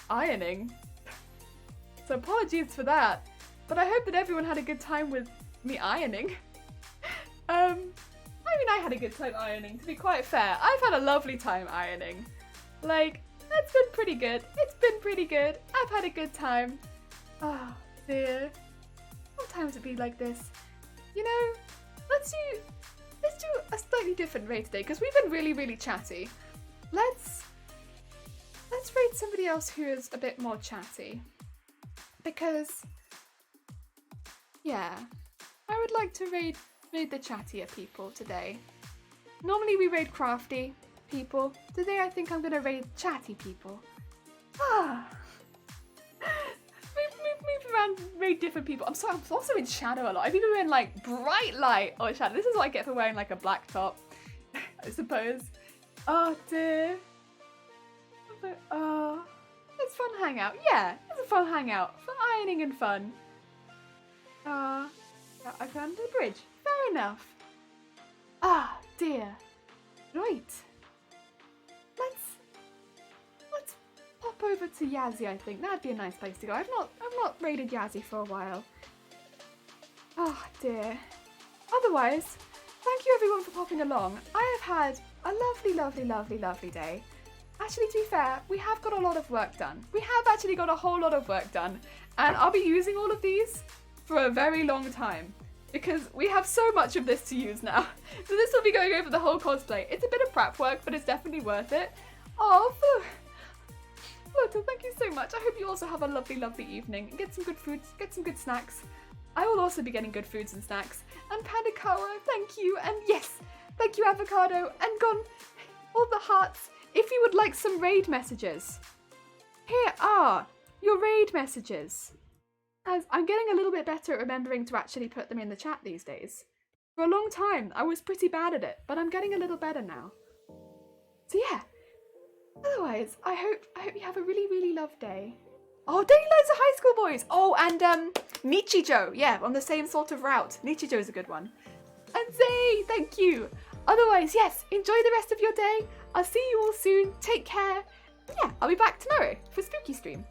ironing. So apologies for that. But I hope that everyone had a good time with me ironing. I mean, I had a good time ironing, to be quite fair. I've had a lovely time ironing. Like, it's been pretty good. It's been pretty good. I've had a good time. Oh, dear. Sometimes it be like this. You know, let's do a slightly different raid today, because we've been really, really chatty. Let's raid somebody else who is a bit more chatty. Because, yeah, I would like to raid the chattier people today. Normally we raid crafty people. Today I think I'm gonna raid chatty people. Move around, raid different people. I'm also in shadow a lot. I've either been like bright light or shadow. This is what I get for wearing like a black top, I suppose. Oh dear. Oh, it's fun hangout. Yeah, it's a fun hangout. Fun ironing and fun. I found the bridge. Fair enough. Ah, dear. Right. Let's pop over to Yazzie, I think. That'd be a nice place to go. I've not raided Yazzie for a while. Oh dear. Otherwise, thank you everyone for popping along. I have had a lovely, lovely, lovely, lovely day. Actually, to be fair, we have got a lot of work done. We have actually got a whole lot of work done. And I'll be using all of these for a very long time. Because we have so much of this to use now. So this will be going over the whole cosplay. It's a bit of prep work, but it's definitely worth it. Oh, Lotta, thank you so much. I hope you also have a lovely, lovely evening. Get some good food, get some good snacks. I will also be getting good foods and snacks. And Pandakawa, thank you. And yes, thank you Avocado. And Gone, all the hearts. If you would like some raid messages, here are your raid messages. As I'm getting a little bit better at remembering to actually put them in the chat these days. For a long time, I was pretty bad at it, but I'm getting a little better now. So yeah, otherwise, I hope you have a really, really lovely day. Oh, dating loads of high school boys. Oh, and Nichijo, yeah, on the same sort of route. Nichijo's a good one. And Zay, thank you. Otherwise, yes, enjoy the rest of your day. I'll see you all soon. Take care. Yeah, I'll be back tomorrow for Spooky Stream.